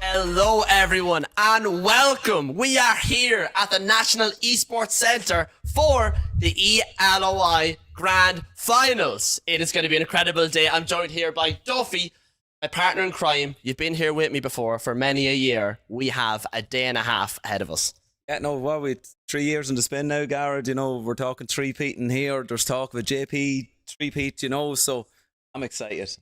Hello everyone and welcome. We are here at the National Esports Centre for the ELOI Grand Finals. It is going to be an incredible day. I'm joined here by Duffy, my partner in crime. You've been here with me before for many a year. We have a day and a half ahead of us. Yeah, no, well, we 3 years in the spin now, Garrett. You know, we're talking three-peating here. There's talk of a JP three-peat, you know, so I'm excited.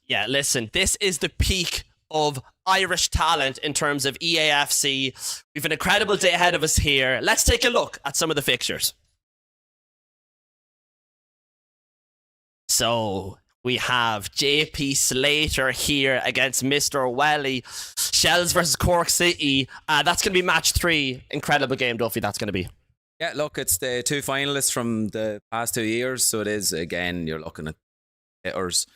Yeah, listen, this is the peak of Irish talent in terms of EAFC. We've an incredible day ahead of us here. Let's take a look at some of the fixtures. So we have JP Slater here against Mr. Welly. Shells versus Cork City. That's going to be match 3. Incredible game, Duffy, that's going to be. Yeah, look, it's the 2 finalists from the past 2 years. So it is, again, you're looking at hitters.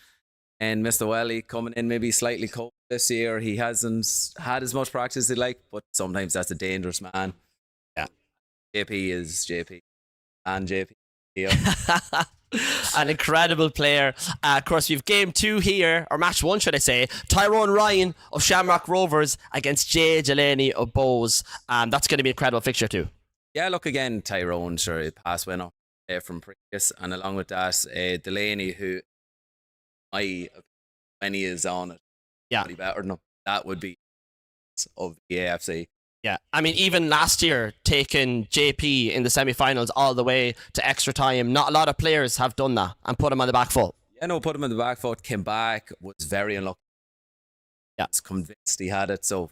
And Mr. Welly coming in maybe slightly cold this year. He hasn't had as much practice as he'd like, but sometimes that's a dangerous man. Yeah. JP is JP. And JP. Yeah. An incredible player. Of course, we've game 2 here, or match 1, should I say. Tyrone Ryan of Shamrock Rovers against Jay Delaney of Bows. That's going to be an incredible fixture too. Yeah, look, again, Tyrone, sure, pass winner from previous. And along with that, Delaney, who when he is on it, yeah, better than him. That would be of the AFC. Yeah, I mean, even last year, taking JP in the semi-finals all the way to extra time, not a lot of players have done that and put him on the back foot. Yeah, no, put him on the back foot, came back, was very unlucky. Yeah, was convinced he had it. So,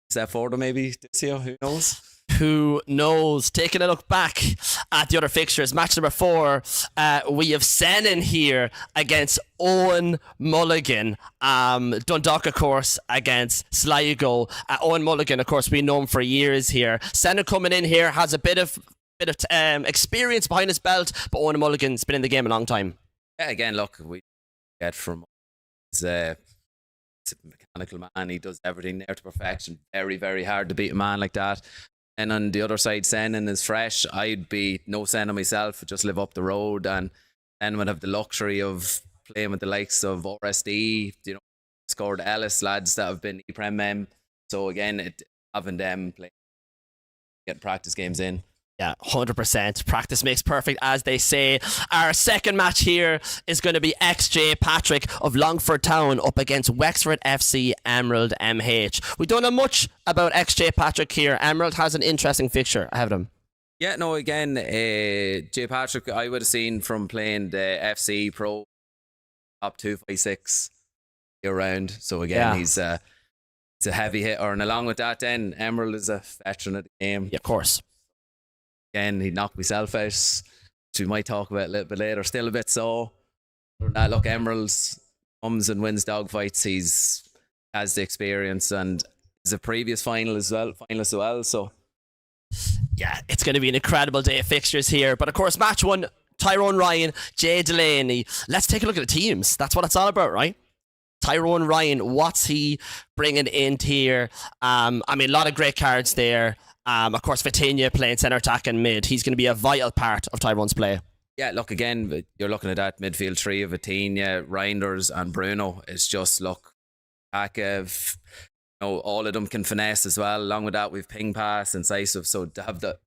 step forward maybe this year, who knows? Who knows? Taking a look back at the other fixtures, match number 4, we have Sennon here against Owen Mulligan. Dundalk, of course, against Sligo. Owen Mulligan, of course, we know him for years here. Sennon coming in here has a bit of experience behind his belt, but Owen Mulligan's been in the game a long time. Yeah, again, look, we get from he's a mechanical man. He does everything there to perfection. Very, very hard to beat a man like that. And on the other side, Sennon is fresh. I'd be no Sennon myself, just live up the road, and then would have the luxury of playing with the likes of RSD, you know, scored Ellis lads that have been EPrem. So again, having them play, get practice games in. Yeah, 100%. Practice makes perfect, as they say. Our second match here is going to be XJ Patrick of Longford Town up against Wexford FC Emerald MH. We don't know much about XJ Patrick here. Emerald has an interesting fixture ahead of him. Yeah, no, again, J Patrick, I would have seen from playing the FC Pro top 256 year round. So again, he's a heavy hitter. And along with that, then Emerald is a veteran of the game. Yeah, of course. Again, he knocked myself out, which we might talk about a little bit later. Still a bit sore. Look, Emerald's comes and wins dogfights. He has the experience and is a previous finalist as well. So, yeah, it's going to be an incredible day of fixtures here. But of course, match 1, Tyrone Ryan, Jay Delaney. Let's take a look at the teams. That's what it's all about, right? Tyrone Ryan, what's he bringing in here? I mean, a lot of great cards there. Of course, Vitinha playing centre attack and mid. He's going to be a vital part of Tyrone's play. Yeah, look, again, you're looking at that midfield 3 of Vitinha, Reinders and Bruno. It's just, look, Akav, you know, all of them can finesse as well. Along with that, we've ping pass, incisive. So to have the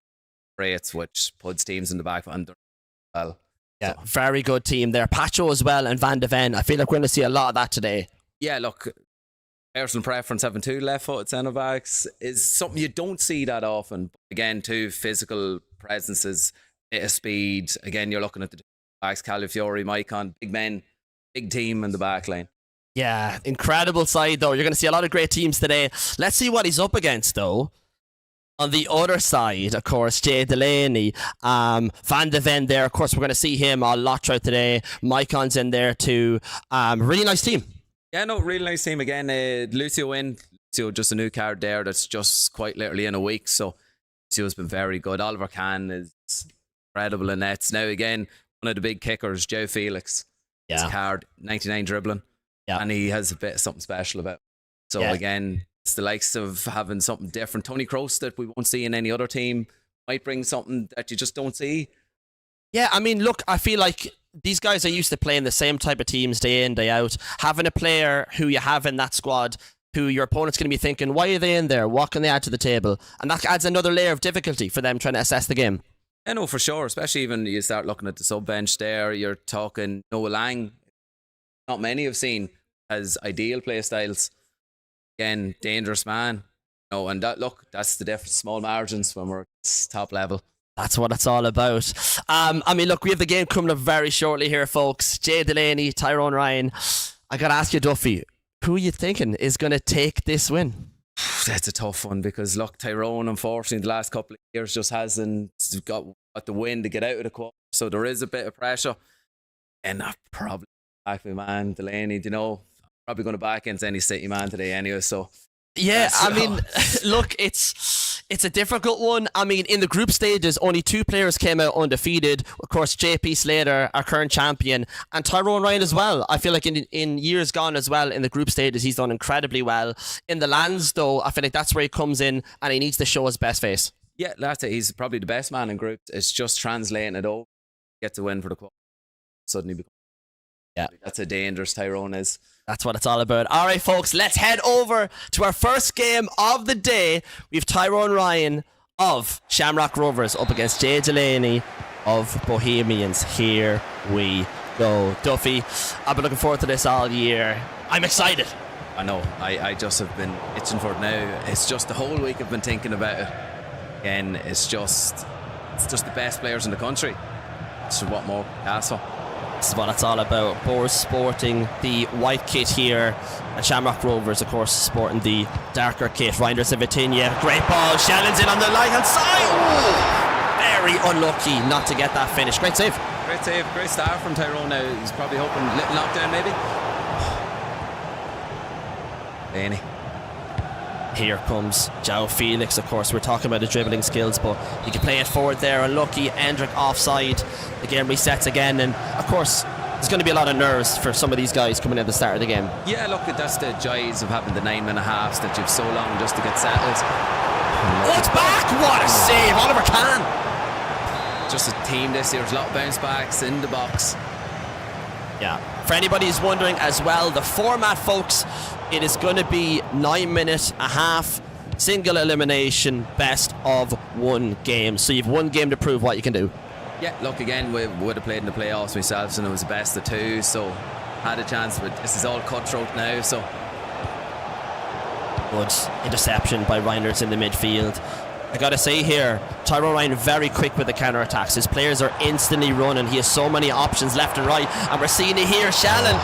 rates, which puts teams in the back under well. Yeah, so very good team there. Pacho as well and Van de Ven. I feel like we're going to see a lot of that today. Yeah, look, personal preference, having 2 left-footed centre-backs is something you don't see that often. Again, 2 physical presences, bit of speed. Again, you're looking at the backs, Calafiori, Maicon, big men, big team in the back line. Yeah, incredible side, though. You're going to see a lot of great teams today. Let's see what he's up against, though. On the other side, of course, Jay Delaney, Van de Ven there. Of course, we're going to see him a lot throughout today. Maicon's in there, too. Really nice team. Yeah, no, really nice team again. Lucio in. Lucio, just a new card there that's just quite literally in a week. So Lucio's been very good. Oliver Kahn is incredible in nets. Now again, one of the big kickers, Joe Felix. Yeah. His card, 99 dribbling. Yeah. And he has a bit of something special about him. So again, it's the likes of having something different. Tony Kroos that we won't see in any other team might bring something that you just don't see. Yeah, I mean, look, I feel like these guys are used to playing the same type of teams day in, day out. Having a player who you have in that squad who your opponent's going to be thinking, why are they in there? What can they add to the table? And that adds another layer of difficulty for them trying to assess the game. I know for sure, especially even you start looking at the sub bench there, you're talking Noah Lang. Not many have seen as ideal play styles. Again, dangerous man. No, and that's the difference. Small margins when we're at this top level. That's what it's all about. I mean, look, we have the game coming up very shortly here, folks. Jay Delaney, Tyrone Ryan. I got to ask you, Duffy, who are you thinking is going to take this win? That's a tough one because, look, Tyrone, unfortunately, the last couple of years just hasn't got the win to get out of the quarter. So there is a bit of pressure. And I'm probably back with man, Delaney, I'm probably going to back against any City man today anyway. So yeah, I mean, look, it's a difficult one. I mean, in the group stages, only 2 players came out undefeated. Of course, JP Slater, our current champion, and Tyrone Ryan as well. I feel like in years gone as well, in the group stages, he's done incredibly well. In the lands, though, I feel like that's where he comes in and he needs to show his best face. Yeah, that's it. He's probably the best man in groups. It's just translating it over. Gets a win for the quarter. Suddenly becomes. Yeah, that's how dangerous Tyrone is. That's what it's all about. All right, folks, let's head over to our first game of the day. We have Tyrone Ryan of Shamrock Rovers up against Jay Delaney of Bohemians. Here we go. Duffy, I've been looking forward to this all year. I'm excited. I know. I just have been itching for it now. It's just the whole week I've been thinking about it. Again, it's just the best players in the country. So what more can you ask for? This is what it's all about. Boers sporting the white kit here, and Shamrock Rovers, of course, sporting the darker kit. Reinders and Vitinha, great ball. Shannon's in on the right hand side. Ooh, very unlucky not to get that finish. Great save. Great save. Great start from Tyrone now. He's probably hoping a little knockdown maybe. Delaney. Here comes João Felix, of course. We're talking about the dribbling skills, but he can play it forward there. Unlucky, Endrick offside. The game resets again, and of course, there's going to be a lot of nerves for some of these guys coming in at the start of the game. Yeah, look, that's the joys of having the 9.5 that you've so long just to get settled. Oh, it's back! What a save, Oliver Kahn. Just a team this year. There's a lot of bounce backs in the box. Yeah. For anybody who's wondering as well, the format, folks, it is going to be 9 minutes, a half, single elimination, best of 1 game. So you've 1 game to prove what you can do. Yeah, look, again, we would have played in the playoffs myself, and it was the best of 2, so had a chance, but this is all cutthroat now, so. Good interception by Reinders in the midfield. I gotta say here, Tyrone Ryan very quick with the counter-attacks. His players are instantly running. He has so many options left and right, and we're seeing it here. Shannon,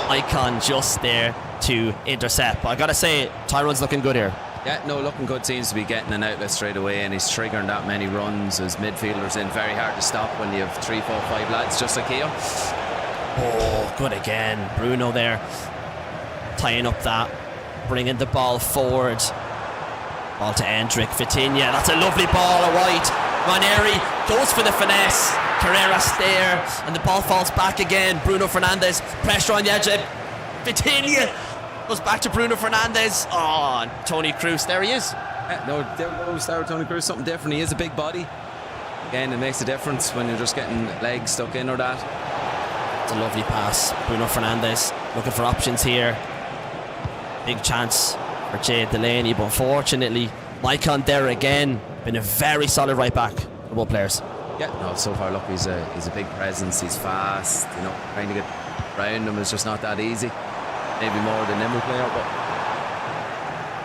icon just there to intercept. But I gotta say, Tyrone's looking good here. Yeah, no, looking good. Seems to be getting an outlet straight away, and he's triggering that many runs. His midfielders in, very hard to stop when you have 3, 4, 5 lads just like here. Oh, good again. Bruno there, tying up that, bringing the ball forward. Ball to Endrick, Vitinha, that's a lovely ball, a white. Ranieri goes for the finesse. Carreras there, and the ball falls back again. Bruno Fernandes, pressure on the edge. Vitinha goes back to Bruno Fernandes. Oh, and Tony Cruz, there he is. No, there goes Tony Cruz, something different. He is a big body. Again, it makes a difference when you're just getting legs stuck in or that. It's a lovely pass. Bruno Fernandes looking for options here. Big chance for Jay Delaney, but unfortunately, Maicon there again, been a very solid right back for both players. Yeah, no, so far, look, he's a big presence, he's fast, trying to get around him is just not that easy. Maybe more than nimble player, but.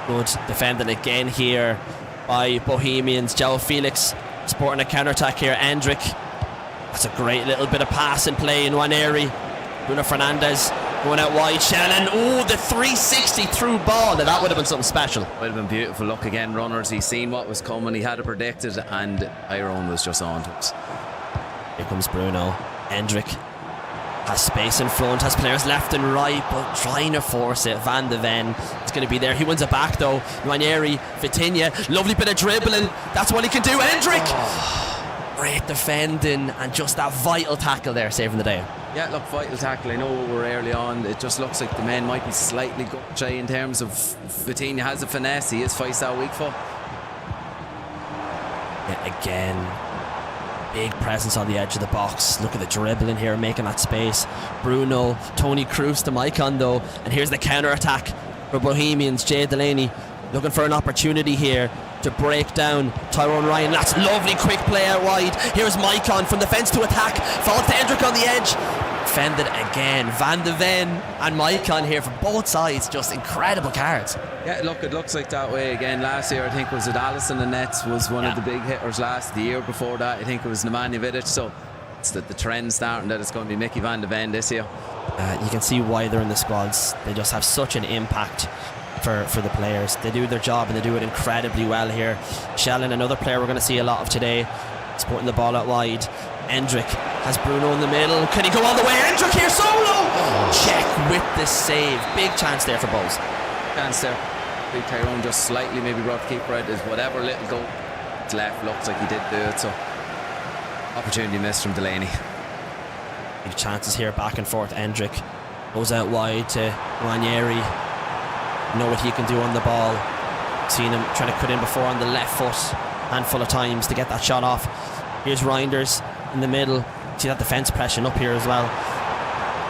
Good defending again here by Bohemians. João Felix sporting a counter-attack here. Endrick, that's a great little bit of pass and play in Ranieri. Bruno Fernandes going out wide. Shannon, the 360 through ball. Now that would have been something special. Would have been beautiful. Look, again, runners, he's seen what was coming, he had it predicted, and Tyrone was just on to us. Here comes Bruno. Endrick has space in front, has players left and right, but trying to force it. Van de Ven is going to be there. He wins it back though. Ranieri, Vitinha, lovely bit of dribbling. That's what he can do. Endrick, great defending, and just that vital tackle there, saving the day. Yeah, look, vital tackle. I know we're early on. It just looks like the men might be slightly shy in terms of Vitinha has a finesse. He is 5-star weak foot. Yeah, again, Big presence on the edge of the box. Look at the dribbling here, making that space. Bruno, Tony Kroos to Maicon though. And here's the counter-attack for Bohemians. Jay Delaney looking for an opportunity here to break down Tyrone Ryan. That's lovely quick play out wide. Here's Maicon from the fence to attack. Falls to Hendrick on the edge. Defended again. Van de Ven and Maicon here from both sides. Just incredible cards. Yeah, look, it looks like that way again. Last year, I think, was it Allison and Nets was one of the big hitters the year before that. I think it was Nemanja Vidic. So it's the trend starting that it's going to be Mickey Van de Ven this year. You can see why they're in the squads. They just have such an impact for the players. They do their job and they do it incredibly well here. Shellen, another player we're going to see a lot of today. He's putting the ball out wide. Hendrick has Bruno in the middle. Can he go all the way? Hendrick here solo! Check with the save. Big chance there for Bulls. Chance there. Big Tyrone just slightly maybe brought the keeper out. Is whatever little goal it's left looks like he did do it. So opportunity missed from Delaney. Big chances here, back and forth. Hendrick goes out wide to Ranieri. Know what he can do on the ball. Seen him trying to cut in before on the left foot, handful of times to get that shot off. Here's Reinders in the middle. See that defence pressing up here as well.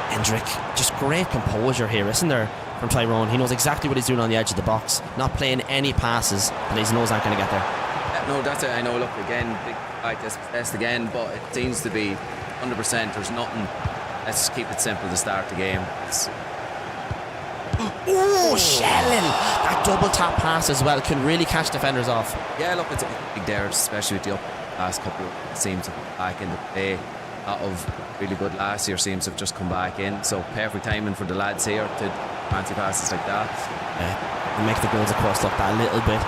Hendrick, just great composure here, isn't there, from Tyrone? He knows exactly what he's doing on the edge of the box, not playing any passes that he knows aren't going to get there. Yeah, no, that's it. I know, look, again, big like this test again, but it seems to be 100%. There's nothing. Let's keep it simple to start the game. Oh, Shellen! That double tap pass as well can really catch defenders off. Yeah, look, it's big there, especially with the last couple of seems to come back into play. A lot of really good last year seems to have just come back in. So perfect timing for the lads here to fancy passes like that. And make the goals, of course, look that little bit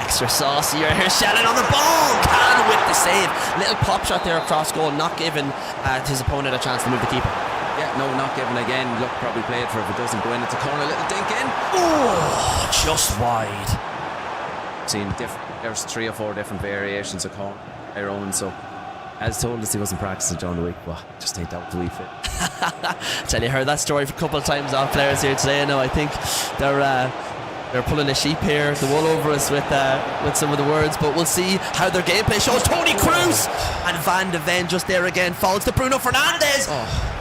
extra saucier. Here's Shellen on the ball. Can with the save. Little pop shot there across goal, not giving his opponent a chance to move the keeper. Yeah, no, not given again. Look, probably played for if it doesn't go in. It's a corner, little dink in. Oh, just wide. Seen there's 3 or 4 different variations of corner their own. So, as told us, he wasn't practicing during the week, but just think that was the wee fit. Tell you, heard that story a couple of times off players here today. No, I think they're pulling a sheep here, the wool over us with some of the words, but we'll see how their gameplay shows. Tony Kroos and Van de Ven just there again, falls to Bruno Fernandes.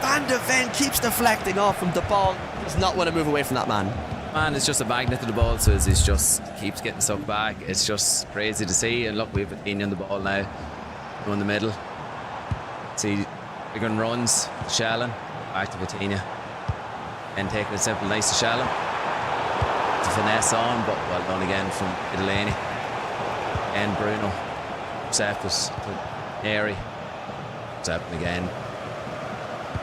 Van de Ven keeps deflecting off from the ball, does not want to move away from that man. Man is just a magnet to the ball, so he just keeps getting sucked back. It's just crazy to see. And look, we have Athena on the ball now, go in the middle. See, Wigan runs, Shellen, back to Athena, and taking it simple, nice to Shellen. To finesse on, but well done again from Delaney. And Bruno intercepted to Neri. Intercepting again.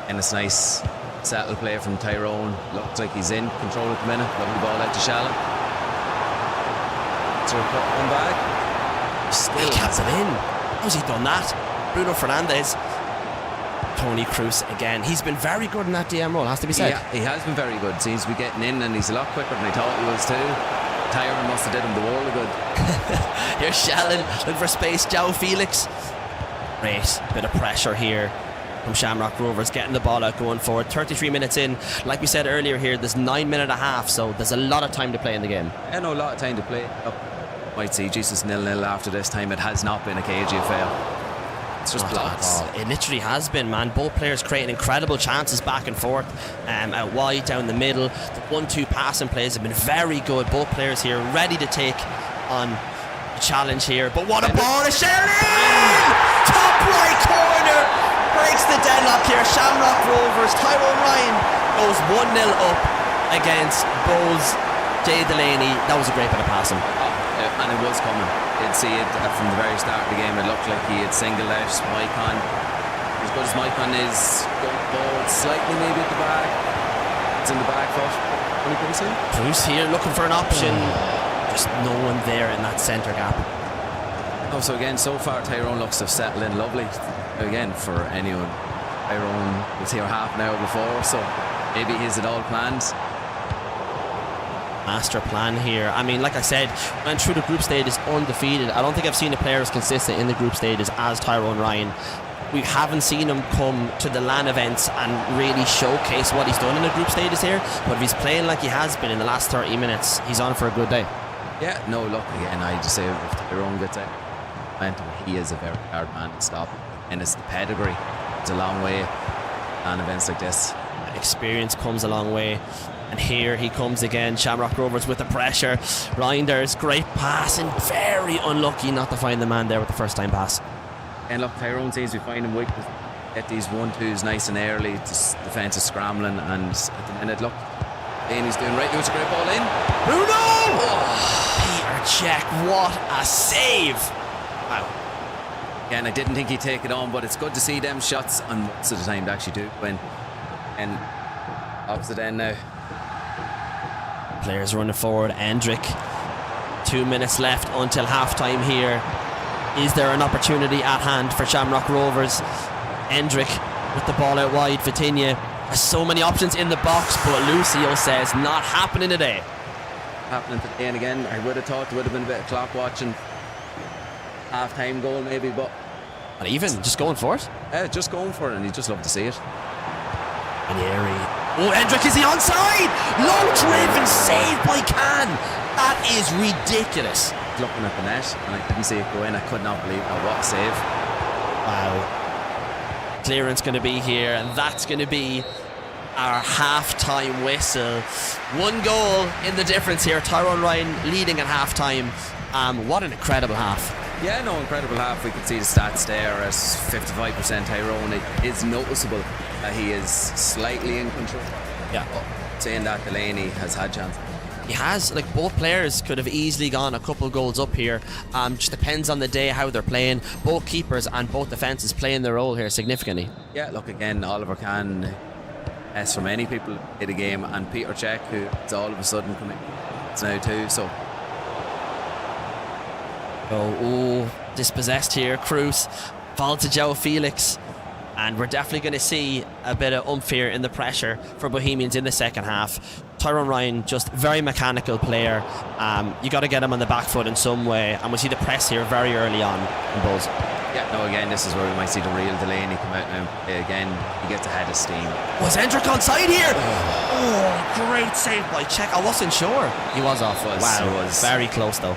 And it's nice settle play from Tyrone. Looks like he's in control at the minute. Lovely ball out to Shellen. So one back. Still caps it in. How's he done that? Bruno Fernandes. Tony Kroos again. He's been very good in that DM role, has to be said. Yeah, he has been very good. Seems to be getting in, and he's a lot quicker than I thought he was too. Tyrone must have did him the world of good. Here's Shellen looking for space. João Felix. Great bit of pressure here from Shamrock Rovers, getting the ball out, going forward. 33 minutes in. Like we said earlier here, there's 9 minutes and a half, so there's a lot of time to play in the game. Yeah, no, a lot of time to play. Might see Jesus 0-0 after this time. It has not been a cagey affair. It's just blocks. It literally has been, man. Both players creating incredible chances back and forth, out wide, down the middle. The 1-2 passing plays have been very good. Both players here ready to take on the challenge here. But what a ball to Shellen! Top right corner breaks the deadlock here. Shamrock Rovers. Tyrone Ryan goes 1-0 up against Bulls. Jay Delaney. That was a great bit of passing. And it was coming. You'd see it from the very start of the game. It looked like he had singled out Maicon. As good as Maicon is, going forward slightly maybe at the back. It's in the back foot. What do you say? Kroos here looking for an option. Just no one there in that centre gap. Oh, so again, so far Tyrone looks to have settled in lovely. Again, for anyone, Tyrone was here half an hour before, so maybe he's it all planned. Master plan here. I mean, like I said, went through the group stages undefeated. I don't think I've seen a player as consistent in the group stages as Tyrone Ryan. We haven't seen him come to the LAN events and really showcase what he's done in the group stages here, but if he's playing like he has been in the last 30 minutes, he's on for a good day. Yeah, no, look, again, I just say if Tyrone gets out, he is a very hard man to stop. and it's the pedigree. It's a long way on events like this. Experience comes a long way. And here he comes again. Shamrock Rovers with the pressure. Reinders, great pass, and very unlucky not to find the man there with the first time pass. And look, Tyrone seems to be finding weakness. Get these 1-2s nice and early. Defence is scrambling, and at the minute, look, Delaney's doing right. It's a great ball in. Bruno! Oh, Peter Cech, what a save! Wow. Again, I didn't think he'd take it on, but it's good to see them shots, and most of the time they actually do win. And opposite end now. Players running forward. Endrick. 2 minutes left until halftime here. Is there an opportunity at hand for Shamrock Rovers? Endrick with the ball out wide. Vitinha has so many options in the box, but Lucio says not happening today. Happening today, and again, I would have thought there would have been a bit of clock watching. Half-time goal maybe, but Not even, just going for it. just going for it, and you just love to see it. Ranieri. Oh, Endrick, is he onside? Low driven save by Can. That is ridiculous. Looking at the net, and I didn't see it go in. I could not believe that. What a save. Wow. Clearance going to be here, and that's going to be our half-time whistle. 1 goal in the difference here. Tyrone Ryan leading at half-time. What an incredible half. Yeah, no, incredible half. We can see the stats there at 55% Tyrone. It is noticeable that he is slightly in control. Yeah. But saying that, Delaney has had chances. He has, like, both players could have easily gone a couple goals up here. Just depends on the day how they're playing. Both keepers and both defences playing their role here significantly. Yeah, look, again, Oliver Can, as for many people in the game, and Peter Cech, who is all of a sudden coming now too. So dispossessed here. Cruz fall to Joe Felix, and we're definitely going to see a bit of oomph here in the pressure for Bohemians in the second half. Tyrone Ryan, just very mechanical player. You got to get him on the back foot in some way, and we see the press here very early on in Bulls. yeah, no, again, this is where we might see the real Delaney come out now. Again, he gets ahead of steam. Was Endrick onside here? Oh, great save by Cech. I wasn't sure. He was off. Wow, He was very close though.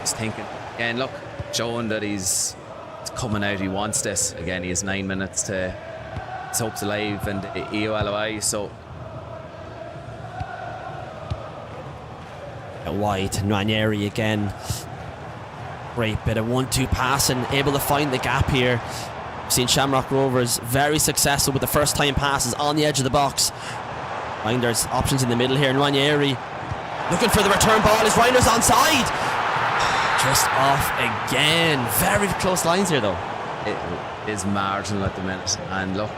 Just thinking again, look, showing that he's coming out, he wants this. Again, he has 9 minutes to his hopes alive and ELOI, so Wide, Ranieri again. Great bit of 1-2 passing, able to find the gap here. We've seen Shamrock Rovers very successful with the first time passes on the edge of the box. Reinders options in the middle here, and Ranieri looking for the return ball. Is Reinders onside? Just off again. Very close lines here though. it is marginal at the minute. And look,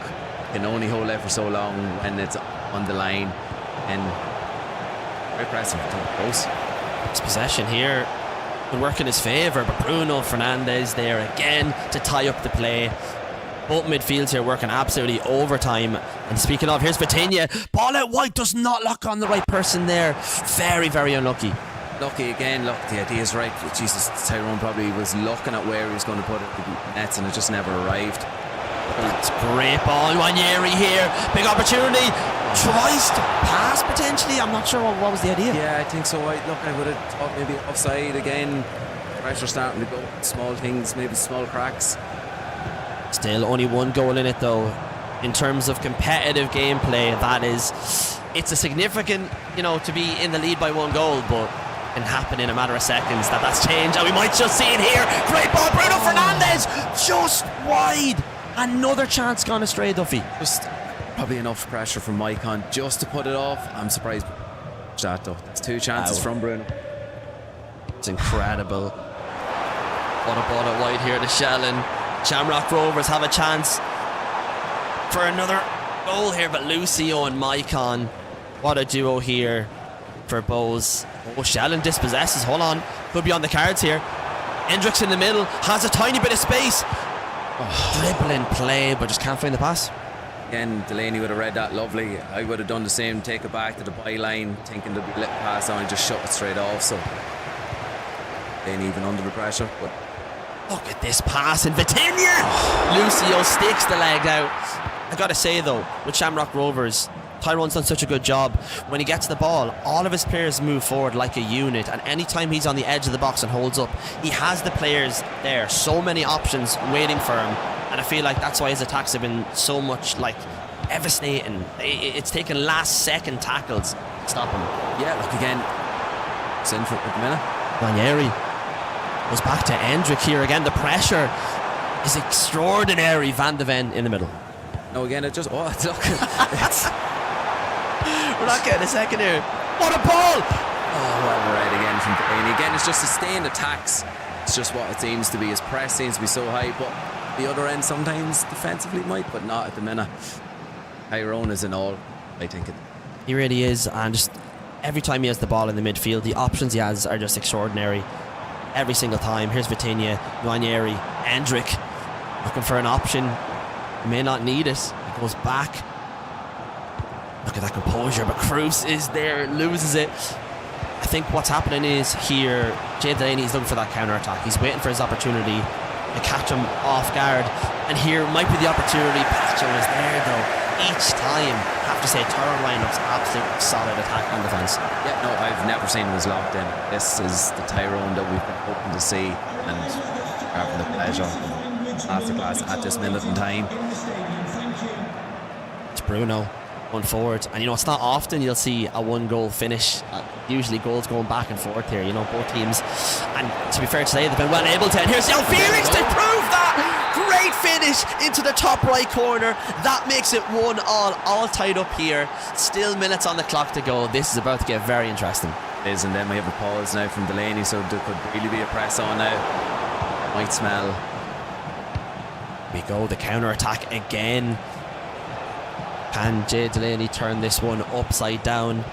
can only hold out for so long when it's on the line. And very impressive. Close. His possession here will work in his favour, but Bruno Fernandes there again to tie up the play. Both midfields here working absolutely overtime. And speaking of, here's Vitinha. Ball out wide, does not lock on the right person there. Very, very unlucky. Lucky again, look, the idea is right. Jesus, Tyrone probably was looking at where he was going to put it, the nets, and it just never arrived. That's great ball. Ranieri here. Big opportunity. Tries to pass potentially. I'm not sure what was the idea. Yeah, I think so. Look, I would have thought maybe offside again. Pressure starting to go. Small things, maybe small cracks. Still only one goal in it though. In terms of competitive gameplay, it's a significant, to be in the lead by one goal, but can happen in a matter of seconds. That's changed, and we might just see it here. Great ball, Bruno Fernandes, just wide. Another chance gone astray, Duffy. Just probably enough pressure from Maicon just to put it off. I'm surprised that though. That's two chances from Bruno. It's incredible. What a ball out wide here to Shellen. Shamrock Rovers have a chance for another goal here, but Lucio and Maicon, what a duo here for Bowes. Oh, Shellen dispossesses. Hold on, could be on the cards here. Hendricks in the middle, has a tiny bit of space. Dribbling play, but just can't find the pass. Again, Delaney would have read that lovely. I would have done the same, take it back to the byline, thinking there'd be a little pass on and just shut it straight off. So Delaney even under the pressure, but look at this pass, and Vitinha! Lucio sticks the leg out. I gotta say though, with Shamrock Rovers, Tyrone's done such a good job. When he gets the ball, all of his players move forward like a unit, and anytime he's on the edge of the box and holds up, he has the players there. So many options waiting for him, And I feel like that's why his attacks have been so much like devastating. It's taken last second tackles to stop him. Yeah, look again. It's in for at the minute. Ranieri goes back to Hendrick here again. The pressure is extraordinary. Van de Ven in the middle. No, again, it just, look. We're not getting a second here. What a ball! Oh, well, right again from Delaney. Again, it's just sustained attacks. It's just what it seems to be. His press seems to be so high, but the other end sometimes defensively might, but not at the minute. Tyrone is in all, I think. He really is, and just every time he has the ball in the midfield, the options he has are just extraordinary. Every single time. Here's Vitinha, Ranieri, Hendrick looking for an option. He may not need it. He goes back. Look at that composure, but Cruz is there, loses it. I think what's happening is here, Jay Delaney is looking for that counter-attack. He's waiting for his opportunity to catch him off guard. And here might be the opportunity. Pacho is there though. Each time, I have to say, Tyrone Ryan looks absolutely solid attack on defence. Yeah, no, I've never seen him as locked in. This is the Tyrone that we've been hoping to see, and having the pleasure of masterclass at this minute in time. It's Bruno going forward, and you know, it's not often you'll see a 1-goal finish. Usually goals going back and forth here, you know, both teams. And to be fair to say, they've been well able to. And here's João Felix to prove that. Great finish into the top right corner. That makes it 1-1, all tied up here. Still minutes on the clock to go. This is about to get very interesting. It is, and then we have a pause now from Delaney, so there could really be a press on now. Might smell. We go, the counter attack again. Can Jay Delaney turn this one upside down?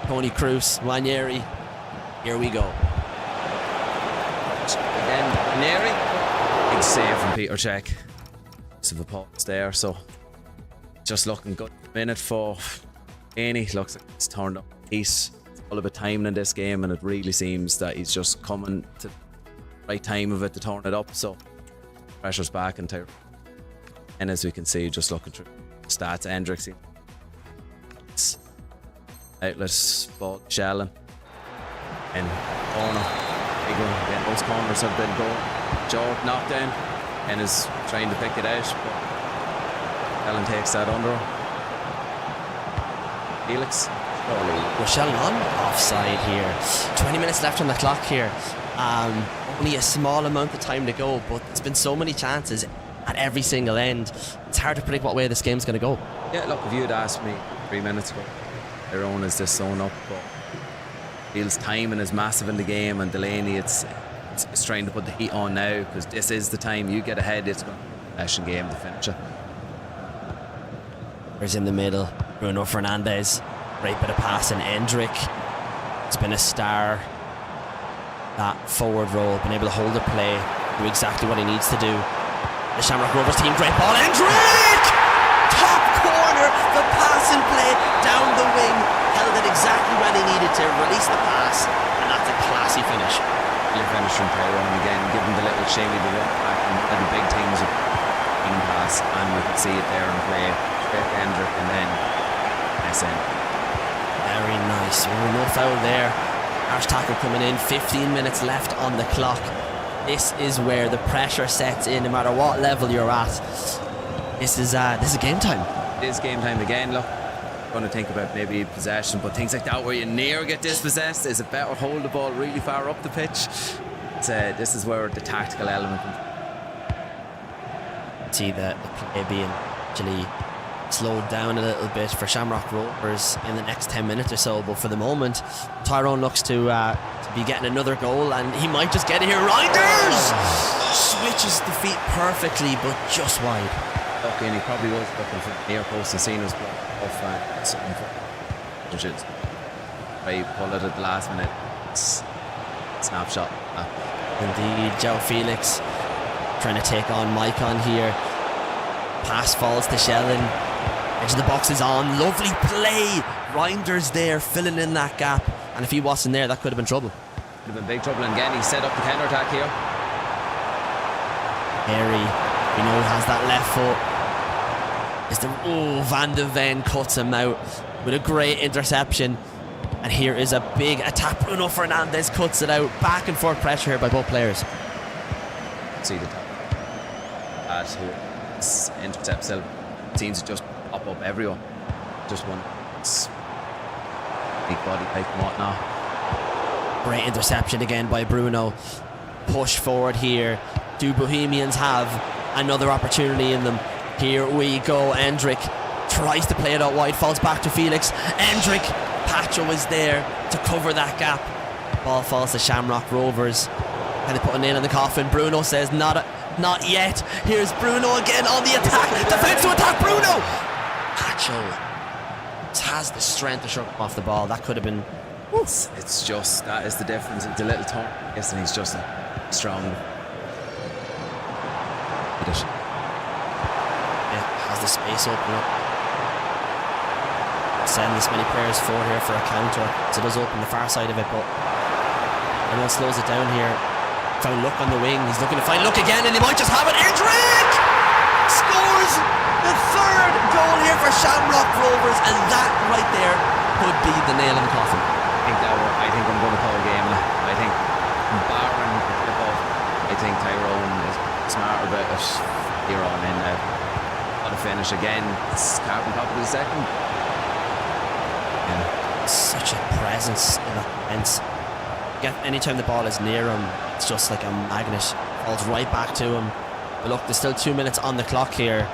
Tony Cruz, Ranieri. Here we go. Again, Ranieri. Big save from Peter Cech. Of a pause there, so just looking good. Minute for Delaney. Looks like it's turned up. He's all of a time in this game, and it really seems that he's just coming to the right time of it to turn it up. So pressure's back, and as we can see, just looking through stats, Hendricks outlet ball shelling and corner. Big one again. Those corners have been going. Joe knocked down and is trying to pick it out, but Allen takes that under him. Felix. We're shelling on offside here. 20 minutes left on the clock here. Only a small amount of time to go, but there's been so many chances at every single end. It's hard to predict what way this game's going to go. Yeah, look, if you had asked me 3 minutes ago, their own is this zone up, but feels timing is massive in the game, and Delaney it's trying to put the heat on now, because this is the time you get ahead. It's going to be a possession game to finish it. There's in the middle Bruno Fernandes, great bit of passing. Hendrick, it's been a star. That forward row, been able to hold the play, do exactly what he needs to do. The Shamrock Rovers team, great ball. Hendrick! Top corner, the pass and play down the wing, held it exactly when he needed to, release the pass, and that's a classy finish. Your finish from Tyrone again, giving the little shimmy, the run back, and the big things of in pass, and we can see it there in play. Straight to Hendrick, and then SN. Very nice. No foul there. Harsh tackle coming in. 15 minutes left on the clock. This is where the pressure sets in, no matter what level you're at. This is game time. It is game time again. Look, going to think about maybe possession, but things like that where you near get dispossessed, is it better hold the ball really far up the pitch? This is where the tactical element comes. See the play being actually slowed down a little bit for Shamrock Rovers in the next 10 minutes or so, but for the moment Tyrone looks to be getting another goal, and he might just get it here. Reinders switches the feet perfectly, but just wide. Okay, and he probably was looking for the near post and seen his block off something for I pull it at the last minute. Snapshot. Indeed, João Felix trying to take on Maicon here. Pass falls to Shellen. Edge of the box is on. Lovely play. Reinders there filling in that gap, and if he wasn't there, that could have been trouble. Could have been big trouble, and again he set up the counter attack here. Harry, we know he has that left foot. Van de Ven cuts him out with a great interception, and here is a big attack. Bruno Fernandes cuts it out. Back and forth pressure here by both players. See the top. intercept still seems to just pop up everyone. Just one big body type and whatnot. Great interception again by Bruno. Push forward here. Do Bohemians have another opportunity in them? Here we go. Endrick tries to play it out wide, falls back to Felix. Endrick, Pacho is there to cover that gap. Ball falls to Shamrock Rovers. Can they put a nail in the coffin? Bruno says not yet. Here's Bruno again on the attack. Defense to attack Bruno. Pacho has the strength to shut him off the ball. That could have been. It's just, that is the difference. It's a little turn, yes, and he's just strong. Yeah, has the space open up. Send this many players forward here for a counter. So it does open the far side of it, but everyone slows it down here. Found Luck on the wing. He's looking to find Luck again, and he might just have it. Endrick scores the third goal here for Shamrock Rovers, and that right there could be the nail in the coffin. I think I'm going to call a game. I think barring the tip off, I think Tyrone is smarter about it here on in. On a finish again. It's carbon top of the second. Yeah. Such a presence in that defence. Anytime the ball is near him, it's just like a magnet. Falls right back to him. But look, there's still 2 minutes on the clock here.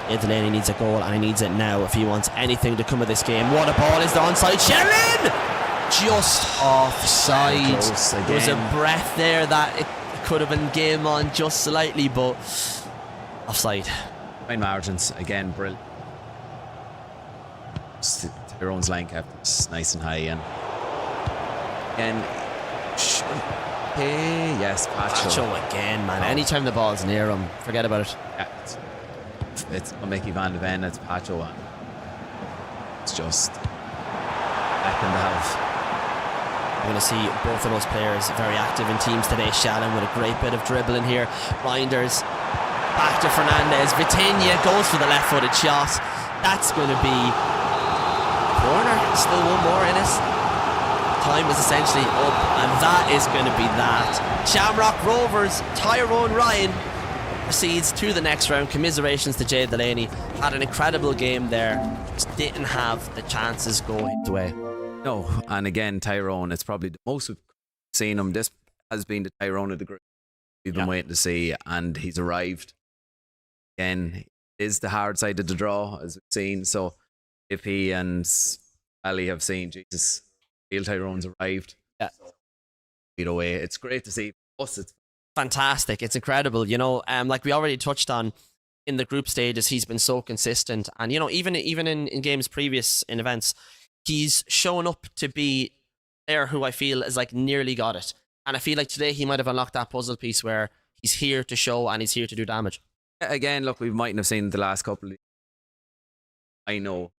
Delaney needs a goal, and he needs it now if he wants anything to come of this game. What a ball is the onside. Sheridan! Just offside. There was a breath there that it could have been game on just slightly, but offside. Fine margins, again, brilliant. Tyrone's line kept nice and high, and again, yes, Pacho again, man. Anytime the ball's near him, forget about it. Yeah, it's Mickey Van de Ven, it's Pacho, and it's just acting to have. We're going to see both of those players very active in teams today. Shannon with a great bit of dribbling here. Reinders back to Fernandez. Vitinha goes for the left-footed shot. That's going to be corner. Still one more in it. Time is essentially up, and that is going to be that. Shamrock Rovers, Tyrone Ryan proceeds to the next round. Commiserations to Jay Delaney. Had an incredible game there. Just didn't have the chances go his way. No, and again, Tyrone, it's probably the most we've seen him. This has been the Tyrone of the group we've been waiting to see, and he's arrived. Again, it is the hard side of the draw, as we've seen. So if he and Ali have seen, Jesus, real Tyrone's arrived. Yeah. Either way, it's great to see. Us, it's fantastic. It's incredible. You know, like we already touched on in the group stages, he's been so consistent. And, you know, even in games previous in events, he's shown up to be there who I feel is like nearly got it. And I feel like today he might have unlocked that puzzle piece where he's here to show and he's here to do damage. Again, look, we mightn't have seen the last couple of I know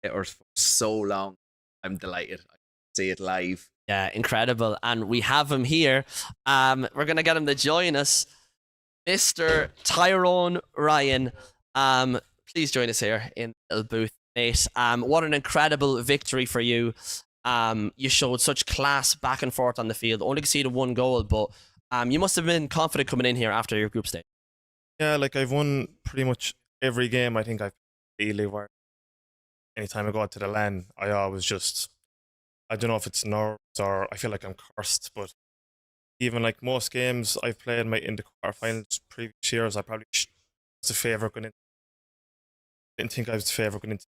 it was for so long. I'm delighted. I see it live. Yeah, incredible. And we have him here. We're going to get him to join us. Mr. Tyrone Ryan. Please join us here in the little booth, mate. What an incredible victory for you. You showed such class back and forth on the field. Only conceded one goal, but you must have been confident coming in here after your group stage. Yeah, like I've won pretty much every game. I think I've ELOI. Anytime I go out to the LAN, I always just, I don't know if it's nerves or I feel like I'm cursed, but even like most games I've played in the quarterfinals previous years, I probably was the favourite going in. I didn't think I was the favourite going into.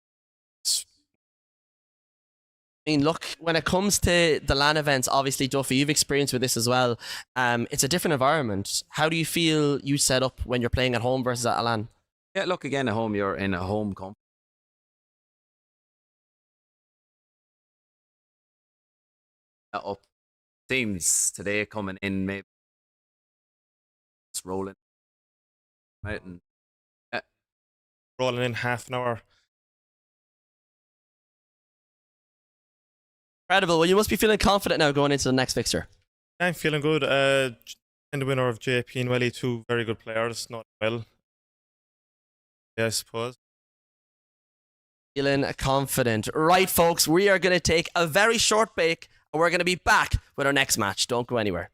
I mean, look, when it comes to the LAN events, obviously, Duffy, you've experienced with this as well. It's a different environment. How do you feel you set up when you're playing at home versus at a LAN? Yeah, look, again, at home, you're in a home comp. Up teams today coming in, maybe it's rolling. Right, and rolling in half an hour. Incredible. Well, you must be feeling confident now going into the next fixture. I'm feeling good. And the winner of JP and Welly, two very good players, not well. Yeah, I suppose. Feeling confident. Right, folks, we are going to take a very short break and we're going to be back with our next match. Don't go anywhere.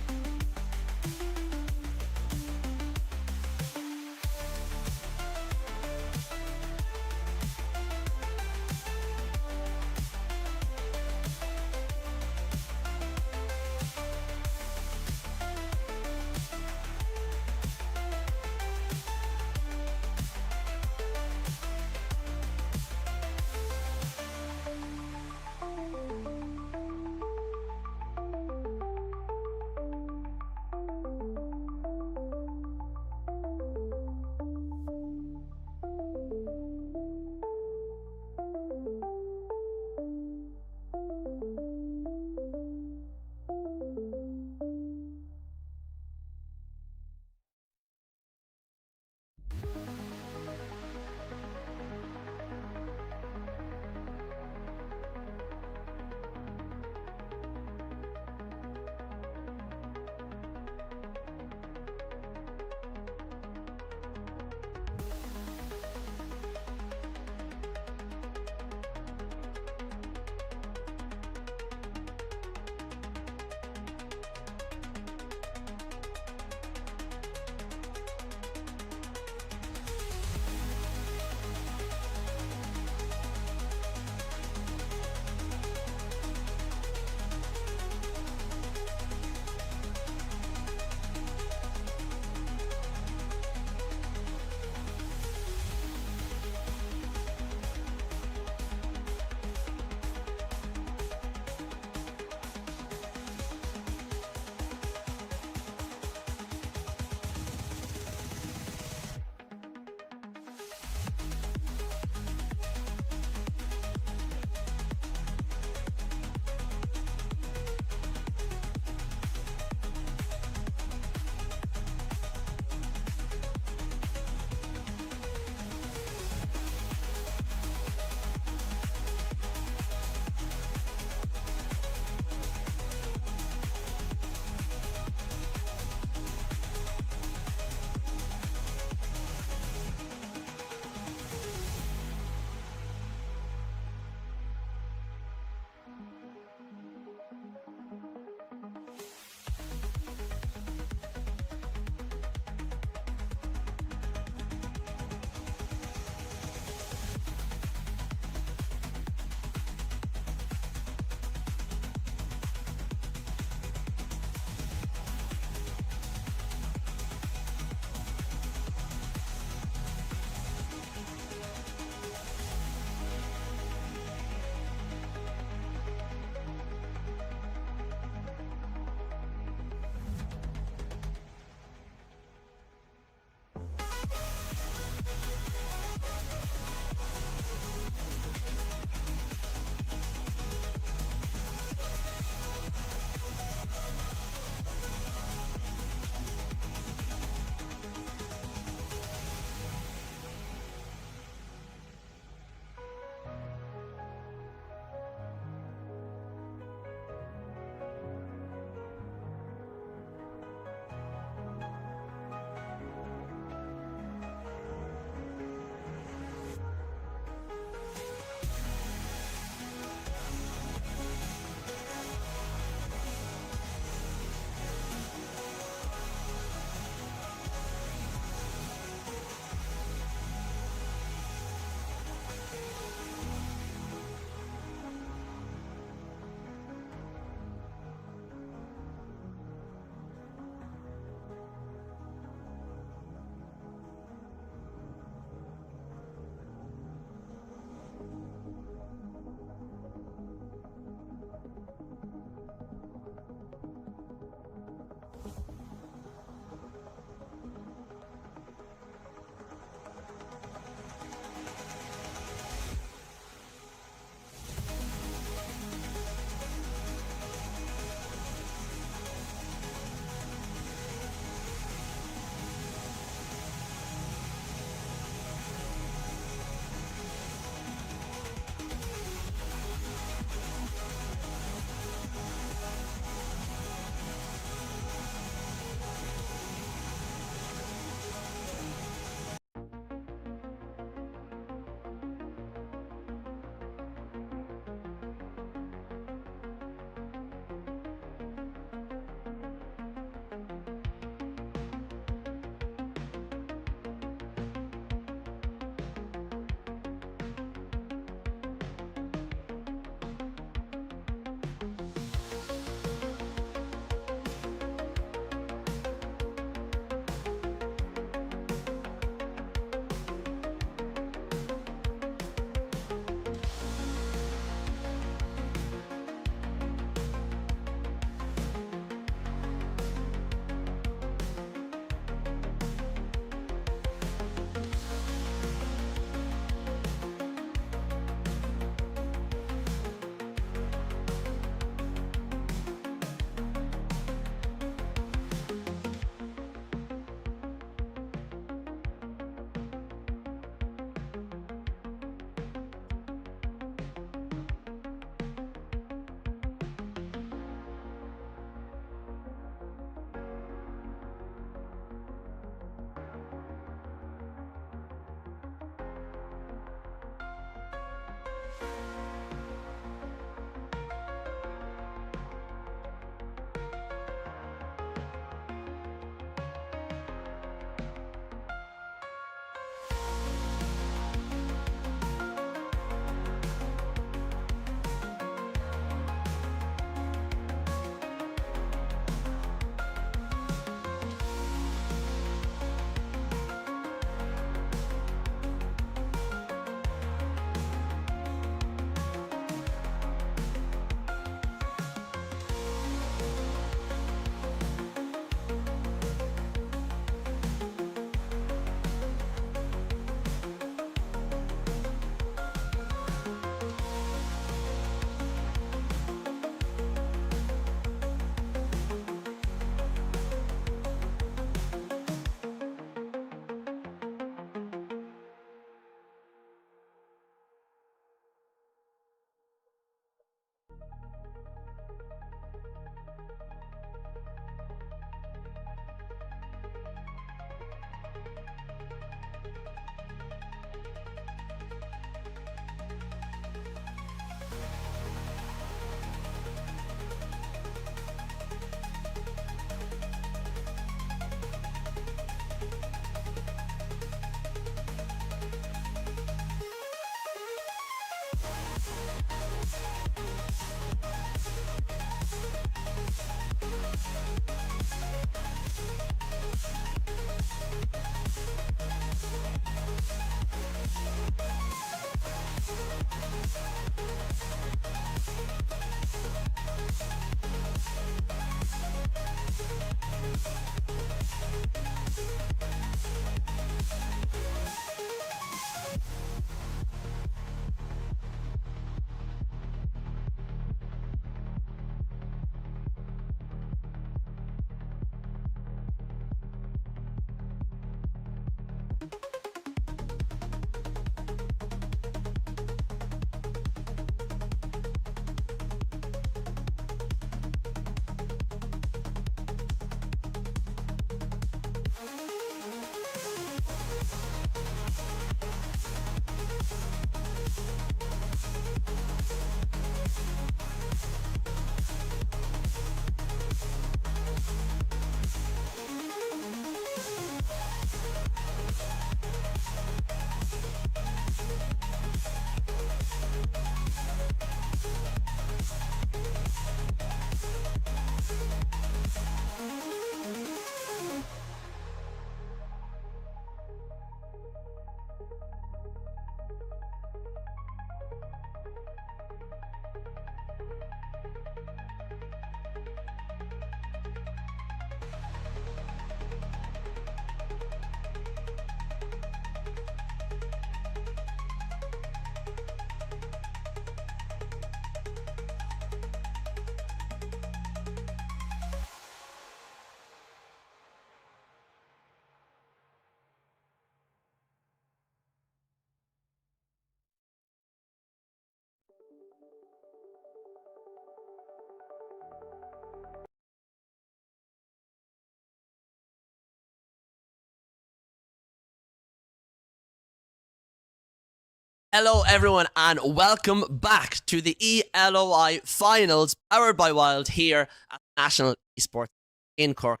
Hello, everyone, and welcome back to the ELOI Finals, powered by WYLDE here at National Esports in Cork.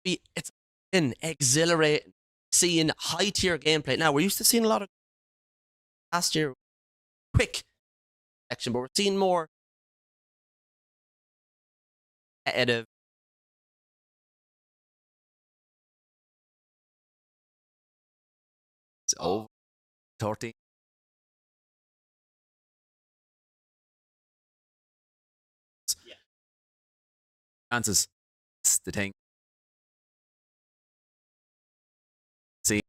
It's been exhilarating seeing high-tier gameplay. Now, we're used to seeing a lot of last year quick action, but we're seeing more competitive. It's over 13. Yeah. Chances. It's the thing. See.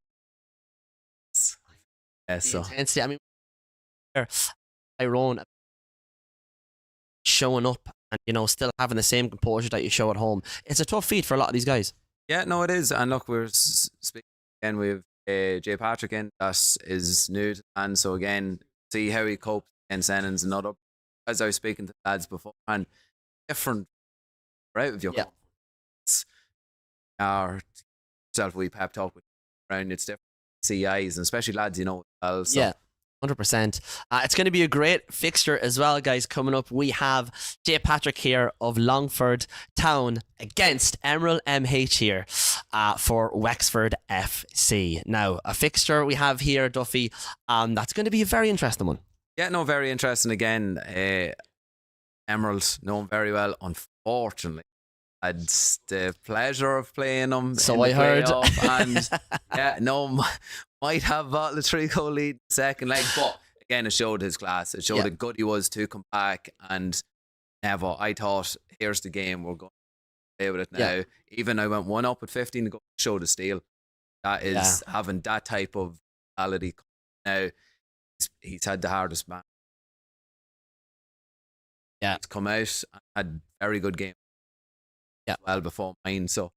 The So intensity. I mean, Tyrone showing up and, still having the same composure that you show at home. It's a tough feat for a lot of these guys. yeah, no, it is. And look, we're speaking again with Jay Patrick in that is new, and so again, see how he copes against Sennon's and other. As I was speaking to lads before, and different, right? With your our self, we pep talk with around. It's different CIs, and especially lads, well. So. Yeah. 100%. It's going to be a great fixture as well, guys. Coming up, we have Jay Patrick here of Longford Town against Emerald MH here for Wexford FC. Now, a fixture we have here, Duffy, that's going to be a very interesting one. Yeah, no, very interesting. Again, Emerald, know him very well. Unfortunately, I had the pleasure of playing them. So I heard. And yeah, no, might have the 3-goal lead second leg, but again, it showed his class. It showed how good he was to come back, and never. I thought, here's the game, we're going to play with it now. Yeah. Even I went 1 up at 15 to go show the steal. That is having that type of mentality. Now, he's had the hardest match. Yeah. He's come out and had very good game. Yeah. Well before mine. So,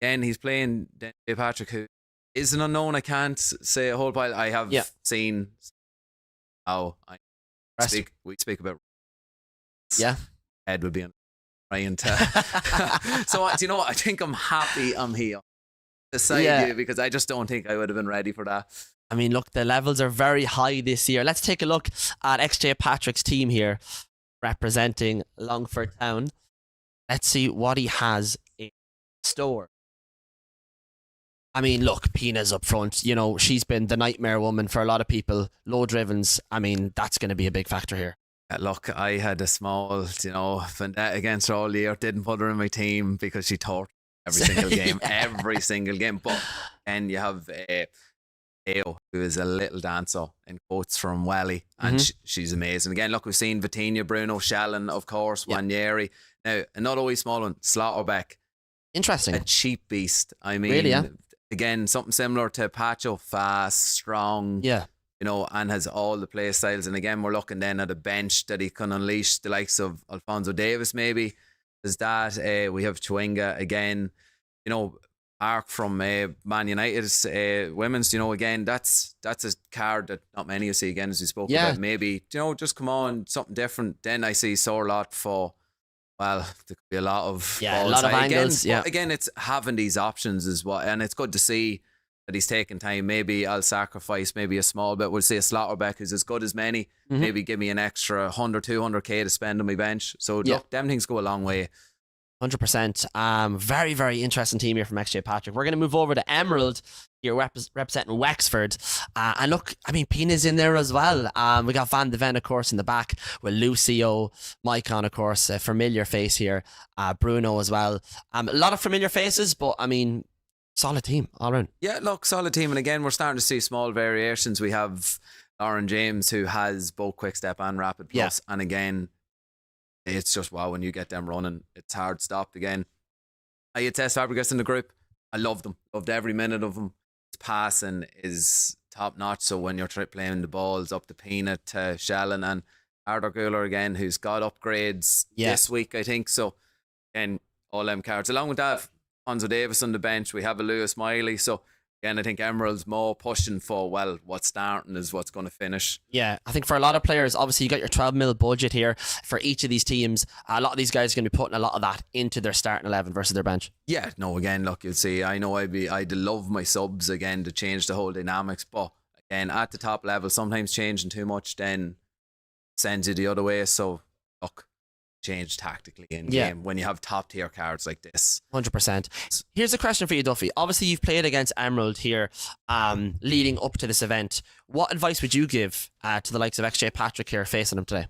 again, he's playing Jay Patrick, who is an unknown. I can't say a whole pile. I have seen how we speak about. Yeah. Ed would be trying to. So, I think I'm happy I'm here beside you, because I just don't think I would have been ready for that. I mean, look, the levels are very high this year. Let's take a look at XJ Patrick's team here, representing Longford Town. Let's see what he has in store. I mean, look, Pina's up front. She's been the nightmare woman for a lot of people. Low drivens. I mean, that's going to be a big factor here. Look, I had a small, vendetta against her all year. Didn't put her in my team because she tore every single game. Every single game. But then you have Ao, who is a little dancer in quotes from Welly, and she's amazing. Again, look, we've seen Vitinha, Bruno, Shallon, of course, Wanyeri. Now, another wee small one, Slaughterbeck. Interesting. A cheap beast. I mean, really, again, something similar to Pacho, fast, strong, and has all the play styles. And again, we're looking then at a bench that he can unleash the likes of Alfonso Davis, maybe. There's that. We have Chwenga again, Mark from Man United's women's, again, that's a card that not many will see again, as we spoke about. Maybe, just come on, something different. Then I see Sorlot for, well, there could be a lot of angles. Again, it's having these options is what, and it's good to see that he's taking time. Maybe I'll sacrifice maybe a small bit. We'll say a Slaughterbeck who's as good as many. Maybe give me an extra 100, 200k to spend on my bench. So look, them things go a long way. 100%. Very, very interesting team here from XJ Patrick. We're going to move over to Emerald here, representing Wexford. And look, I mean, Pina's in there as well. We got Van de Ven, of course, in the back with Lucio, Maicon, of course, a familiar face here. Bruno as well. A lot of familiar faces, but I mean, solid team all around. Yeah, look, solid team. And again, we're starting to see small variations. We have Lauren James, who has both Quick Step and Rapid Plus. And again, it's just wow, when you get them running, it's hard stopped again. I had Tess Fabregas in the group. I loved them. Loved every minute of them. His passing is top notch. So when you're playing the balls up to Pina, to Shallon, and Arthur Guler again, who's got upgrades this week, I think. So, and all them cards. Along with that, Alfonso Davis on the bench. We have a Lewis Miley. So, again, I think Emerald's more pushing for, well, what's starting is what's going to finish. Yeah, I think for a lot of players, obviously you got your 12 mil budget here for each of these teams. A lot of these guys are going to be putting a lot of that into their starting 11 versus their bench. Yeah, no, again, look, you'll see, I know I'd love my subs again to change the whole dynamics, but again, at the top level, sometimes changing too much then sends you the other way. So, look, change tactically in game when you have top tier cards like this. 100%. Here's a question for you, Duffy. Obviously, you've played against Emerald here leading up to this event. What advice would you give to the likes of XJ Patrick here facing him today?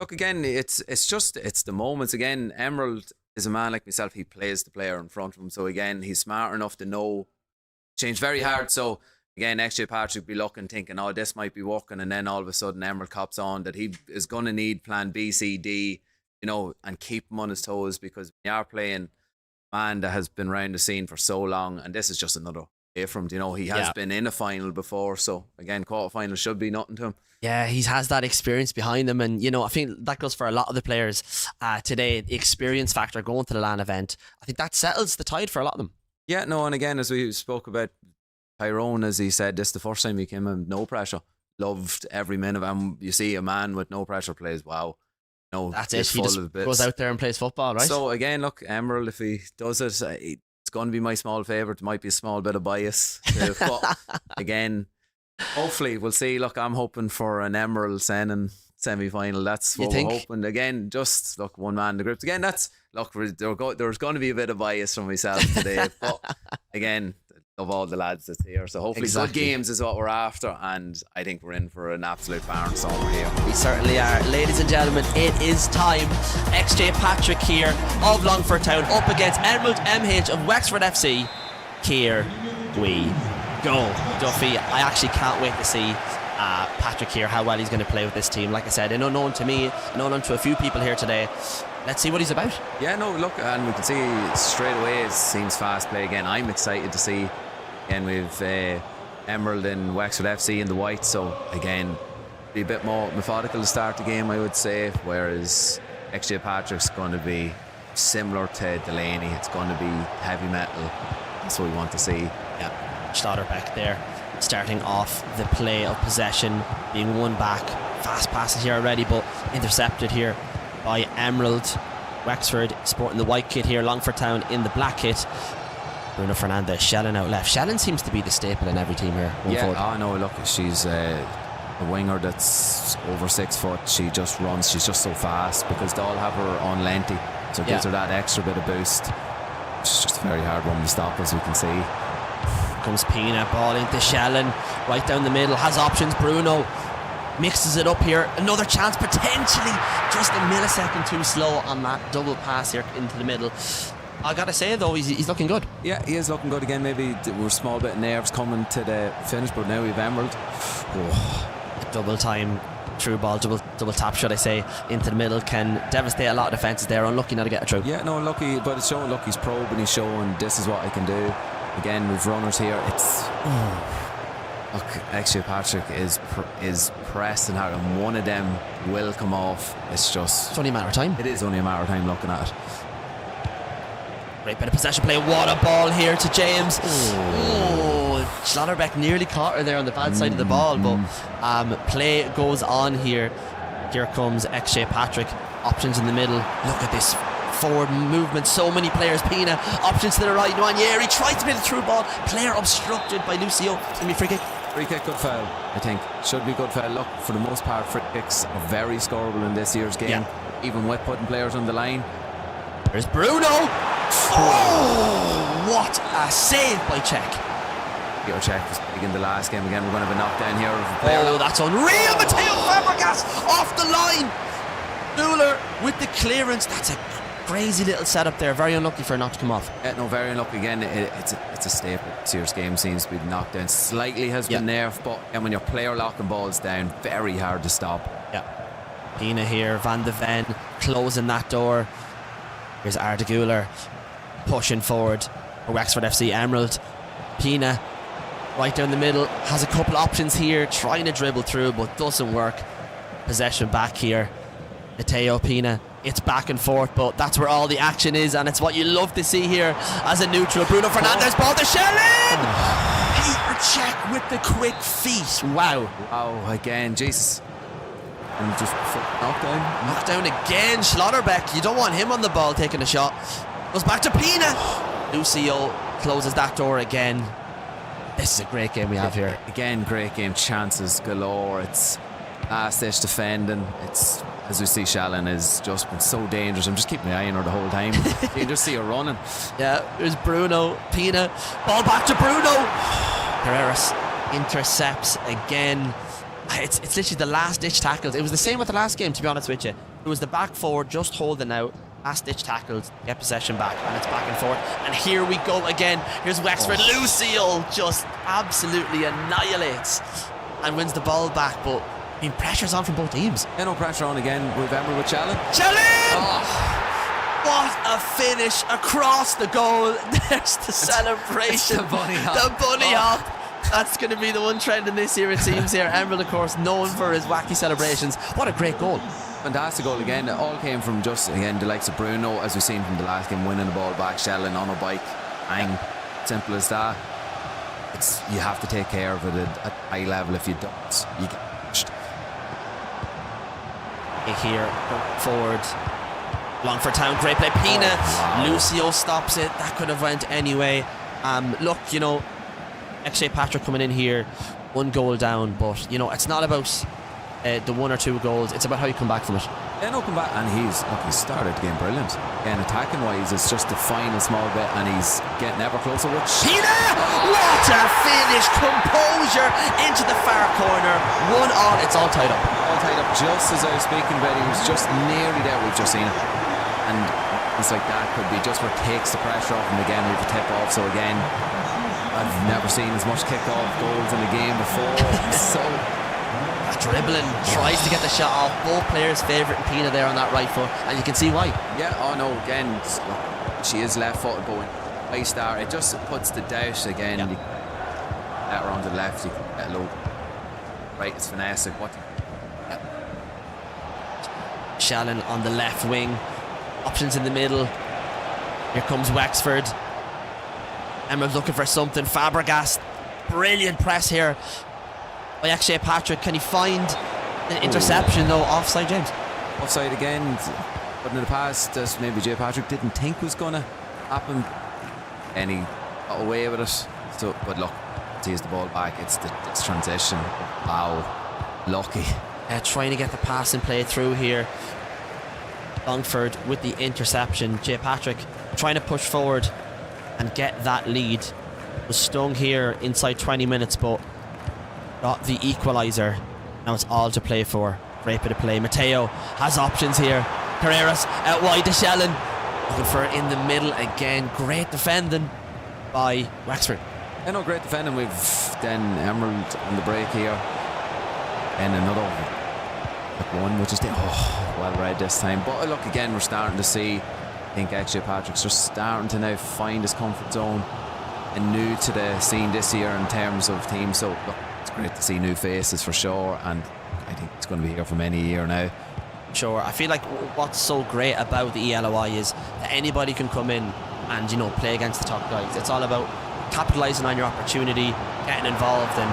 Look, again, it's the moments. Again, Emerald is a man like myself. He plays the player in front of him. So, again, he's smart enough to know change very hard. So, again, XJ Patrick be looking, thinking, oh, this might be working. And then all of a sudden, Emerald cops on that he is going to need plan B, C, D, you know, and keep him on his toes, because when you are playing a man that has been around the scene for so long, and this is just another way from him, you know, he has been in a final before. So, again, quarterfinal should be nothing to him. Yeah, he has that experience behind him, and you know, I think that goes for a lot of the players today. The experience factor going to the LAN event, I think that settles the tide for a lot of them. Yeah, no, and again, as we spoke about Tyrone, as he said, this the first time he came in, no pressure, loved every minute. And you see a man with no pressure plays, wow, no, that's it. He just goes out there and plays football, right? So again, look, Emerald, if he does it, it's going to be my small favourite. Might be a small bit of bias, but again, hopefully we'll see. Look, I'm hoping for an Emerald Sennon semi-final. That's what we're hoping. Again, just look, one man in the group. Again, that's look. There's going to be a bit of bias from myself today, but again, of all the lads that's here, so hopefully good games is what we're after, and I think we're in for an absolute barn stormer here. We certainly are. Ladies and gentlemen, it is time. XJ Patrick here of Longford Town up against Emerald MH of Wexford FC. Here we go. Duffy, I actually can't wait to see Patrick here, how well he's going to play with this team. Like I said, an unknown to me, an unknown to a few people here today. Let's see what he's about. Yeah, no, look, and we can see straight away it seems fast play again. I'm excited to see. Again, we've Emerald and Wexford FC in the white, so again, be a bit more methodical to start the game, I would say, whereas XJ Patrick's going to be similar to Delaney. It's going to be heavy metal. That's what we want to see. Yeah, Schlotterbeck there, starting off the play of possession, being won back. Fast passes here already, but intercepted here by Emerald. Wexford sporting the white kit here, Longford Town in the black kit. Bruno Fernandes, Shellen out left. Shellen seems to be the staple in every team here. Yeah, no, look, she's a winger that's over 6 foot. She just runs, she's just so fast because they all have her on lengthy, so it gives her that extra bit of boost. It's just a very hard one to stop, as we can see. Comes Pina, ball into Shellen, right down the middle, has options. Bruno mixes it up here. Another chance, potentially just a millisecond too slow on that double pass here into the middle. I gotta say though, he's looking good. Yeah, he is looking good again. Maybe we're a small bit of nerves coming to the finish, but now we've Emerald. Double time through ball, double tap, should I say, into the middle can devastate a lot of defences there. Unlucky not to get it through. Yeah, no, lucky, but it's showing. Look, he's probing, he's showing this is what I can do. Again, we've runners here. It's look, XJ Patrick is pressing hard, and one of them will come off. It's only a matter of time. It is only a matter of time looking at it. Great bit of possession play. What a ball here to James. Schlotterbeck nearly caught her there on the bad side of the ball, but play goes on here. Here comes XJ Patrick. Options in the middle. Look at this forward movement. So many players. Pina. Options to the right. Nwanyeri tries to put it through ball. Player obstructed by Lucio. It's going to be free kick. Free kick, good foul, I think. Should be good foul. Look, for the most part, free kicks are very scoreable in this year's game. Even with putting players on the line. There's Bruno. Oh, what a save by Czech. Peter Czech was big in the last game. Again, we're going to have a knockdown here. Oh, that's unreal. Mateo Fabregas off the line. Mueller with the clearance. That's a crazy little setup there. Very unlucky for it not to come off. Yeah, no, very unlucky. Again, it's a staple. This year's game seems to be knockdown. Slightly has been nerfed, but when your player locking balls down, very hard to stop. Yeah. Pina here, Van de Ven closing that door. Here's Ardeguler pushing forward for Wexford FC. Emerald, Pina right down the middle, has a couple options here, trying to dribble through but doesn't work. Possession back here. Mateo Pina, it's back and forth, but that's where all the action is, and it's what you love to see here as a neutral. Bruno Fernandes, ball to Shellen. Peter Czech with the quick feet. Wow. Again, Jesus. And just knockdown. Knockdown again. Schlotterbeck, you don't want him on the ball taking a shot. Goes back to Pina. Lucio closes that door again. This is a great game we have here. Again, great game, chances galore. It's last ditch defending. It's, as we see, Shallon has just been so dangerous. I'm just keeping my eye on her the whole time. You can just see her running. Yeah, there's Bruno, Pina, ball back to Bruno. Carreras intercepts again. It's literally the last ditch tackles. It was the same with the last game, to be honest with you. It was the back four just holding out, last ditch tackles, get possession back, and it's back and forth. And here we go again. Here's Wexford. Lucille just absolutely annihilates and wins the ball back, but I mean, pressure's on from both teams. Yeah, no pressure on again with Emerald with Shallon. Shallon! What a finish across the goal. There's the celebration. The bunny hop. The bunny hop. That's going to be the one trend in this year, it seems here. Emerald, of course, known for his wacky celebrations. What a great goal. Fantastic goal again. It all came from just, again, the likes of Bruno, as we've seen from the last game, winning the ball back. Shallon on a bike. Bang. Simple as that. You have to take care of it at high level. If you don't, you get pushed. Here, forward. Long for town, great play. Pina. Wow. Lucio stops it. That could have went anyway. Look, you know, XJ Patrick coming in here, 1 goal down, but you know, it's not about the 1 or 2 goals, it's about how you come back from it. Yeah, no, come back, and he started the game brilliant. Again, attacking wise, it's just the final small bit, and he's getting ever closer. Pina! What a finish! Composure into the far corner. 1-1, it's all tied up. All tied up, just as I was speaking about it, he was just nearly there. We've just seen it, and it's like that could be just where it takes the pressure off him again with the tip off. So again, I've never seen as much kick-off goals in a game before. So dribbling, tries to get the shot off. Both players favourite Pina there on that right foot, and you can see why. Yeah, oh no, again, she is left-footed, but when high star, it just puts the doubt again. Yeah. You let her on to the left, you can get low. Right, it's finesse. What? Yeah. Shallon on the left wing, options in the middle. Here comes Wexford. Emerald looking for something. Fabregas, brilliant press here by XJ Patrick. Can he find an interception though? Offside, James. Offside again. But in the past, that maybe J. Patrick didn't think was going to happen, and he got away with it. So, but look, he has the ball back. It's transition. Wow, lucky. Trying to get the pass and play through here. Longford with the interception. J. Patrick trying to push forward and get that lead. Was stung here inside 20 minutes, but got the equaliser. Now it's all to play for. Great bit of play. Mateo has options here. Carreras out wide to Shallon. Looking for it in the middle again. Great defending by Wexford. Yeah, no, great defending. We've then Emerald on the break here. And another one, which is well read this time. But look, again, we're starting to see, I think XJ Patrick's just starting to now find his comfort zone and new to the scene this year in terms of teams. So look, it's great to see new faces for sure, and I think it's going to be here for many years now. Sure, I feel like what's so great about the ELOI is that anybody can come in and, you know, play against the top guys. It's all about capitalising on your opportunity, getting involved, and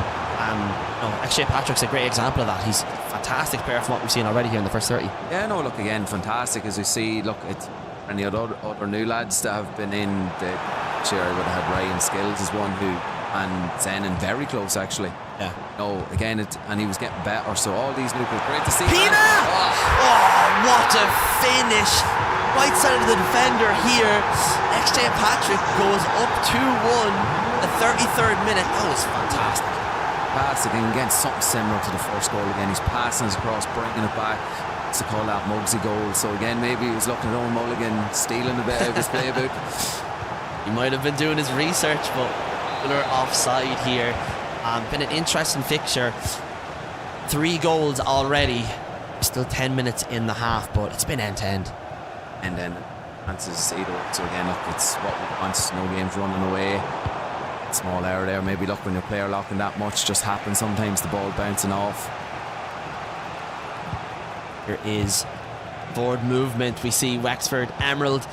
XJ Patrick's a great example of that. He's a fantastic player from what we've seen already here in the first 30. Yeah, no, look, again, fantastic as we see. Look, it's any other new lads that have been in the chair. Would have had Ryan Skills as one who, and Sennon very close actually. Yeah. No, again, and he was getting better. So all these new players, great to see. Pina! Oh, what a finish! Right side of the defender here. XJ Patrick goes up 2-1. The 33rd minute. That was fantastic. Fantastic, and again, something similar to the first goal. Again, he's passing us across, bringing it back. It's to call that Muggsy goal. So again, maybe he was looking at old Mulligan, stealing a bit out of his playbook. He might have been doing his research, but we're offside here. Been an interesting fixture. 3 goals already. Still 10 minutes in the half, but it's been end-to-end. And then answers either. So again, look, it's what we want. No games running away. Small error there. Maybe look, when your player locking that much, just happens sometimes. The ball bouncing off. Here is forward movement. We see Wexford, Emerald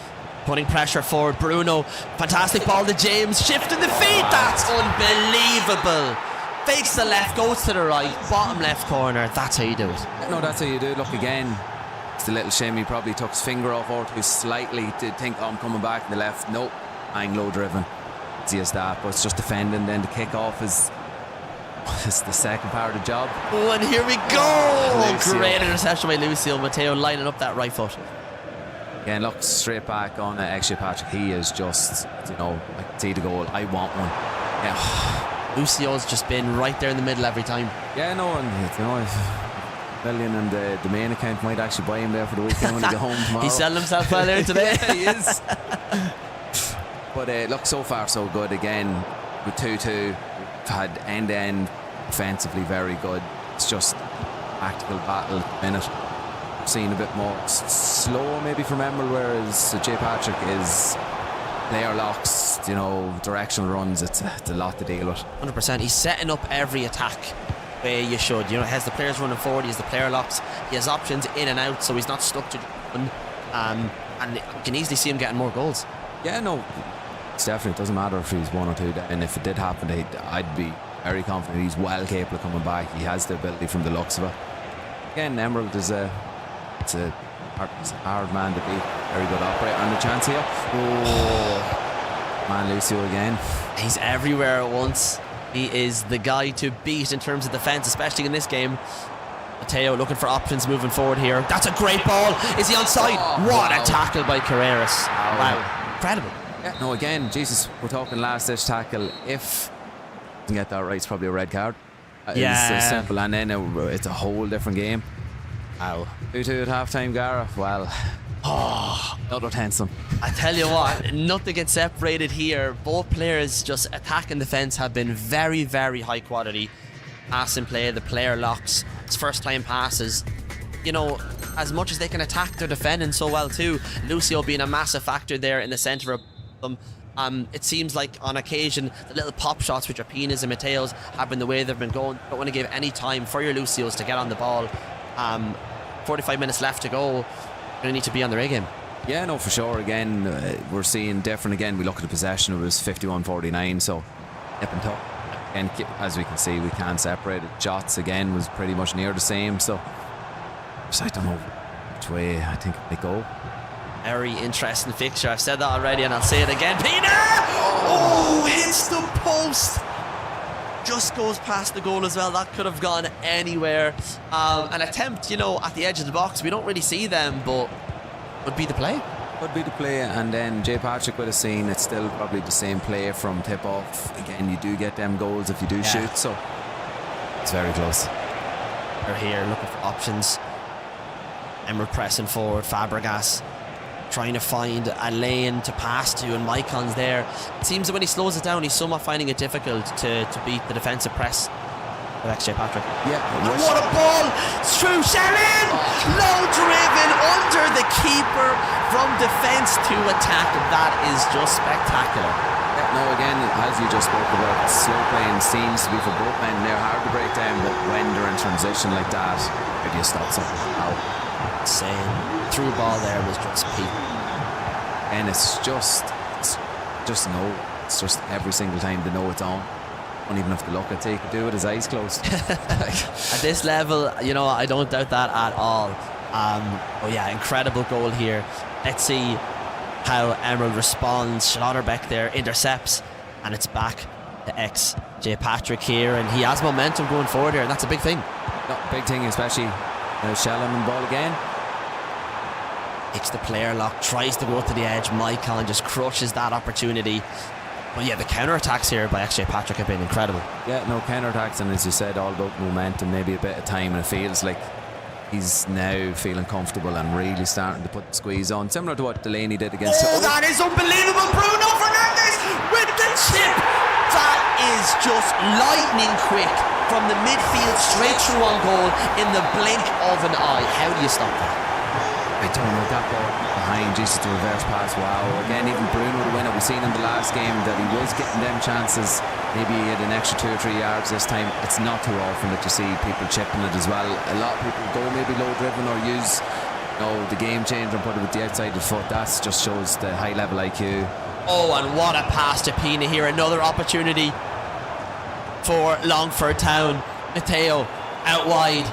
putting pressure forward. Bruno, fantastic ball to James, shifting the feet. That's unbelievable. Fakes the left, goes to the right, bottom left corner. That's how you do it. No, that's how you do it. Look, again, it's a little shame he probably took his finger off or too slightly. Did think, oh, I'm coming back in the left. Nope, Anglo driven. easy as that, but it's just defending. Then the kick off is the second part of the job. Oh, and here we go. Lucio. Great interception by Lucio. Matteo lining up that right foot. Again, look straight back on XJ Patrick. He is just, I can see the goal. I want one. Yeah. Lucio's just been right there in the middle every time. Yeah, no, and if Million and the main account might actually buy him there for the weekend when he get home tomorrow. He's selling himself well there today. Yeah, he is. But look, so far so good. Again, with 2-2, we've had end-to-end defensively very good. It's just tactical battle at the minute. Seen a bit more slow maybe from Emerald, whereas J. Patrick is player locks, directional runs. It's a lot to deal with. 100%. He's setting up every attack where you should. He has the players running forward, he has the player locks, he has options in and out, so he's not stuck to one. And you can easily see him getting more goals. Yeah, no, it's definitely, it doesn't matter if he's 1 or 2 down. And if it did happen, I'd be very confident he's well capable of coming back. He has the ability from the looks of it. Again, Emerald is it's a hard man to beat. Very good operator. And the chance here. Oh, man, Lucio again. He's everywhere at once. He is the guy to beat in terms of defence, especially in this game. Matteo looking for options moving forward here. That's a great ball. Is he onside? What a tackle by Carreras. Wow. Incredible. Yeah, no, again, Jesus, we're talking last ditch tackle. If you can get that right, it's probably a red card. Yeah. It's so simple, and then it's a whole different game. Wow. 2-2 at half time, Gara. Well, another tense one. I tell you what, nothing gets separated here. Both players, just attack and defence, have been very, very high quality. Pass and play, the player locks, his first time passes. As much as they can attack, they're defending so well too. Lucio being a massive factor there in the centre of them. It seems like on occasion the little pop shots which are Pina's and Mateo's have been the way they've been going. Don't want to give any time for your Lucios to get on the ball. 45 minutes left to go. Going to need to be on their A game. Yeah, no, for sure. Again, we're seeing different. Again, we look at the possession, it was 51-49, so nip and tuck. And as we can see, we can't separate it. Shots again was pretty much near the same, so I don't know which way I think they go. Very interesting fixture. I've said that already and I'll say it again. Pina! Oh, hits the post. Just goes past the goal as well. That could have gone anywhere. An attempt, at the edge of the box. We don't really see them, but would be the play. Would be the play, and then J. Patrick would have seen it's still probably the same play from tip off. Again, you do get them goals if you do shoot, so it's very close. They're here looking for options. Emerald pressing forward. Fabregas trying to find a lane to pass to, and Mycon's there. It seems that when he slows it down, he's somewhat finding it difficult to beat the defensive press of XJ Patrick. Yeah. And what a ball! It's through Sennon! Low driven under the keeper from defence to attack. That is just spectacular. Yeah, no, again, as you just spoke about, slow playing seems to be for both men. They're hard to break down, but when they're in transition like that, how do you stop something? Insane. Through ball there was just peak. And it's just every single time they know it's on. Don't even have to look at it. He could do it with his eyes closed. At this level, I don't doubt that at all. Incredible goal here. Let's see how Emerald responds. Schlotterbeck there intercepts, and it's back to XJ Patrick here, and he has momentum going forward here, and that's a big thing. No, big thing, especially Shellam and ball again. Takes the player lock, tries to go to the edge. Mycon just crushes that opportunity. But yeah, the counter-attacks here by XJ Patrick have been incredible. Yeah, no, counter-attacks, and as you said, all about momentum, maybe a bit of time, and it feels like he's now feeling comfortable and really starting to put the squeeze on, similar to what Delaney did against that is unbelievable. Bruno Fernandes with the chip. That is just lightning quick from the midfield straight through on goal in the blink of an eye. How do you stop that? I don't know, that ball behind, Jesus, the reverse pass, wow. Again, even Bruno the winner, we've seen in the last game that he was getting them chances. Maybe he had an extra 2 or 3 yards this time. It's not too often that you see people chipping it as well. A lot of people go maybe low driven or use the game changer and put it with the outside of the foot. That just shows the high level IQ. Oh, and what a pass to Pina here. Another opportunity for Longford Town. Matteo out wide.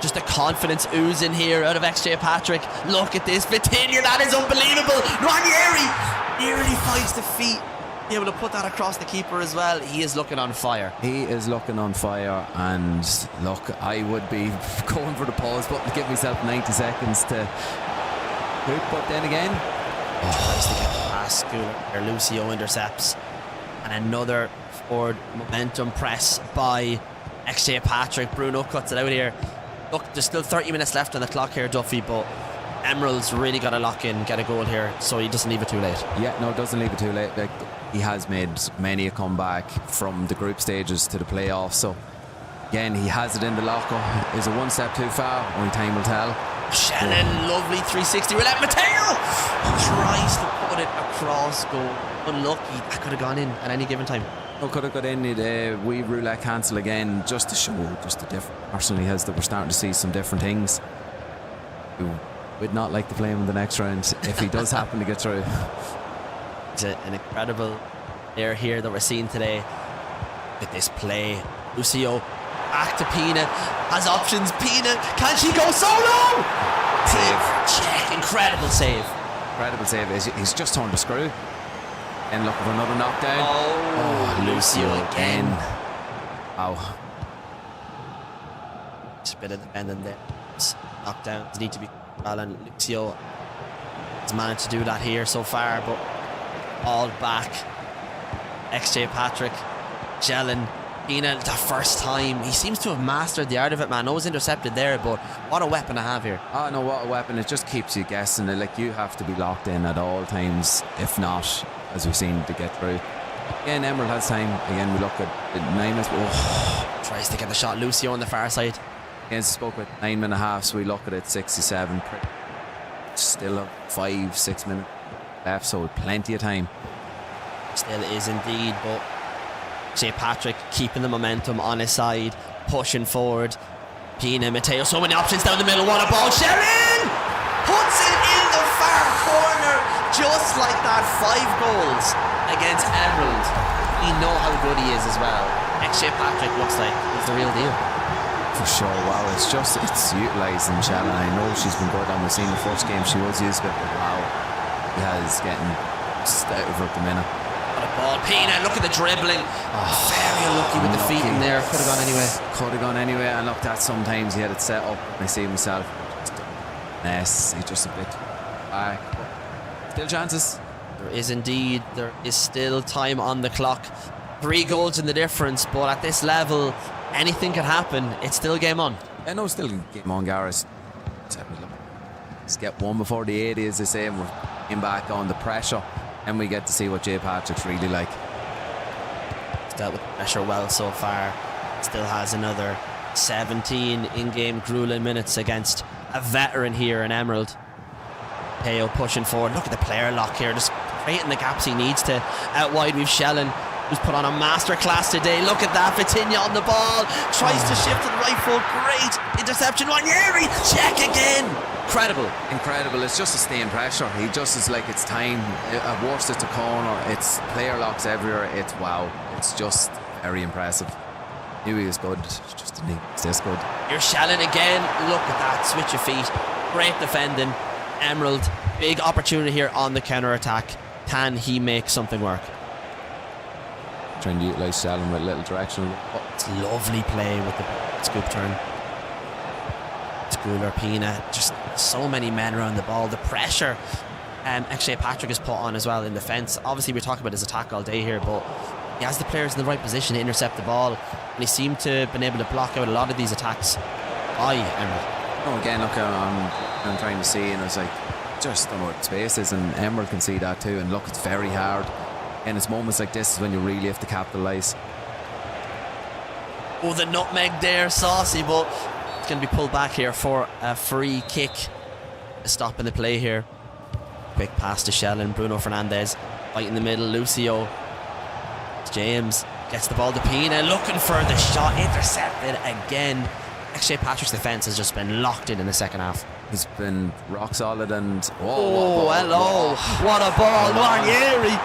Just the confidence oozing here out of XJ Patrick. Look at this. Vitinha, that is unbelievable. Ranieri nearly finds the feet be able to put that across the keeper as well. He is looking on fire. He is looking on fire, and look, I would be going for the pause button to give myself 90 seconds to hoop, but then again, tries to get past Schooler. Lucio intercepts, and another forward momentum press by XJ Patrick. Bruno cuts it out here. Look, there's still 30 minutes left on the clock here, Duffy, but Emerald's really got to lock in, get a goal here, so he doesn't leave it too late. Yeah, no, doesn't leave it too late. Like, he has made many a comeback from the group stages to the playoffs, so again, he has it in the locker. Is it one step too far? Only time will tell. Shannon, lovely 360 roulette. Mateo tries to put it across goal. Unlucky, that could have gone in at any given time. No, could have got in. We roulette cancel again, just to show just the different. Personally, has that we're starting to see some different things. We would not like to play him in the next round if he does happen to get through. It's an incredible player here that we're seeing today. With this play, Lucio back to Pina, has options. Pina, can she go solo? Save. Check, incredible save. Incredible save. He's just turned the screw. And look for another knockdown. Oh, Lucio again. Wow. Just a bit of the bend in there. Knockdowns need to be well, and Lucio has managed to do that here so far, but all back. XJ Patrick, Jelen, Pina, the first time. He seems to have mastered the art of it, man. No one's intercepted there, but what a weapon to have here. Oh no, what a weapon. It just keeps you guessing. Like, you have to be locked in at all times, if not, as we've seen, to get through. Again, Emerald has time. Again, we look at 9 minutes. Oh. Tries to get the shot. Lucio on the far side. Again, spoke with 9 and a half, so we look at it 67. Still a 5-6 minutes left, so plenty of time. Still is indeed, but J. Patrick keeping the momentum on his side, pushing forward. Pina, Mateo, so many options down the middle. What a ball! Sharon puts it in the far corner, just like that. 5 goals against Emerald. We know how good he is as well. XJ Patrick looks like he's the real deal. For sure, wow, it's utilising Shannon. I know she's been good, and we've seen the first game she was used, but wow, he has getting out of her at the minute. What a ball. Pina, look at the dribbling. Very unlucky with the feet in there. Could have gone anyway. Could have gone anyway, and look, that sometimes he had it set up. I see myself. He's just a bit back. Still chances. There is indeed. There is still time on the clock. 3 goals in the difference, but at this level, anything can happen. It's still game on. Yeah, no, still game on, Gareth. Let's get one before the 80, as they say, and we're in back on the pressure, and we get to see what J. Patrick's really like. He's dealt with the pressure well so far. Still has another 17 in-game grueling minutes against a veteran here in Emerald. Teo pushing forward. Look at the player lock here, just creating the gaps he needs to. Out wide, we've Shellen, who's put on a masterclass today. Look at that, Vitinha on the ball, tries to shift to the right foot. Great interception. Wanyeri, check again. Incredible. It's just a staying pressure. He just is like, it's time. At worst, it's a corner. It's player locks everywhere. It's wow. It's just very impressive. Knew he was good. Just didn't he? This good. You're Shellen again. Look at that switch of feet. Great defending. Emerald, big opportunity here on the counter attack. Can he make something work? Trying to utilise Shannon with a little direction. It's lovely play with the scoop turn. Schooler, Pina, just so many men around the ball. The pressure XJ Patrick is put on as well in defence. Obviously, we're talking about his attack all day here, but he has the players in the right position to intercept the ball, and he seemed to have been able to block out a lot of these attacks by Emerald. Oh, again, look, I'm trying to see, and I was like, just don't know what space is, and Emerald can see that too. And look, it's very hard, and it's moments like this is when you really have to capitalise. Oh, the nutmeg there, saucy, but it's going to be pulled back here for a free kick. Stopping the play here. Quick pass to Shellen. Bruno Fernandes right in the middle. Lucio. James gets the ball to Pina, looking for the shot, intercepted again. XJ Patrick's defence has just been locked in the second half. He's been rock solid, and hello, what a ball. Wanyeri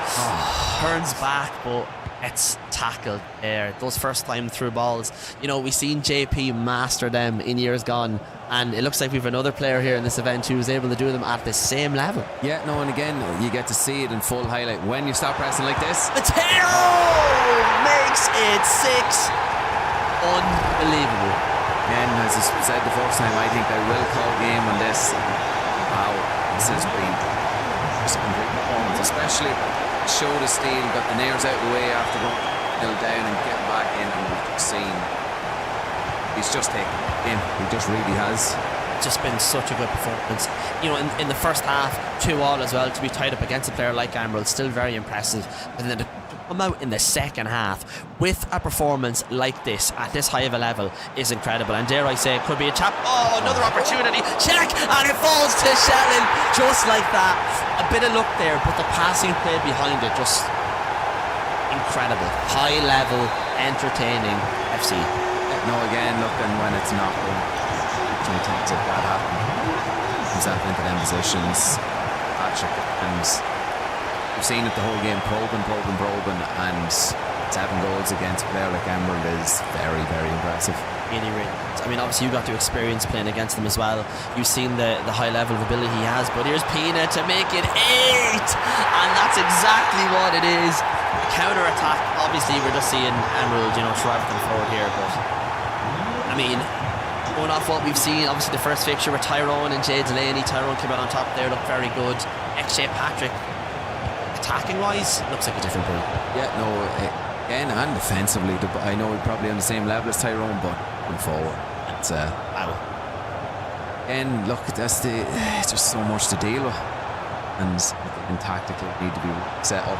turns back, but gets tackled there. Those first time through balls, you know, we've seen JP master them in years gone, and it looks like we've another player here in this event who's able to do them at the same level. Yeah, no, and again, you get to see it in full highlight when you start pressing like this. Mateo makes it 6. Unbelievable. Again, as I said the first time, I think they will call game on this. Wow, this has been just a complete performance, especially show the steal, got the nails out of the way after going nil down and getting back in, and we've just seen he's just taken in. He just really has. Just been such a good performance. You know, in the first half, 2-2 as well, to be tied up against a player like Emerald, still very impressive. And then to come out in the second half with a performance like this at this high of a level is incredible. And dare I say, it could be a chap. Oh, another opportunity. Check, and it falls to Sennon just like that. A bit of luck there, but the passing play behind it just incredible. High level, entertaining FC. No, again, looking when it's not going. Things like that happen. Himself into them positions. Patrick, and we've seen it the whole game, probing, and 7 goals against a player like Emerald is very, very impressive. Really. I mean, obviously you got to experience playing against them as well. You've seen the high level of ability he has, but here's Pina to make it 8, and that's exactly what it is. Counter attack. Obviously, we're just seeing Emerald, you know, throw everything forward here, but I mean, going off what we've seen, obviously the first fixture with Tyrone and Jay Delaney. Tyrone came out on top there, looked very good. XJ Patrick, attacking wise, looks like a different breed. Yeah, no, again, and defensively, I know we're probably on the same level as Tyrone, but going forward, it's wow. Again, look, it's just so much to deal with, and tactically need to be set up.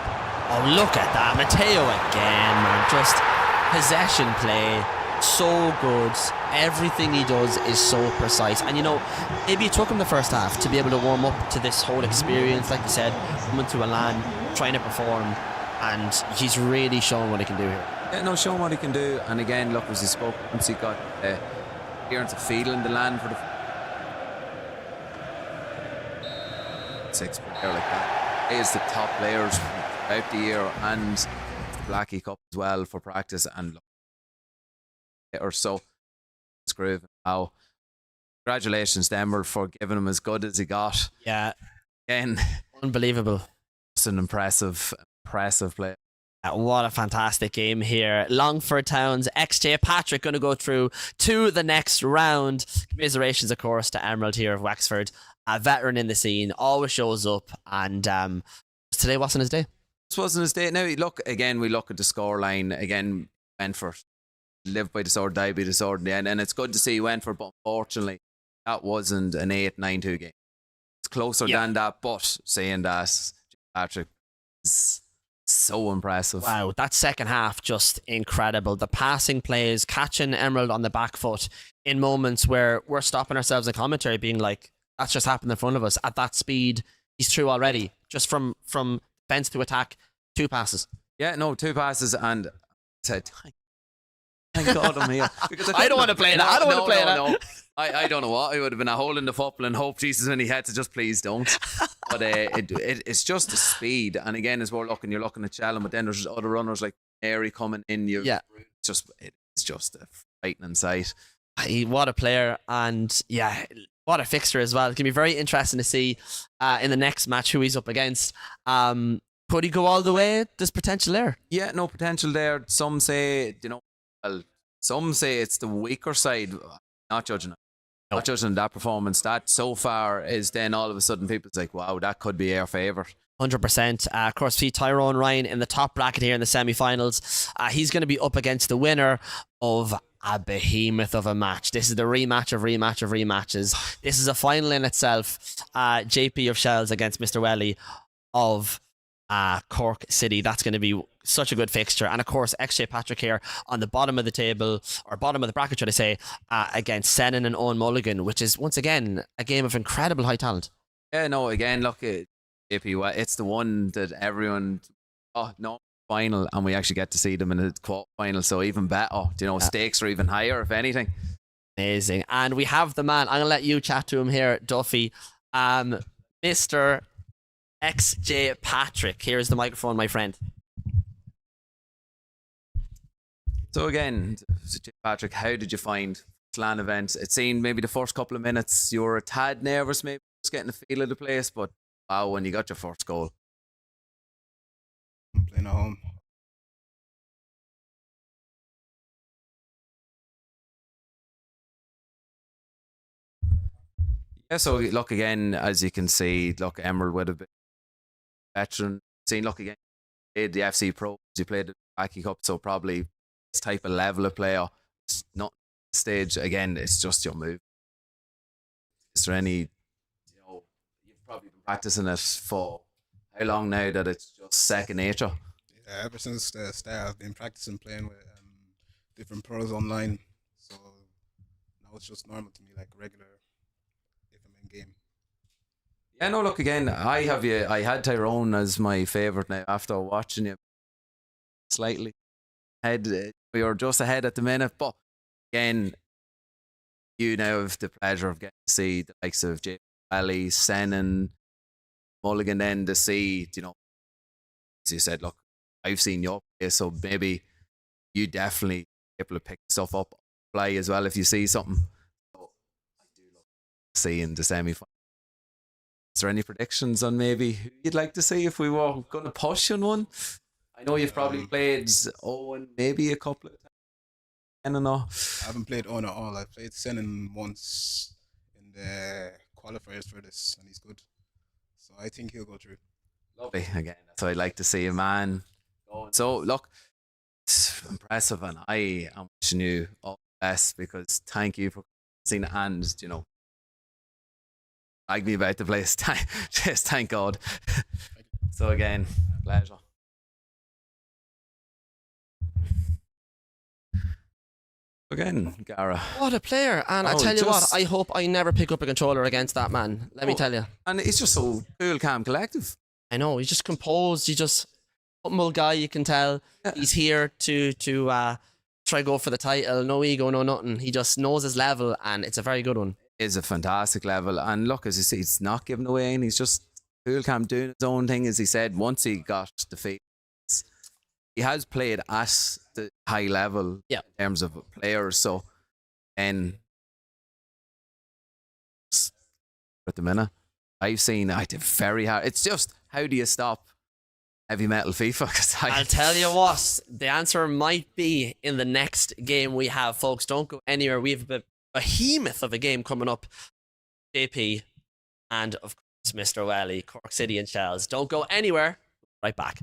Oh, look at that, Mateo again, man. Just possession play, so good. Everything he does is so precise. And you know, maybe it took him the first half to be able to warm up to this whole experience, like you said, coming to a LAN, trying to perform, and he's really showing what he can do here. Yeah, no, showing what he can do. And again, look, as he spoke, once he got clearance of feeling the LAN for the 6 player like that. He is the top players throughout the year, and the Blackie Cup as well for practice, and look, or so it's grooving. Wow, congratulations to Emerald for giving him as good as he got. Yeah, again, unbelievable. It's an impressive play. What a fantastic game here. Longford Town's XJ Patrick going to go through to the next round. Commiserations, of course, to Emerald here of Wexford, a veteran in the scene, always shows up, and today wasn't his day. This wasn't his day. Now, look, again, we look at the scoreline. Again, went for live by the sword, die by the sword in the end, and it's good to see he went for, but unfortunately, that wasn't an 8-9-2 game. It's closer than that, but saying that, Patrick is so impressive. Wow, that second half, just incredible. The passing plays, catching Emerald on the back foot in moments where we're stopping ourselves in commentary being like, that's just happened in front of us. At that speed, he's through already. Just from defense to attack, 2 passes. Yeah, no, 2 passes, and said, thank God I'm here. Because I don't want to play that. I don't want to play that. No. I don't know what. I would have been a hole in the football and hope Jesus when he had to just please don't. But it's just the speed. And again, as we're looking, you're looking at Shalom, but then there's other runners like Airy coming in. It's just a frightening sight. What a player, and yeah, what a fixture as well. It's going to be very interesting to see in the next match who he's up against. Could he go all the way? There's potential there. Yeah, no potential there. Some say, some say it's the weaker side. Not judging it. No. Not judging that performance. That so far is then all of a sudden people's like, wow, that could be our favourite. 100%. Of course, see Tyrone Ryan in the top bracket here in the semi-finals. He's going to be up against the winner of a behemoth of a match. This is the rematch of rematches. This is a final in itself. JP of Shells against Mr. Welly of Cork City. That's going to be such a good fixture. And of course, XJ Patrick here on the bottom of the table, or bottom of the bracket, should I say, against Sennon and Owen Mulligan, which is once again a game of incredible high talent. Yeah, no, again, look, JP, it's the one that everyone, final, and we actually get to see them in the quarter final, so even better. Stakes are even higher, if anything. Amazing. And we have the man, I'm going to let you chat to him here, Duffy. Mr. XJ Patrick. Here's the microphone, my friend. So again, Patrick, how did you find LAN event? It seemed maybe the first couple of minutes you were a tad nervous, maybe just getting the feel of the place, but wow, when you got your first goal. I'm playing at home. Yeah, so look again, as you can see, look, Emerald would have been veteran. Seen, look again, played the FC Pro, you played the Aki Cup, so probably this type of level of player. It's not stage again, it's just your move. Is there any, you've probably been practicing it for how long now that it's just second nature? Yeah, ever since the start, I've been practicing playing with different pros online. So now it's just normal to me, like regular if I'm in game. Yeah, no, look again, I had Tyrone as my favourite now after watching you slightly ahead. We were just ahead at the minute, but again, you now have the pleasure of getting to see the likes of Welly, Sennon, Mulligan, then to see, as you said, look, I've seen your play, so maybe you definitely able to pick stuff up, play as well if you see something. So I do love seeing the semi-final. Is there any predictions on maybe who you'd like to see if we were going to push on one? I know you've probably played Owen maybe a couple of times. I don't know. I haven't played Owen at all. I played Sennon once in the qualifiers for this, and he's good. So I think he'll go through. Lovely. Again, that's what I'd like to see, a man going. So, look, it's impressive, and I am wishing you all the best, because thank you for seeing it, and, like me about the place. Just thank God. So, again, pleasure. Again, Gara. What a player. And I tell you what, I hope I never pick up a controller against that man. Let me tell you. And he's just so cool, calm, collective. I know, he's just composed. He's just humble guy, you can tell. Yeah. He's here to try go for the title. No ego, no nothing. He just knows his level, and it's a very good one. Is a fantastic level. And look, as you see, it's not giving away, and he's just cool, calm, doing his own thing, as he said, once he got the feet. He has played at the high level in terms of players, so and at the minute I've seen I did very hard. It's just, how do you stop heavy metal FIFA? Because I'll tell you what, the answer might be in the next game we have, folks. Don't go anywhere. We have a behemoth of a game coming up. JP and of course Mr. Welly, Cork City and Shells. Don't go anywhere. Right back.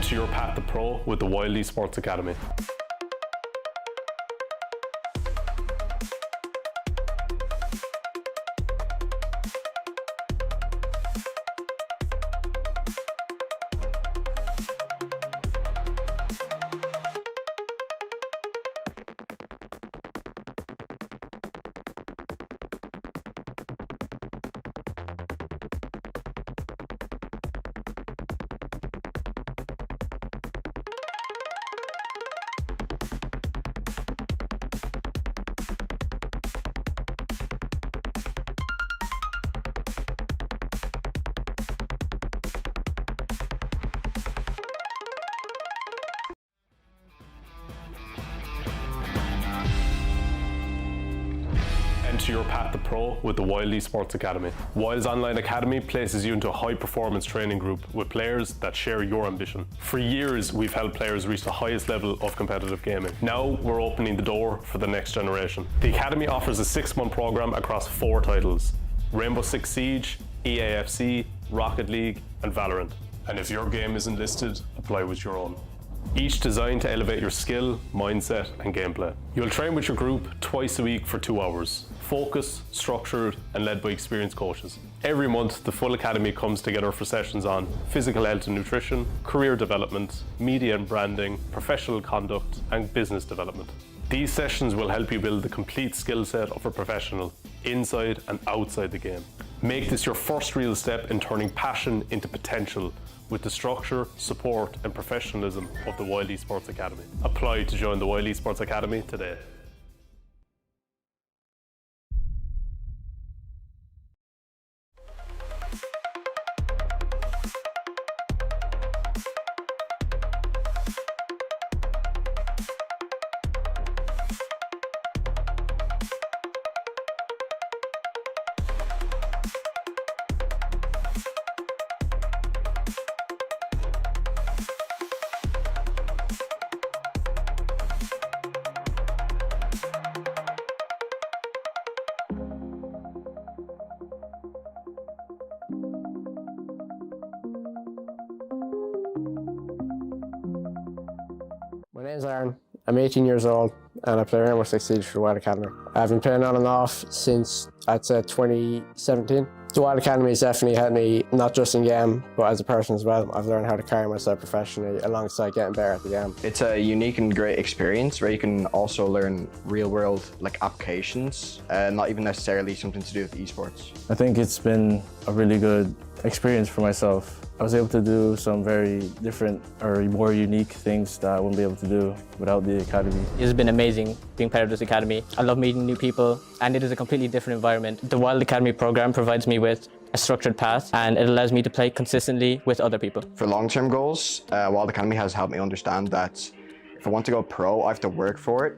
Enter your path to pro with the WYLDE Sports Academy. Enter your path to pro with the WYLDE Sports Academy. WYLDE's online academy places you into a high-performance training group with players that share your ambition. For years, we've helped players reach the highest level of competitive gaming. Now, we're opening the door for the next generation. The academy offers a 6-month program across 4 titles: Rainbow Six Siege, EAFC, Rocket League, and Valorant. And if your game isn't listed, apply with your own. Each designed to elevate your skill, mindset, and gameplay. You'll train with your group twice a week for 2 hours. Focused, structured, and led by experienced coaches. Every month, the full academy comes together for sessions on physical health and nutrition, career development, media and branding, professional conduct, and business development. These sessions will help you build the complete skill set of a professional, inside and outside the game. Make this your first real step in turning passion into potential with the structure, support, and professionalism of the WYLDE Sports Academy. Apply to join the WYLDE Sports Academy today. My name's Aaron. I'm 18 years old and I play Rainbow Six Siege for the WYLDE Academy. I've been playing on and off since, I'd say, 2017. The WYLDE Academy has definitely helped me, not just in game, but as a person as well. I've learned how to carry myself professionally alongside getting better at the game. It's a unique and great experience where you can also learn real world applications, not even necessarily something to do with esports. I think it's been a really good experience for myself. I was able to do some very different or more unique things that I wouldn't be able to do without the academy. It has been amazing being part of this academy. I love meeting new people and it is a completely different environment. The WYLDE Academy program provides me with a structured path and it allows me to play consistently with other people. For long-term goals, WYLDE Academy has helped me understand that if I want to go pro, I have to work for it,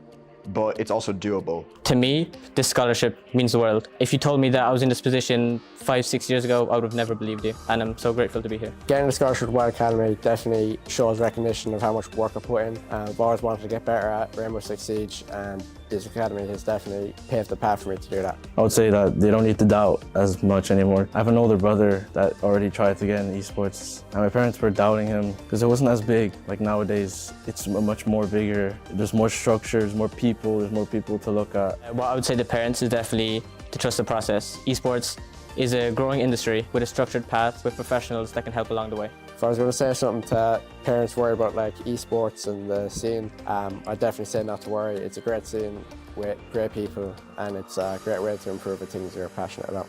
but it's also doable. To me, this scholarship means the world. If you told me that I was in this position 5-6 years ago, I would have never believed you, and I'm so grateful to be here. Getting a scholarship at WYLDE Academy definitely shows recognition of how much work I put in. I've always wanted to get better at Rainbow Six Siege, and this academy has definitely paved the path for me to do that. I would say that they don't need to doubt as much anymore. I have an older brother that already tried to get in esports, and my parents were doubting him because it wasn't as big. Like nowadays, it's much more bigger. There's more structure, there's more people, there's more people to look at. What I would say to parents is definitely to trust the process. Esports is a growing industry with a structured path with professionals that can help along the way. If I was going to say something to parents worried about esports and the scene, I'd definitely say not to worry. It's a great scene with great people and it's a great way to improve the things you're passionate about.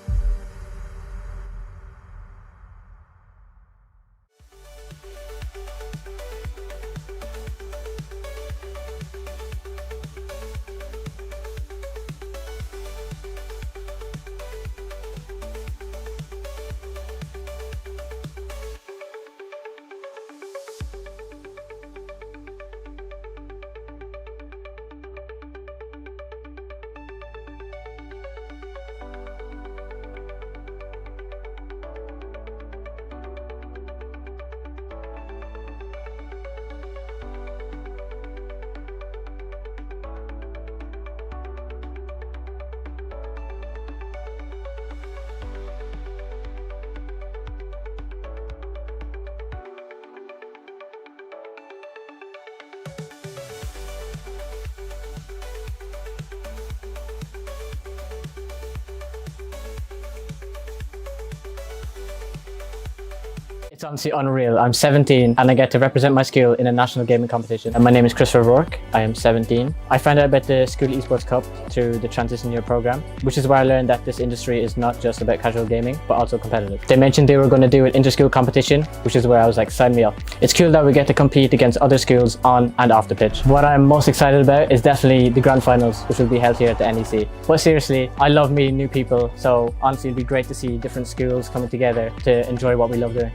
It's honestly unreal. I'm 17 and I get to represent my school in a national gaming competition. And my name is Christopher Rourke. I am 17. I found out about the School Esports Cup through the Transition Year program, which is where I learned that this industry is not just about casual gaming, but also competitive. They mentioned they were going to do an inter-school competition, which is where I was like, sign me up. It's cool that we get to compete against other schools on and off the pitch. What I'm most excited about is definitely the grand finals, which will be held here at the NEC. But seriously, I love meeting new people. So honestly, it'd be great to see different schools coming together to enjoy what we love doing.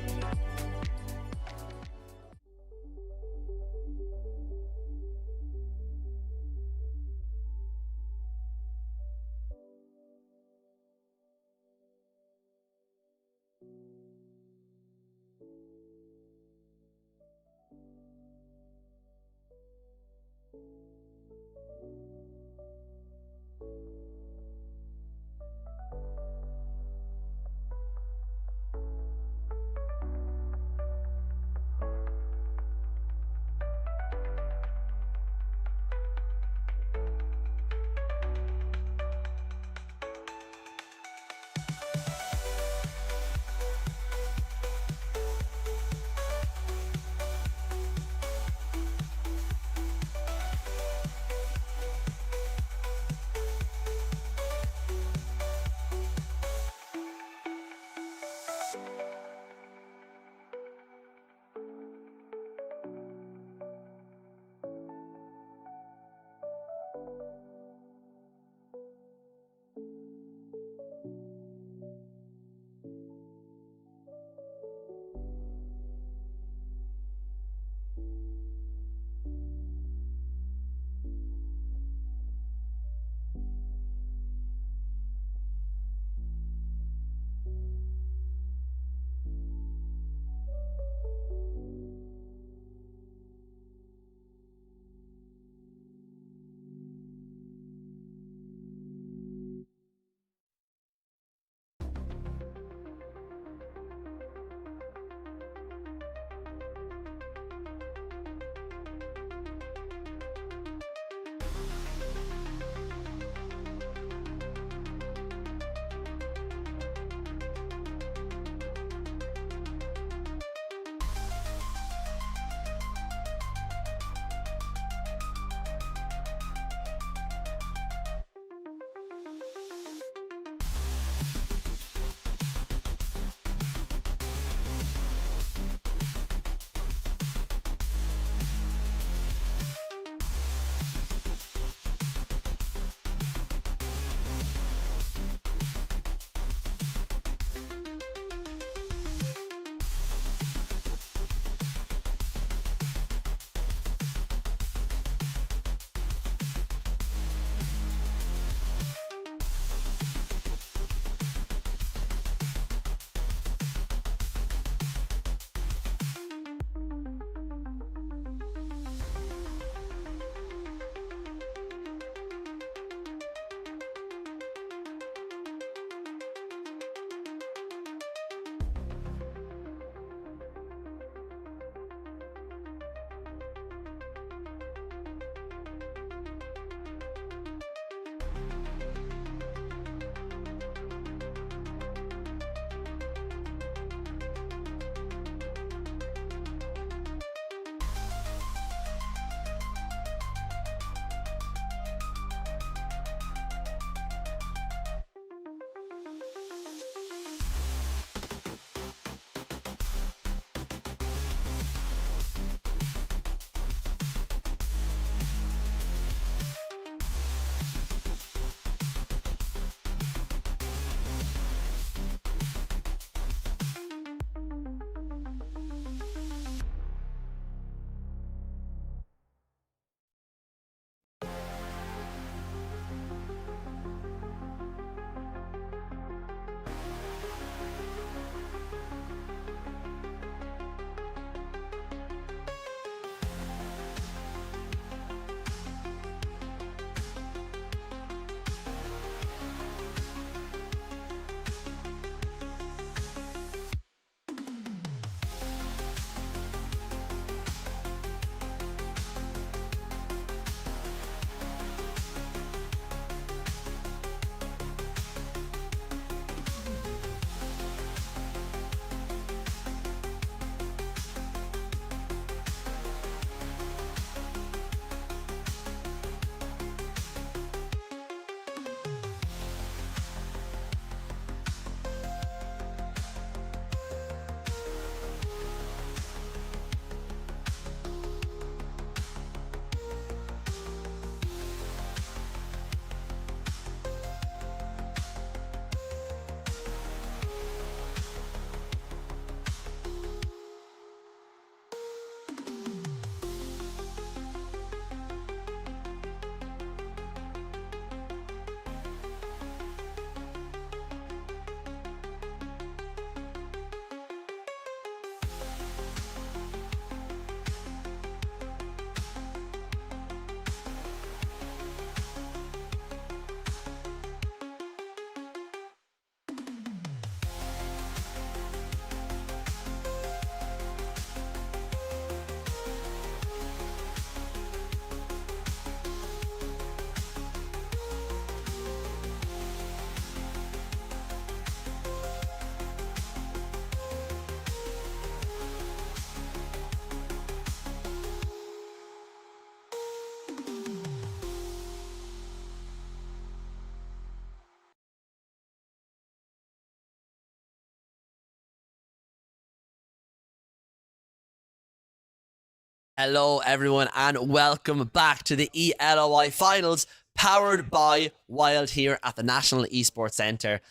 Hello, everyone, and welcome back to the ELOI Finals, powered by WYLDE here at the National Esports Centre.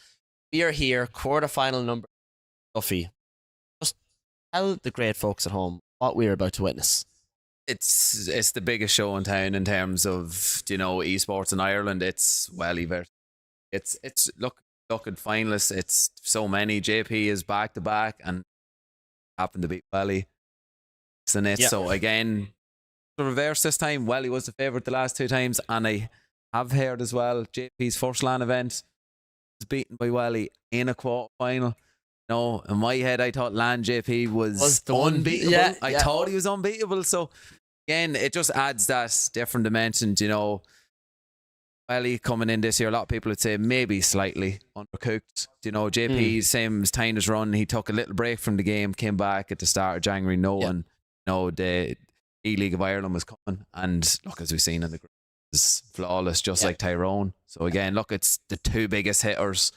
We are here, quarterfinal number. Duffy, just tell the great folks at home what we're about to witness. It's the biggest show in town in terms of, you know, esports in Ireland. It's Welly versus. It's look at finalists. It's so many. JP is back to back and happened to beat Welly. So again, the reverse this time. Welly was the favourite the last two times, and I have heard as well JP's first LAN event was beaten by Welly in a quarter final. No, in my head I thought LAN JP was unbeatable. I thought he was unbeatable. So again, it just adds that different dimension. You know, Welly coming in this year, a lot of people would say maybe slightly undercooked. You know, JP, same as Tyner's run, he took a little break from the game, came back at the start of January, knowing the E-League of Ireland was coming. And look, as we've seen in the group, it's flawless, just like Tyrone. So again, look, it's the two biggest hitters.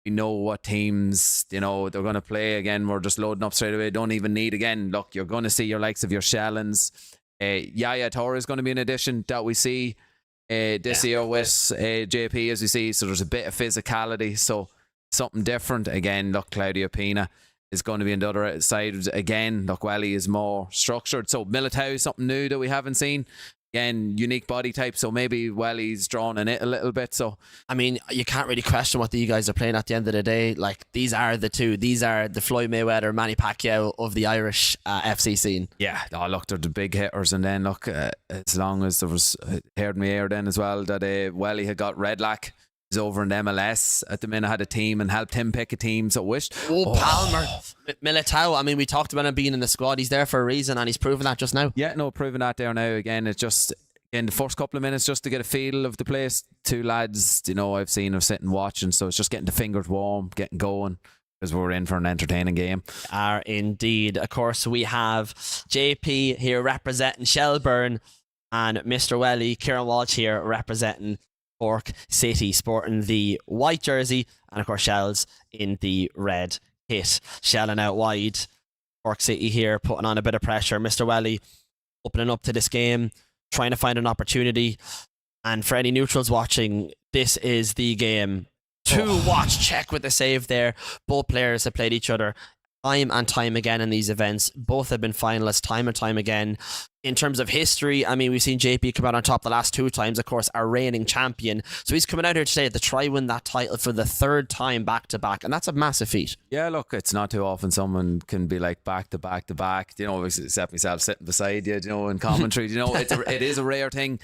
We know what teams, you know, they're going to play. Again, we're just loading up straight away. Don't even need, again, look, you're going to see your likes of your Shellens. Yaya Torre is going to be an addition that we see this year with JP, as we see. So there's a bit of physicality. So something different. Again, look, Claudio Pina is going to be on the other side. Again, look, Welly is more structured. So Militao is something new that we haven't seen. Again, unique body type, so maybe Welly's drawn in it a little bit. So I mean, you can't really question what you guys are playing at the end of the day. Like, these are the two. These are the Floyd Mayweather, Manny Pacquiao of the Irish FC scene. Yeah. Oh, look, they're the big hitters. And then look, as long as there was, heard me here then as well, that Welly had got Redlac. He's over in the MLS at the minute, had a team and helped him pick a team. So wished. Palmer, Militao. I mean, we talked about him being in the squad. He's there for a reason, and he's proven that just now. Yeah, no, proving that there now. Again, it's just in the first couple of minutes just to get a feel of the place. Two lads, you know, I've seen them sitting watching, so it's just getting the fingers warm, getting going, because we're in for an entertaining game. Are indeed. Of course, we have JP here representing Shelburne, and Mr. Welly, Kieran Walsh here representing Cork City, sporting the white jersey, and of course Shells in the red kit. Shelling out wide. Cork City here putting on a bit of pressure. Mr. Welly opening up to this game, trying to find an opportunity. And for any neutrals watching, this is the game to watch. Check with the save there. Both players have played each other time and time again in these events. Both have been finalists time and time again. In terms of history, I mean, we've seen JP come out on top the last two times, of course, our reigning champion. So he's coming out here today to try win that title for the third time back to back, and that's a massive feat. Yeah, look, it's not too often someone can be like back to back to back, you know, except myself sitting beside you, you know, in commentary. You know, it is a rare thing, you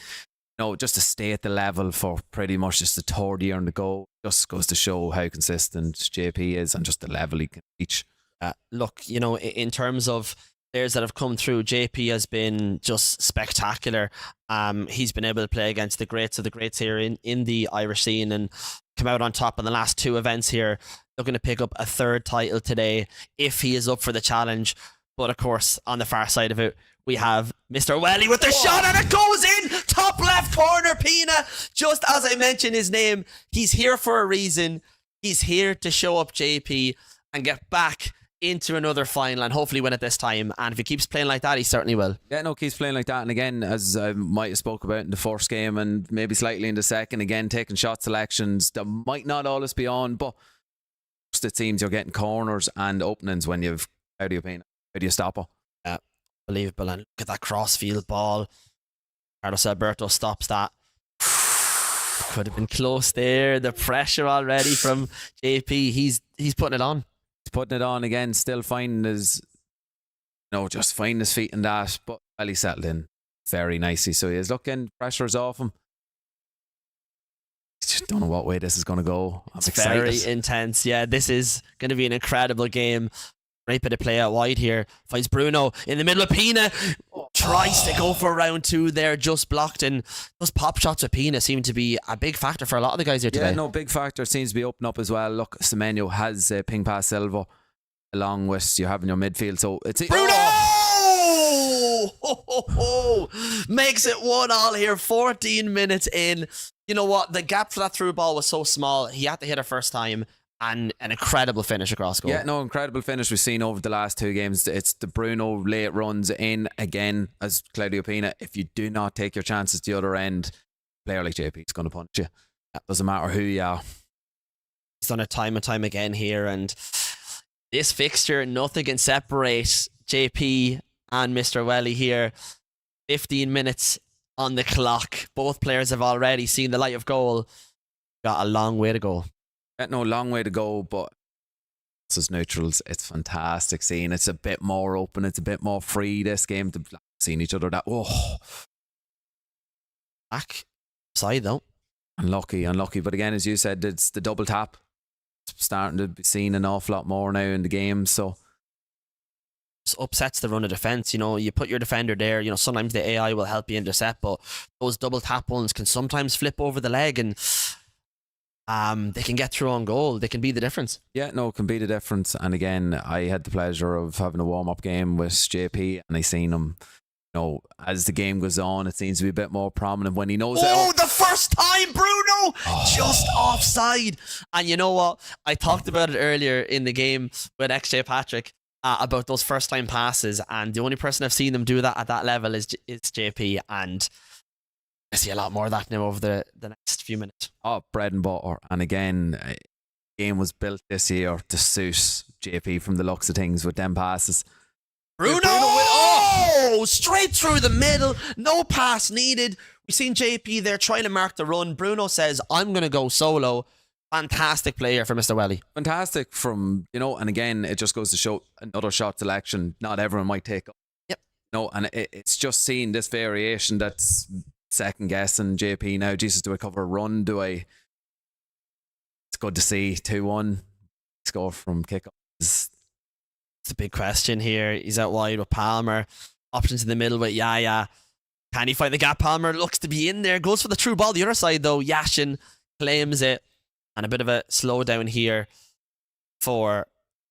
know, just to stay at the level for pretty much just the third year on the go. Just goes to show how consistent JP is and just the level he can reach. Look, you know, in terms of players that have come through, JP has been just spectacular. He's been able to play against the greats of the greats here in the Irish scene and come out on top in the last two events here. Looking to pick up a third title today if he is up for the challenge. But of course, on the far side of it, we have Mr. Welly with the shot, and it goes in! Top left corner, Pina! Just as I mentioned his name, he's here for a reason. He's here to show up JP and get back into another final and hopefully win it this time. And if he keeps playing like that, he certainly will. Yeah, no, keeps playing like that. And again, as I might have spoke about in the first game and maybe slightly in the second, again, taking shot selections that might not always be on, but it seems you're getting corners and openings when you've, how do you stop it? Yeah, believable. And look at that crossfield ball. Carlos Alberto stops that. Could have been close there. The pressure already from JP. He's putting it on. He's putting it on again, still finding his, just finding his feet in that, but Welly settled in very nicely. So he is looking, pressure's off him. Just don't know what way this is going to go. I'm excited. Very intense. Yeah, this is going to be an incredible game. Great bit of play out wide here. Finds Bruno in the middle of Pina. Tries to go for round two there, just blocked. And those pop shots of Pina seem to be a big factor for a lot of the guys here today. Yeah, no, big factor. Seems to be open up as well. Look, Semenyo has ping pass Silva along with you having your midfield. So it's Bruno! Makes it 1-1 here. 14 minutes in. You know what? The gap for that through ball was so small. He had to hit it first time. and an incredible finish across goal. Yeah, no, incredible finish we've seen over the last 2 games. It's the Bruno late runs in again as Claudio Pina. If you do not take your chances the other end, a player like JP is going to punch you. It doesn't matter who you are. He's done it time and time again here, and this fixture, nothing can separate JP and Mr. Welly here. 15 minutes on the clock. Both players have already seen the light of goal. Got a long way to go. Yeah, no, long way to go, but as neutrals, it's fantastic seeing. It's a bit more open. It's a bit more free this game. To seeing each other that, Back side though. Unlucky. But again, as you said, it's the double tap. It's starting to be seen an awful lot more now in the game. So just upsets the run of defense. You know, you put your defender there. You know, sometimes the AI will help you intercept, but those double tap ones can sometimes flip over the leg, and they can get through on goal. They can be the difference. yeah, no, it can be the difference. And again, I had the pleasure of having a warm up game with JP, and I seen him. You know, as the game goes on, it seems to be a bit more prominent when he knows it. Oh, the first time, Bruno! Just offside. And you know what? I talked about it earlier in the game with XJ Patrick about those first time passes, and the only person I've seen them do that at that level is JP, and I see a lot more of that now over the next few minutes. Oh, bread and butter. And again, game was built this year to suit JP from the looks of things with them passes. Bruno! Straight through the middle. No pass needed. We've seen JP there trying to mark the run. Bruno says, I'm going to go solo. Fantastic player for Mr. Welly. Fantastic from, you know, and again, it just goes to show another shot selection. Not everyone might take up. Yep. No, and it's just seeing this variation that's second guessing JP now. Jesus, do I cover a run? It's good to see 2-1 score from kickoff. It's the big question here. He's out wide with Palmer. Options in the middle with Yaya. Can he find the gap? Palmer looks to be in there. Goes for the through ball. The other side though, Yashin claims it. And a bit of a slowdown here for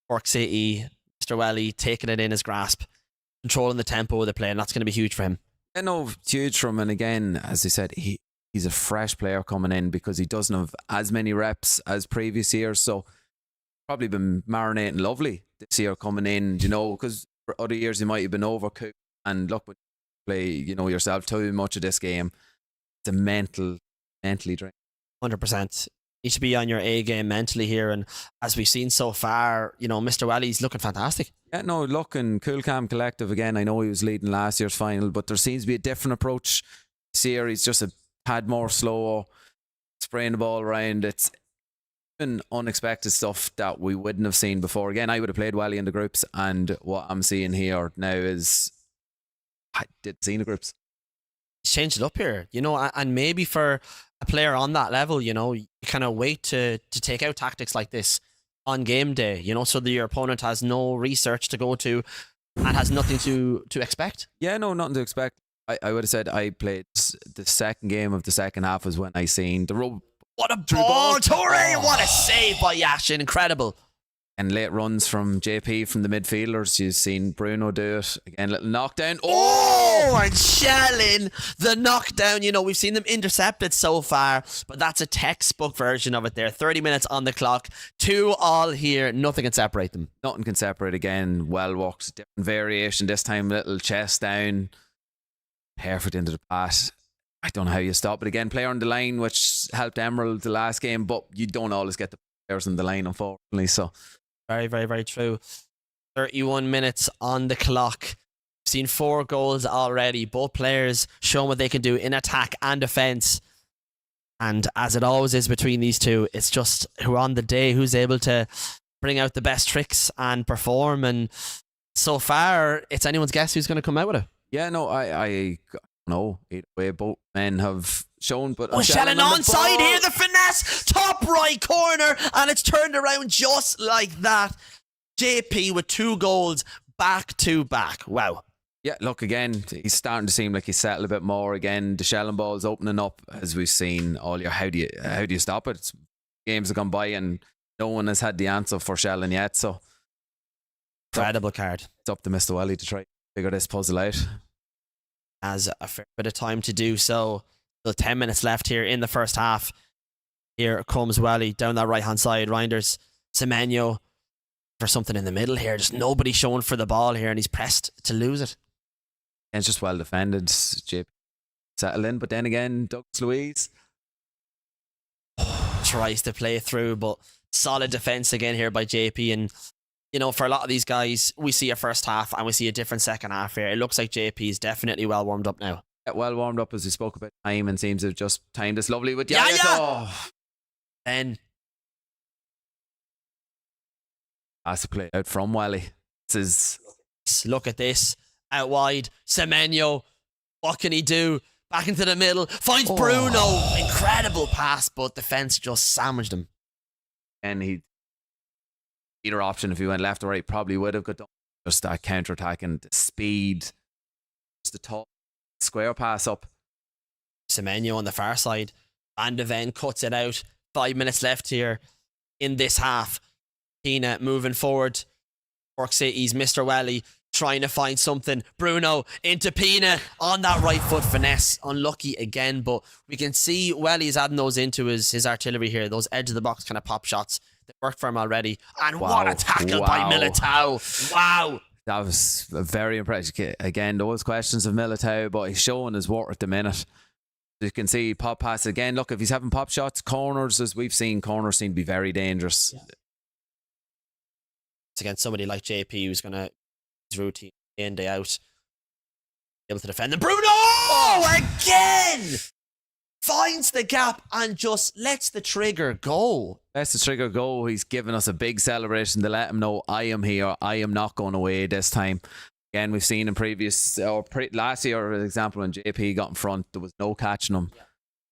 Cork City. Mr. Welly taking it in his grasp. Controlling the tempo of the play. And that's going to be huge for him. Yeah, no, it's huge from him. And again, as I said, he's a fresh player coming in because he doesn't have as many reps as previous years. So probably been marinating lovely this year coming in, you know, because for other years he might have been overcooked. And look, when you play, you know, yourself too much of this game, it's a mentally drain. 100%. You should be on your A game mentally here. And as we've seen so far, you know, Mr. Welly's looking fantastic. Yeah, no, looking cool, calm, collective. Again, I know he was leading last year's final, but there seems to be a different approach this year. He's just a tad more slow, spraying the ball around. It's been unexpected stuff that we wouldn't have seen before. Again, I would have played Welly in the groups, and what I'm seeing here now is I didn't see in the groups. He's changed it up here, you know, and maybe for a player on that level, you know, you kind of wait to take out tactics like this on game day, you know, so that your opponent has no research to go to and has nothing to expect. Yeah, no, nothing to expect. I would have said I played the second game of the second half was when I seen the rub. What a ball, Torre! What a save by Yashin, incredible. And late runs from JP from the midfielders. You've seen Bruno do it. Again, little knockdown. Oh, and shelling the knockdown. You know, we've seen them intercepted so far, but that's a textbook version of it there. 30 minutes on the clock. 2-2 here. Nothing can separate them. Nothing can separate again. Well walked. Different variation. This time, little chest down. Perfect into the pass. I don't know how you stop it. Again, player on the line, which helped Emerald the last game, but you don't always get the players on the line, unfortunately. So very, very, very true. 31 minutes on the clock. We've seen 4 goals already. Both players showing what they can do in attack and defence. And as it always is between these two, it's just who on the day who's able to bring out the best tricks and perform. And so far, it's anyone's guess who's going to come out with it. yeah, no, I know either way both men have shown, but Shannon onside here, the finesse, top right corner, and it's turned around just like that. JP with 2 goals back to back. Wow. Yeah, look, again, he's starting to seem like he's settled a bit more again. The Shelling ball's opening up, as we've seen all year. How do you stop it? Games have gone by and no one has had the answer for Shelling yet, so incredible card. It's up to Mr. Welly to try to figure this puzzle out. Has a fair bit of time to do so. Still 10 minutes left here in the first half. Here comes Welly down that right hand side. Reinders Semenyo for something in the middle here. Just nobody showing for the ball here, and he's pressed to lose it. And it's just well defended. JP settle in, but then again, Douglas Luiz tries to play through, but solid defense again here by JP. And you know, for a lot of these guys, we see a first half and we see a different second half here. It looks like JP is definitely well warmed up now. well warmed up, as we spoke about time, and seems to have just timed this lovely with Yeah, Yaya. yeah. Oh. Then Has to play out from Welly. This is look at this. Out wide, Semenyo. What can he do? Back into the middle. Finds Bruno. Incredible pass, but defense just sandwiched him. and he either option if he went left or right probably would have got done. Just that counter attack and the speed, just the top square pass up. Semenyo on the far side. Van de Ven cuts it out. 5 minutes left here in this half. Pina moving forward. Cork City's Mr. Welly trying to find something. Bruno into Pina on that right foot finesse. Unlucky again, but we can see Welly's adding those into his artillery here. Those edge of the box kind of pop shots that worked for him already. And what a tackle by Militao. Wow. That was very impressive. Again, those questions of Militao, but he's showing his work at the minute. You can see pop pass again. Look, if he's having pop shots, corners, as we've seen, corners seem to be very dangerous. Yeah. It's against somebody like JP who's going to his routine day in, day out. Able to defend. And Bruno again finds the gap and just lets the trigger go. Lets the trigger go. He's given us a big celebration to let him know, I am here. I am not going away this time. Again, we've seen in previous, or last year, for example, when JP got in front, there was no catching him. Yeah.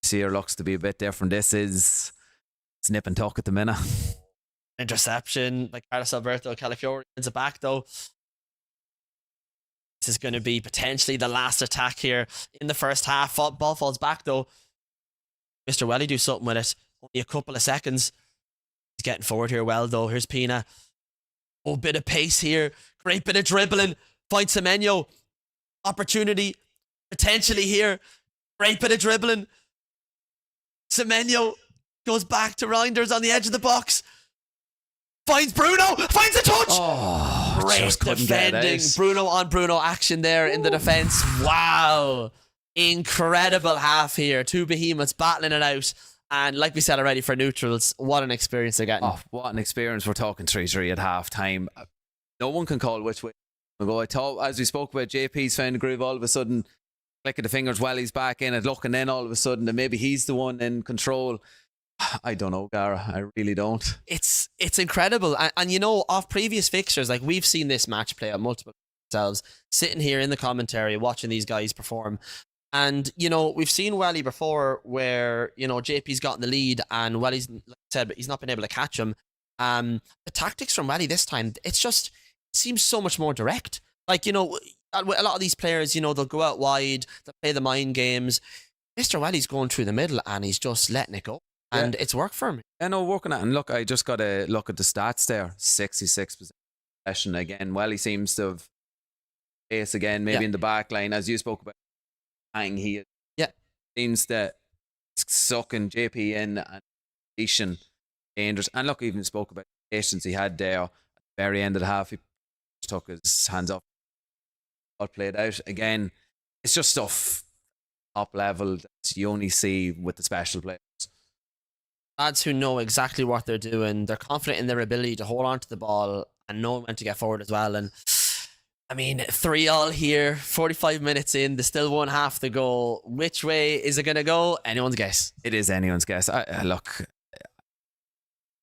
This year looks to be a bit different. This is snip and tuck at the minute. Interception by Carlos Alberto Calafiore. Wins it back though. This is going to be potentially the last attack here in the first half. Ball falls back though. Mr. Welly do something with it. Only a couple of seconds. He's getting forward here well though. Here's Pina. Oh, bit of pace here. Great bit of dribbling. Finds Semenyo. Opportunity potentially here. Great bit of dribbling. Semenyo goes back to Reinders on the edge of the box. Finds Bruno. Finds a touch. Oh, great defending. Bruno on Bruno action there in the defense. Wow. Incredible half here. Two behemoths battling it out. And like we said already, for neutrals, what an experience they're getting. Oh, what an experience. We're talking 3-3 at half time. No one can call which way to go. I thought, as we spoke about, JP's found the groove. All of a sudden, click of the fingers while he's back in it. Look, and then all of a sudden, that maybe he's the one in control. I don't know, Gara. I really don't. It's incredible. And you know, off previous fixtures, like we've seen this match play out multiple ourselves, sitting here in the commentary, watching these guys perform. And, you know, we've seen Welly before where, you know, JP's gotten the lead and Welly's, like I said, but he's not been able to catch him. The tactics from Welly this time, it seems so much more direct. Like, you know, a lot of these players, you know, they'll go out wide, they'll play the mind games. Mr. Welly's going through the middle and he's just letting it go. And it's worked for him. I know, working at it. And look, I just got to look at the stats there. 66% possession again. Welly seems to have pace again, maybe in the back line, as you spoke about. He seems that sucking JP in and Ishan dangerous. And look, even spoke about the patience he had there at the very end of the half. He took his hands off. All played out. Again, it's just stuff top level that you only see with the special players. Lads who know exactly what they're doing. They're confident in their ability to hold on to the ball and know when to get forward as well. And I mean, 3-3 here, 45 minutes in, there's still one half to go. Which way is it going to go? Anyone's guess. It is anyone's guess. Look,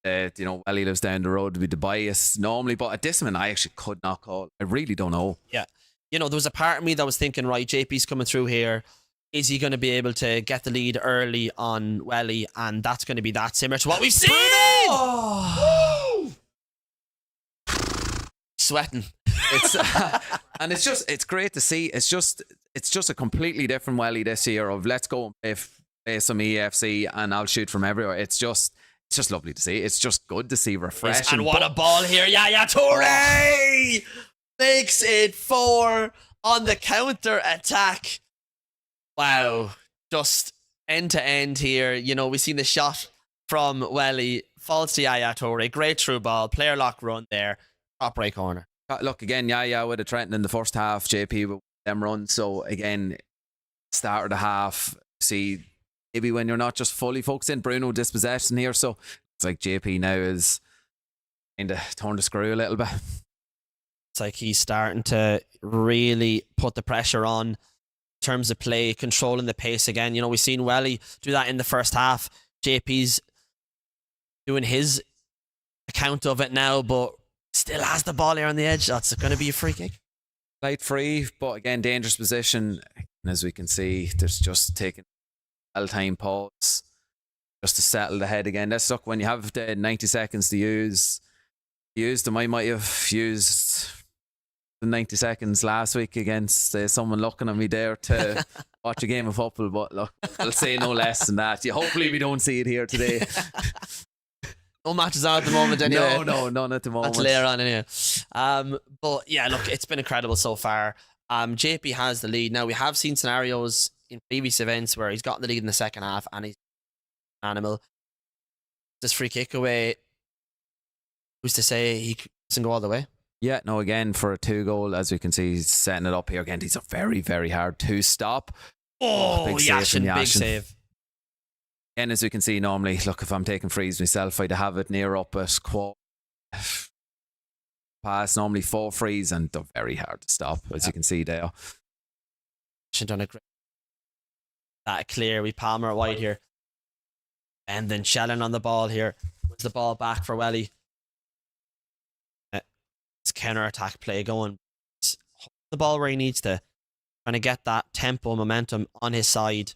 you know, Welly lives down the road with the bias normally, but at this moment, I actually could not call. I really don't know. Yeah. You know, there was a part of me that was thinking, right, JP's coming through here. Is he going to be able to get the lead early on Welly? And that's going to be that similar to what we've seen. Oh. Sweating. It's and it's great to see. It's just a completely different Welly this year of let's go and play some EFC and I'll shoot from everywhere. It's just lovely to see. It's just good to see, refreshing. And what a ball here. Yaya Toure makes it 4 on the counter attack. Wow. Just end to end here. You know, we've seen the shot from Welly falls to Yaya Toure. Great through ball. Player lock run there. Top right corner. Look, again, Yaya would have threatened in the first half. JP with them runs. So, again, start of the half, see, maybe when you're not just fully focused in, Bruno dispossessing here. So, it's like JP now is kind of turned the screw a little bit. It's like he's starting to really put the pressure on in terms of play, controlling the pace again. You know, we've seen Welly do that in the first half. JP's doing his account of it now, but still has the ball here on the edge. That's going to be a free kick. Light free, but again, dangerous position. And as we can see, there's just taking a time pause just to settle the head again. That's look, when you have the 90 seconds to use them. I might have used the 90 seconds last week against someone looking at me there to watch a game of football, but look, I'll say no less than that. Hopefully we don't see it here today. No matches on at the moment anyway. No, none at the moment. That's later on anyway. But yeah, look, it's been incredible so far. JP has the lead. Now, we have seen scenarios in previous events where he's gotten the lead in the second half and he's animal. This free kick away, who's to say he doesn't go all the way? Yeah, no, again, for a 2-goal, as we can see, he's setting it up here. Again, these are very, very hard to stop. Big Yashin, big save. Again, as we can see, normally, look, if I'm taking frees myself, I'd have it near up at quad pass, normally 4 frees, and they're very hard to stop, as you can see there. Done a great. That clear. We Palmer wide here. And then Shannon on the ball here. Wins the ball back for Welly. It's counter attack play going. He's the ball where he needs to. Trying to get that tempo, momentum on his side.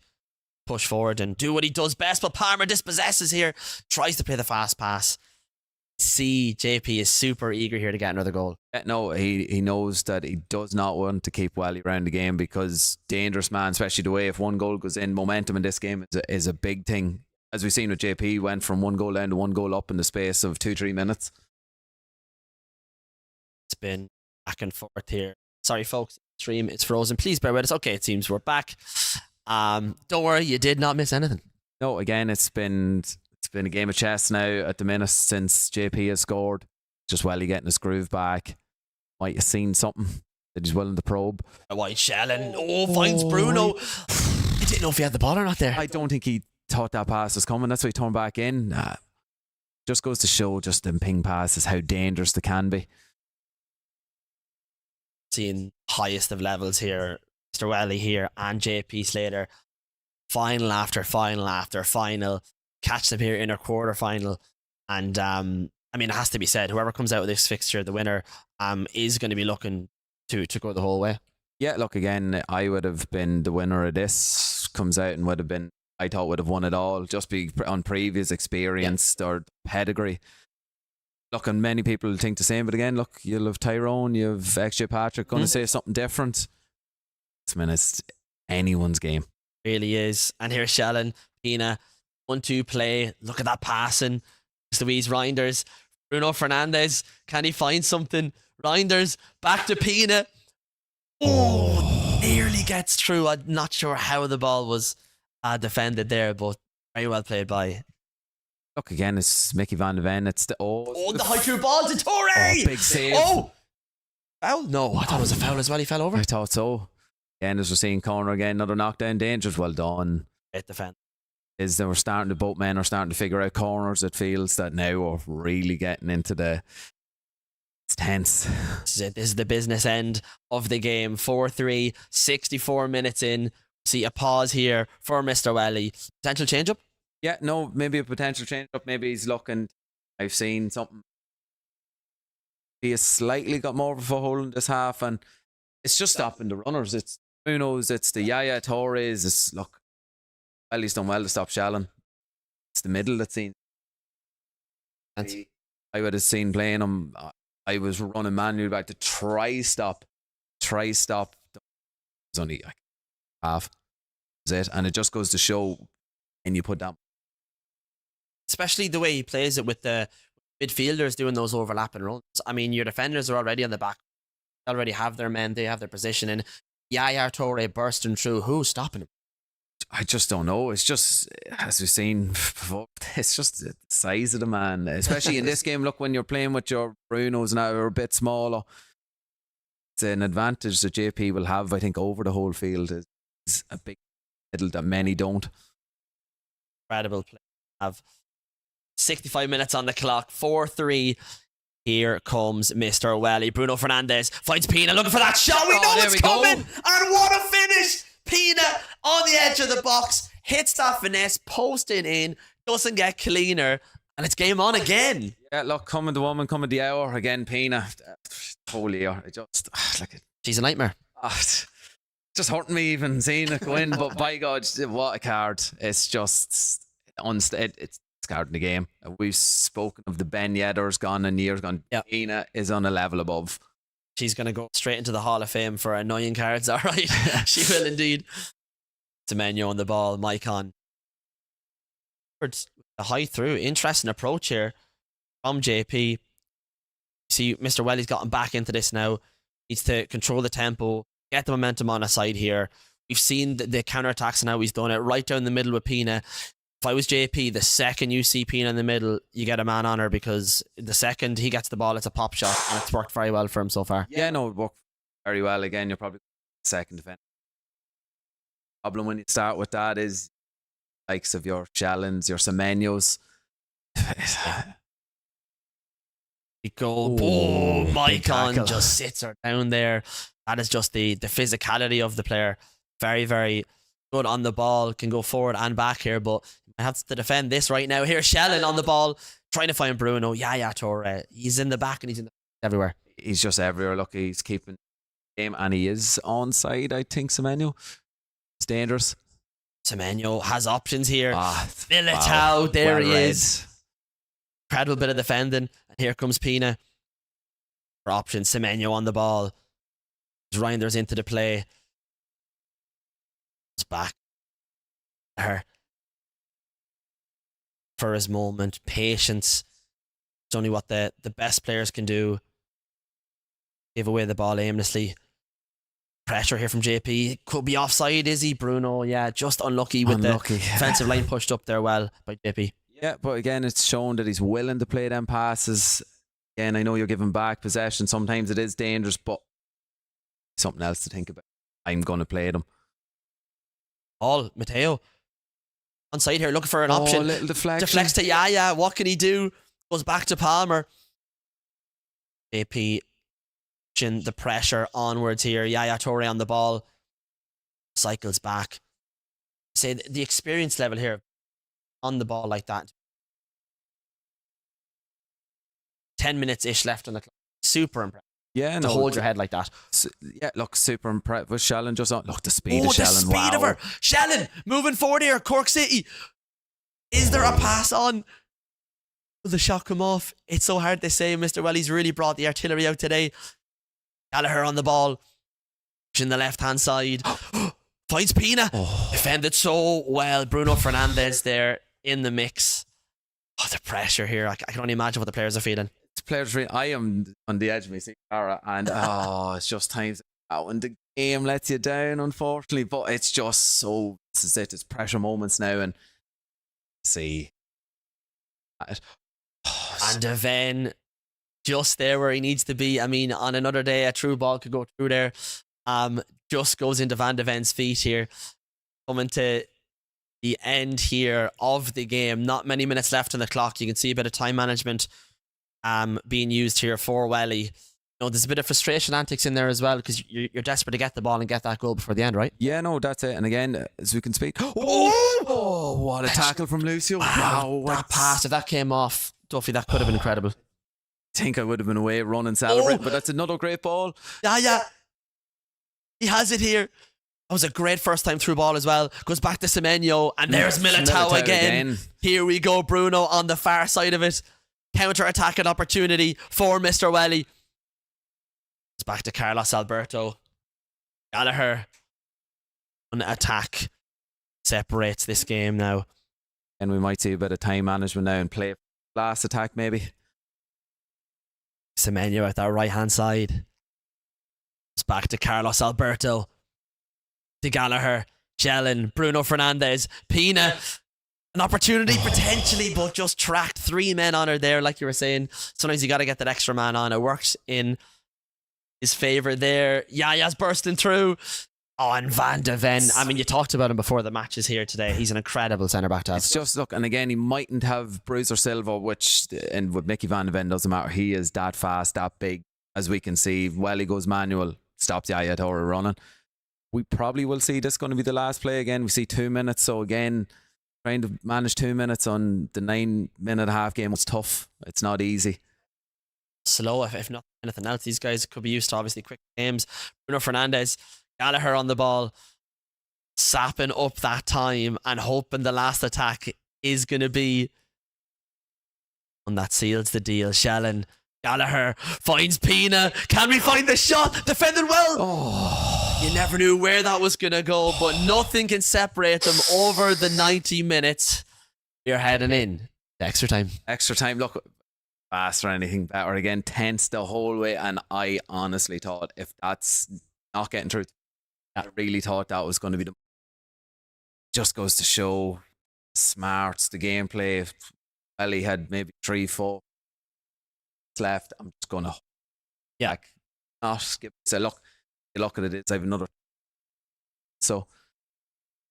Push forward and do what he does best. But Palmer dispossesses here. Tries to play the fast pass. See, JP is super eager here to get another goal. No, he knows that he does not want to keep Welly around the game because dangerous man, especially the way if 1 goal goes in, momentum in this game is a big thing. As we've seen with JP, went from 1 goal down to 1 goal up in the space of 2-3 minutes. It's been back and forth here. Sorry, folks. Stream, it's frozen. Please bear with us. Okay, it seems we're back. Don't worry, you did not miss anything. No, again, it's been a game of chess now at the minute since JP has scored. Just Welly getting his groove back. Might have seen something that he's willing to probe. A wide Shannon. Finds Bruno. He didn't know if he had the ball or not there. I don't think he thought that pass was coming. That's why he turned back in. Just goes to show just them ping passes how dangerous they can be. Seeing highest of levels here. Mr. Welly here and JP Slater. Final after final after final. Catch them here in our quarter final. And I mean, it has to be said, whoever comes out of this fixture, the winner, is going to be looking to go the whole way. Yeah, look, again, I would have been the winner of this. Comes out and would have been, I thought would have won it all, just be on previous experience or pedigree. Look, and many people think the same, but again, look, you'll have Tyrone, you have XJ Patrick going to say something different. It's anyone's game. Really is. And here's Shallen, Pina, 1-2 play. Look at that passing. Louise Reinders, Bruno Fernandes. Can he find something? Reinders back to Pina. Nearly gets through. I'm not sure how the ball was defended there, but very well played by. Look, again, it's Mickey Van de Ven. It's the the high through ball to Torre. Big save. Foul? No, I thought it was a foul as well. He fell over. I thought so. Again, as we're seeing corner again, another knockdown. Dangerous, well done. Great defense. Is that both men are starting to figure out corners. It feels that now we're really getting into it's tense. This is it. This is the business end of the game. 4-3, 64 minutes in. See a pause here for Mr. Welly. Potential change up? Yeah, no, maybe a potential change up. Maybe he's looking. I've seen something. He has slightly got more of a foothold in this half, and it's just stopping the runners. It's Bruno's, it's the Yaya Torres. It's look. Welly's done well to stop Shallen. It's the middle that's seen. I would have seen playing him. I was running manually back to try stop. It's only like half. That's it. And it just goes to show, and you put that. Especially the way he plays it with the midfielders doing those overlapping runs. I mean, your defenders are already on the back. They already have their men. They have their position. And Yaya Toure bursting through. Who's stopping him? I just don't know. It's just, as we've seen before, it's just the size of the man, especially in this game. Look, when you're playing with your Brunos now, are a bit smaller. It's an advantage that JP will have, I think, over the whole field. Is a big middle that many don't. Incredible play. Have 65 minutes on the clock. 4-3. Here comes Mr. Welly. Bruno Fernandes finds Pina looking for that shot. We know it's coming. And what a finish. Pina on the edge of the box. Hits that finesse. Posting in. Doesn't get cleaner. And it's game on again. Yeah, look, coming the woman, coming the hour. Again, Pina. Holy, it just, she's a nightmare. Just hurting me even seeing it go in. But by God, what a card. It's just, it's card in the game. We've spoken of the Ben Yedders gone and years gone. Yep. Pina is on a level above. She's going to go straight into the Hall of Fame for annoying cards, all right? She will indeed. Semenyo on the ball, Maicon. A high through. Interesting approach here from JP. See, Mr. Welly's gotten back into this now. Needs to control the tempo, get the momentum on a side here. We've seen the counter-attacks and how he's done it right down the middle with Pina. If I was JP, the second you see Pina in the middle, you get a man on her, because the second he gets the ball, it's a pop shot, and it's worked very well for him so far. Yeah, no, it worked very well. Again, you're probably second defender. Problem when you start with that is likes of your Shallons, your Semenyos. Goal. Oh, Maicon just sits her down there. That is just the physicality of the player. Very, very good on the ball. Can go forward and back here, but I have to defend this right now. Here's Shellen on the ball, trying to find Bruno. Yaya Toure. He's in the back and he's everywhere. He's just everywhere. Look, he's keeping game, and he is onside, I think, Semenyo. It's dangerous. Semenyo has options here. Militao, wow. there Well he read. is. Incredible bit of defending. And here comes Pina. For options, Semenyo on the ball. Reinders into the play. It's back. Her. For his moment. Patience. It's only what the best players can do. Give away the ball aimlessly. Pressure here from JP. Could be offside, is he? Bruno, yeah, just unlucky with the defensive line pushed up there well by JP. Yeah, but again, it's shown that he's willing to play them passes. Again, I know you're giving back possession. Sometimes it is dangerous, but something else to think about. I'm going to play them. Mateo. On side here, looking for an option. Little deflection. Deflects to Yaya. What can he do? Goes back to Palmer. JP the pressure onwards here. Yaya Toure on the ball. Cycles back. Say the experience level here on the ball like that. 10 minutes-ish left on the clock. Super impressive. Yeah, to hold your head like that. Yeah, look, super impressive. With Shellen just on. Look, the speed of Shellen. The speed of her. Shellen moving forward here. Cork City. Is there a pass on? Will the shot come off? It's so hard to say. Mr. Welly's really brought the artillery out today. Gallagher on the ball. In the left-hand side. Finds Pina. Defended so well. Bruno Fernandes there in the mix. The pressure here. I can only imagine what the players are feeling. I am on the edge of my seat, Cara, and it's just times out when the game lets you down, unfortunately. But it's just so, this is it. It's pressure moments now, and see. And Deven just there where he needs to be. I mean, on another day, a true ball could go through there. Just goes into Van de Ven's feet here. Coming to the end here of the game. Not many minutes left on the clock. You can see a bit of time management being used here for Welly. You know, there's a bit of frustration antics in there as well, because you're desperate to get the ball and get that goal before the end, right? Yeah, no, that's it. And again, as we can speak. Oh, what a tackle from Lucio. Wow, that pass, if that came off, Duffy, that could have been incredible. I think I would have been away running celebrating, but that's another great ball. Yeah. He has it here. That was a great first time through ball as well. Goes back to Semenyo, and there's Militao again. Here we go, Bruno on the far side of it. Counter-attacking opportunity for Mr. Welly. It's back to Carlos Alberto. Gallagher. An attack separates this game now. And we might see a bit of time management now and play last attack maybe. Semenyo at that right-hand side. It's back to Carlos Alberto. To Gallagher. Jelen, Bruno Fernandes, Pina. An opportunity potentially, but just tracked 3 men on her there, like you were saying. Sometimes you got to get that extra man on. It worked in his favour there. Yaya's bursting through. Oh, and Van de Ven. I mean, you talked about him before the matches here today. He's an incredible centre back to have. It's just, look, and again, he mightn't have Bruiser Silva, which, and with Mickey Van de Ven doesn't matter. He is that fast, that big, as we can see. Welly goes manual, stops Yaya Toure running. We probably will see this going to be the last play again. We see 2 minutes, so again, trying to manage 2 minutes on the 9-minute-and-a-half game was tough. It's not easy. Slow, if not anything else. These guys could be used to obviously quick games. Bruno Fernandes, Gallagher on the ball, sapping up that time and hoping the last attack is going to be one that seals the deal. Shellen, Gallagher finds Pina. Can we find the shot? Defended well. Oh, You never knew where that was going to go, but nothing can separate them over the 90 minutes. We're heading in to extra time. extra time. Look, fast or anything better. Again, tense the whole way, and I honestly thought if that's not getting through, I really thought that was going to be the. Just goes to show smarts, the gameplay. Welly had maybe 3-4 left. I'm just going to not skip. So look at it. I have another. So,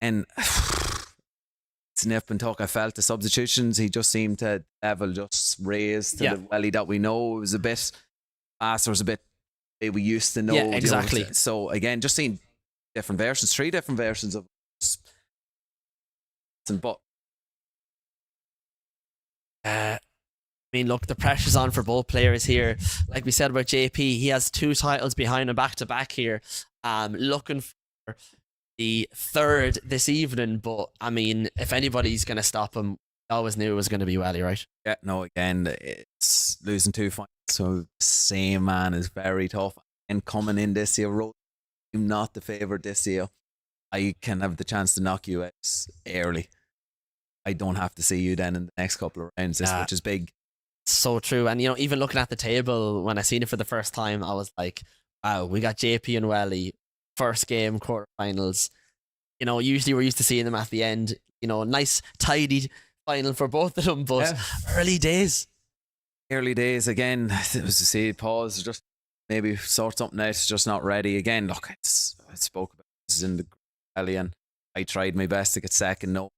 and Snip and Tuck, I felt the substitutions. He just seemed to level just raised to the Welly that we know. It was a bit faster. It was a bit we used to know. Yeah, exactly. You know, so again, just seeing different versions, 3 different versions of. But I mean, look, the pressure's on for both players here. Like we said about JP, he has 2 titles behind him back to back here. Looking for the 3rd this evening, but I mean, if anybody's going to stop him, I always knew it was going to be Welly, right? yeah, no, again, it's losing 2 fights. So same man is very tough. And coming in this year, I'm not the favourite this year. I can have the chance to knock you out early. I don't have to see you then in the next couple of rounds, which is big. So true. And, you know, even looking at the table, when I seen it for the first time, I was like, wow, we got JP and Welly, first game, quarterfinals. You know, usually we're used to seeing them at the end. You know, nice, tidy final for both of them, but early days. Early days, again, it was to see pause, just maybe sort something out, just not ready. Again, look, I spoke about this in the Welly, and I tried my best to get second. No,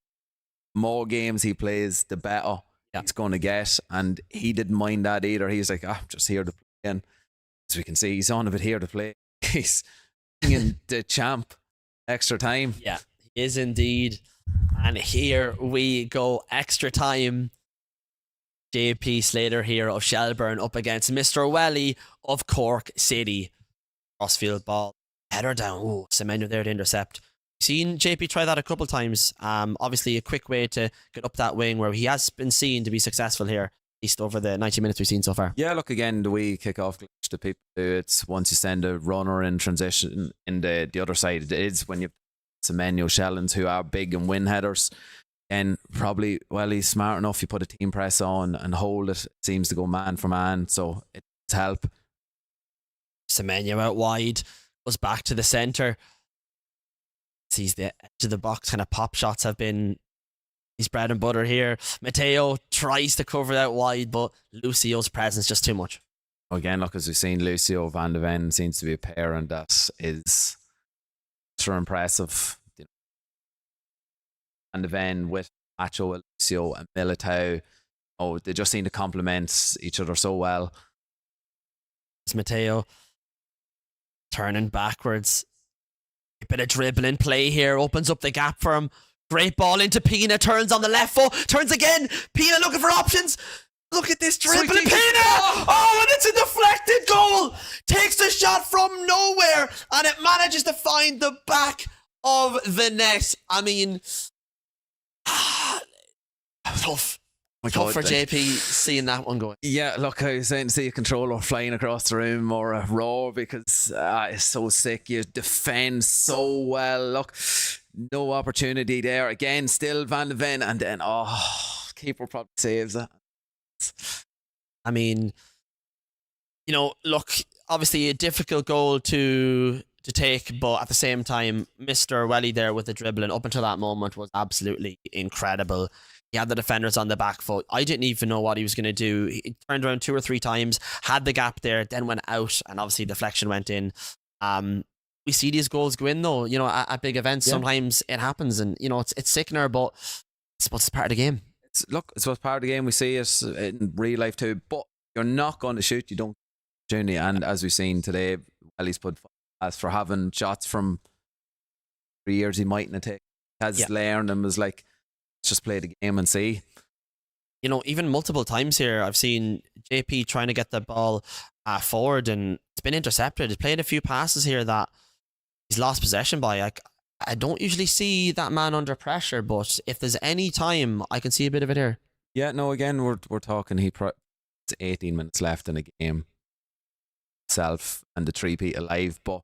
more games he plays, the better it's going to get, and he didn't mind that either. He was like, I'm just here to play. And as we can see, he's on a bit here to play. He's in the champ extra time. Yeah, he is indeed. And here we go, extra time. JP Slater here of Shelburne up against Mr. Welly of Cork City. Crossfield ball, header down. Oh, Semenyo there to intercept. Seen JP try that a couple times. Obviously a quick way to get up that wing where he has been seen to be successful here, at least over the 90 minutes we've seen so far. Yeah, look, again, the way kick off glitch that people do, it's once you send a runner in transition in the other side, it is when you have Semenyo Shellens who are big and win headers. And probably, well, he's smart enough. You put a team press on and hold it. It seems to go man for man, so it's help. Semenyo out wide, goes back to the centre. Sees the edge of the box, kind of pop shots have been his bread and butter here. Matteo tries to cover out wide, but Lucio's presence just too much. Again, look, as we've seen, Lucio Van de Ven seems to be a pair, and that is so impressive. You know, Van de Ven with Macho, Lucio, and Militao. Oh, they just seem to complement each other so well. It's Matteo turning backwards. A bit of dribbling play here, opens up the gap for him. Great ball into Pina, turns on the left foot, turns again. Pina looking for options. Look at this dribbling. Pina! Oh, and it's a deflected goal. Takes the shot from nowhere, and it manages to find the back of the net. I mean, tough. Tough for JP seeing that one going. Yeah, look, I was saying to see a controller flying across the room or a roar because it's so sick. You defend so well. Look, no opportunity there. Again, still Van de Ven, and then, keeper probably saves that. I mean, you know, look, obviously a difficult goal to to take, but at the same time, Mr. Welly there with the dribbling up until that moment was absolutely incredible. He had the defenders on the back foot. I didn't even know what he was going to do. He turned around 2 or 3 times, had the gap there, then went out, and obviously deflection went in. We see these goals go in though, you know, at big events. Sometimes it happens, and you know it's sickener, but it's part of the game. It's part of the game. We see it in real life too. But you're not going to shoot. You don't opportunity. And as we've seen today, Welly's put as for having shots from 3 years he mightn't have taken. He has learned and was like, let's just play the game and see. You know, even multiple times here, I've seen JP trying to get the ball forward, and it's been intercepted. He's played a few passes here that he's lost possession by. I don't usually see that man under pressure, but if there's any time, I can see a bit of it here. Yeah, no, again, we're talking, it's 18 minutes left in the game itself and the 3-peat alive, but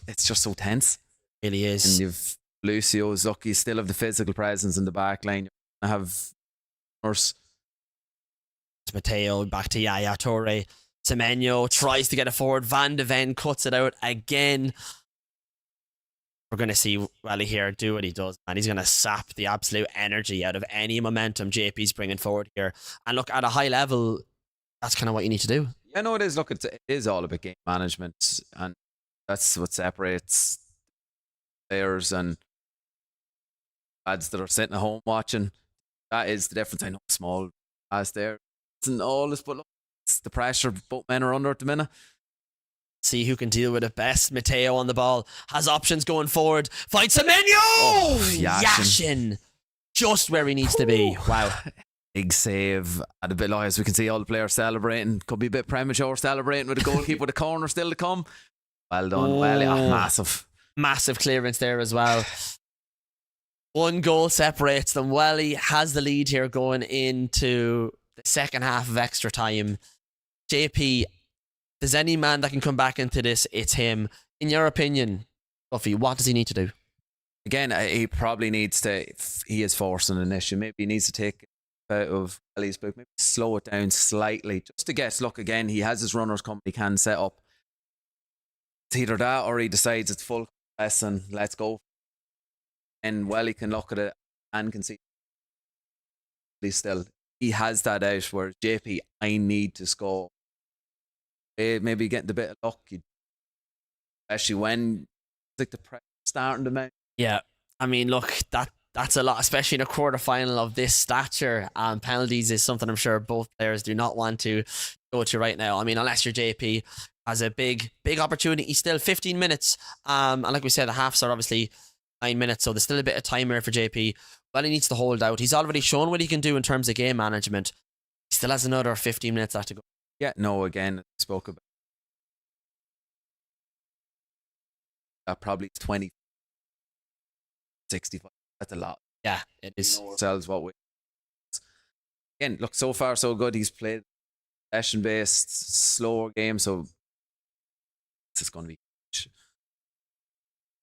it's just so tense. It really is. And you've Lucio, Zucchi still have the physical presence in the back line. You're going to have Nurse. It's Mateo, back to Yaya Toure. Semenyo tries to get it forward. Van de Ven cuts it out again. We're going to see Welly here do what he does, and he's going to sap the absolute energy out of any momentum JP's bringing forward here. And look, at a high level, that's kind of what you need to do. Yeah, no, it is. Look, it is all about game management, and that's what separates players and lads that are sitting at home watching. That is the difference. I know small as there isn't all this, but look, it's the pressure both men are under at the minute. See who can deal with it best. Mateo on the ball, has options going forward. Finds Semenyo! Yashin. Just where he needs to be. Wow. Big save at a bit low, as we can see all the players celebrating. Could be a bit premature celebrating with the goalkeeper with the corner still to come. Well done, Welly. Massive clearance there as well. 1 goal separates them. Welly has the lead here going into the second half of extra time. JP, if there's any man that can come back into this, it's him. In your opinion, Buffy, what does he need to do? Again, he probably needs to, if he is forcing an issue, maybe he needs to take it out of Welly's book, maybe slow it down slightly, just to get, look, again, he has his runners coming, he can set up. It's either that or he decides it's full press and let's go. And Welly can look at it and can see he has that out, whereas JP, I need to score. Maybe getting a bit of luck, especially when like the pressure starting to mount. Yeah, I mean, look, that's a lot, especially in a quarter-final of this stature. Penalties is something I'm sure both players do not want to go to right now. I mean, unless you're JP, has a big opportunity. Still 15 minutes. And like we said, the halves are obviously 9 minutes, so there's still a bit of time here for JP. Well, he needs to hold out. He's already shown what he can do in terms of game management. He still has another 15 minutes left to go. Yeah, no, again, spoke about that, probably 20, 65. That's a lot. Yeah, it is. Ourselves what we again, look, so far so good. He's played session based, slower game, so it's going to be huge.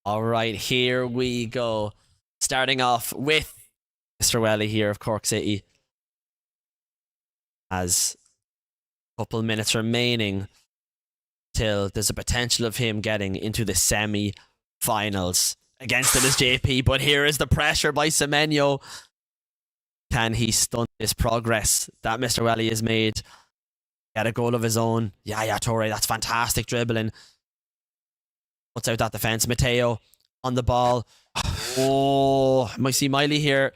All right, here we go. Starting off with Mr. Welly here of Cork City. As a couple minutes remaining till there's a potential of him getting into the semi-finals. Against it is JP, but here is the pressure by Semenyo. Can he stunt this progress that Mr. Welly has made? Get a goal of his own. Yaya Toure, that's fantastic dribbling. Puts out that defence. Mateo on the ball. Oh, might see Miley here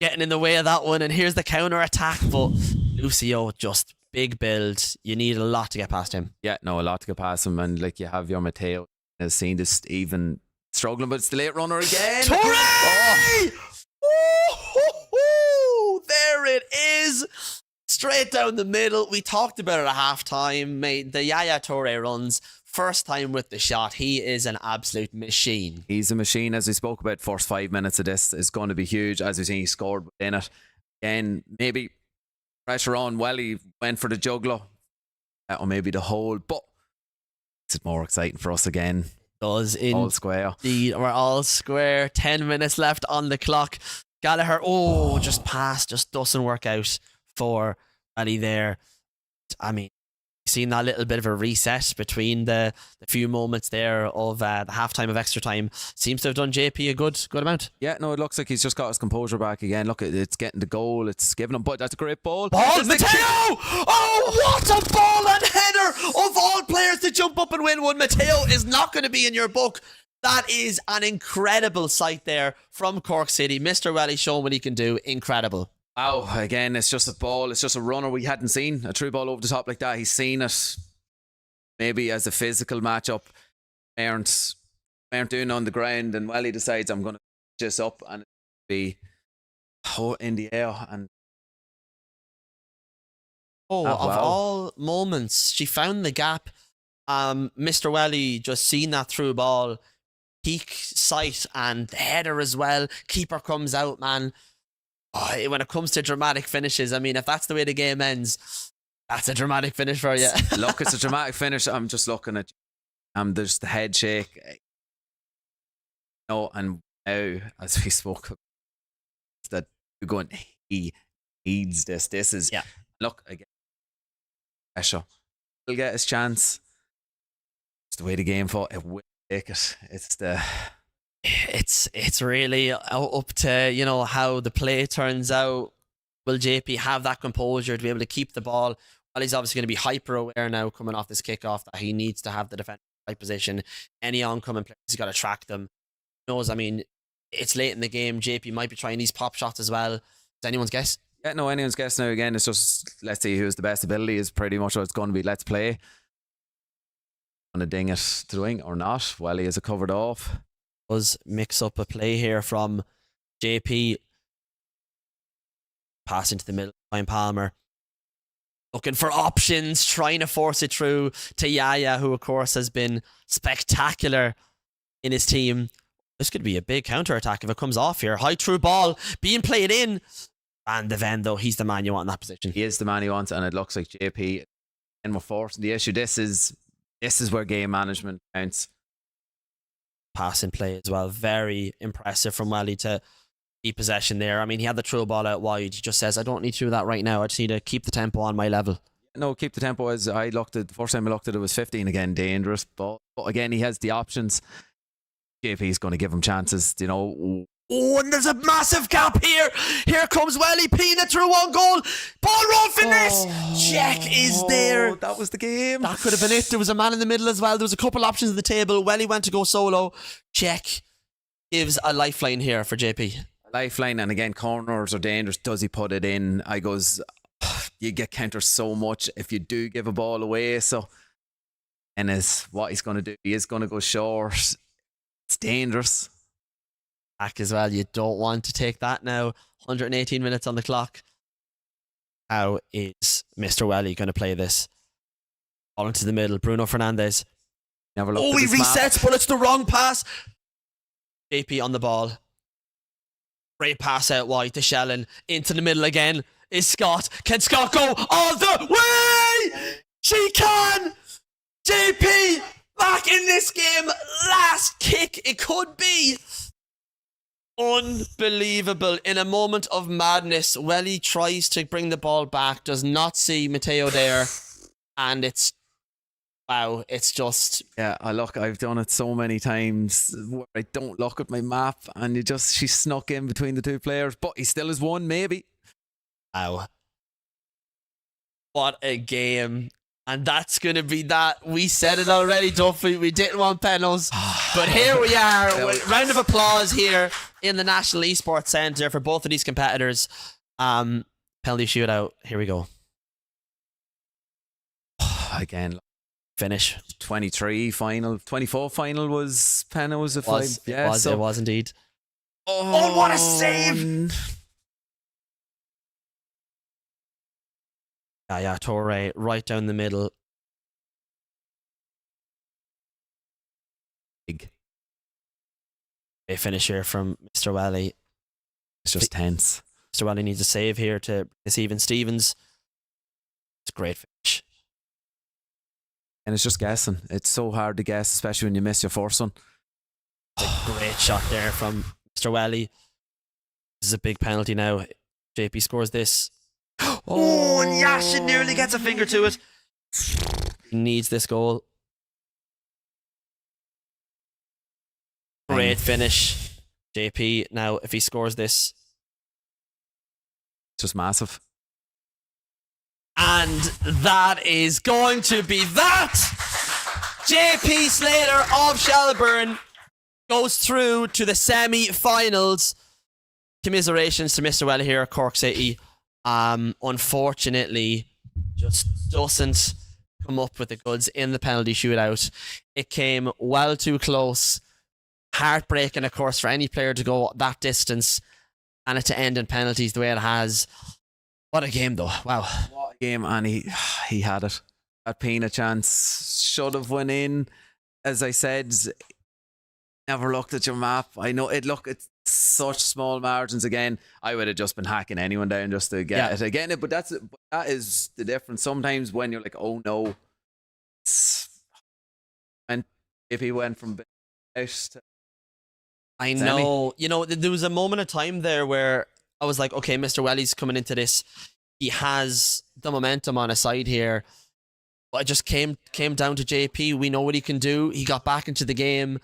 getting in the way of that one, and here's the counter attack, but Lucio, just big build. You need a lot to get past him. Yeah, no, a lot to get past him, and like you have your Mateo has seen this even struggling, but it's the late runner again. Toure! Oh, there it is. Straight down the middle. We talked about it at halftime. Made the Yaya Toure runs. First time with the shot. He is an absolute machine. He's a machine, as we spoke about. First 5 minutes of this is going to be huge. As we've seen, he scored within it. Again, maybe pressure on. Welly went for the juggler, or maybe the hold, but it's more exciting for us again. Does in all square. We're all square. 10 minutes left on the clock. Gallagher, just doesn't work out for Welly there. I mean, seen that little bit of a reset between the few moments there of the halftime of extra time. Seems to have done JP a good amount. Yeah, no, it looks like he's just got his composure back again. Look, it's getting the goal, it's giving him, but that's a great ball. Ball, Mateo! Oh, what a ball and header of all players to jump up and win one. Mateo is not going to be in your book. That is an incredible sight there from Cork City. Mr. Welly showing what he can do. Incredible. Wow, again, it's just a ball. It's just a runner we hadn't seen. A true ball over the top like that. He's seen it maybe as a physical matchup. Aren't doing on the ground, and Welly decides I'm going to this up and be in the air. And of wow. all moments, she found the gap. Mr. Welly just seen that through ball, peak sight, and the header as well. Keeper comes out, man. When it comes to dramatic finishes, I mean, if that's the way the game ends, that's a dramatic finish for you. Look, it's a dramatic finish. I'm just looking at there's the head shake. No, and now, as we spoke, that you're going, he needs this. This is, look, again, pressure. He'll get his chance. It's the way the game fought. It will take it. It's really up to, how the play turns out. Will JP have that composure to be able to keep the ball? Well, he's obviously going to be hyper aware now coming off this kickoff that he needs to have the defender in the right position. Any oncoming players, he's got to track them. Who knows? I mean, it's late in the game. JP might be trying these pop shots as well. Is anyone's guess? Yeah, no, anyone's guess now. Again, it's just, let's see who's the best ability is pretty much what it's going to be. Let's play. Going to ding it to the wing or not? Welly is it covered off? Does mix up a play here from JP. Pass into the middle. Ryan Palmer looking for options, trying to force it through to Yaya, who of course has been spectacular in his team. This could be a big counter-attack if it comes off here. High through ball being played in. And the Ven, though, he's the man you want in that position. He is the man you want, and it looks like JP, and we're forcing the issue. This is where game management counts. Passing play as well. Very impressive from Welly to keep possession there. I mean, he had the throw ball out wide. He just says, I don't need to do that right now. I just need to keep the tempo on my level. No, keep the tempo. As I looked at the first time I looked at it was 15 again. Dangerous ball. But again, he has the options. JP's going to give him chances, Oh, and there's a massive gap here. Here comes Welly, peeing it through one goal. Ball roll finish. Check is there. That was the game. That could have been it. There was a man in the middle as well. There was a couple options at the table. Welly went to go solo. Check gives a lifeline here for JP. Lifeline, and again, corners are dangerous. Does he put it in? You get countered so much if you do give a ball away. So, and is what he's going to do. He is going to go short. It's dangerous. Back as well. You don't want to take that now. 118 minutes on the clock. How is Mr. Welly going to play this? Ball into the middle. Bruno Fernandes. Never looked at he his map. resets, but it's the wrong pass. JP on the ball. Great pass out wide to Shellen. Into the middle again is Scott. Can Scott go all the way? She can! JP back in this game. Last kick it could be. Unbelievable. In a moment of madness, Welly tries to bring the ball back, does not see Mateo there, and it's just... Yeah, I've done it so many times where I don't look at my map and she snuck in between the two players, but he still has won, maybe. Wow. What a game. And that's going to be that. We said it already, Duffy. We didn't want penals. But here we are. Round of applause here in the National Esports Centre for both of these competitors. Penalty shootout. Here we go. Again, finish. 23 final. 24 final was penalties. It was indeed. Oh, what a save! Yeah, Torre right down the middle. Big. A finish here from Mr. Welly. It's just tense. Mr. Welly needs a save here to even Stevens. It's a great finish. And it's just guessing. It's so hard to guess, especially when you miss your first one. A great shot there from Mr. Welly. This is a big penalty now. JP scores this. Oh, and Yashin nearly gets a finger to it. He needs this goal. Great finish. JP, now if he scores this. Just massive. And that is going to be that! JP Slater of Shelburne goes through to the semi-finals. Commiserations to Mr. Welly here at Cork City. Unfortunately, just doesn't come up with the goods in the penalty shootout. It came well too close. Heartbreaking, of course, for any player to go that distance and it to end in penalties the way it has. What a game, though. Wow. What a game, and he had it. That Pina chance should have went in. As I said, never looked at your map. I know it's such small margins again. I would have just been hacking anyone down just to get it again. But that is the difference. Sometimes when you're like, oh no, and if he went from out to I know. You know, there was a moment of time there where I was like, okay, Mr. Welly's coming into this. He has the momentum on his side here. But it just came down to JP. We know what he can do. He got back into the game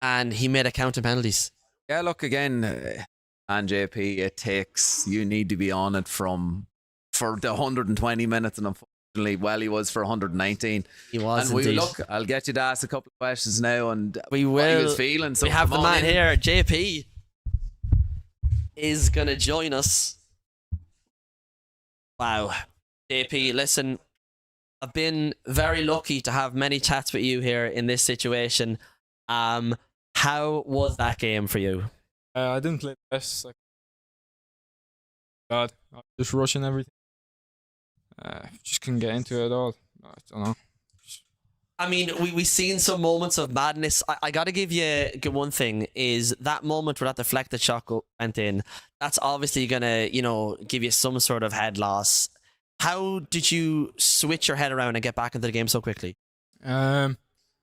and he made a count of penalties. Yeah, look, again, and JP, you need to be on it for the 120 minutes, and unfortunately, Welly was for 119. He was, and indeed. I'll get you to ask a couple of questions now, and we will. What he was feeling. So we have the man here, JP, is going to join us. Wow. JP, listen, I've been very lucky to have many chats with you here in this situation. How was that game for you? I didn't play the best. God, I was just rushing everything. Just couldn't get into it at all. I don't know. I mean, we've seen some moments of madness. I got to give you one thing, is that moment where that deflected shot went in, that's obviously going to, give you some sort of head loss. How did you switch your head around and get back into the game so quickly?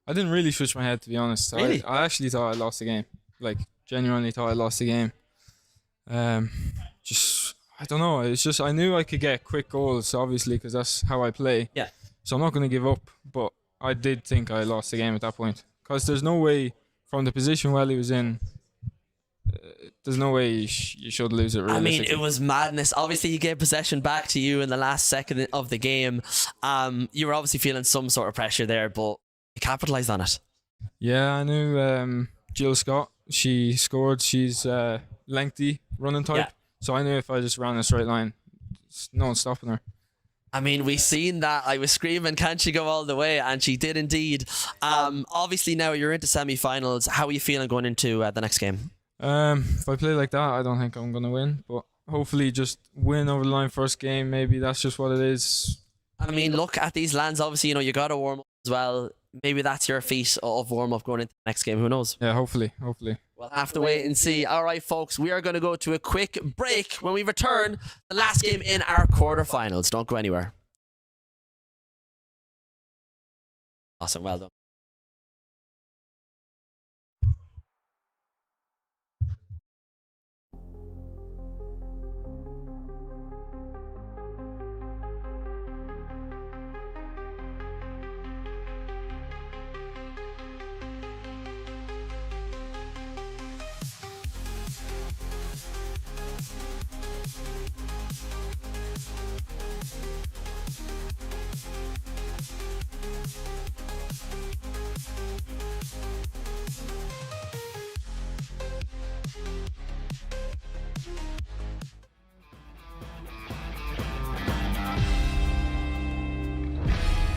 I didn't really switch my head, to be honest. Really? I actually thought I lost the game. Like, genuinely thought I lost the game. Just, I don't know. It's just, I knew I could get quick goals, obviously, because that's how I play. Yeah. So I'm not going to give up, but I did think I lost the game at that point. Because there's no way, from the position Welly was in, there's no way you should lose it, realistically. I mean, it was madness. Obviously, he gave possession back to you in the last second of the game. You were obviously feeling some sort of pressure there, but you capitalised on it. Yeah, I knew Jill Scott, she scored. She's lengthy running type. Yeah. So I knew if I just ran a straight line, no one's stopping her. I mean, we seen that. I was screaming, can't she go all the way? And she did indeed. Obviously, now you're into semi-finals. How are you feeling going into the next game? If I play like that, I don't think I'm going to win. But hopefully just win over the line first game. Maybe that's just what it is. I mean, look at these lands. Obviously, you got to warm up as well. Maybe that's your feat of warm-up going into the next game. Who knows? Yeah, hopefully. We'll have to wait and see. All right, folks, we are going to go to a quick break. When we return, the last game in our quarterfinals. Don't go anywhere. Awesome, well done.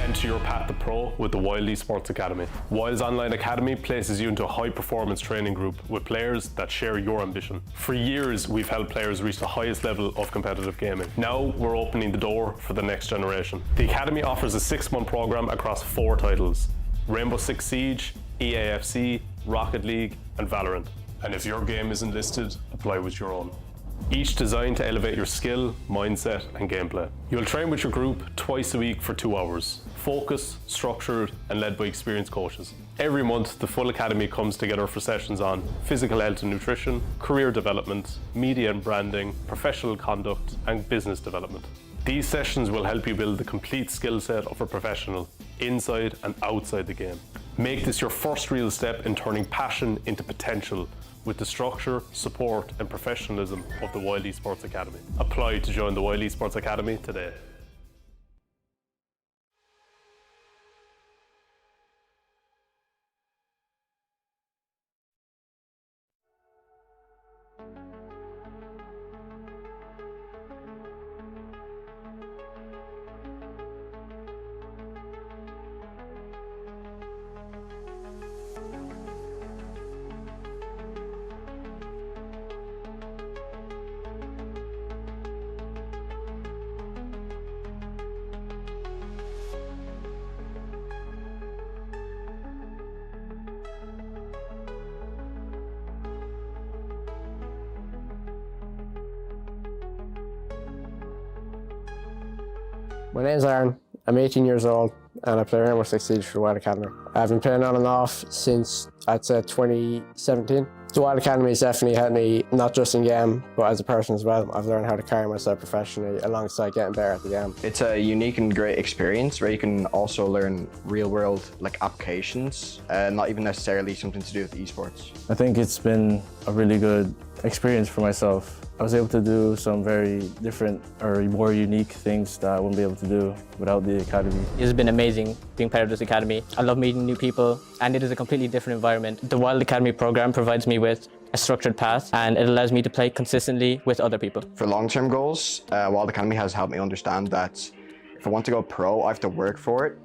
Enter your path to pro with the WYLDE Sports Academy. WYLDE's online academy places you into a high-performance training group with players that share your ambition. For years, we've helped players reach the highest level of competitive gaming. Now, we're opening the door for the next generation. The academy offers a 6-month program across 4 titles: Rainbow Six Siege, EAFC, Rocket League, and Valorant. And if your game isn't listed, apply with your own. Each designed to elevate your skill, mindset, and gameplay. You'll train with your group twice a week for 2 hours. Focused, structured, and led by experienced coaches. Every month, the full academy comes together for sessions on physical health and nutrition, career development, media and branding, professional conduct, and business development. These sessions will help you build the complete skill set of a professional, inside and outside the game. Make this your first real step in turning passion into potential with the structure, support and professionalism of the WYLDE Sports Academy. Apply to join the WYLDE Sports Academy today. My name's Aaron, I'm 18 years old and I play Rainbow Six Siege for the WYLDE Academy. I've been playing on and off since, I'd say, 2017. The WYLDE Academy has definitely helped me, not just in game, but as a person as well. I've learned how to carry myself professionally alongside getting better at the game. It's a unique and great experience where you can also learn real world applications, not even necessarily something to do with esports. I think it's been a really good experience for myself. I was able to do some very different or more unique things that I wouldn't be able to do without the academy. It has been amazing being part of this academy. I love meeting new people and it is a completely different environment. The WYLDE Academy program provides me with a structured path and it allows me to play consistently with other people. For long-term goals, WYLDE Academy has helped me understand that if I want to go pro, I have to work for it,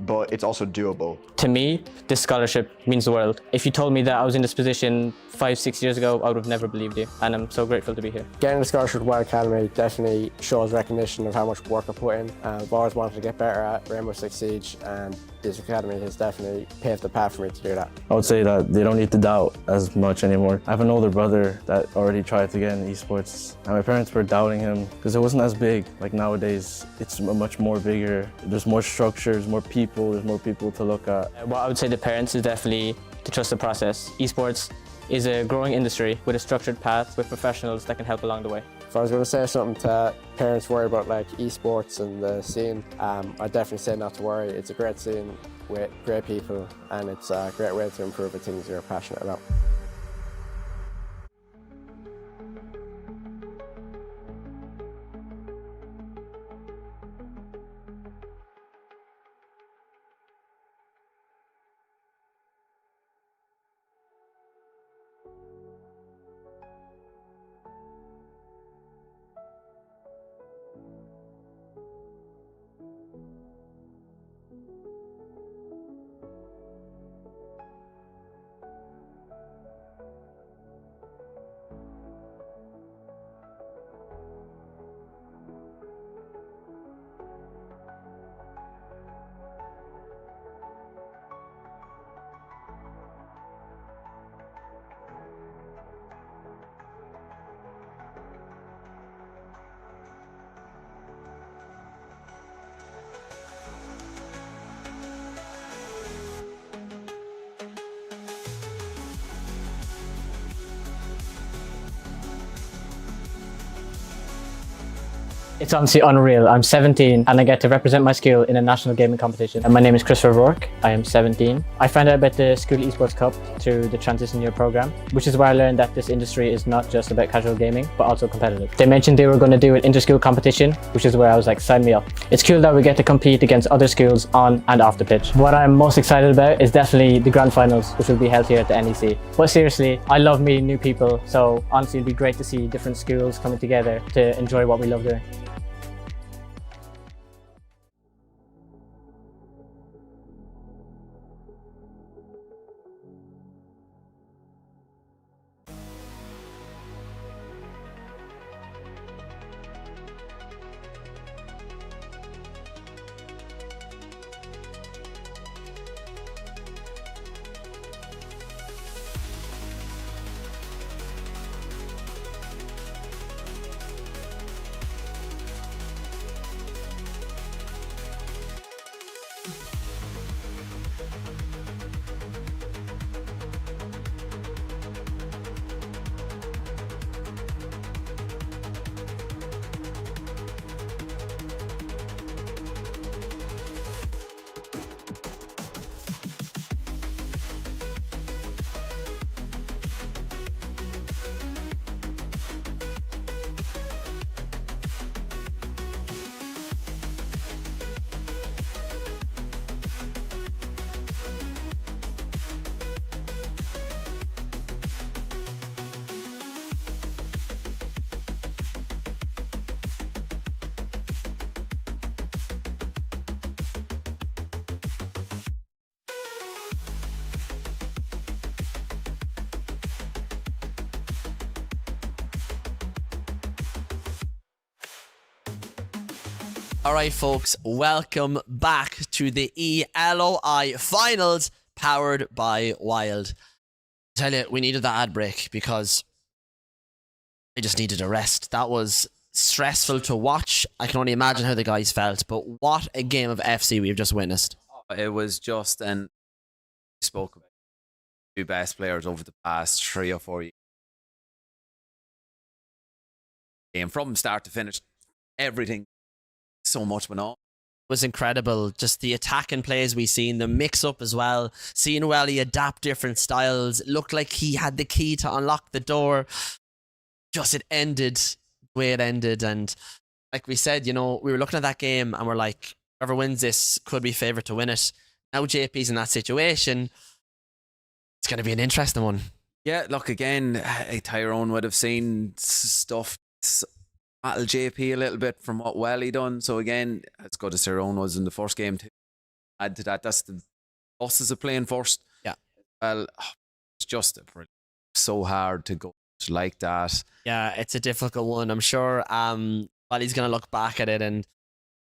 but it's also doable. To me, this scholarship means the world. If you told me that I was in this position 5-6 years ago, I would have never believed you, and I'm so grateful to be here. Getting the scholarship at WYLDE Academy definitely shows recognition of how much work I put in. I've always wanted to get better at Rainbow Six Siege, and this academy has definitely paved the path for me to do that. I would say that they don't need to doubt as much anymore. I have an older brother that already tried to get in esports, and my parents were doubting him because it wasn't as big. Like nowadays, it's much more bigger. There's more structures, more people, there's more people to look at. What I would say to parents is definitely to trust the process. Esports is a growing industry with a structured path with professionals that can help along the way. If I was going to say something to parents worry about esports and the scene, I'd definitely say not to worry. It's a great scene with great people and it's a great way to improve the things you're passionate about. It's honestly unreal. I'm 17 and I get to represent my skill in a national gaming competition. And my name is Christopher Rourke. I am 17. I found out about the School Esports Cup through the Transition Year program, which is where I learned that this industry is not just about casual gaming, but also competitive. They mentioned they were going to do an inter-school competition, which is where I was like, sign me up. It's cool that we get to compete against other schools on and off the pitch. What I'm most excited about is definitely the grand finals, which will be held here at the NEC. But seriously, I love meeting new people. So honestly, it'd be great to see different schools coming together to enjoy what we love doing. All right, folks, welcome back to the ELOI Finals, powered by WYLDE. I tell you, we needed that ad break because I just needed a rest. That was stressful to watch. I can only imagine how the guys felt, but what a game of FC we've just witnessed. It was just, and we spoke about two best players over the past 3 or 4 years. And from start to finish, everything, so much went on. Was incredible. Just the attacking plays we seen, the mix-up as well. Seeing Welly adapt different styles. It looked like he had the key to unlock the door. Just it ended the way it ended. And like we said, we were looking at that game and we're like, whoever wins this could be favourite to win it. Now JP's in that situation. It's going to be an interesting one. Yeah, look, again, Tyrone would have seen stuff battle JP a little bit from what Welly done. So again, as good as Tyrone was in the first game too, add to that, that's the buses are playing first. Yeah. Well, it's just so hard to go like that. Yeah, it's a difficult one. I'm sure Welly's going to look back at it and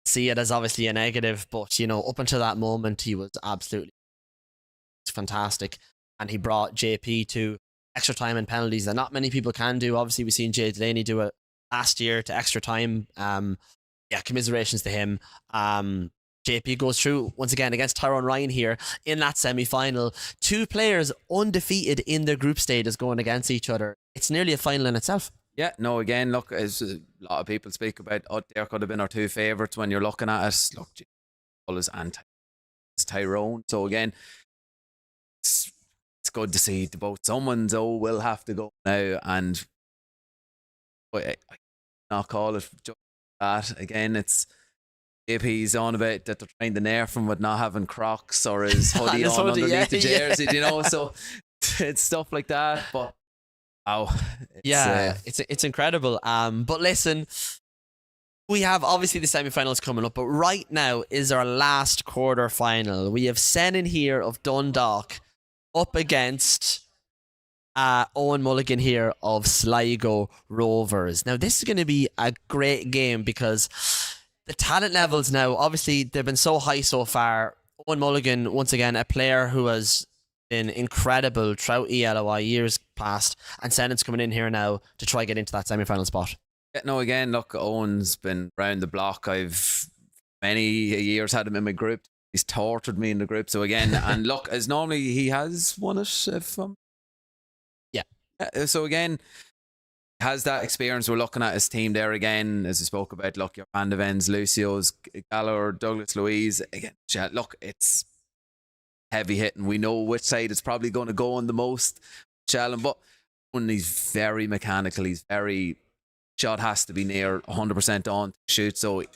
see it as obviously a negative, but up until that moment, he was absolutely fantastic. And he brought JP to extra time and penalties that not many people can do. Obviously, we've seen Delaney do it last year to extra time. Commiserations to him. JP goes through once again against Tyrone Ryan here in that semi-final. 2 players undefeated in their group stages going against each other. It's nearly a final in itself. Yeah, no, again, look, as a lot of people speak about, there could have been our 2 favourites when you're looking at it. Look, JP is Tyrone. So again, it's good to see the both. Someone's will have to go now, and I not call it just that. Again, it's JP's on about that they're trying to nerf him with not having Crocs or his hoodie on underneath the jersey, so it's stuff like that. But it's incredible. But listen, we have obviously the semi-finals coming up, but right now is our last quarter final. We have Sennon here of Dundalk up against Owen Mulligan here of Sligo Rovers. Now, this is going to be a great game because the talent levels now, obviously, they've been so high so far. Owen Mulligan, once again, a player who has been incredible throughout ELOI years past, and Sennon's coming in here now to try get into that semi-final spot. Yeah, no, again, look, Owen's been round the block. I've many years had him in my group. He's tortured me in the group. So again, and look, as normally he has won it. So again, has that experience. We're looking at his team there again, as I spoke about. Look, your Van de Vens, Lucio's, Gallagher, Douglas Louise. Again, look, it's heavy hitting. We know which side it's probably going to go on the most, Shalom, but when he's very mechanical, he's very shot has to be near 100% on to shoot. So he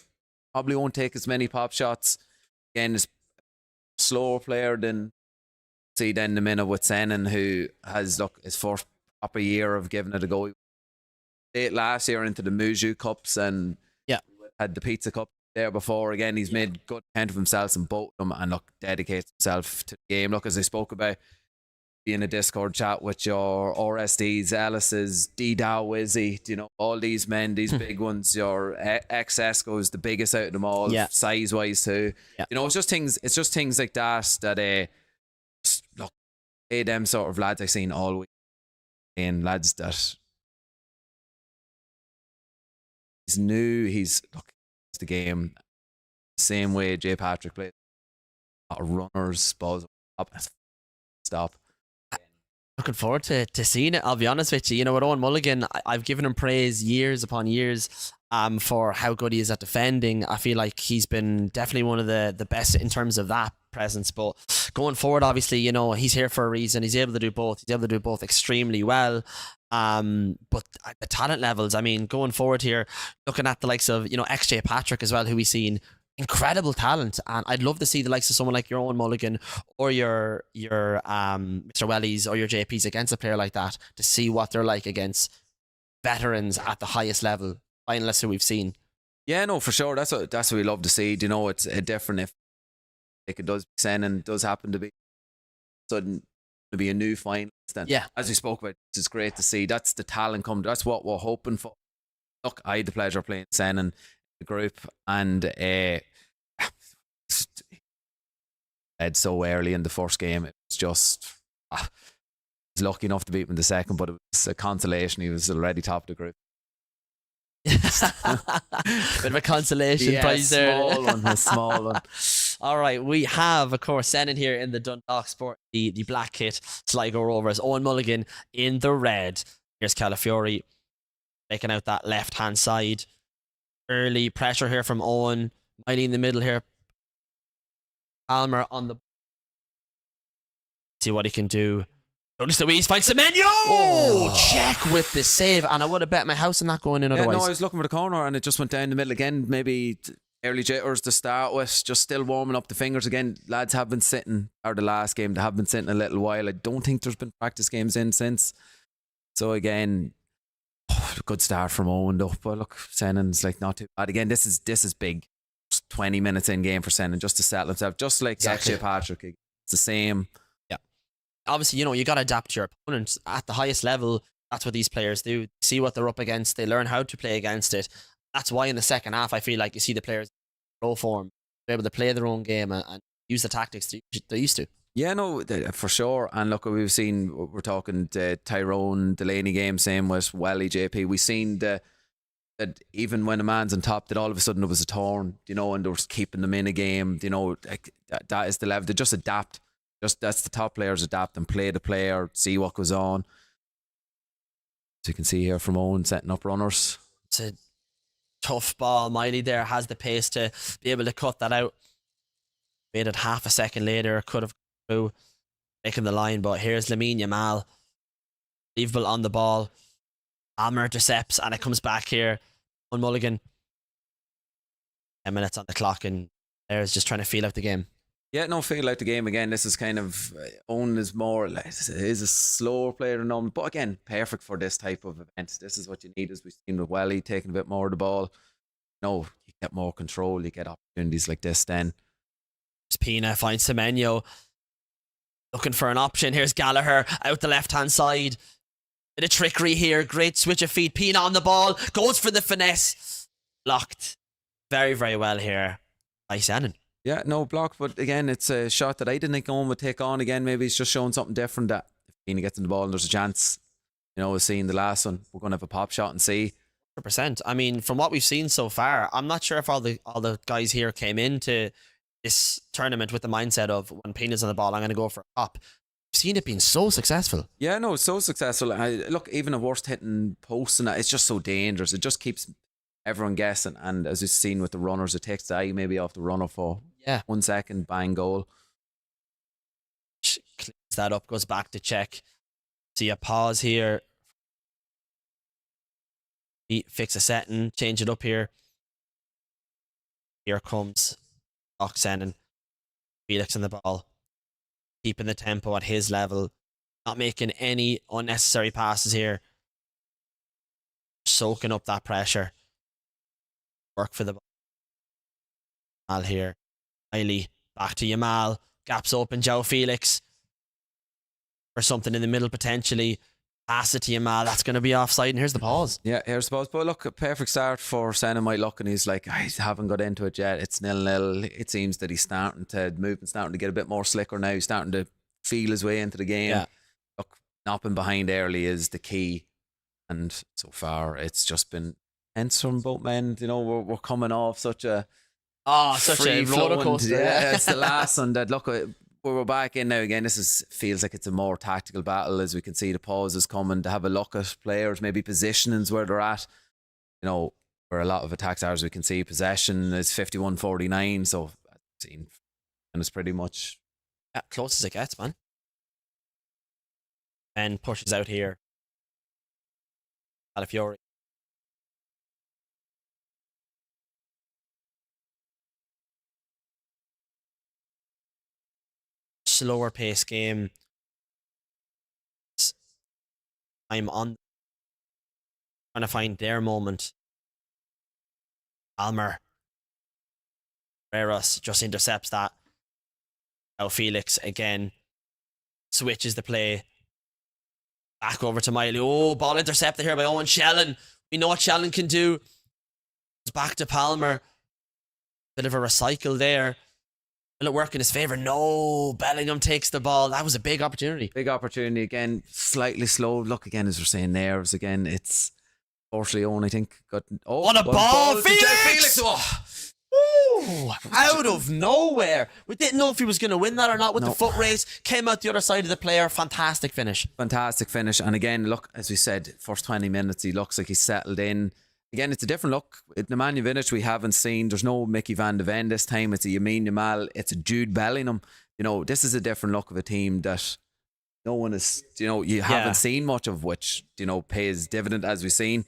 probably won't take as many pop shots. Again, is a slower player than see then the minute with Sennon, who has his first proper year of giving it a go. Late last year into the Muju Cups and had the Pizza Cup there before. Again, he's made good account of himself in both of them and dedicates himself to the game. Look, as I spoke about, being a Discord chat with your RSDs, Ellis's, D-Dow, Wizzy, all these men, these big ones, your XSCO is the biggest out of them all, size-wise too. Yeah. It's just things like that look, them sort of lads I've seen all week, and lads that he's new, it's the game, same way Jay Patrick plays. A lot of runners, balls up, stop. Looking forward to seeing it. I'll be honest with you. With Owen Mulligan, I've given him praise years upon years for how good he is at defending. I feel like he's been definitely one of the best in terms of that presence. But going forward, obviously, he's here for a reason. He's able to do both. He's able to do both extremely well. But the talent levels, going forward here, looking at the likes of, XJ Patrick as well, who we've seen. Incredible talent, and I'd love to see the likes of someone like your Owen Mulligan or your Mr. Wellies or your JPs against a player like that, to see what they're like against veterans at the highest level, finalists who we've seen. Yeah, no, for sure. That's what we love to see. It's a different, if like it does Sennon does happen to be sudden to be a new finalist. Then, as we spoke about, it's great to see. That's the talent come. That's what we're hoping for. Look, I had the pleasure of playing Sennon the group, and led so early in the first game. It was just I was lucky enough to beat him in the second, but it was a consolation. He was already top of the group. Bit of a consolation prize there. A small one. All right, we have, of course, Sennon here in the Dundalk Sport, the black kit, Sligo Rovers, Owen Mulligan in the red. Here's Calafiori taking out that left-hand side. Early pressure here from Owen. Wiley in the middle here. Palmer on the... See what he can do. Notice Louise finds Semenyo! Oh, check with the save. And I would have bet my house on that going in otherwise. No, I was looking for the corner and it just went down the middle again. Maybe early jitters to start with, just still warming up the fingers again. Lads have been sitting, or the last game, they have been sitting a little while. I don't think there's been practice games in since. So again, good start from Owen though. But look, Sennon's like not too bad. Again, this is big. Just 20 minutes in game for Sennon just to settle himself, just like Zach Patrick. It's the same. Yeah. Obviously, you got to adapt to your opponents at the highest level. That's what these players do. See what they're up against. They learn how to play against it. That's why in the second half, I feel like you see the players in pro form, they're able to play their own game and use the tactics they're used to. Yeah, no, for sure. And look, we've seen, we're talking the Tyrone Delaney game, same with Welly, JP. We've seen that even when a man's on top, that all of a sudden it was a turn, and they were keeping them in a game, that is the level. They just adapt. That's the top players adapt and play the player, see what goes on. So you can see here from Owen setting up runners. It's a tough ball. Miley there has the pace to be able to cut that out. Made it half a second later, could have through making the line, but here's Lamine Yamal, believable on the ball. Almer intercepts and it comes back here on Mulligan. 10 minutes on the clock and there's just trying to feel out the game. Yeah, no, feel out the game again. This is kind of Owen is more is a slower player than Owen, but again, perfect for this type of event. This is what you need, as we've seen with Welly taking a bit more of the ball. You get more control, you get opportunities like this then. Pina finds Semenyo looking for an option. Here's Gallagher out the left hand side. Bit of trickery here. Great switch of feet. Pina on the ball. Goes for the finesse. Blocked. Very, very well here by Sennon. Yeah, no block, but again, it's a shot that I didn't think Owen would take on again. Maybe he's just showing something different, that if Pina gets in the ball and there's a chance, we've seen the last one, we're going to have a pop shot and see. 100%. I mean, from what we've seen so far, I'm not sure if all the guys here came into this tournament with the mindset of when Pina's on the ball, I'm going to go for a pop. I've seen it being so successful. Yeah, no, it's so successful. Look, even a worst hitting post and that, it's just so dangerous. It just keeps everyone guessing. And as you've seen with the runners, it takes the eye maybe off the runner for 1 second, bang, goal. Cleans that up, goes back to check. See a pause here. Fix a setting, change it up here. Here comes Sennon. Felix on the ball. Keeping the tempo at his level. Not making any unnecessary passes here. Soaking up that pressure. Work for the ball. Yamal here. Wiley back to Yamal. Gaps open, Joe Felix. Or something in the middle potentially. Pass it to Yamal. That's going to be offside. And here's the pause. Yeah, here's the pause. But look, a perfect start for Sennon. Might look and he's like, I haven't got into it yet. It's 0-0. It seems that he's starting to move and starting to get a bit more slicker now. He's starting to feel his way into the game. Yeah. Look, not being behind early is the key. And so far, it's just been tense from both men. We're coming off such a roller coaster. Yeah, it's the last one that look. We're back in now again. Feels like it's a more tactical battle, as we can see the pauses coming to have a look at players, maybe positionings where they're at. Where a lot of attacks are, as we can see, possession is 51-49. So I've seen, and it's pretty much close as it gets, man. And pushes out here. Calafiori. Slower pace game. I'm on trying to find their moment. Almer Reros just intercepts that. Now Felix again switches the play back over to Miley. Oh, ball intercepted here by Owen Shellen. We know what Shellen can do. Back to Palmer. Bit of a recycle there. Will it work in his favour? No. Bellingham takes the ball. That was a big opportunity. Big opportunity again. Slightly slow. Look again, as we're saying, nerves again. It's fortunately Owen, I think, got. Oh, What a ball, to Felix! Jack Felix! Oh. Ooh, out of nowhere. We didn't know if he was going to win that or not with the foot race. Came out the other side of the player. Fantastic finish. Fantastic finish. And again, look, as we said, first 20 minutes, he looks like he's settled in. Again, it's a different look. Nemanja Vidic we haven't seen. There's no Mickey van de Ven this time. It's a Yamin Yamal. It's a Jude Bellingham. You know, this is a different look of a team that no one is, you know, you haven't seen much of, which, you know, pays dividend as we've seen.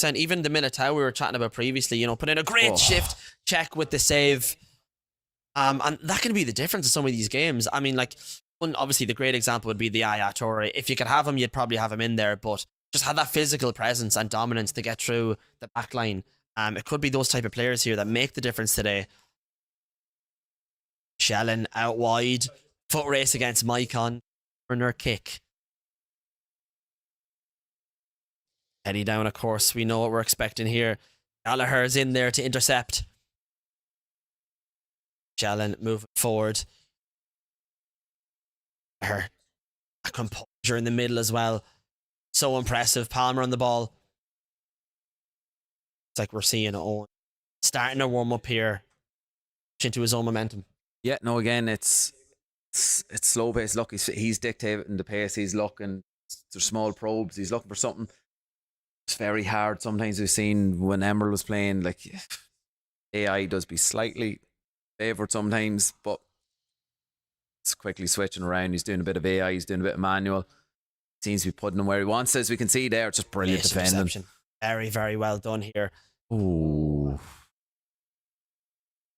And even the Militao we were chatting about previously, you know, put in a great shift check with the save. And that can be the difference in some of these games. I mean, like, obviously the great example would be the Yaya Toure. If you could have him, you'd probably have him in there, but just had that physical presence and dominance to get through the back line. It could be those type of players here that make the difference today. Shellen out wide. Foot race against Maicon. Corner kick. Heady down, of course. We know what we're expecting here. Gallagher's in there to intercept. Shellen moving forward. A composure in the middle as well. So impressive. Palmer on the ball. It's like we're seeing Owen starting to warm up here into his own momentum. Yeah, no, again, it's slow pace. Look, he's dictating the pace. He's looking. There's small probes. He's looking for something. It's very hard. Sometimes we've seen when Emerald was playing, like, AI does be slightly favoured sometimes, but it's quickly switching around. He's doing a bit of AI. He's doing a bit of manual. Seems to be putting him where he wants. As we can see there, it's just brilliant defending. Reception. Very, very well done here. Ooh.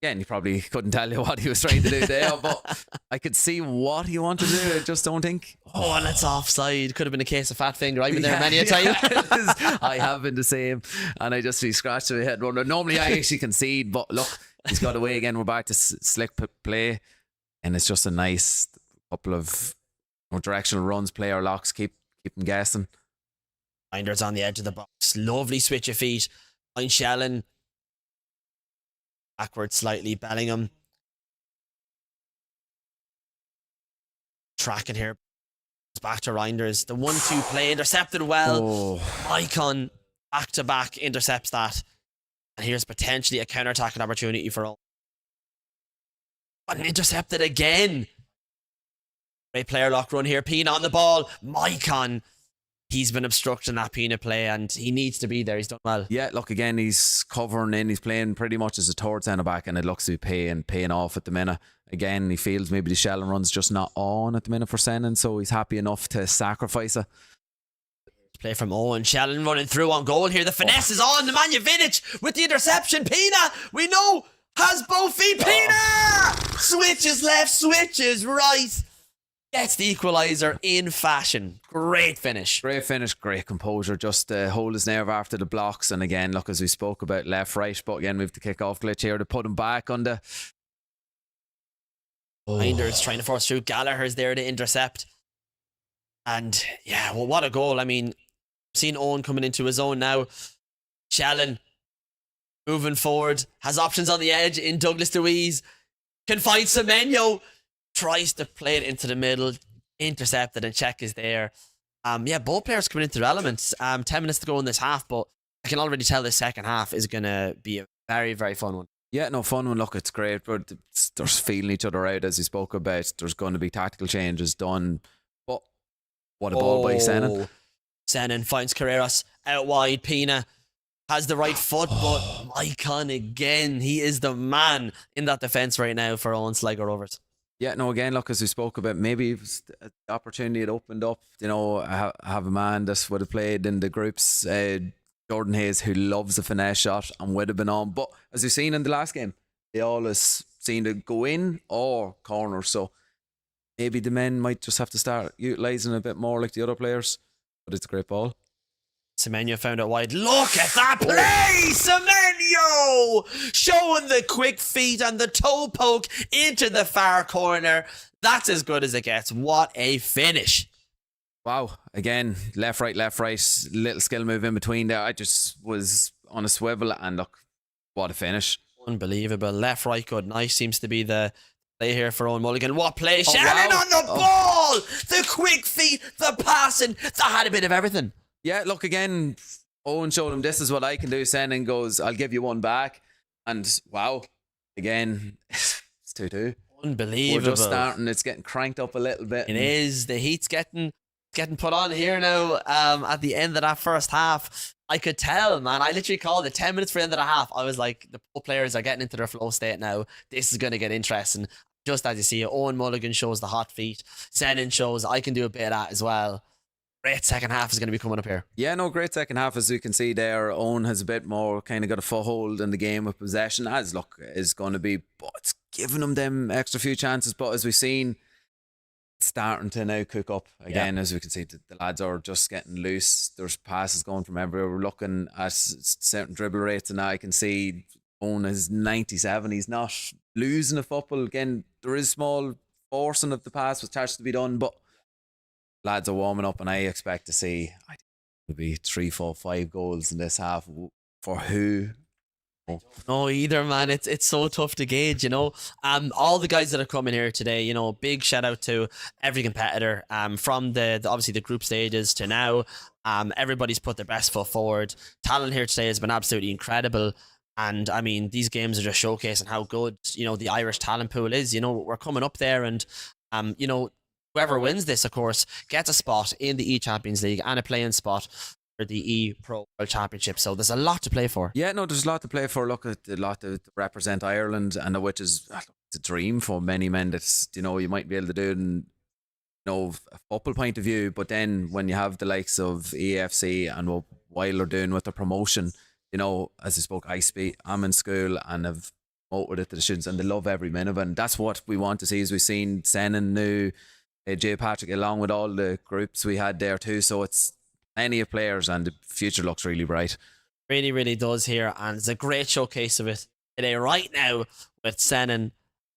Again, you probably couldn't tell you what he was trying to do there, but I could see what he wanted to do. I just don't think. Oh, and it's offside. Could have been a case of fat finger. I've been there many a time. I have been the same, and I just be scratching my head. Normally, I actually concede, but look, he's got away again. We're back to slick play, and it's just a nice couple of directional runs. Player locks, keep him guessing. Finder's on the edge of the box. Lovely switch of feet. Fine Shellen. Backward slightly. Bellingham. Tracking here. It's back to Reinders. The 1-2 play intercepted well. Maicon back to back intercepts that. And here's potentially a counter-attacking opportunity for all. But intercepted again. Great player lock run here. Pina on the ball. Maicon. He's been obstructing that Pina play and he needs to be there. He's done well. Yeah, look, again, he's covering in. He's playing pretty much as a third centre back, and it looks to be paying off at the minute. Again, he feels maybe the Shellen run's just not on at the minute for Sennon, so he's happy enough to sacrifice it. Play from Owen. Shellen running through on goal here. The finesse is on. Nemanja Vidic with the interception. Pina, we know, has both feet. Pina! Switches left, switches right. Gets the equaliser in fashion. Great finish. Great finish, great composure. Just hold his nerve after the blocks. And again, look, as we spoke about left, right, but again, we have the kick-off glitch here to put him back on the... Reinders trying to force through. Gallagher's there to intercept. And yeah, well, what a goal. I mean, seeing Owen coming into his own now. Shellen moving forward. Has options on the edge in Douglas Luiz. Can find Semenyo. Tries to play it into the middle, intercepted, and check is there. Yeah, both players coming into their elements. 10 minutes to go in this half, but I can already tell this second half is going to be a very, very fun one. Yeah, no, fun one. Look, it's great, but there's feeling each other out, as you spoke about. There's going to be tactical changes done. But what a ball by Sennon. Sennon finds Carreras out wide. Pina has the right foot, but Maicon again. He is the man in that defence right now for Owen Sligo Rovers. Yeah, no, again, look, as we spoke about, maybe it was the opportunity had opened up. You know, have a man that would have played in the groups, Jordan Hayes, who loves a finesse shot and would have been on. But as you've seen in the last game, they always seem to go in or corner. So maybe the men might just have to start utilising a bit more like the other players. But it's a great ball. Semenyo found it wide. Look at that play! Semenyo! Showing the quick feet and the toe poke into the far corner. That's as good as it gets. What a finish. Wow. Again, left, right, little skill move in between there. I on a swivel, and look, what a finish. Unbelievable. Left, right, good. Nice seems to be the play here for Owen Mulligan. What play? Oh, Shannon wow. on the ball! The quick feet, the passing. That had a bit of everything. Yeah, look, again, Owen showed him, this is what I can do. Sennon goes, I'll give you one back. And wow, again, it's 2-2. Unbelievable. We're just starting. It's getting cranked up a little bit. It is. The heat's getting put on here now. At the end of that first half, I could tell, man. I literally called it 10 minutes for the end of the half. I was like, the pro players are getting into their flow state now. This is going to get interesting. Just as you see, Owen Mulligan shows the hot feet. Sennon shows I can do a bit of that as well. Great second half is going to be coming up here. Yeah, no, great second half, as you can see there. Owen has a bit more kind of got a foothold in the game with possession, as look is going to be, but it's giving them them extra few chances. But as we've seen, it's starting to now cook up again. As we can see, the lads are just getting loose. There's passes going from everywhere. We're looking at certain dribble rates, and now I can see Owen is 97. He's not losing a football. Again, there is small forcing of the pass which has to be done, but lads are warming up, and I expect to see, I think it'll be 3, 4, 5 goals in this half. For who? No, either, man. It's so tough to gauge, you know. All the guys that are coming here today, you know, big shout out to every competitor. From the obviously the group stages to now. Everybody's put their best foot forward. Talent here today has been absolutely incredible. And I mean, these games are just showcasing how good, you know, the Irish talent pool is. You know, we're coming up there, and you know, whoever wins this, of course, gets a spot in the E-Champions League and a playing spot for the E-Pro World Championship. So there's a lot to play for. Yeah, no, there's a lot to play for. Look, at a lot to represent Ireland, and which is it's a dream for many men. That's, you know, you might be able to do it in, you know, a football point of view, but then when you have the likes of EFC and what WYLDE are doing with the promotion, you know, as I spoke, I'm in school and have promoted it to the students, and they love every minute of it. And that's what we want to see. As we've seen Sennon new, Jay Patrick, along with all the groups we had there too. So it's plenty of players, and the future looks really bright. Really, really does here, and it's a great showcase of it today right now with Sennon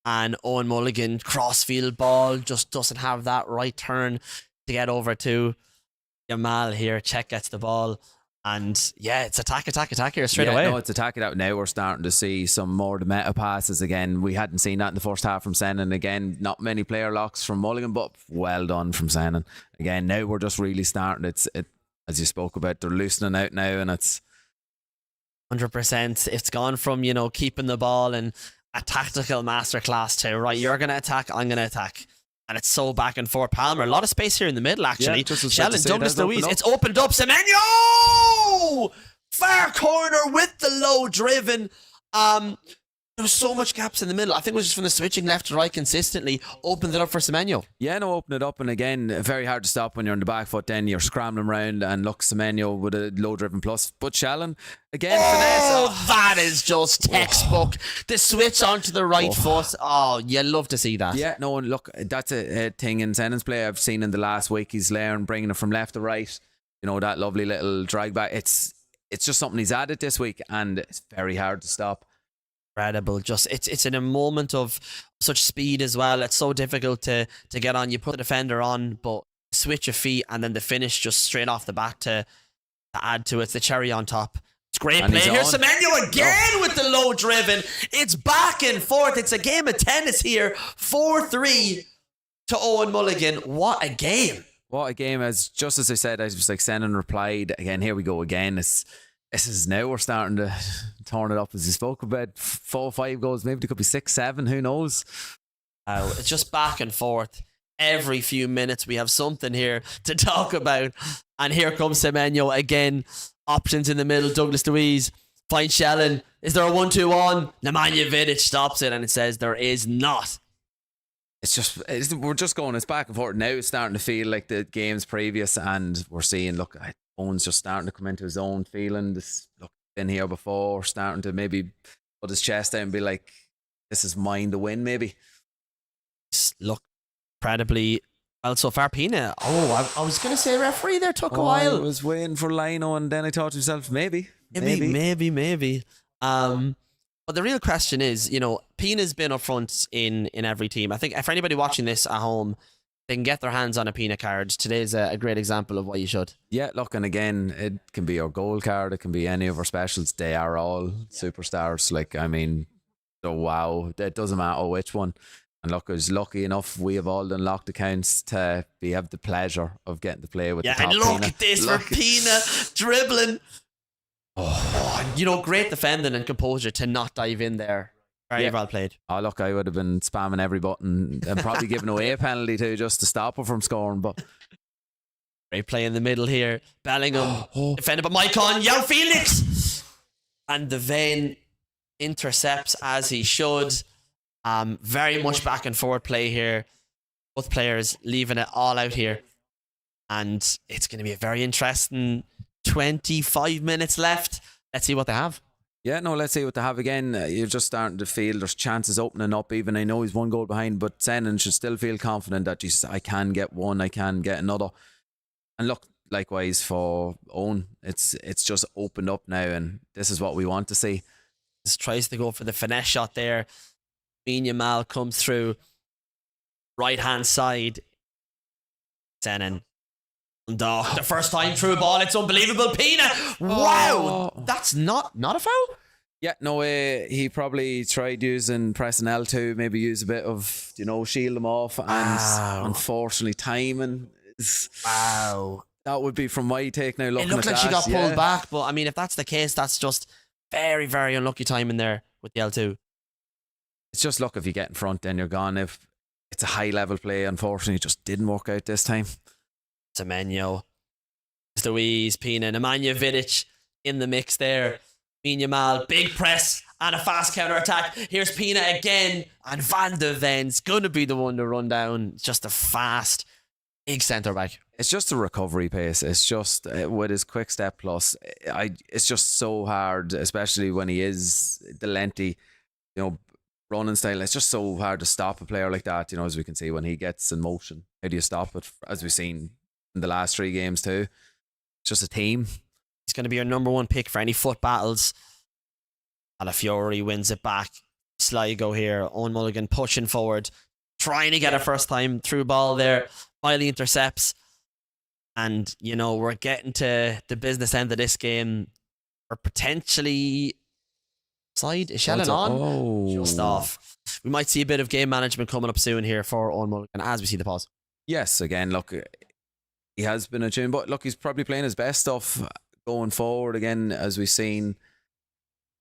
and Owen Mulligan. Crossfield ball, just doesn't have that right turn to get over to Jamal here. Check gets the ball, and yeah, it's attack here straight away. No, it's attack it out now. We're starting to see some more of the meta passes again. We hadn't seen that in the first half from Sennon. Again, not many player locks from Mulligan, but well done from Sennon. Again, now we're just really starting. It as you spoke about, they're loosening out now, and it's 100%. It's gone from, you know, keeping the ball and a tactical masterclass to, right, you're going to attack, I'm going to attack. And it's so back and forth. Palmer, a lot of space here in the middle, actually. Yeah, just Sheldon, Douglas Louise, it's opened up. Semenyo! Far corner with the low driven. There was so much gaps in the middle. I think it was just from the switching left to right consistently. Opened it up for Semenyo. Yeah, no, open it up, and again, very hard to stop when you're on the back foot. Then you're scrambling around, and look, Semenyo with a low driven plus. But Shallon, again, finesse. That is just textbook. The switch onto the right foot. Oh, you love to see that. Yeah, no, and look, that's a thing in Sennon's play I've seen in the last week. He's learned bringing it from left to right. You know, that lovely little drag back. It's just something he's added this week, and it's very hard to stop. Incredible. Just it's in a moment of such speed as well. It's so difficult to get on. You put the defender on, but switch of feet and then the finish just straight off the bat to add to it. It's the cherry on top. It's great play. Here's Semenyo again with the low driven. It's back and forth. It's a game of tennis here. 4-3 to Owen Mulligan. What a game. What a game. As just as I said, I was like, Sennon replied again. Here we go again. This is now we're starting to turn it up, as you spoke about. 4 or 5 goals, maybe there could be 6, 7, who knows? It's just back and forth. Every few minutes we have something here to talk about. And here comes Semenyo again. Options in the middle. Douglas Louise finds Shellin. Is there a 1-2 on? Nemanja Vidic stops it, and it says there is not. We're just going, it's back and forth. Now it's starting to feel like the games previous, and we're seeing, look, Owen's just starting to come into his own feeling. This, look, been here before, starting to maybe put his chest out and be like, this is mine to win, maybe. Look, incredibly well so far. Pina. I was going to say referee there, took a while. I was waiting for Lino, and then I thought to myself, maybe. But the real question is, you know, Pina's been up front in every team. I think for anybody watching this at home, they can get their hands on a Pina card. Today's a great example of why you should. Yeah, look, and again, it can be our gold card, it can be any of our specials. They are all superstars. Like, I mean, so wow, it doesn't matter which one. And look, I was lucky enough, we have all unlocked accounts to have the pleasure of getting to play with the top and look Pina. at this for Pina dribbling. Great defending and composure to not dive in there. Very well played. Oh, look, I would have been spamming every button and probably giving away a penalty too, just to stop her from scoring. But great play in the middle here. Bellingham defended by Maicon. Young Felix! And the Vane intercepts as he should. Very much back and forward play here. Both players leaving it all out here. And it's going to be a very interesting 25 minutes left. Let's see what they have. yeah, no, let's see what they have again. You're just starting to feel there's chances opening up. Even I know he's 1 goal behind, but Sennon should still feel confident that I can get one, I can get another. And look, likewise for Owen, it's just opened up now, and this is what we want to see. Just tries to go for the finesse shot there. Yamal comes through right hand side. Sennon. The first time through a ball, it's unbelievable. Pina, wow, that's not a foul. Yeah, no, he probably tried using pressing L2, maybe use a bit of, shield him off, and unfortunately timing is, that would be from my take now. Looking it looked at like she that, got pulled back, but I mean, if that's the case, that's just very, very unlucky timing there with the L2. It's just, look, if you get in front, then you're gone. If it's a high level play, unfortunately, it just didn't work out this time. Semenyo, Louise, Pina, Nemanja Vidic in the mix there. Yamal, big press and a fast counter attack. Here's Pina again, and Van de Ven's gonna be the one to run down. Just a fast, big centre back. It's just a recovery pace. It's just with his quick step plus. It's just so hard, especially when he is Delaney, running style. It's just so hard to stop a player like that. As we can see when he gets in motion, how do you stop it? As we've seen in the last 3 games too. It's just a team. He's going to be your number 1 pick for any foot battles. Calafiori wins it back. Sligo here. Owen Mulligan pushing forward, trying to get a first time through ball there. Wiley intercepts. And, we're getting to the business end of this game. Or potentially side. Is Shannon on? Just off. We might see a bit of game management coming up soon here for Owen Mulligan as we see the pause. Yes, again, look, he has been a tune, but look, he's probably playing his best stuff going forward again, as we've seen.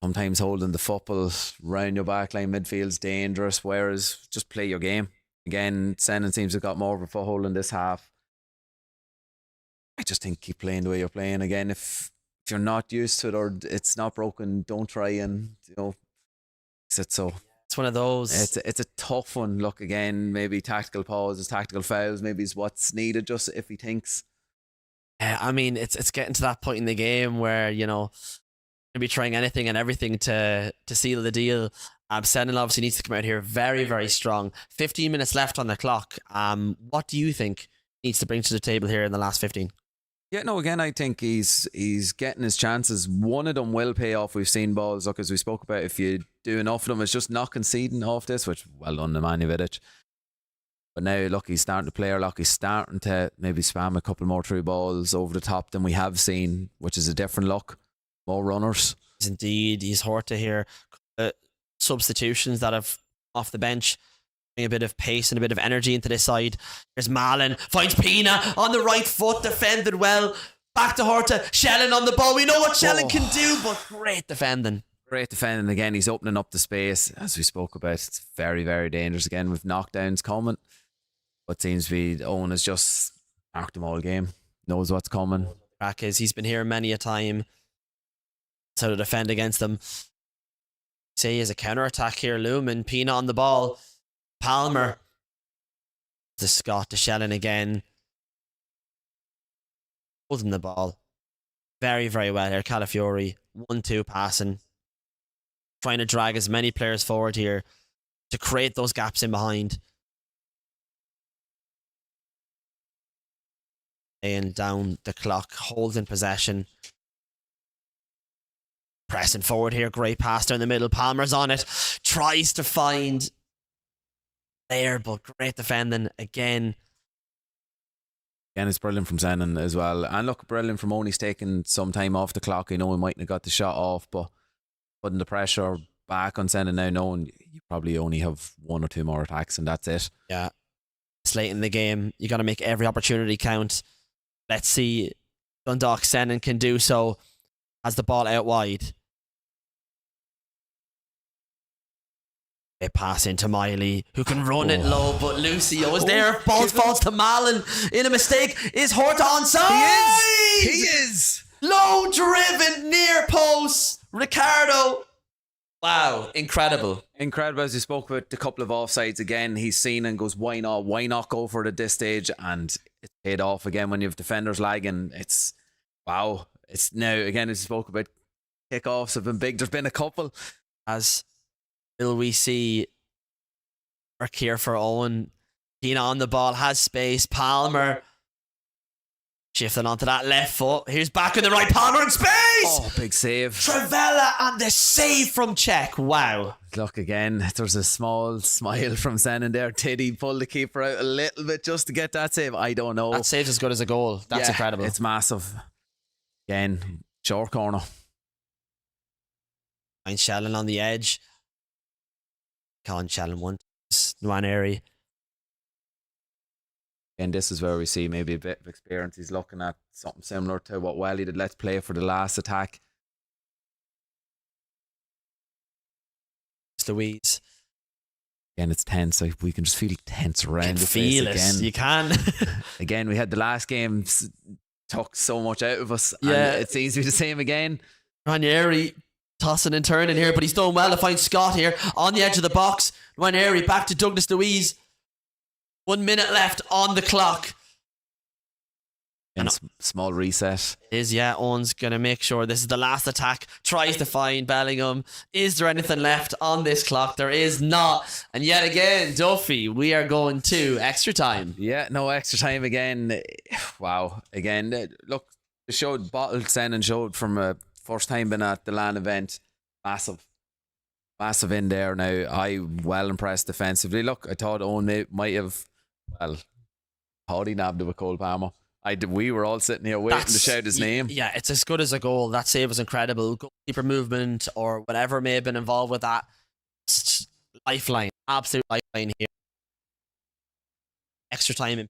Sometimes holding the football round your back line midfield's dangerous, whereas just play your game. Again, Sennon seems to have got more of a foothold in this half. I just think keep playing the way you're playing. Again, if you're not used to it or it's not broken, don't try and, fix it. So it's one of those. It's a tough one. Look, again, maybe tactical pauses, tactical fouls, maybe is what's needed just if he thinks. I mean, it's getting to that point in the game where, be trying anything and everything to seal the deal. Sennon obviously needs to come out here very, very strong. 15 minutes left on the clock. What do you think needs to bring to the table here in the last 15? Yeah, no, again, I think he's getting his chances. One of them will pay off. We've seen balls, look, as we spoke about, if you do enough of them, it's just not conceding off this, which well done, Nemanja Vidic. But now, look, he's starting to play, he's starting to maybe spam a couple more through balls over the top than we have seen, which is a different look. More runners. Indeed, he's Horta here. Substitutions that have off the bench. A bit of pace and a bit of energy into this side. Here's Malin, finds Pina on the right foot, defended well. Back to Horta, Shellen on the ball. We know what Shellen can do, but great defending. Great defending again. He's opening up the space, as we spoke about. It's very, very dangerous again with knockdowns coming. What seems to be Owen has just marked him all game. Knows what's coming. Crack is he's been here many a time. So to defend against them. Say as a counter attack here, Lumen, Pina on the ball. Palmer, the Scott to Shellen again, holding the ball very, very well here. Calafiori 1-2 passing, trying to drag as many players forward here to create those gaps in behind. Laying down the clock, holding possession, pressing forward here. Great pass down the middle. Palmer's on it, tries to find there, but great defending again. Again, it's brilliant from Sennon as well. And look, brilliant from Only's taking some time off the clock. I know we mightn't have got the shot off, but putting the pressure back on Sennon now, knowing you probably only have 1 or 2 more attacks and that's it. Yeah. It's late in the game. You got to make every opportunity count. Let's see Dundalk Sennon can do so. Has the ball out wide. A pass into Miley, who can run it low, but Lucio is there. Ball falls to Malin. In a mistake, is Horta onside? He is. Low driven near post. Ricardo. Wow, incredible. Incredible. As you spoke about a couple of offsides again, he's seen and goes, why not? Why not go for it at this stage? And it's paid off again when you have defenders lagging. It's wow. It's now again, as you spoke about, kickoffs have been big. There's been a couple. As will we see work here for Owen. Keen on the ball, has space. Palmer shifting onto that left foot. Here's back in the right. Palmer in space. Oh, big save. Travella and the save from Czech. Wow. Look again, there's a small smile from Sennon there. Did he pull the keeper out a little bit just to get that save? I don't know. That save's as good as a goal. That's incredible. It's massive. Again, short corner. Finds Shallen on the edge. Colin Shallen once. Nwaneri. And this is where we see maybe a bit of experience. He's looking at something similar to what Welly did. Let's play for the last attack. Louise. Again, it's tense. Like, we can just feel tense around the feel place again. You can. Again, we had the last game took so much out of us. Yeah. And it seems to be the same again. Ranieri tossing and turning here, but he's done well to find Scott here on the edge of the box. Ranieri back to Douglas Louise. 1 minute left on the clock. And small reset. Owen's going to make sure this is the last attack. Tries to find Bellingham. Is there anything left on this clock? There is not. And yet again, Duffy, we are going to extra time. Yeah, no extra time again. Wow. Again, look, it showed Bottled Sennon showed from a first time been at the LAN event. Massive in there now. I well impressed defensively. Look, I thought Owen might have, thought he nabbed it with Cole Palmer. We were all sitting here waiting to shout his name. Yeah, it's as good as a goal. That save was incredible. Goalkeeper movement or whatever may have been involved with that. Just lifeline. Absolute lifeline here. Extra time.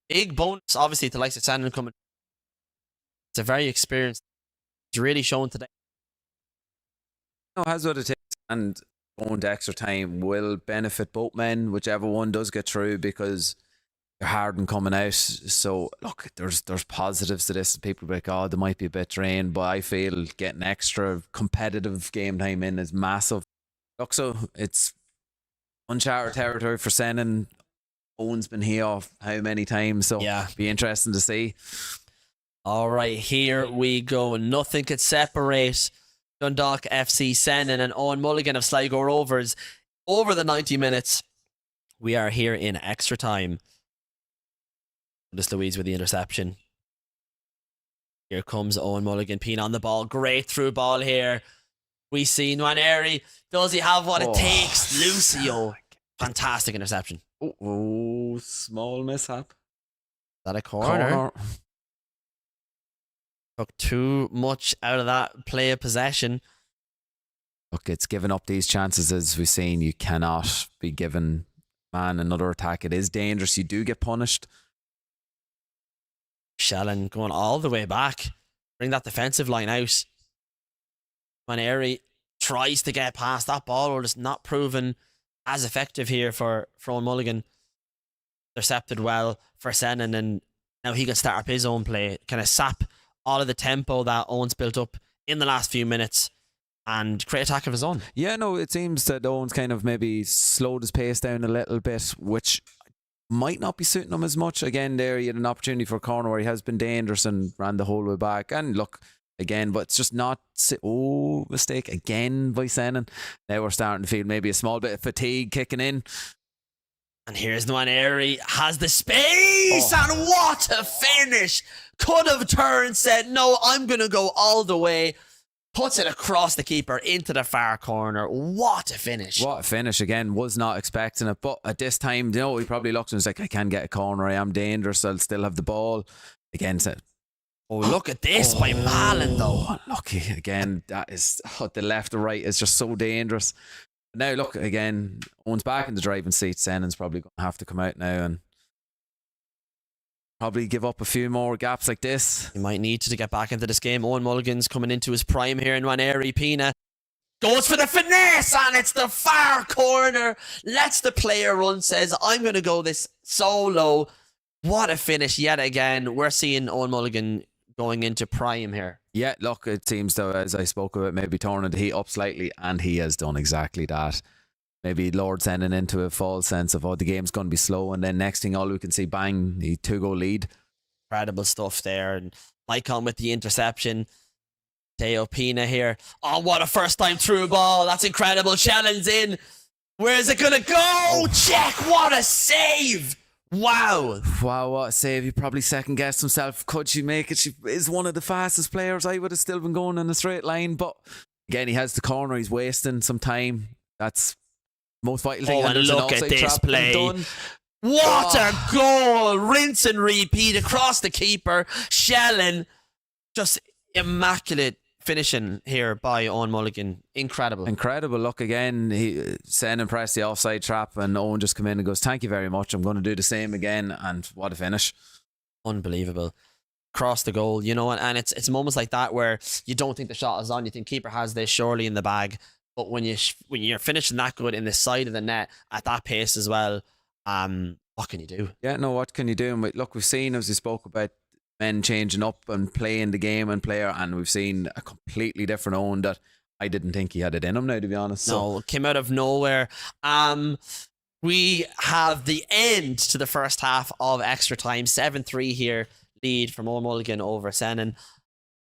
Big bonus, obviously, to likes of Sennon coming. It's a very experienced. It's really shown today. No, has what it takes, and going to extra time will benefit both men, whichever one does get through, because they're hard and coming out. So look, there's positives to this. People be like, oh, they might be a bit drained, but I feel getting extra competitive game time in is massive. Look, so it's uncharted territory for Sennon. Owen's been here how many times? So be interesting to see. All right, here we go. Nothing could separate Dundalk FC Sennon and Owen Mulligan of Sligo Rovers over the 90 minutes. We are here in extra time. Just Louise with the interception. Here comes Owen Mulligan, peeing on the ball. Great through ball here. We see Nwaneri. Does he have what it takes? Lucio. Fantastic interception. Oh, small mishap. Is that a corner? Took too much out of that play of possession. Look, it's giving up these chances, as we've seen. You cannot be given man another attack. It is dangerous. You do get punished. Shallen going all the way back. Bring that defensive line out. Nwaneri tries to get past that ball, or just not proven as effective here for Owen Mulligan. Intercepted well for Sennon, and now he can start up his own play. Kind of sap all of the tempo that Owen's built up in the last few minutes and create attack of his own. Yeah, no, it seems that Owen's kind of maybe slowed his pace down a little bit, which might not be suiting him as much. Again, there he had an opportunity for a corner where he has been dangerous and ran the whole way back. And look, again, but it's just not... mistake again by Sennon. Now we're starting to feel maybe a small bit of fatigue kicking in. And here's Nwaneri, has the space, and what a finish! Could have turned, said, no, I'm going to go all the way. puts it across the keeper into the far corner. What a finish. What a finish. Again, was not expecting it. But at this time, you know, he probably looked and was like, I can get a corner. I am dangerous. I'll still have the ball. Again, said, oh, look at this by Malin, though. Oh, lucky. Again, that is, the left to right is just so dangerous. Now, look, again, Owen's back in the driving seat. Sennon's probably going to have to come out now and probably give up a few more gaps like this. He might need to get back into this game. Owen Mulligan's coming into his prime here in Waneri. Pina goes for the finesse, and it's the far corner. Lets the player run, says, I'm going to go this solo. What a finish yet again. We're seeing Owen Mulligan going into prime here. Yeah, look, it seems though, as I spoke about, maybe turning the heat up slightly, and he has done exactly that. Maybe Lord sending into a false sense of, oh, the game's going to be slow, and then next thing all we can see, bang, the 2-goal lead. Incredible stuff there. And Maicon with the interception. Teo Pina here. Oh, what a first time through ball. That's incredible. Shannon's in. Where is it going to go? Check. What a save. Wow. Wow, what a save. He probably second guessed himself. Could she make it? She is one of the fastest players. I would have still been going in a straight line, but again, he has the corner. He's wasting some time. That's most vital thing. Oh, and look at this play. What a goal. Rinse and repeat across the keeper. Shellen. Just immaculate finishing here by Owen Mulligan. Incredible. Incredible. Look, again, Sennon pressed the offside trap, and Owen just come in and goes, thank you very much. I'm going to do the same again. And what a finish. Unbelievable. Across the goal, you know, and it's moments like that where you don't think the shot is on. You think keeper has this surely in the bag. But when you're finishing that good in the side of the net at that pace as well, what can you do? Yeah, no, what can you do? And look, we've seen, as we spoke about, men changing up and playing the game and player, and we've seen a completely different Owen that I didn't think he had it in him now, to be honest. No, came out of nowhere. We have the end to the first half of extra time. 7-3 here, lead from Owen Mulligan over Sennon.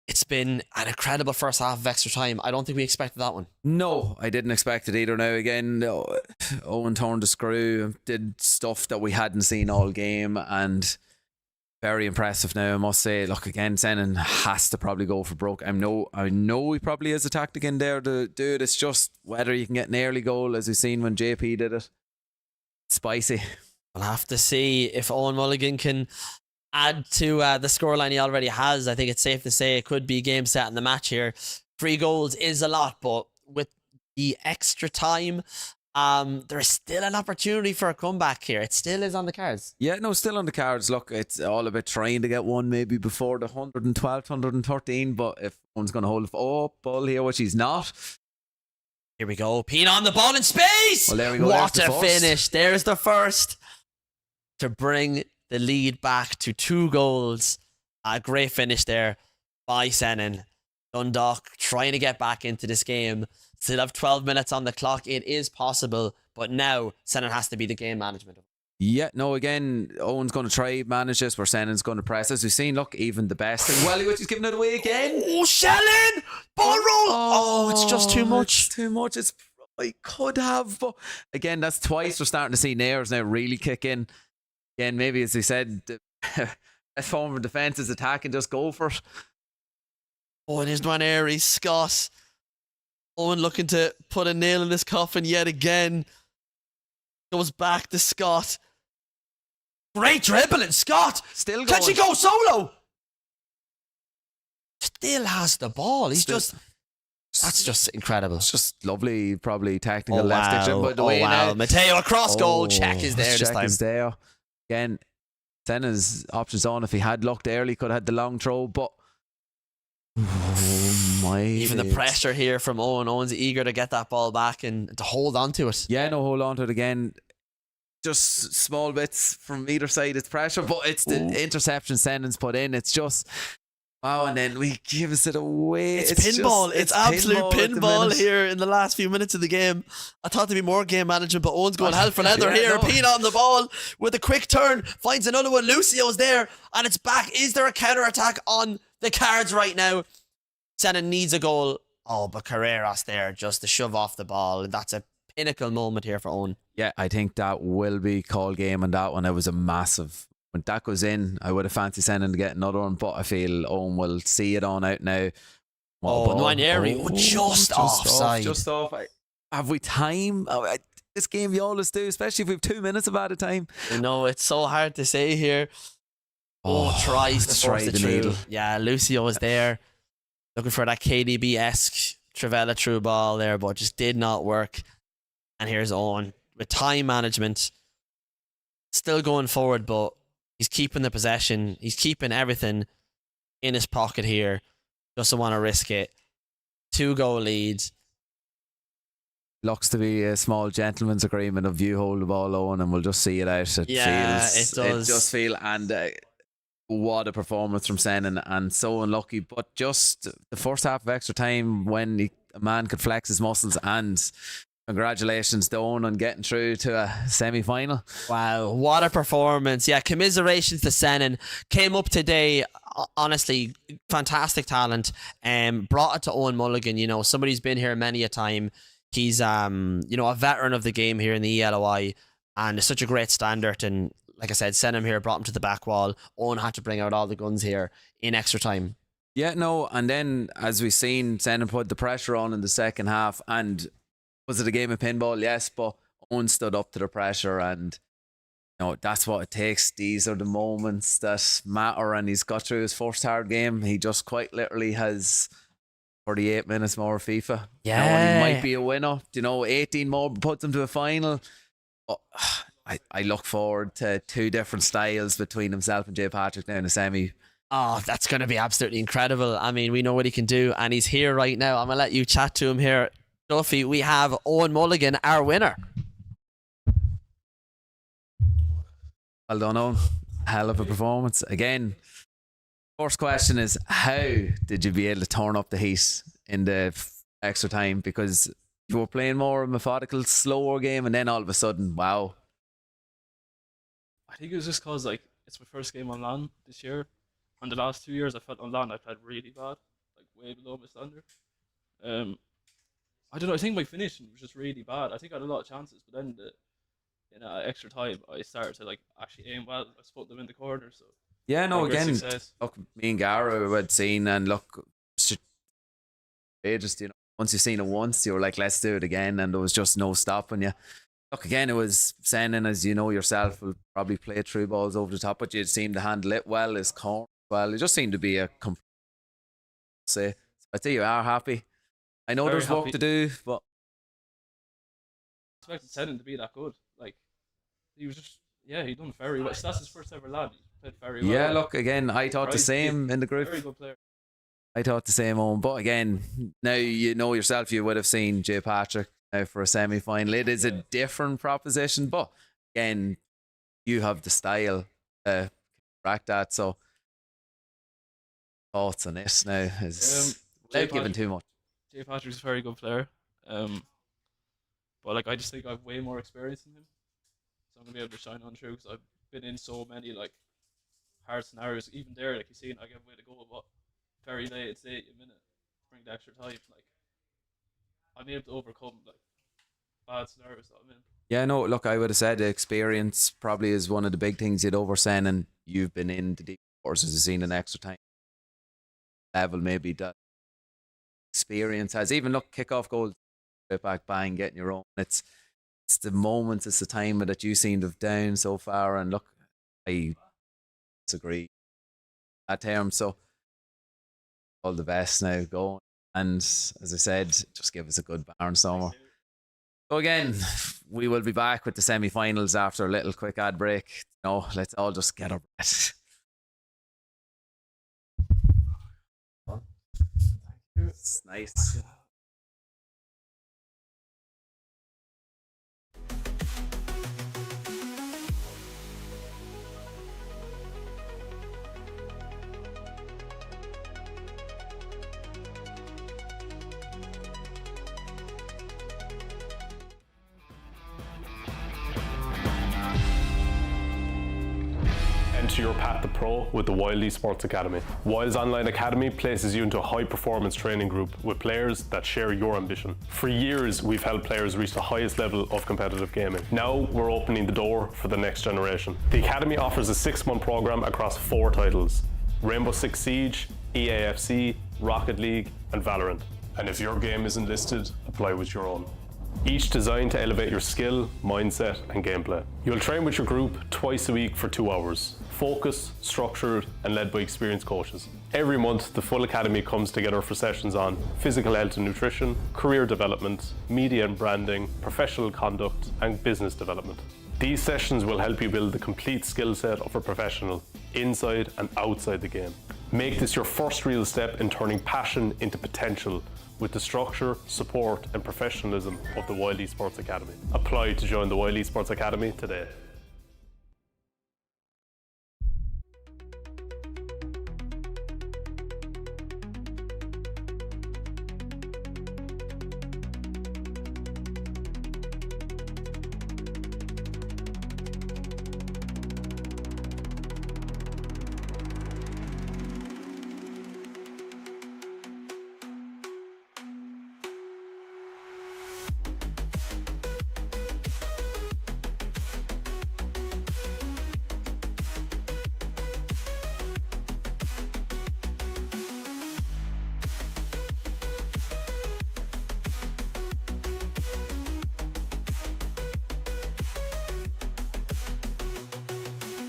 It's been an incredible first half of extra time. I don't think we expected that one. No, I didn't expect it either. Now, again, Owen turned the screw, did stuff that we hadn't seen all game, and very impressive now, I must say. Look, again, Sennon has to probably go for broke. I know he probably has a tactic in there to do it. It's just whether you can get an early goal, as we've seen when JP did it. Spicy. We'll have to see if Owen Mulligan can add to the scoreline he already has. I think it's safe to say it could be game, set, in the match here. 3 goals is a lot, but with the extra time, there is still an opportunity for a comeback here. It still is on the cards. Yeah, no, still on the cards. Look, it's all about trying to get one maybe before the 112th, 113, but if one's going to hold ball here, which he's not. Here we go. Pina on the ball in space. Well, there we go. What a finish. There's the first to bring the lead back to 2 goals. A great finish there by Sennon. Dundalk trying to get back into this game. Still have 12 minutes on the clock. It is possible, but now Sennon has to be the game management. Yeah, no, again, Owen's going to try manage this where Sennon's going to press. As we've seen, look, even the best. And Welly, which is giving it away again. Oh, Shellen! Ball roll! Oh, it's just too much. It's too much. I could have, but again, that's twice we're starting to see Nares now really kick in. Again, maybe as we said, a form of defence is attack and just go for it. Oh, and here's Nwaneri, Scott. Owen looking to put a nail in this coffin yet again. Goes back to Scott. Great dribbling, Scott. Still going. Can she go solo? Still has the ball. That's just incredible. It's just lovely, probably tactical left stick. But the way now, Mateo across goal. Check is there this time. Check is there. Again, Senna's options on. If he had looked early, could have had the long throw, but even the pressure here from Owen. Owen's eager to get that ball back and to hold on to it. Yeah, no, hold on to it again. Just small bits from either side. It's pressure, but it's the interception Sennon's put in. It's just wow, and then we gives it away. It's pinball. It's absolute pinball here in the last few minutes of the game. I thought there'd be more game management, but Owen's going hell for leather here. No. Pina on the ball with a quick turn, finds another one. Lucio's there, and it's back. Is there a counter attack on the cards right now? Sennon needs a goal. Oh, but Carreras there just to shove off the ball. That's a pinnacle moment here for Owen. Yeah, I think that will be call game on that one. It was a massive. When that goes in, I would have fancied Sennon to get another one, but I feel Owen will see it on out now. Oh, Nwaneri, just offside. Just off. Have we time? This game you always do, especially if we have 2 minutes of added time. You know, it's so hard to say here. Tries to force the needle. Yeah, Lucio was there looking for that KDB-esque Trivella through ball there, but just did not work. And here's Owen with time management. Still going forward, but he's keeping the possession. He's keeping everything in his pocket here. Doesn't want to risk it. 2-goal leads. Looks to be a small gentleman's agreement of you hold the ball, Owen, and we'll just see it out. It does. It just feel, and what a performance from Sennon, and so unlucky. But just the first half of extra time when a man could flex his muscles, and congratulations to Owen on getting through to a semi-final. Wow, what a performance. Yeah, commiserations to Sennon. Came up today, honestly, fantastic talent. Brought it to Owen Mulligan, you know, somebody who's been here many a time. He's you know, a veteran of the game here in the ELOI, and is such a great standard. And like I said, Sennon here brought him to the back wall. Owen had to bring out all the guns here in extra time. Yeah, no, and then as we've seen, Sennon put the pressure on in the second half. And was it a game of pinball? Yes, but Owen stood up to the pressure, and you know, that's what it takes. These are the moments that matter, and he's got through his first hard game. He just quite literally has 48 minutes more of FIFA. Yeah. You know, and he might be a winner. You know, 18 more puts him to a final. But I look forward to 2 different styles between himself and Jay Patrick now in the semi. Oh, that's going to be absolutely incredible. I mean, we know what he can do, and he's here right now. I'm going to let you chat to him here. Duffy, we have Owen Mulligan, our winner. Well done, Owen. Hell of a performance. Again, first question is, how did you be able to turn up the heat in the extra time? Because you were playing more a methodical, slower game, and then all of a sudden, wow. I think it was just because, like, it's my first game on LAN this year. And the last 2 years I felt on LAN I played really bad, like way below my standard. I don't know, I think my finishing was just really bad. I think I had a lot of chances, but then in extra time I started to like actually aim well. I spot them in the corner, so yeah, no, again, success. look, me and Gara had seen, and look, just, you know, once you've seen it once, you were like, let's do it again, and there was just no stopping you. Look, again, it was Sennon, as you know yourself, will probably play through balls over the top, but you seemed to handle it well, his corner well. It just seemed to be a complete say. I think you are happy. I know Very there's work happy. to do, but I expected Sennon to be that good. Like, he was just, yeah, he done very well. That's his first ever LAN. He played very well. yeah, look, again, I thought the Right, same in the group. Very good player. I thought the same, Owen. But again, now you know yourself, you would have seen Jay Patrick now for a semi-final. It is a different proposition, but again, you have the style to crack that. So, thoughts on this now is without giving too much. Jay Patrick's a very good player. But like, I just think I have way more experience than him, so I'm gonna be able to shine on through because I've been in so many like hard scenarios. Even there, like you seen, I gave away the goal, but very late, it's 80 a minute, bring the extra time. Like, I'm able to overcome like bad scenarios that I'm in. Yeah, no, look, I would have said experience probably is one of the big things you'd oversend, and you've been in the deep courses, you've seen an extra time level, maybe that experience has. Even look, kick-off goal, straight back, bang, getting your own. It's the moments, it's the time that you seem to have down so far, and look, I disagree at term. So all the best now going, and as I said, just give us a good barnstormer. So again, we will be back with the semi-finals after a little quick ad break. No, let's all just get our breath. It's nice. Enter your path to pro with the WYLDE Sports Academy. WYLDE's online academy places you into a high-performance training group with players that share your ambition. For years, we've helped players reach the highest level of competitive gaming. Now, we're opening the door for the next generation. The academy offers a 6-month program across 4 titles: Rainbow Six Siege, EAFC, Rocket League, and Valorant. And if your game isn't listed, apply with your own. Each designed to elevate your skill, mindset, and gameplay. You'll train with your group twice a week for 2 hours. Focused, structured, and led by experienced coaches. Every month, the full academy comes together for sessions on physical health and nutrition, career development, media and branding, professional conduct, and business development. These sessions will help you build the complete skill set of a professional, inside and outside the game. Make this your first real step in turning passion into potential with the structure, support, and professionalism of the WYLDE Sports Academy. Apply to join the WYLDE Sports Academy today.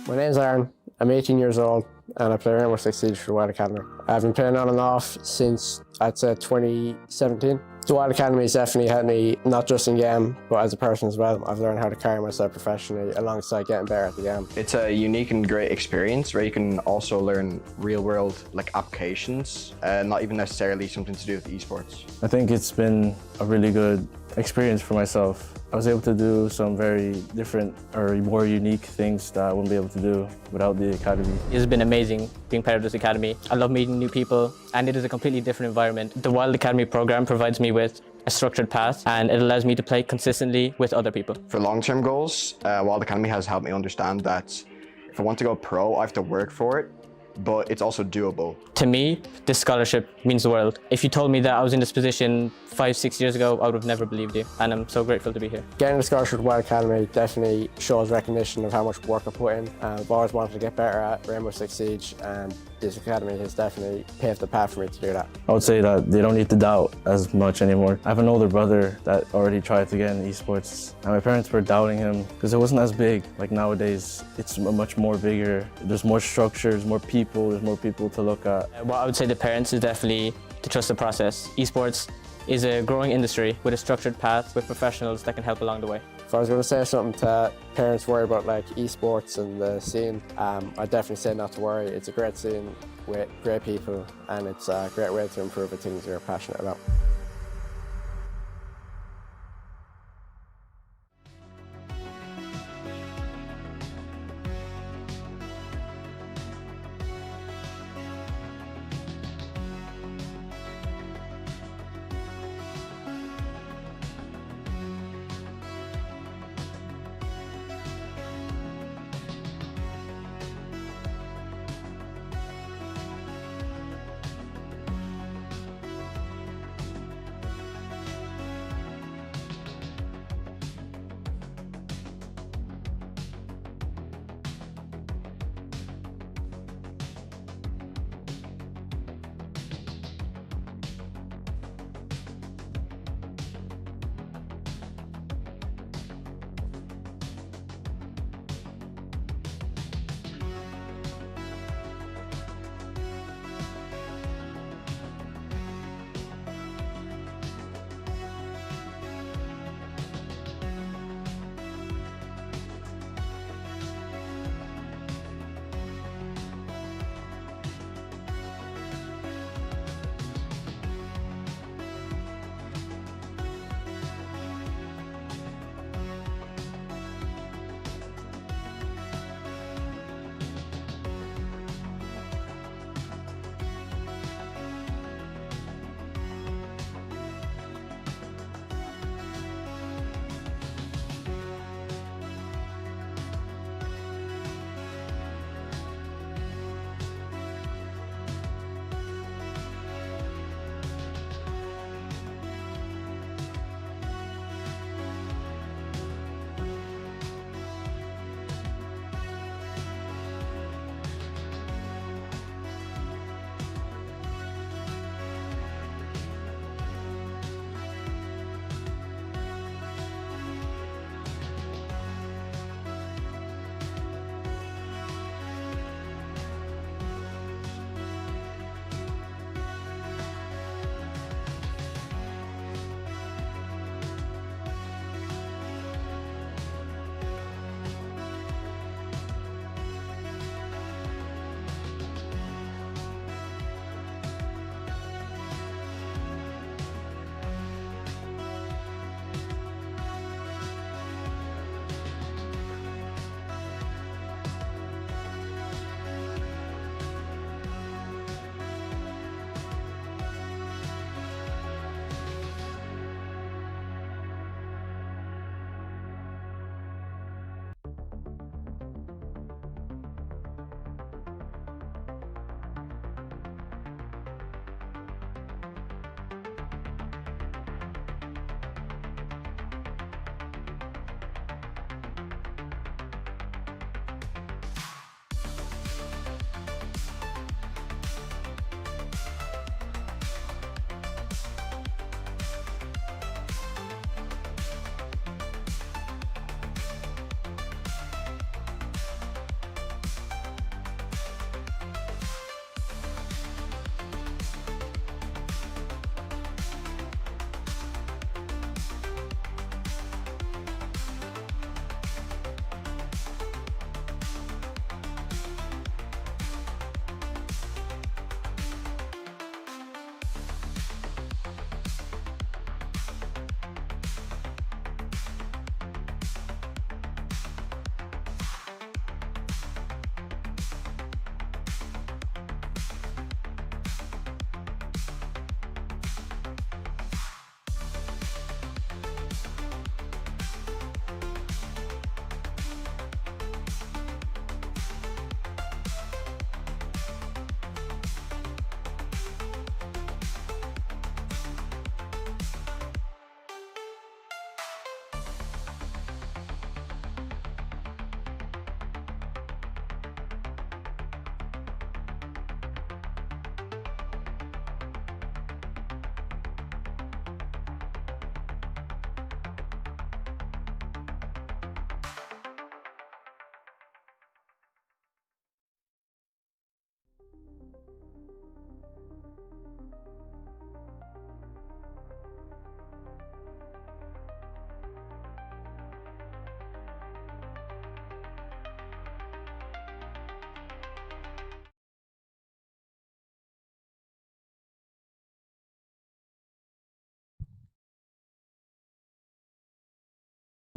My name's Aaron, I'm 18 years old and I play Rainbow Six Siege for the WYLDE Academy. I've been playing on and off since I'd say 2017. The WYLDE Academy has definitely helped me, not just in game, but as a person as well. I've learned how to carry myself professionally alongside getting better at the game. It's a unique and great experience where you can also learn real world applications, not even necessarily something to do with esports. I think it's been a really good experience for myself. I was able to do some very different or more unique things that I wouldn't be able to do without the academy. It has been amazing being part of this academy. I love meeting new people and it is a completely different environment. The WYLDE Academy program provides me with a structured path and it allows me to play consistently with other people. For long-term goals, WYLDE Academy has helped me understand that if I want to go pro, I have to work for it, but it's also doable. To me, this scholarship means the world. If you told me that I was in this position 5-6 years ago, I would have never believed you, and I'm so grateful to be here. Getting the scholarship at WYLDE Academy definitely shows recognition of how much work I put in. I've always wanted to get better at Rainbow Six Siege, and this academy has definitely paved the path for me to do that. I would say that they don't need to doubt as much anymore. I have an older brother that already tried to get in esports, and my parents were doubting him because it wasn't as big. Like nowadays, it's much more bigger. There's more structure, there's more people, there's more people to look at. What I would say to parents is definitely to trust the process. Esports is a growing industry with a structured path with professionals that can help along the way. If I was going to say something to parents worried about esports and the scene, I'd definitely say not to worry. It's a great scene with great people and it's a great way to improve the things you're passionate about.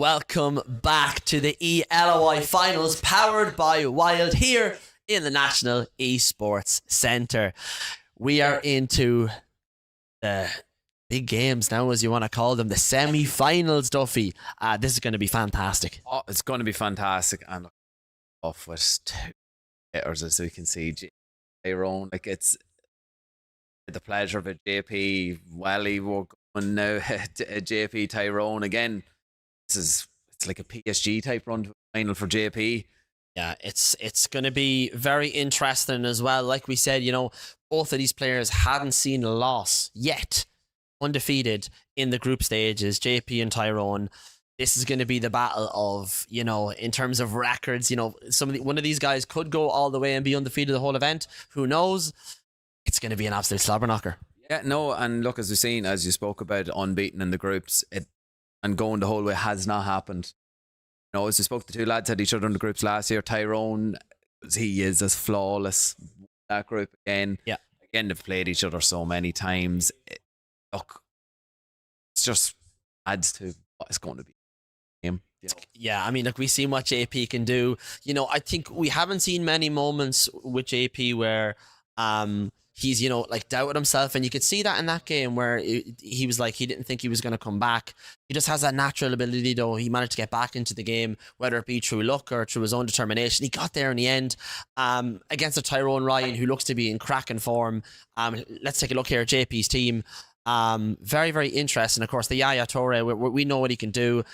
Welcome back to the ELOI Finals, powered by WYLDE, here in the National Esports Centre. We are into the big games now, as you want to call them, the semi-finals, Duffy. This is going to be fantastic. Oh, it's going to be fantastic. And off with two hitters, as we can see, Tyrone. Like, it's the pleasure of it. JP, Welly, we're going now. JP, Tyrone again. It's like a PSG type run to the final for JP. Yeah, it's going to be very interesting as well. Like we said, both of these players hadn't seen a loss yet, undefeated in the group stages. JP and Tyrone. This is going to be the battle of, in terms of records. One of these guys could go all the way and be undefeated the whole event. Who knows? It's going to be an absolute slobber knocker. Yeah, no, and look, as we've seen, as you spoke about, unbeaten in the groups, and going the whole way has not happened. As we spoke, the two lads had each other in the groups last year. Tyrone, he is as flawless that group again. Yeah. Again, they've played each other so many times. Look, it's just adds to what it's going to be. Yeah, I mean, look, we've seen what JP can do. I think we haven't seen many moments with JP where he's, doubted himself. And you could see that in that game where he was like, he didn't think he was going to come back. He just has that natural ability, though. He managed to get back into the game, whether it be through luck or through his own determination. He got there in the end against a Tyrone Ryan who looks to be in cracking form. Let's take a look here at JP's team. Very, very interesting. Of course, the Yaya Toure, we know what he can do.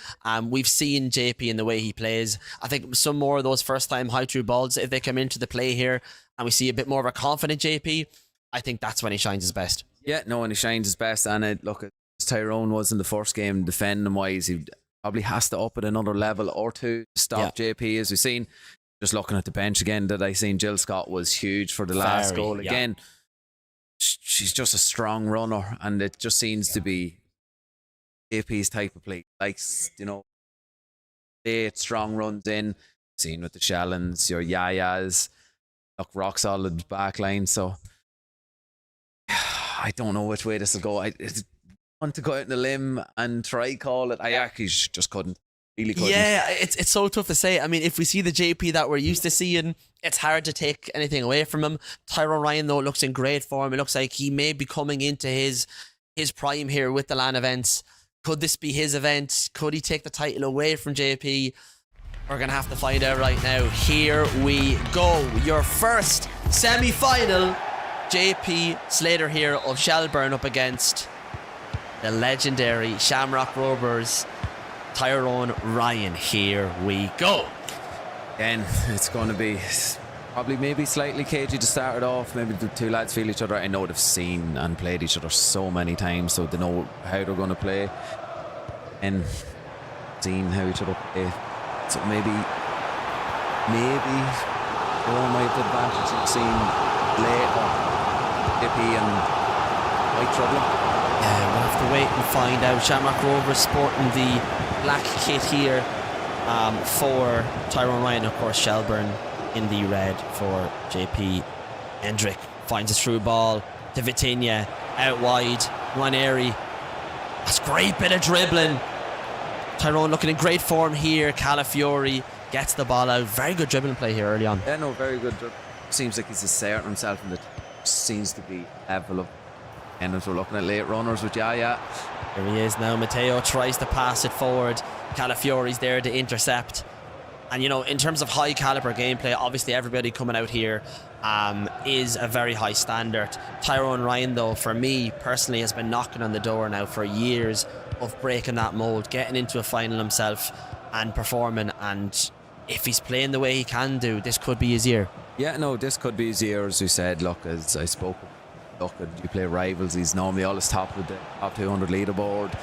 We've seen JP in the way he plays. I think some more of those first-time high-through balls, if they come into the play here, and we see a bit more of a confident JP, I think that's when he shines his best. Yeah, no, when he shines his best. And look, as Tyrone was in the first game, defending wise, he probably has to up at another level or two to stop JP, as we've seen. Just looking at the bench again, that I seen Jill Scott was huge for the last goal. Again, she's just a strong runner, and it just seems to be JP's type of play. Likes, strong runs in. Seen with the Shallons, your Yayas, look, rock solid back line. So I don't know which way this will go. I want to go out on a limb and try call it. I actually just couldn't. Really couldn't. Yeah, it's so tough to say. I mean, if we see the JP that we're used to seeing, it's hard to take anything away from him. Tyrone Ryan, though, looks in great form. It looks like he may be coming into his prime here with the LAN events. Could this be his event? Could he take the title away from JP? We're going to have to find out right now. Here we go. Your first semi-final. JP Slater here of Shelburne up against the legendary Shamrock Rovers, Tyrone Ryan. Here we go. Again, it's going to be probably maybe slightly cagey to start it off. Maybe the two lads feel each other. I know they've seen and played each other so many times, so they know how they're going to play and seen how each other play. So maybe Tyrone might have advantage. You've seen later JP and White trouble. Yeah, we'll have to wait and find out. Shamrock Rovers sporting the black kit here for Tyrone Ryan. Of course, Shelburne in the red for JP. Hendrick finds a through ball to Vitinha. Out wide, Ranieri. That's a great bit of dribbling. Tyrone looking in great form here. Calafiori gets the ball out. Very good dribbling play here early on. Yeah, no, very good. Seems like he's asserting himself, and it seems to be level of. And as we're looking at late runners with Yaya. Here he is now. Matteo tries to pass it forward. Calafiori's there to intercept. And, in terms of high caliber gameplay, obviously everybody coming out here is a very high standard. Tyrone Ryan, though, for me personally, has been knocking on the door now for years of breaking that mold, getting into a final himself and performing. And if he's playing the way he can do, this could be his year. Yeah, no, this could be his year, as we said. Look, as I spoke, you play rivals, he's normally always top of the top 200 leaderboard.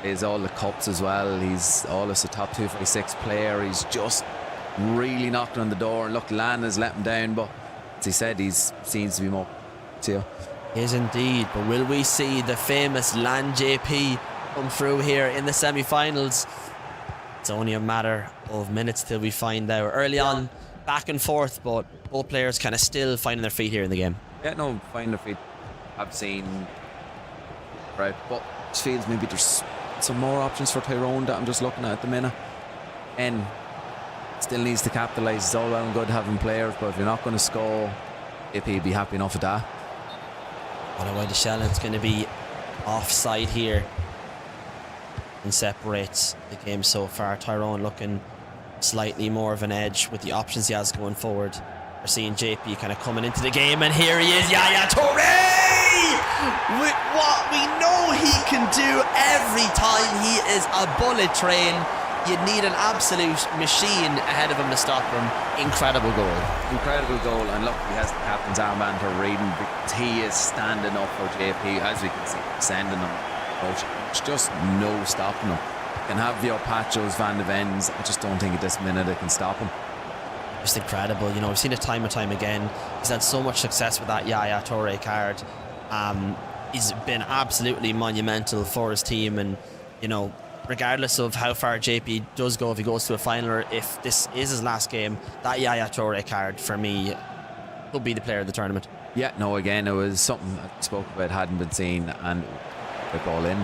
Plays all the cups as well. He's always a top 256 player. He's just really knocking on the door. And look, LAN has let him down, but as he said, he seems to be more. See is indeed, but will we see the famous LAN JP come through here in the semi-finals? It's only a matter of minutes till we find out. Early on, back and forth, but both players kind of still finding their feet here in the game. Yeah, no, finding their feet. I've seen, right, but it feels maybe there's some more options for Tyrone that I'm just looking at the minute. And still needs to capitalise. It's all well and good having players, but if you're not going to score, JP would be happy enough with that. Well, away to Shannon's going to be offside here and separates the game so far. Tyrone looking slightly more of an edge with the options he has going forward. We're seeing JP kind of coming into the game, and here he is, Yaya Touré! With what we know he can do every time he is a bullet train. You need an absolute machine ahead of him to stop him. Incredible goal. Incredible goal, and look, he has the captain's armband for reading because he is standing up for JP, as we can see, sending him. There's just no stopping him. Can have your Pachos, Van de Vens. I just don't think at this minute it can stop him. Just incredible. You know, we've seen it time and time again. He's had so much success with that Yaya Touré card. He's been absolutely monumental for his team, and you know, regardless of how far JP does go, if he goes to a final or if this is his last game, that Yaya Touré card for me will be the player of the tournament. Yeah, no, again, it was something I spoke about, hadn't been seen, and the ball in.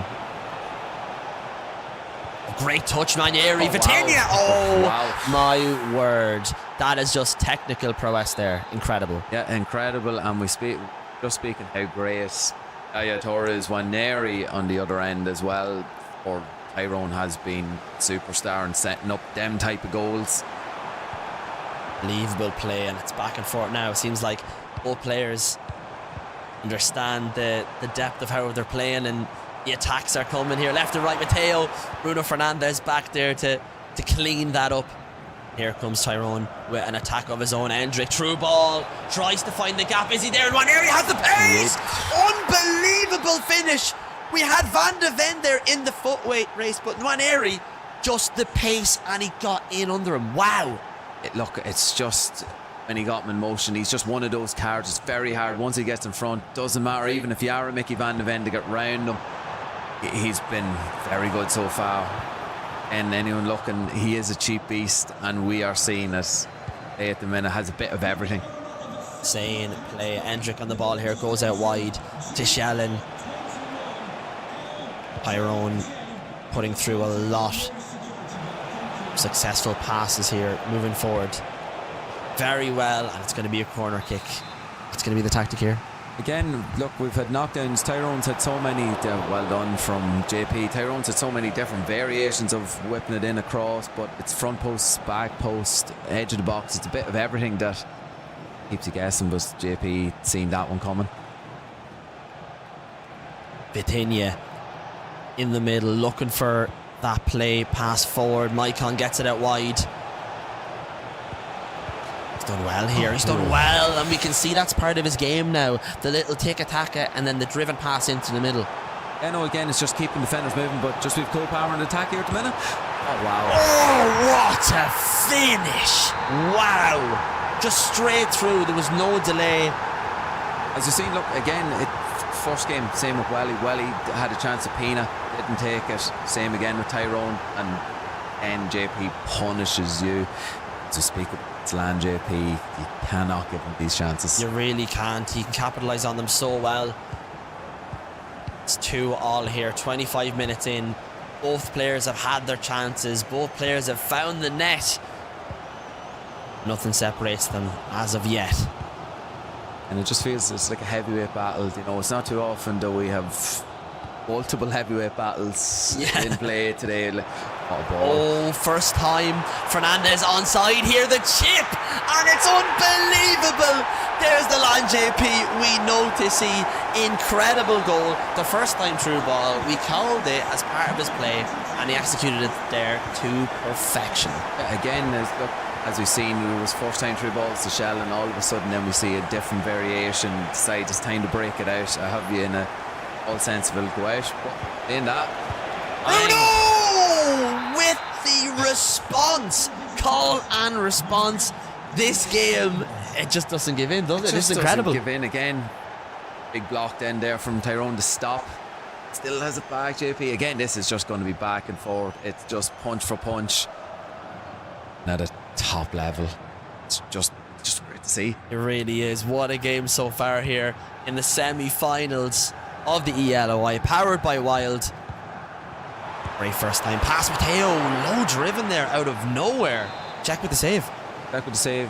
Great touch, Manieri. Oh, Vitinha! wow. Oh, Wow. my word. That is just technical prowess there. Incredible. Yeah, incredible. And we just speaking how great Yaya Torres, Waneri on the other end as well. Or Tyrone has been superstar and setting up them type of goals. Unbelievable play, and it's back and forth now. It seems like both players understand the depth of how they're playing, and the attacks are coming here left and right. Mateo, Bruno Fernandes back there to clean that up. Here comes Tyrone with an attack of his own. Endrick, through ball, tries to find the gap. Is he there in one area? Has the pace! Unbelievable finish. We had Van de Ven there in the footweight race, but Nwaneri, just the pace, and he got in under him. Wow. Look, it's just when he got him in motion, he's just one of those cards. It's very hard once he gets in front. Doesn't matter, even if you are a Mickey Van de Ven to get round him. He's been very good so far. And anyone looking, he is a cheap beast, and we are seeing it at the minute. Has a bit of everything. Insane play. Endrick on the ball here, goes out wide to Shellen. Tyrone putting through a lot of successful passes here, moving forward very well, and it's going to be a corner kick. It's going to be the tactic here. Again, look, we've had knockdowns. Tyrone's had so many, well done from JP. Tyrone's had so many different variations of whipping it in across, but it's front post, back post, edge of the box. It's a bit of everything that keeps you guessing, but JP seen that one coming. Vitinha in the middle, looking for that play, pass forward. Maicon gets it out wide. He's done well here. He's done well, and we can see that's part of his game now. The little tiki-taka and then the driven pass into the middle. Yeah, no, again, it's just keeping defenders moving, but just with co-power and attack here at the minute. Oh, wow. Oh, what a finish. Wow. Just straight through. There was no delay. As you've seen, look, again, first game, same with Welly. Welly had a chance at Pina, didn't take it. Same again with Tyrone, and JP punishes you. To speak of Slan JP, you cannot give him these chances. You really can't. He can capitalise on them so well. It's 2-2 here, 25 minutes in. Both players have had their chances. Both players have found the net. Nothing separates them as of yet. And it just feels it's like a heavyweight battle. You know, it's not too often that we have multiple heavyweight battles in play today. Oh, first time Fernandes onside here, the chip, and it's unbelievable. There's the line, JP. We know to see incredible goal. The first time through ball, we called it as part of his play, and he executed it there to perfection. Again, as we've seen, it was first time through balls to Shell, and all of a sudden then we see a different variation. Decide it's time to break it out. I have you in a all sensible go out, but in that Bruno with the response, call and response. This game, it just doesn't give in, does it? This is incredible. Give in again. Big block then there from Tyrone to stop. Still has it back, JP. Again, this is just going to be back and forth. It's just punch for punch. At a top level. It's just great to see. It really is. What a game so far here in the semi-finals of the ELOI, powered by WYLDE. Great first time pass. Matteo, low driven there out of nowhere. Check with the save. Back with the save.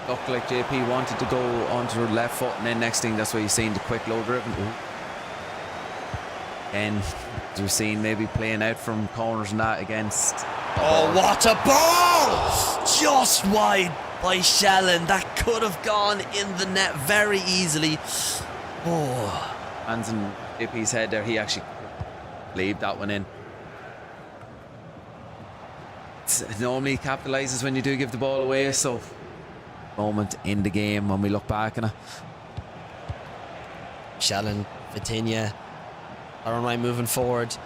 Looked like JP wanted to go onto her left foot, and then next thing, that's why you're seeing the quick low driven. Ooh. And you're seeing maybe playing out from corners and that against. Oh, what a ball! Just wide by Shellen. That could have gone in the net very easily. Oh. Hands in JP's head there. He actually leave that one in. It normally capitalises when you do give the ball away, so moment in the game when we look back on it. Shellen, Vitinha, Ryan moving forward.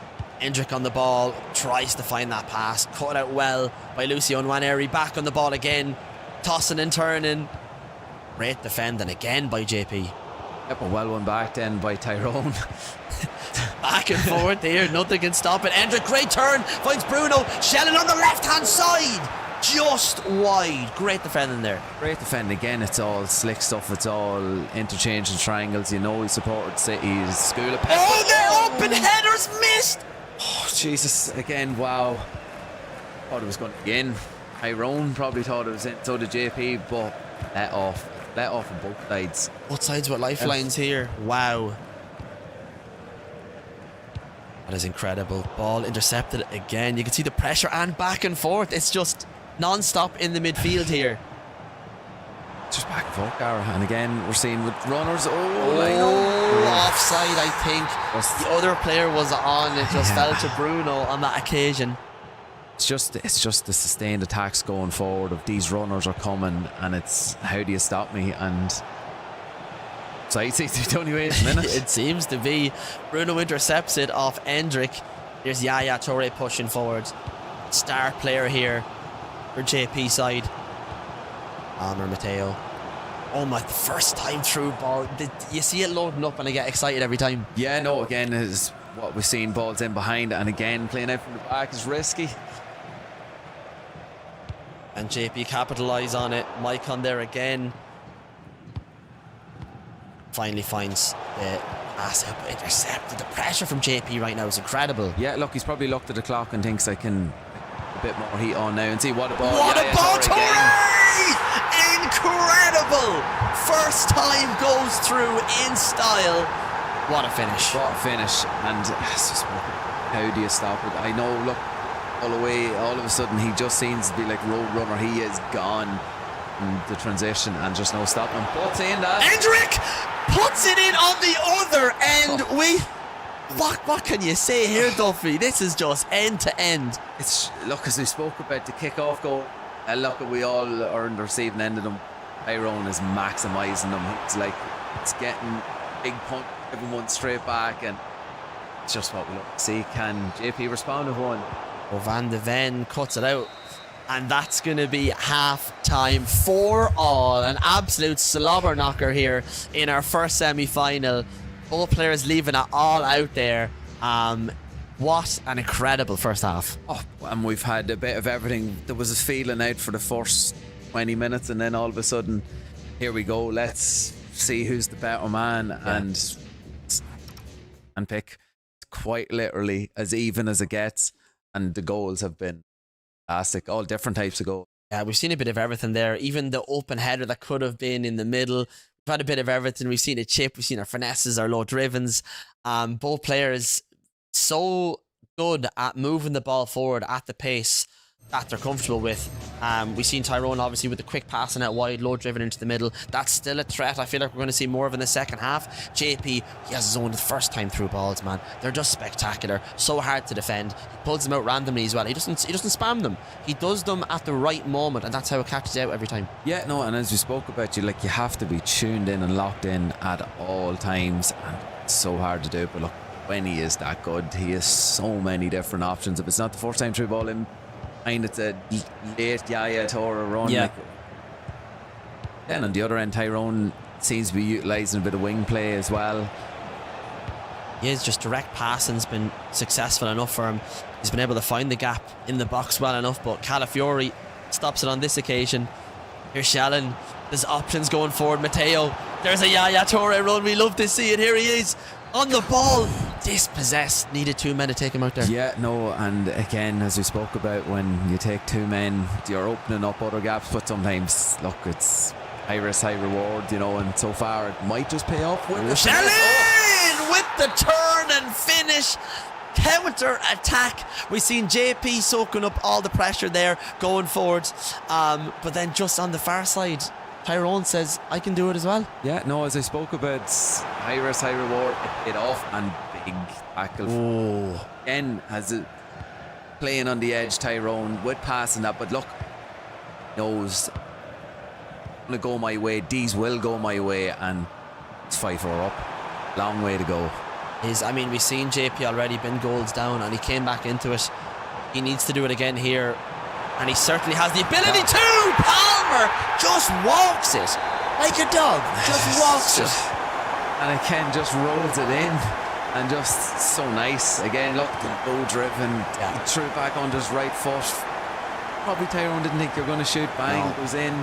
Endrick on the ball, tries to find that pass, caught out well by Lucio Nwaneri. Back on the ball again, tossing and turning. Great defending again by JP. Yep, but well one back then by Tyrone. Back and forth here, nothing can stop it. Endrick, great turn, finds Bruno. Shellen on the left hand side, just wide. Great defending there. Great defending again. It's all slick stuff. It's all interchanging triangles. You know, he supported City's school of pep. Oh, the open header's missed. Oh, Jesus, again, wow. Thought it was going to be in. Tyrone probably thought it was in. So did JP, but let off on both sides. Both sides with lifelines here. Wow. That is incredible. Ball intercepted again. You can see the pressure and back and forth. It's just non-stop in the midfield here. Just back and forth, Gara. And again, we're seeing with runners. Offside, I think. The other player was on. It just fell to Bruno on that occasion. It's just the sustained attacks going forward of these runners are coming, and it's how do you stop me? And so it's only 8 minutes. It seems to be. Bruno intercepts it off Endrick. Here's Yaya Toure pushing forward. Star player here for JP side. Almer Matteo. Oh my, first time through ball. You see it loading up and I get excited every time. Yeah, no, again is what we've seen, balls in behind, and again playing out from the back is risky. And JP capitalise on it. Mike on there again. Finally finds the pass out, but intercepted. The pressure from JP right now is incredible. Yeah, look, he's probably looked at the clock and thinks I can a bit more heat on now and see what a ball. What a ball, Toure! Incredible! First time goes through in style. What a finish. What a finish. And how do you stop it? I know, look, all away, all of a sudden he just seems to be like road runner. He is gone in the transition and just no stopping him. But saying that, Endrick puts it in on the other end. What can you say here, Duffy? This is just end to end. It's, look, as we spoke about the kick-off goal, look, we all are on the receiving end of them. Tyrone is maximising them. It's like, it's getting big punch, everyone straight back, and it's just what we look to see. Can JP respond with one? Oh, Van de Ven cuts it out. And that's going to be half-time for all. An absolute slobber knocker here in our first semi-final. Both players leaving it all out there. What an incredible first half. Oh, and we've had a bit of everything. There was a feeling out for the first 20 minutes, and then all of a sudden, here we go. Let's see who's the better man and pick. Quite literally as even as it gets. And the goals have been fantastic. All different types of goals. Yeah, we've seen a bit of everything there. Even the open header that could have been in the middle. We've had a bit of everything. We've seen a chip. We've seen our finesses, our low drivens. Both players so good at moving the ball forward at the pace that they're comfortable with. We've seen Tyrone obviously with the quick passing out wide, low driven into the middle. That's still a threat. I feel like we're going to see more of in the second half. JP, he has his own first time through balls, man. They're just spectacular. So hard to defend. He pulls them out randomly as well. He doesn't spam them. He does them at the right moment, and that's how it catches out every time. Yeah, no, and as we spoke about, you have to be tuned in and locked in at all times, and it's so hard to do. But look, when he is that good, he has so many different options. If it's not the first time through ball in, and it's a late Yaya Toure run. Yeah. Then on the other end, Tyrone seems to be utilising a bit of wing play as well. He is just direct passing's been successful enough for him. He's been able to find the gap in the box well enough, but Calafiori stops it on this occasion. Here's Shellen. There's options going forward. Matteo. There's a Yaya Toure run. We love to see it. Here he is on the ball. dispossessed. Needed 2 men to take him out there. Yeah, no, and again, as we spoke about, when you take 2 men, you're opening up other gaps, but sometimes, look, it's high risk, high reward, and so far it might just pay off. Shellin with the turn and finish. Counter attack. We've seen JP soaking up all the pressure there going forward, but then just on the far side, Tyrone says, I can do it as well. Yeah, no, as I spoke about, high risk, high reward, it paid off, and big tackle. Oh. Again, has it playing on the edge, Tyrone, with passing that, but look, knows gonna go my way, these will go my way, and it's 5-4 up. Long way to go. We've seen JP already been goals down, and he came back into it. He needs to do it again here, and he certainly has the ability to. Palmer just walks it like a dog, just walks it, and again just rolls it in, and just so nice. Again, look, the low driven, he threw it back on his right foot. Probably Tyrone didn't think you're going to shoot. Bang, it goes in.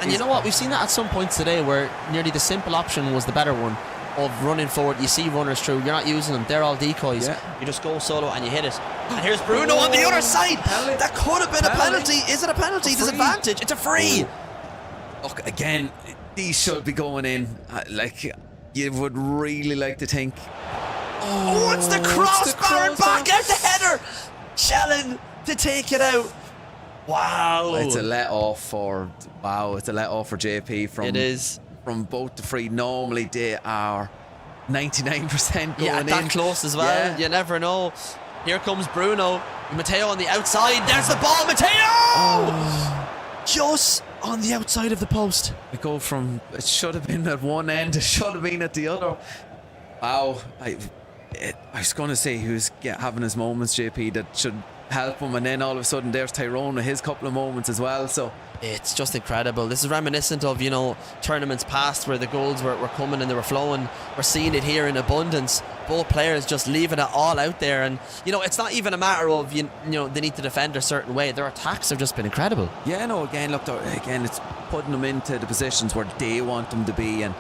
And you know what? We've seen that at some points today, where nearly the simple option was the better one. Of running forward, you see runners through, you're not using them, they're all decoys. You just go solo and you hit it. And here's Bruno on the other side. That could have been a penalty. Is it a penalty? Disadvantage. It's a free. Look, again, these should be going in. Like, you would really like to think. Oh, it's the crossbar and back out the header. Shellin to take it out. Wow. It's a let off for JP from. It is. From both the free. Normally they are 99% going in. That close as well. Yeah. You never know. Here comes Bruno. Matteo on the outside. There's the ball. Matteo! Just on the outside of the post. We go from it should have been at one end, it should have been at the other. Wow. I was going to say who's having his moments, JP, that should help him, and then all of a sudden there's Tyrone with his couple of moments as well. So it's just incredible. This is reminiscent of tournaments past where the goals were coming and they were flowing. We're seeing it here in abundance. Both players just leaving it all out there, and it's not even a matter of they need to defend a certain way. Their attacks have just been incredible. Yeah, no, again, look, it's putting them into the positions where they want them to be and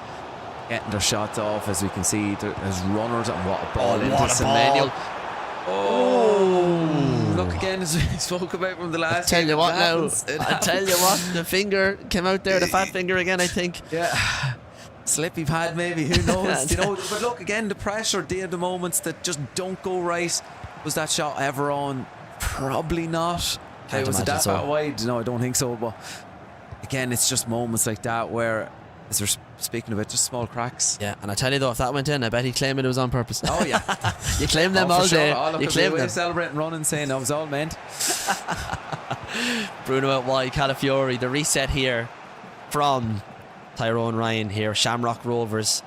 getting their shots off. As we can see, there's runners, and what a ball into Sennon. Oh, look again, as we spoke about from the last. I tell you what the finger came out there, the fat finger again, I think. Yeah, slippy pad maybe, who knows? But look again, the pressure, the moments that just don't go right. Was that shot ever on? Probably not. Was it that far wide? No, I don't think so. But again, it's just moments like that where, as we're speaking about, just small cracks. Yeah, and I tell you though, if that went in, I bet he'd claim it was on purpose. Oh yeah, you claim them all day. You claim them. Celebrating, running, saying that was all meant. Bruno out wide, Calafiori. The reset here from Tyrone Ryan here. Shamrock Rovers.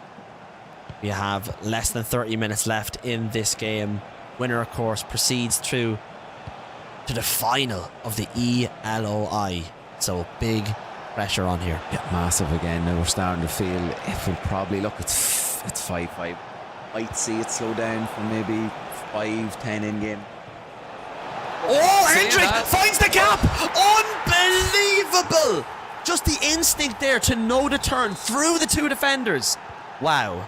We have less than 30 minutes left in this game. Winner, of course, proceeds through to the final of the ELOI. So big pressure on here. Yeah, massive again. Now we're starting to feel it will probably look. It's 5-5. Might see it slow down from maybe 5-10 in game. Oh, Hendrick finds the gap. Unbelievable. Just the instinct there to know the turn through the two defenders. Wow.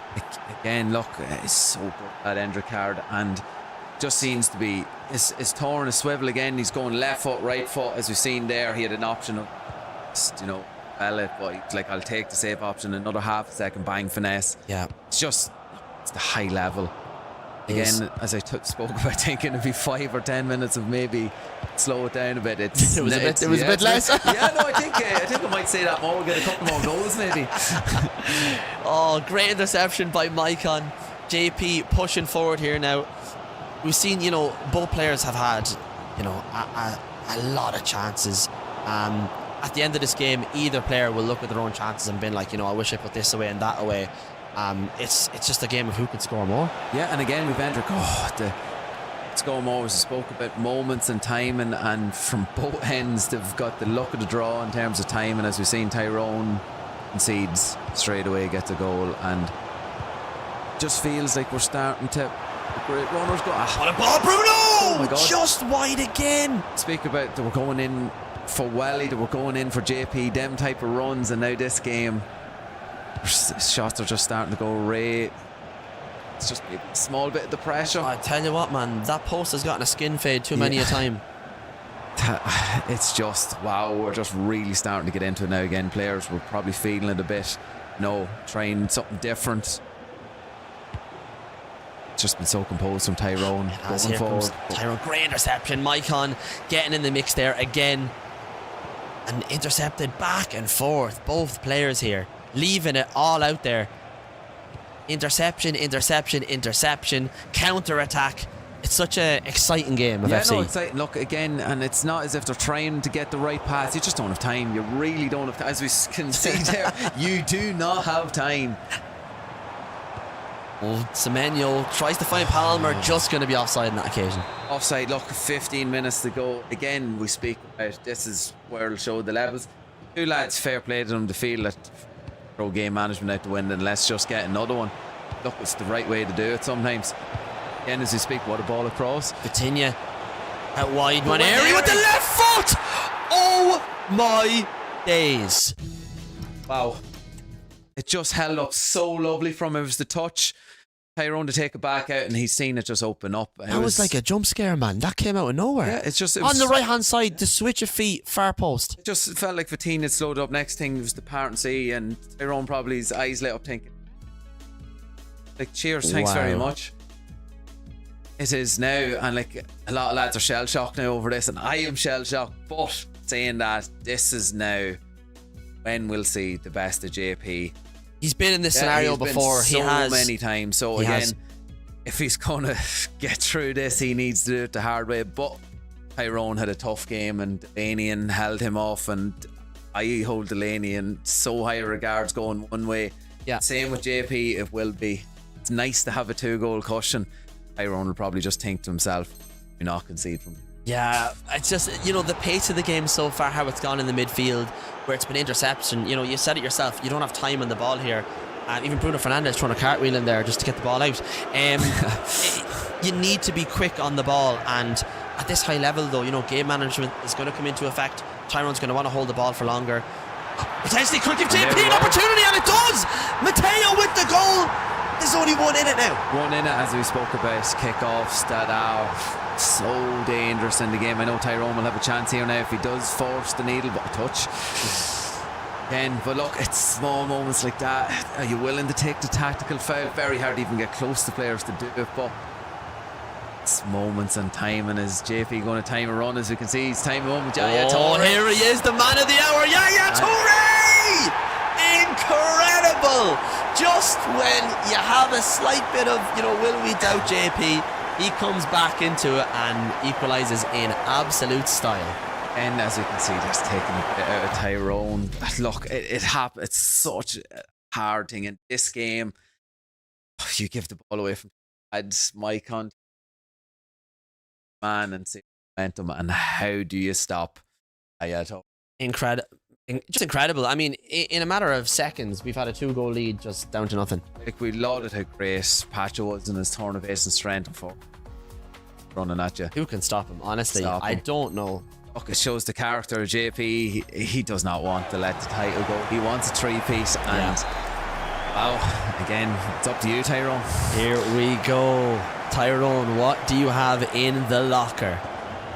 Again, look, it's so good, that Hendrick card, and just seems to be his torn, his swivel again. He's going left foot, right foot, as we've seen there. He had an option of Welly, but he's like, I'll take the safe option. Another half a second, bang, finesse. Yeah, it's the high level. Again, as I spoke about, thinking it'd be 5 or 10 minutes of maybe slow it down a bit. It was a bit less. Yeah, no, I think I might say that more. We'll get a couple more goals maybe. Oh, great interception by Maicon. JP pushing forward here now. We've seen, both players have had, a lot of chances. At the end of this game, either player will look at their own chances and been like, I wish I put this away and that away. It's just a game of who can score more. Yeah, and again with Hendrick, the score more, as we spoke about, moments and time, and from both ends they've got the luck of the draw in terms of time, and as we've seen, Tyrone concedes straight away, gets a goal, and just feels like we're starting to great runners go. What a ball, Bruno! Oh my God. Just wide again. Speak about they were going in for Welly, they were going in for JP, them type of runs, and now this game shots are just starting to go right. It's just a small bit of the pressure. I tell you what, man, that post has gotten a skin fade too many a time. It's just, wow, we're just really starting to get into it now again. Players were probably feeling it a bit. No, trying something different. It's just been so composed from Tyrone going forward. Tyrone, great interception. Maicon getting in the mix there again. And intercepted back and forth. Both players here leaving it all out there. Interception, interception, interception, counter-attack. It's such an exciting game of FC. No, exciting. Look, again, and it's not as if they're trying to get the right pass. You just don't have time. You really don't have time. As we can see there, you do not have time. Well, Semenyo tries to find Palmer, just going to be offside on that occasion. Offside, look, 15 minutes to go. Again, we speak about this is where it'll show the levels. Two lads, fair play to them to feel that throw game management out the window and let's just get another one. Look, it's the right way to do it sometimes. Again, as we speak, what a ball across. Vitinha out wide, one area with the left foot. Oh my days. Wow. It just held up so lovely from him. It was the touch. Tyrone to take it back out and he's seen it just open up. That was like a jump scare, man. That came out of nowhere. Yeah, it was on the right hand side, the switch of feet, far post. It just felt like Vitinha had slowed up. Next thing was the part and see, and Tyrone probably his eyes lit up thinking, like, cheers, thanks very much. It is now, and like a lot of lads are shell shocked now over this, and I am shell shocked. But saying that, this is now when we'll see the best of JP. He's been in this scenario before. He has many times. So again, if he's gonna get through this, he needs to do it the hard way. But Tyrone had a tough game, and Delaney held him off, and I hold Delaney in so high regards going one way. Yeah. Same with JP. It will be. It's nice to have a 2-goal cushion. Tyrone will probably just think to himself, "You're not concede from." Yeah, it's just, you know, the pace of the game so far, how it's gone in the midfield, where it's been interception. You know, you said it yourself, you don't have time on the ball here. Even Bruno Fernandes throwing a cartwheel in there just to get the ball out. You need to be quick on the ball, and at this high level though, you know, game management is going to come into effect. Tyrone's going to want to hold the ball for longer. Potentially could give JP an opportunity, and it does! Matteo with the goal! There's only one in it now. One in it, as we spoke about, kickoffs that are so dangerous in the game. I know Tyrone will have a chance here now if he does force the needle, but a touch again. But look, it's small moments like that. Are you willing to take the tactical foul? Very hard to even get close to players to do it, but it's moments and time. And is JP going to time a run? As we can see, he's timing a moment. Here he is, the man of the hour, Yaya Toure! Incredible! Just when you have a slight bit of, you know, will we doubt JP, he comes back into it and equalises in absolute style. And as you can see, just taking a bit out of Tyrone. Look, it happened. It's such a hard thing in this game. You give the ball away from Maicon, man, and see momentum. And how do you stop Ayato? Incredible. Just incredible. I mean, in a matter of seconds, we've had a 2-goal lead just down to nothing. Like, we lauded how great Pacho was in his turn of pace and strength for running at you. Who can stop him? Honestly, I don't know. Look, it shows the character of JP. He does not want to let the title go. He wants a 3-piece, and wow, again, it's up to you, Tyrone. Here we go. Tyrone, what do you have in the locker?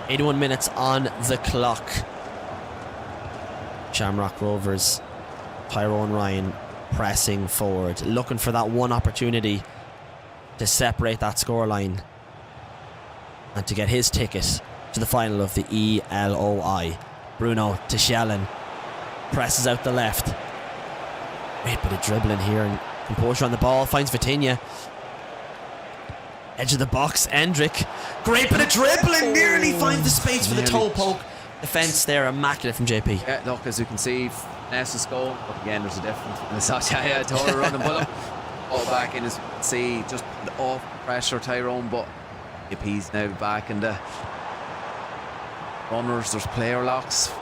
81 minutes on the clock. Shamrock Rovers, Tyrone Ryan pressing forward, looking for that one opportunity to separate that scoreline and to get his ticket to the final of the ELOI. Bruno to Shellen, presses out the left. Great bit of dribbling here and composure on the ball, finds Vitinha. Edge of the box, Endrick. Great bit of dribbling, nearly finds the space for the toe poke. Defence there, immaculate from JP. Yeah, look, as you can see, Nessa's goal. Look, again, there's a difference. And it's Toure running, but look, all back in, as you can see, just off pressure, Tyrone, but JP's now back in the runners. There's player locks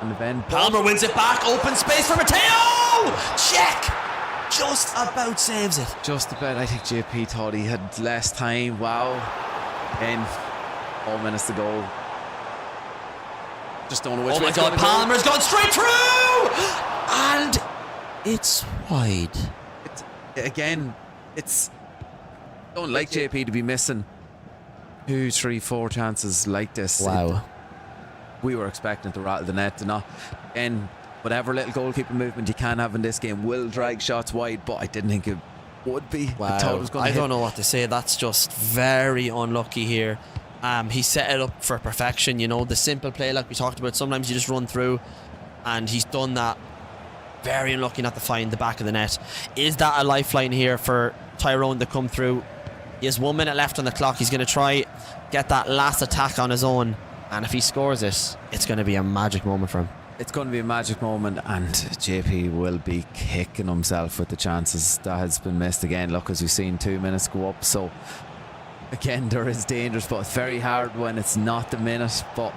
on the bend. Palmer wins it back, open space for Matteo! Check! Just about saves it. Just about. I think JP thought he had less time. Wow. Again, 4 minutes to go. Just don't know which way. Oh my God, Palmer's gone straight through! And it's wide. Again, it's Don't like JP to be missing 2, 3, 4 chances like this. Wow. We were expecting to rattle the net, and whatever little goalkeeper movement you can have in this game will drag shots wide, but I didn't think it would be. Wow. I thought it was going to don't know what to say. That's just very unlucky here. He set it up for perfection, you know, the simple play like we talked about. Sometimes you just run through, and he's done that. Very unlucky not to find the back of the net. Is that a lifeline here for Tyrone to come through? He has 1 minute left on the clock. He's going to try get that last attack on his own, and if he scores it, it's going to be a magic moment for him. It's going to be a magic moment, and JP will be kicking himself with the chances that has been missed again. Look, as we've seen 2 minutes go up, so again there is dangerous, but it's very hard when it's not the minute. But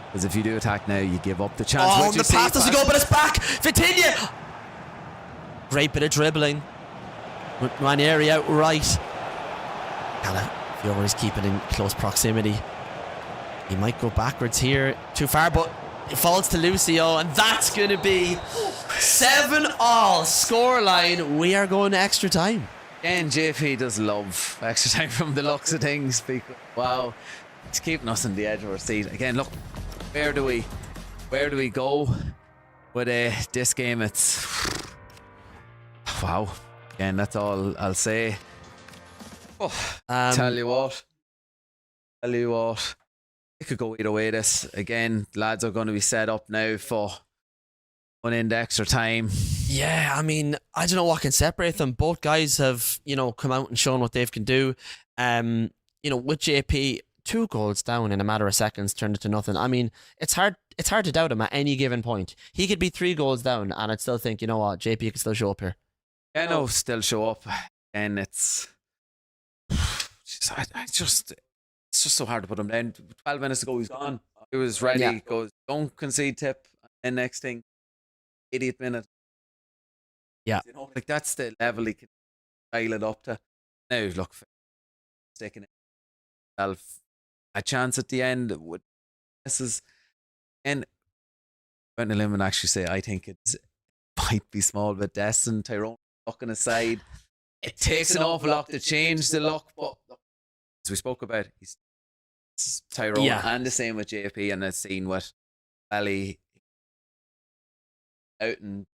because if you do attack now, you give up the chance. Oh, the pass doesn't go, but it's back. Vitinha, great bit of dribbling. Ranieri out right. Fiore's keeping in close proximity. He might go backwards here, too far, but it falls to Lucio, and that's going to be 7-all scoreline. We are going to extra time. And JP does love extra time from the looks of things. Because, wow, it's keeping us on the edge of our seat. Again, look, where do we go with this game? It's wow. Again, that's all I'll say. Oh, tell you what, it could go either way. This again, lads are going to be set up now for one into extra time. Yeah, I mean, I don't know what can separate them. Both guys have, you know, come out and shown what they can do. You know, with JP, 2 goals down in a matter of seconds turned it to nothing. I mean, it's hard to doubt him at any given point. He could be 3 goals down, and I'd still think, you know what, JP could still show up here. Yeah, no, still show up, and it's just so hard to put him down. 12 minutes ago, he's gone. He was ready. Yeah. Goes, don't concede tip, and next thing, 80th minute. Yeah, you know, like that's the level he can dial it up to. Now, look, sticking himself a chance at the end. This is, and went to limb and actually say I think it might be small bit destined. Tyrone looking aside, it takes an awful lot to change the luck, but as we spoke about, he's Tyrone, and the same with JP, and I've seen what Welly out and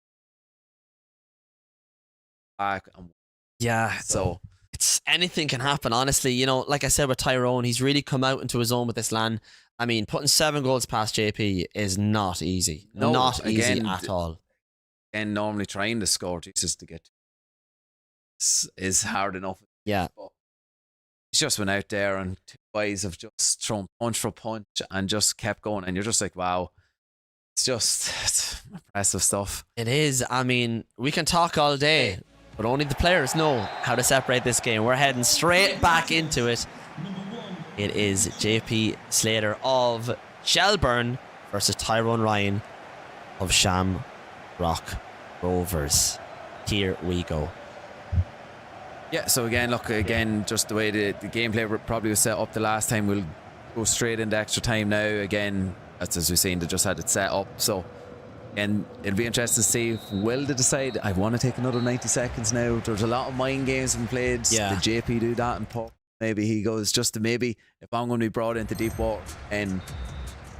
back. So it's anything can happen, honestly. You know, like I said with Tyrone, he's really come out into his own with this LAN. I mean, putting 7 goals past JP is not easy. No, not easy again, at all. And normally trying to score Jesus to get is hard enough. Yeah. But he's just went out there and 2 guys have just thrown punch for punch and just kept going, and you're just like, wow. It's impressive stuff. It is. I mean, we can talk all day, but only the players know how to separate this game. We're heading straight back into it. It is JP Slater of Shelburne versus Tyrone Ryan of Shamrock Rovers. Here we go. Yeah, so again, just the way the gameplay probably was set up the last time, we'll go straight into extra time now. Again, that's as we've seen, they just had it set up. So, and it'll be interesting to see if WYLDE decide, I want to take another 90 seconds now. There's a lot of mind games been played. Yeah. Did JP do that? And Paul, maybe he goes just to maybe, if I'm going to be brought into deep water and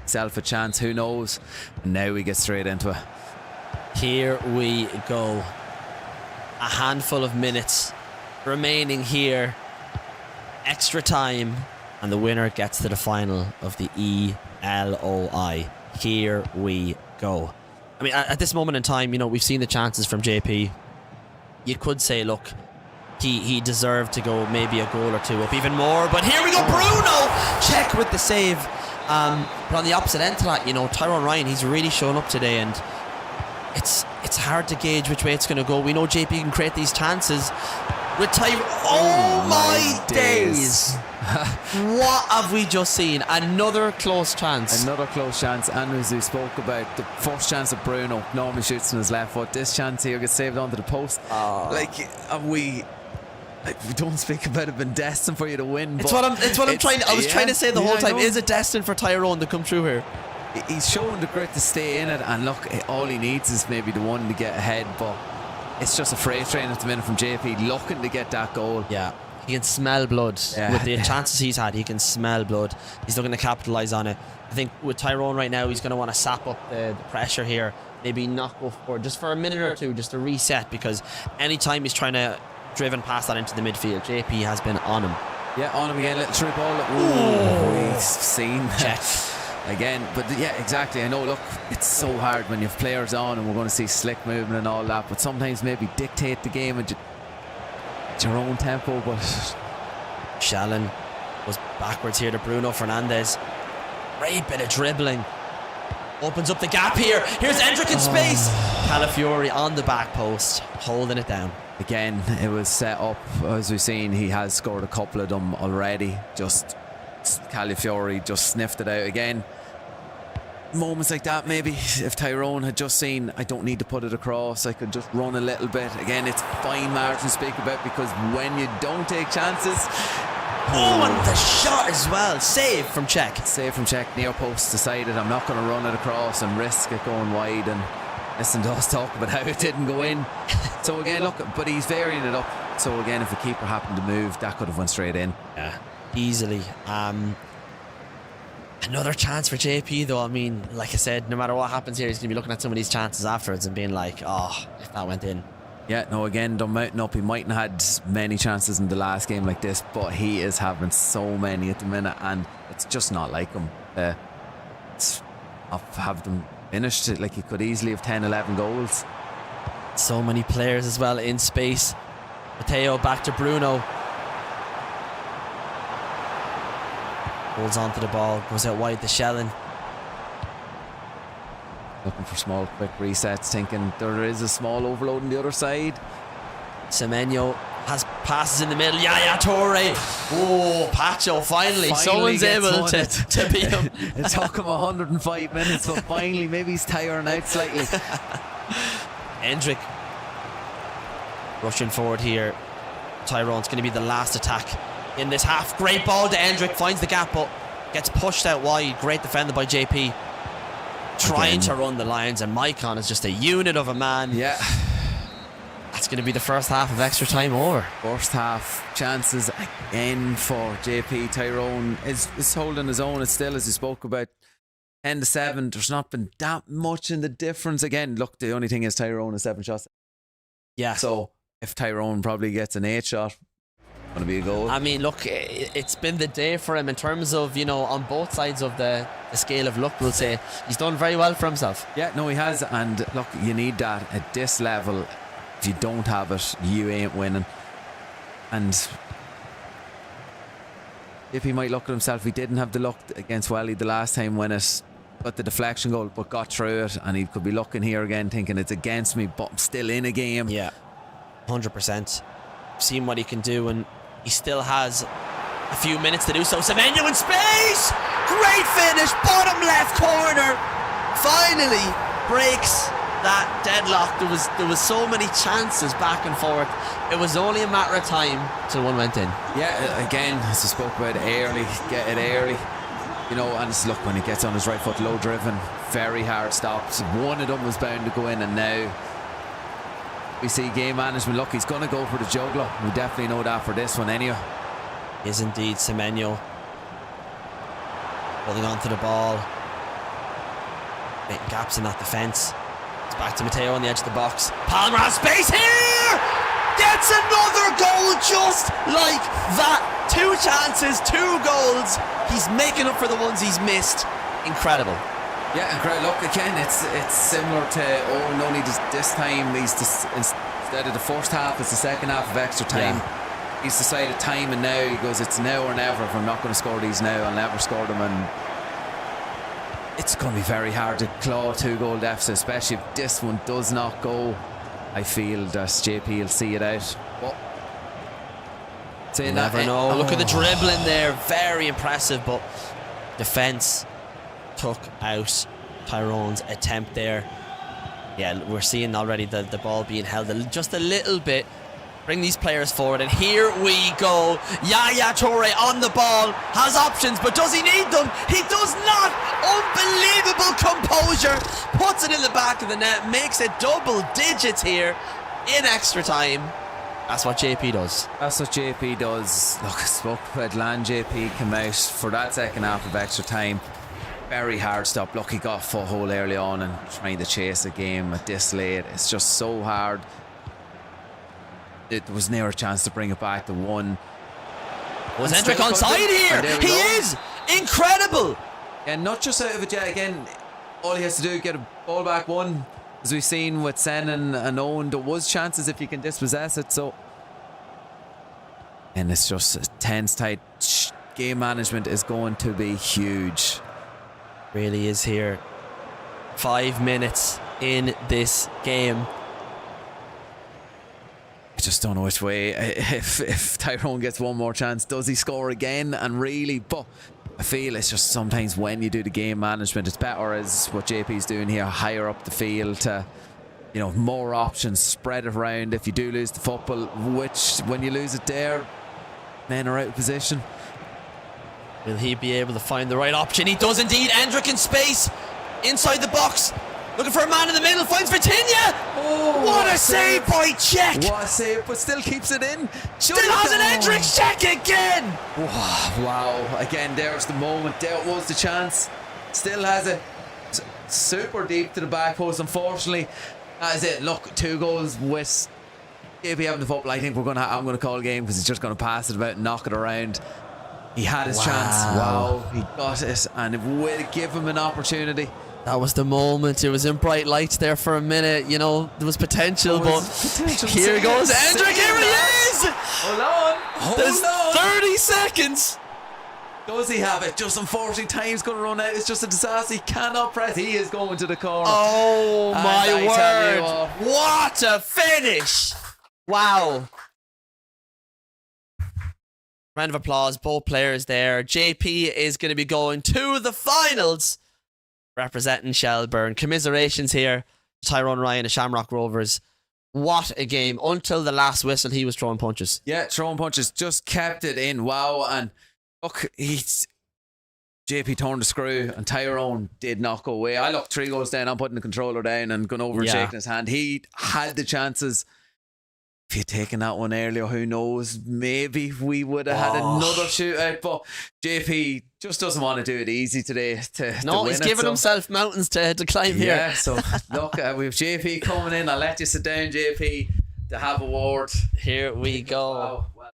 self a chance, who knows? And now we get straight into it. Here we go. A handful of minutes remaining here. Extra time. And the winner gets to the final of the ELOI. Here we go. I mean, at this moment in time, you know, we've seen the chances from JP. You could say, look, he deserved to go maybe a goal or 2 up, even more. But here we go, Bruno! Check with the save. But on the opposite end to that, you know, Tyrone Ryan, he's really shown up today, and it's hard to gauge which way it's going to go. We know JP can create these chances. With Tyrone, oh my days! What have we just seen? Another close chance. Another close chance, and as we spoke about, the first chance of Bruno normally shoots on his left foot. This chance here gets saved onto the post. We don't speak about it being destined for you to win. It's what I'm trying. I was trying to say the whole time. Is it destined for Tyrone to come through here? He's showing the grit to stay in it, and look, all he needs is maybe the one to get ahead, but it's just a freight train at the minute from JP looking to get that goal. Yeah. He can smell blood. Yeah. With the chances he's had, he can smell blood. He's looking to capitalise on it. I think with Tyrone right now, he's going to want to sap up the pressure here. Maybe not go forward just for a minute or two, just to reset, because anytime he's trying to driven past that into the midfield, JP has been on him. Yeah, on him again, little through ball. Ooh, we've seen Check. again. But yeah, exactly. I know, look, it's so hard when you have players on and we're going to see slick movement and all that, but sometimes maybe dictate the game at your own tempo. But Shallon goes backwards here to Bruno Fernandes. Great bit of dribbling. Opens up the gap here. Here's Endrick in space. Calafiori on the back post, holding it down. again, it was set up, as we've seen. He has scored a couple of them already. Just Calafiori just sniffed it out again. Moments like that, maybe if Tyrone had just seen, I don't need to put it across, I could just run a little bit. Again, it's fine margin to speak about, because when you don't take chances. Oh, and the shot as well. Save from Czech. Save from Czech. Near post decided, I'm not going to run it across and risk it going wide, and listen to us talk about how it didn't go in. So again, look, but he's varying it up. So again, if the keeper happened to move, that could have went straight in. Yeah, easily. Another chance for JP though. I mean, like I said, no matter what happens here, he's going to be looking at some of these chances afterwards and being like, oh, if that went in. Yeah, no, again, done mounting up. He mightn't have had many chances in the last game like this, but he is having so many at the minute, and it's just not like him. Have them finished it, like he could easily have 10, 11 goals. So many players as well in space. Mateo back to Bruno. Holds on to the ball, goes out wide to Shellin. Looking for small, quick resets, thinking there is a small overload on the other side. Semenyo has passes in the middle. Yaya Toure. Oh, Pacho, finally someone's able to beat him. It took him 105 minutes, but finally, maybe he's tiring out slightly. Endrick rushing forward here. Tyrone's going to be the last attack in this half. Great ball to Endrick, finds the gap, but gets pushed out wide. Great defended by JP. Trying to run the lines, and Maicon is just a unit of a man. Yeah. That's going to be the first half of extra time over. First half chances again for JP. Tyrone is holding his own. It's still, as you spoke about, 10-7. There's not been that much in the difference. Again, look, the only thing is Tyrone is 7 shots. Yeah. So if Tyrone probably gets an 8 shot, going to be a goal. I mean, look, it's been the day for him in terms of, you know, on both sides of the scale of luck, we'll say. He's done very well for himself. Yeah, no, he has. And look, you need that at this level. If you don't have it, you ain't winning. And if he might look at himself, he didn't have the luck against Welly the last time when it got the deflection goal, but got through it, and he could be looking here again thinking it's against me, but I'm still in a game. Yeah, 100%. Seen what he can do, and he still has a few minutes to do so. Semenyo in space! Great finish, bottom left corner. Finally breaks that deadlock. There was so many chances back and forth. It was only a matter of time till one went in. Yeah, again, as I spoke about, early, get it early. You know, and it's, look, when he gets on his right foot, low driven, very hard stops. One of them was bound to go in, and now we see game management. Look, he's going to go for the juggler. We definitely know that for this one anyway. Is indeed Semenyo holding on to the ball, making gaps in that defence. It's back to Mateo on the edge of the box. Palmer has space here! Gets another goal just like that. 2 chances, 2 goals. He's making up for the ones he's missed. Incredible. Yeah, incredible. Look, again, it's similar to Owen, only this time instead of the first half, it's the second half of extra time. Yeah. He's decided time and now. He goes, it's now or never. If I'm not going to score these now, I'll never score them. And it's going to be very hard to claw 2-goal deficit, especially if this one does not go. I feel that JP will see it out. But you never know. Look at the dribbling there. Very impressive, but defence took out Tyrone's attempt there. Yeah, we're seeing already the ball being held just a little bit. Bring these players forward, and here we go. Yaya Toure on the ball, has options, but does he need them? He does not. Unbelievable composure. Puts it in the back of the net, makes it double digits here in extra time. That's what JP does. That's what JP does. Look, I spoke about Lan. JP came out for that second half of extra time. Very hard stop. Look, he got a foothold early on and trying to chase a game at this late. It's just so hard. There was never a chance to bring it back to one. Was Hendrick onside here? He is! Incredible! And not just out of it yet. Again, all he has to do is get a ball back one. As we've seen with Sennon and Owen, there was chances if you can dispossess it. So, and it's just a tense, tight game management is going to be huge. Really is here. 5 minutes in this game. I just don't know which way. If Tyrone gets one more chance, does he score again? And really, but I feel it's just sometimes when you do the game management, it's better as what JP's doing here, higher up the field to, you know, more options, spread it around. If you do lose the football, which when you lose it there, men are out of position. Will he be able to find the right option? He does indeed. Hendrick in space, inside the box, looking for a man in the middle, finds Virginia. Oh, what a save by Czech! What a save, but still keeps it in. Still has an Hendrick's check again! Wow, again, there's the moment. There was the chance. Still has it. Super deep to the back post, unfortunately. That is it. Look, 2 goals with JP having the football. I think I'm going to call a game because he's just going to pass it about and knock it around. He had his chance. Wow, he got it, and it will give him an opportunity. That was the moment. It was in bright lights there for a minute. You know, there was potential, but here goes Hendrick. Here he is! Hold on. There's 30 seconds. Does he have it? Just unfortunately, time's going to run out. It's just a disaster. He cannot press. He is going to the corner. Oh, And my I tell you word. What a finish. Wow. Round of applause, both players there. JP is going to be going to the finals, representing Shelburne. Commiserations here to Tyrone Ryan of Shamrock Rovers. What a game. Until the last whistle, he was throwing punches. Yeah, throwing punches. Just kept it in. Wow. And look, JP turned the screw and Tyrone did not go away. I looked 3 goals down. I'm putting the controller down and going over and shaking his hand. He had the chances. If you'd taken that one earlier, who knows? Maybe we would have had another shootout. But JP just doesn't want to do it easy today. He's giving himself mountains to climb here. Yeah, so look, we have JP coming in. I'll let you sit down, JP, to have a word. Here we go. Wow.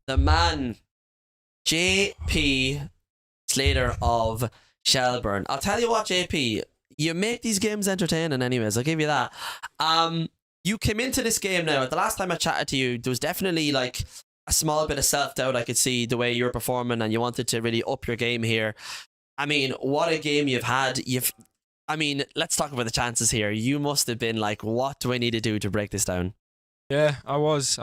The man, JP Slater of Shelburne. I'll tell you what, JP, you make these games entertaining anyways. I'll give you that. You came into this game now. The last time I chatted to you, there was definitely like a small bit of self-doubt I could see the way you were performing, and you wanted to really up your game here. I mean, what a game you've had. Let's talk about the chances here. You must have been like, what do I need to do to break this down? Yeah, I was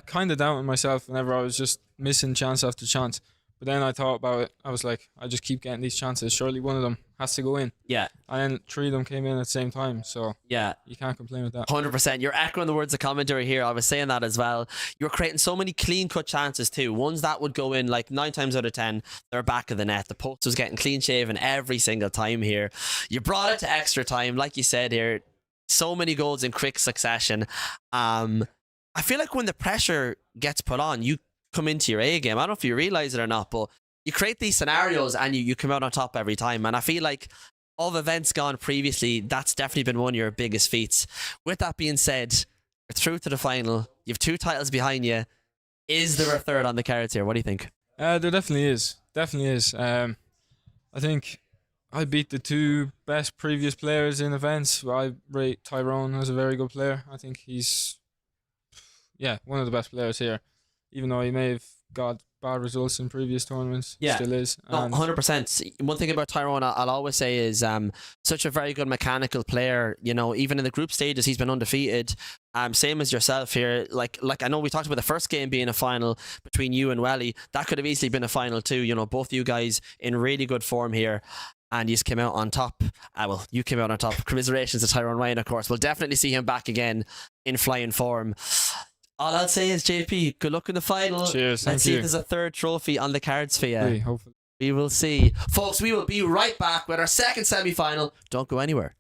kind of doubting myself whenever I was just missing chance after chance. But then I thought about it. I was like, I just keep getting these chances. Surely one of them has to go in. Yeah. And then 3 of them came in at the same time. So yeah, you can't complain with that. 100%. You're echoing the words of commentary here. I was saying that as well. You're creating so many clean-cut chances too. Ones that would go in like 9 times out of 10, they're back of the net. The post was getting clean-shaven every single time here. You brought it to extra time. Like you said here, so many goals in quick succession. I feel like when the pressure gets put on, you come into your A game. I don't know if you realize it or not, but you create these scenarios and you come out on top every time. And I feel like of events gone previously, that's definitely been one of your biggest feats. With that being said, you're through to the final. You have 2 titles behind you. Is there a third on the cards here? What do you think? There definitely is. Definitely is. I think I beat the 2 best previous players in events. I rate Tyrone as a very good player. I think he's one of the best players here. Even though he may have got bad results in previous tournaments, still is. No, 100%. One thing about Tyrone I'll always say is such a very good mechanical player. You know, even in the group stages, he's been undefeated. Same as yourself here. Like I know we talked about the first game being a final between you and Welly. That could have easily been a final too. You know, both you guys in really good form here. And you just came out on top. You came out on top. Commiserations to Tyrone Ryan, of course. We'll definitely see him back again in flying form. All I'll say is, JP, good luck in the final. Cheers. Let's see if there's a third trophy on the cards for you. Hopefully. We will see. Folks, we will be right back with our second semi-final. Don't go anywhere.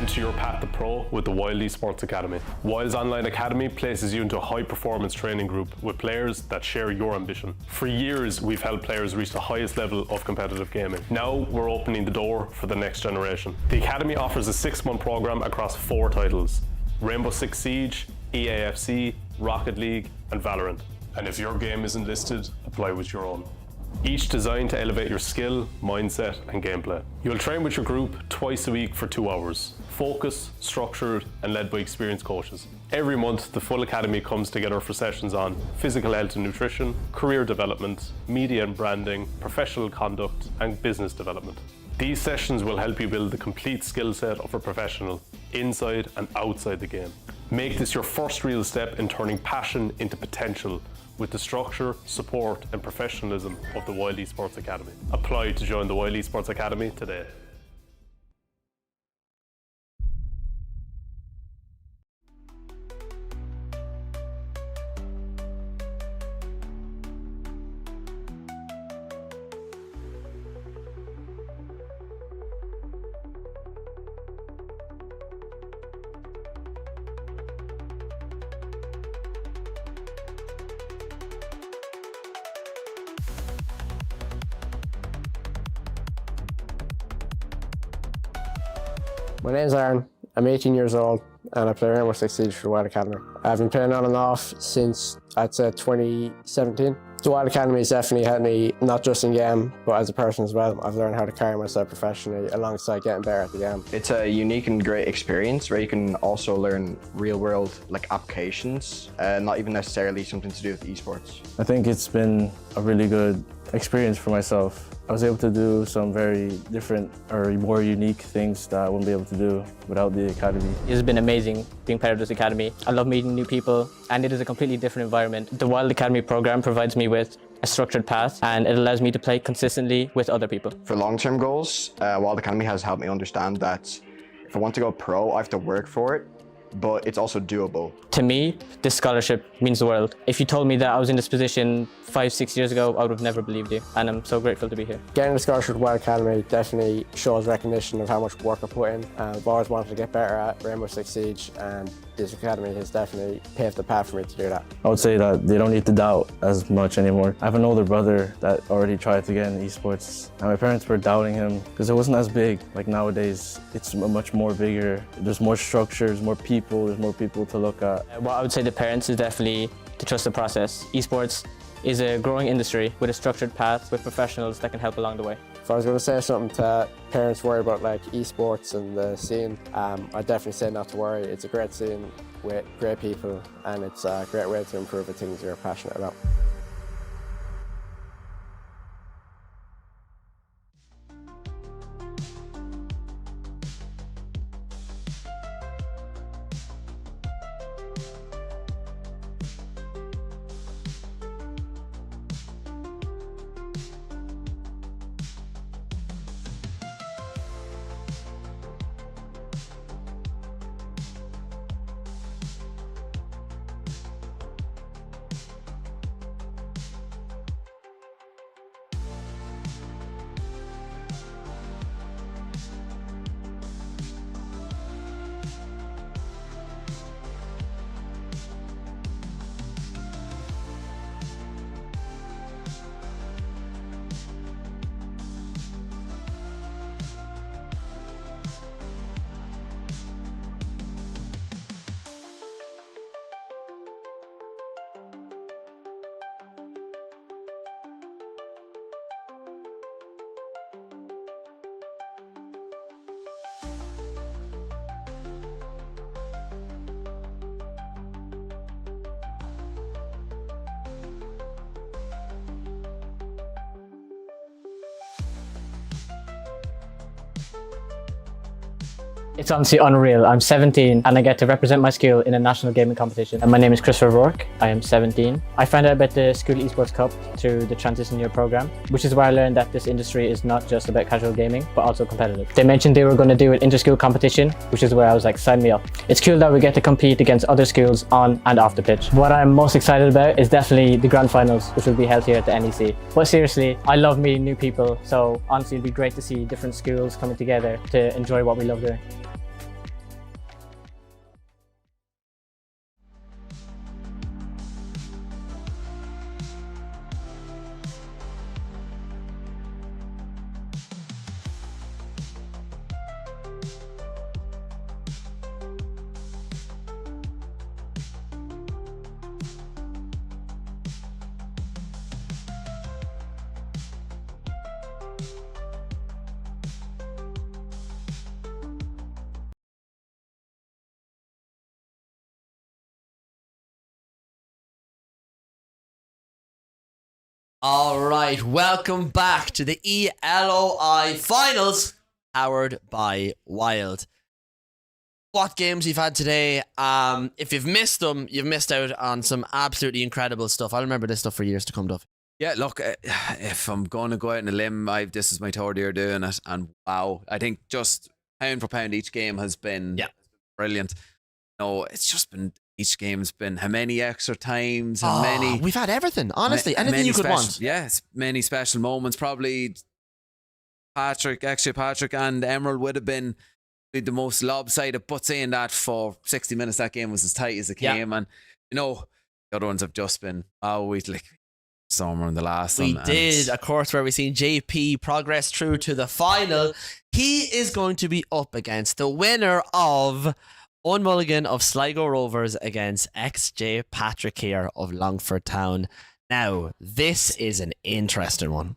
Enter your path to pro with the WYLDE Sports Academy. WYLDE's online academy places you into a high-performance training group with players that share your ambition. For years, we've helped players reach the highest level of competitive gaming. Now, we're opening the door for the next generation. The academy offers a 6-month program across 4 titles: Rainbow Six Siege, EAFC, Rocket League, and Valorant. And if your game isn't listed, apply with your own. Each designed to elevate your skill, mindset, and gameplay. You'll train with your group twice a week for 2 hours. Focused, structured, and led by experienced coaches. Every month, the full academy comes together for sessions on physical health and nutrition, career development, media and branding, professional conduct, and business development. These sessions will help you build the complete skill set of a professional, inside and outside the game. Make this your first real step in turning passion into potential with the structure, support, and professionalism of the WYLDE Sports Academy. Apply to join the WYLDE Sports Academy today. My name's Aaron, I'm 18 years old and I play Rainbow Six Siege for the WYLDE Academy. I've been playing on and off since, I'd say, 2017. The WYLDE Academy has definitely helped me, not just in game, but as a person as well. I've learned how to carry myself professionally alongside getting better at the game. It's a unique and great experience where you can also learn real world applications, not even necessarily something to do with esports. I think it's been a really good experience for myself. I was able to do some very different or more unique things that I wouldn't be able to do without the academy. It has been amazing being part of this academy. I love meeting new people and it is a completely different environment. The WYLDE Academy program provides me with a structured path and it allows me to play consistently with other people. For long-term goals, WYLDE Academy has helped me understand that if I want to go pro, I have to work for it, but it's also doable. To me, this scholarship means the world. If you told me that I was in this position 5-6 years ago, I would have never believed you, and I'm so grateful to be here. Getting the scholarship at WYLDE Academy definitely shows recognition of how much work I put in. I've always wanted to get better at Rainbow Six Siege, and this academy has definitely paved the path for me to do that. I would say that they don't need to doubt as much anymore. I have an older brother that already tried to get in esports, and my parents were doubting him because it wasn't as big. Like nowadays, it's much more bigger. There's more structure, there's more people, there's more people to look at. What I would say to parents is definitely to trust the process. Esports is a growing industry with a structured path with professionals that can help along the way. If I was going to say something to parents worried about esports and the scene, I'd definitely say not to worry. It's a great scene with great people and it's a great way to improve the things you're passionate about. It's honestly unreal. I'm 17 and I get to represent my skill in a national gaming competition. And my name is Christopher Rourke. I am 17. I found out about the School Esports Cup through the Transition Year program, which is where I learned that this industry is not just about casual gaming, but also competitive. They mentioned they were going to do an inter-school competition, which is where I was like, sign me up. It's cool that we get to compete against other schools on and off the pitch. What I'm most excited about is definitely the grand finals, which will be held here at the NEC. But seriously, I love meeting new people. So honestly, it'd be great to see different schools coming together to enjoy what we love doing. All right, welcome back to the ELOI Finals, powered by WYLDE. What games we've had today. If you've missed them, you've missed out on some absolutely incredible stuff. I'll remember this stuff for years to come, Duff. Yeah, look, if I'm going to go out on a limb, this is my third year doing it, and wow, I think just pound for pound, each game has been brilliant. No, it's just been, each game's been how many extra times, how many. We've had everything, honestly, anything you could want. Yes, many special moments. Probably Patrick and Emerald would have been the most lopsided, but saying that, for 60 minutes that game was as tight as it came, and the other ones have just been somewhere in the last we one. Did, of course, where we've seen JP progress through to the final. He is going to be up against the winner of Owen Mulligan of Sligo Rovers against XJ Patrick here of Longford Town. Now, this is an interesting one.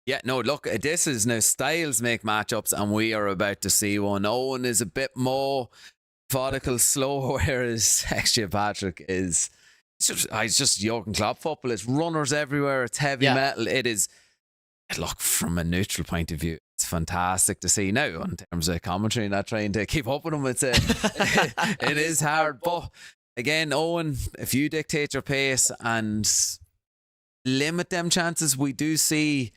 Yeah, no, look, this is now styles make matchups, and we are about to see one. Owen is a bit more methodical, slow, whereas XJ Patrick is... It's just Jurgen Klopp football. It's runners everywhere. It's heavy metal. It is, look, from a neutral point of view, it's fantastic to see. Now, in terms of commentary, not trying to keep up with him, it is hard. But again, Owen, if you dictate your pace and limit them chances, we do see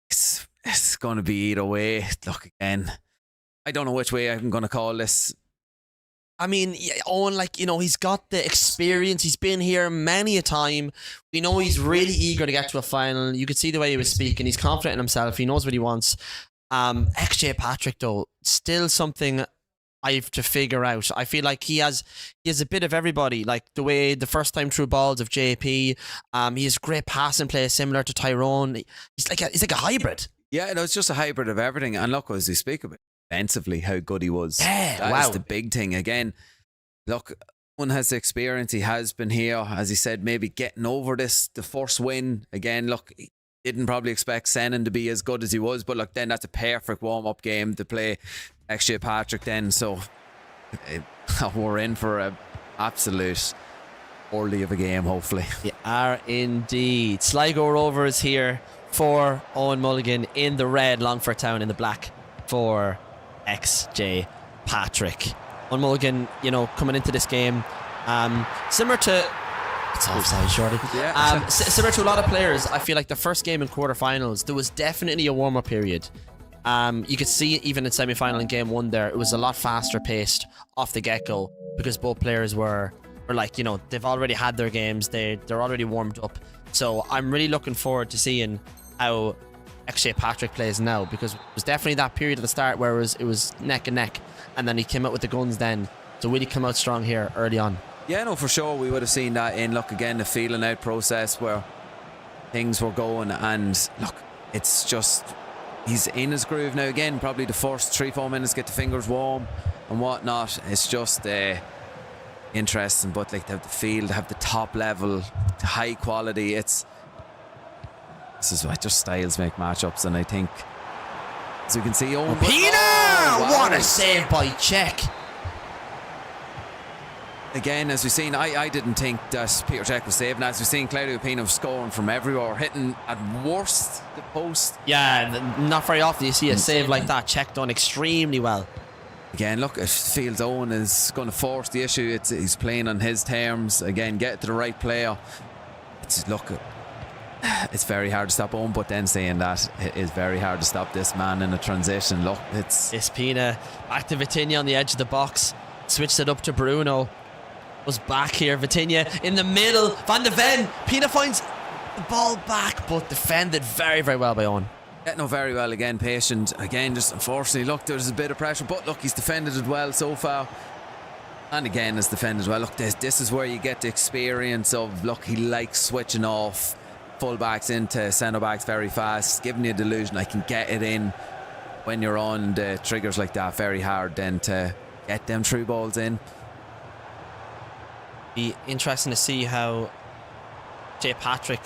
it's going to be either way. Look, again, I don't know which way I'm going to call this. I mean, Owen, he's got the experience. He's been here many a time. We know he's really eager to get to a final. You could see the way he was speaking. He's confident in himself. He knows what he wants. XJ Patrick, though, still something I have to figure out. I feel like he has a bit of everybody. Like the way the first time through balls of JP. He has great passing play, similar to Tyrone. He's like a hybrid. Yeah, no, it's just a hybrid of everything. And look, as we speak about defensively, how good he was. Yeah, That's the big thing. Again, look, one has the experience. He has been here, as he said, maybe getting over the first win. Again, look, he didn't probably expect Sennon to be as good as he was, but look, then that's a perfect warm-up game to play XJ Patrick then. So we're in for an absolute worldie of a game, hopefully. You are indeed. Sligo Rovers here for Owen Mulligan in the red, Longford Town in the black for XJ Patrick. Owen Mulligan, coming into this game, similar to... It's offside, Shorty. Yeah. Similar to a lot of players, I feel like the first game in quarterfinals, there was definitely a warm-up period. You could see even in semi-final in game one there, it was a lot faster paced off the get-go because both players were they've already had their games, they're already warmed up. So I'm really looking forward to seeing how XJ Patrick plays now, because it was definitely that period at the start where it was neck and neck, and then he came out with the guns then. So really come out strong here early on. Yeah, no, for sure. We would have seen that in, look, again, the feeling out process where things were going, and look, it's just, he's in his groove now. Again, probably the first 3-4 minutes, get the fingers warm and whatnot. It's just interesting, but like, they have the feel, they have the top level, the high quality. This is what just styles make matchups, and I think, as you can see, Owen Pina! wow. What a save by Czech. Again, as we've seen, I didn't think that Peter Cech was saving. As we've seen, Claudio Pina scoring from everywhere, hitting at worst the post. Yeah, not very often you see a save like that. Cech done extremely well. Again, look, it feels Owen is going to force the issue. He's playing on his terms. Again, get to the right player. It's very hard to stop Owen, but then saying that, it is very hard to stop this man in a transition. Look, it's Pina back to Vitinha on the edge of the box. Switched it up to Bruno. Was back here. Vitinha in the middle. Van de Ven. Pina finds the ball back, but defended very, very well by Owen. Yeah, no, very well. Again, patient. Again, just unfortunately, look, there's a bit of pressure, but look, he's defended it well so far. And again, has defended well. Look, this is where you get the experience of, look, he likes switching off fullbacks into centre-backs very fast, giving you the illusion I can get it in. When you're on the triggers like that, very hard then to get them through balls in. Be interesting to see how J. Patrick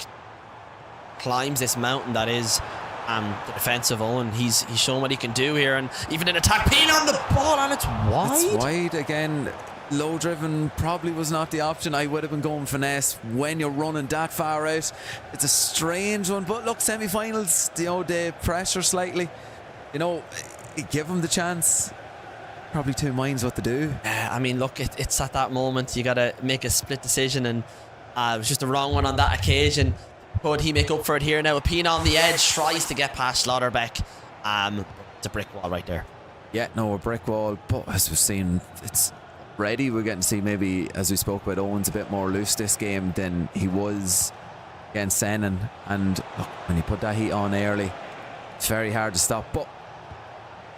climbs this mountain that is the defensive Owen. He's shown what he can do here, and even in attack, Pina on the ball, and it's wide. It's wide again. low driven probably was not the option. I would have been going finesse when you're running that far out. It's a strange one, but look, semi-finals, you know, they pressure slightly. You know, give them the chance. Probably two minds what to do. I mean, look, it's at that moment you got to make a split decision, and it was just the wrong one on that occasion. Could he make up for it here now? Pina on the edge tries to get past Slaughterbeck. It's a brick wall right there. Yeah, no, a brick wall, but as we've seen, it's ready. We're getting to see maybe, as we spoke about, Owen's a bit more loose this game than he was against Sennon. And look, when he put that heat on early, it's very hard to stop. But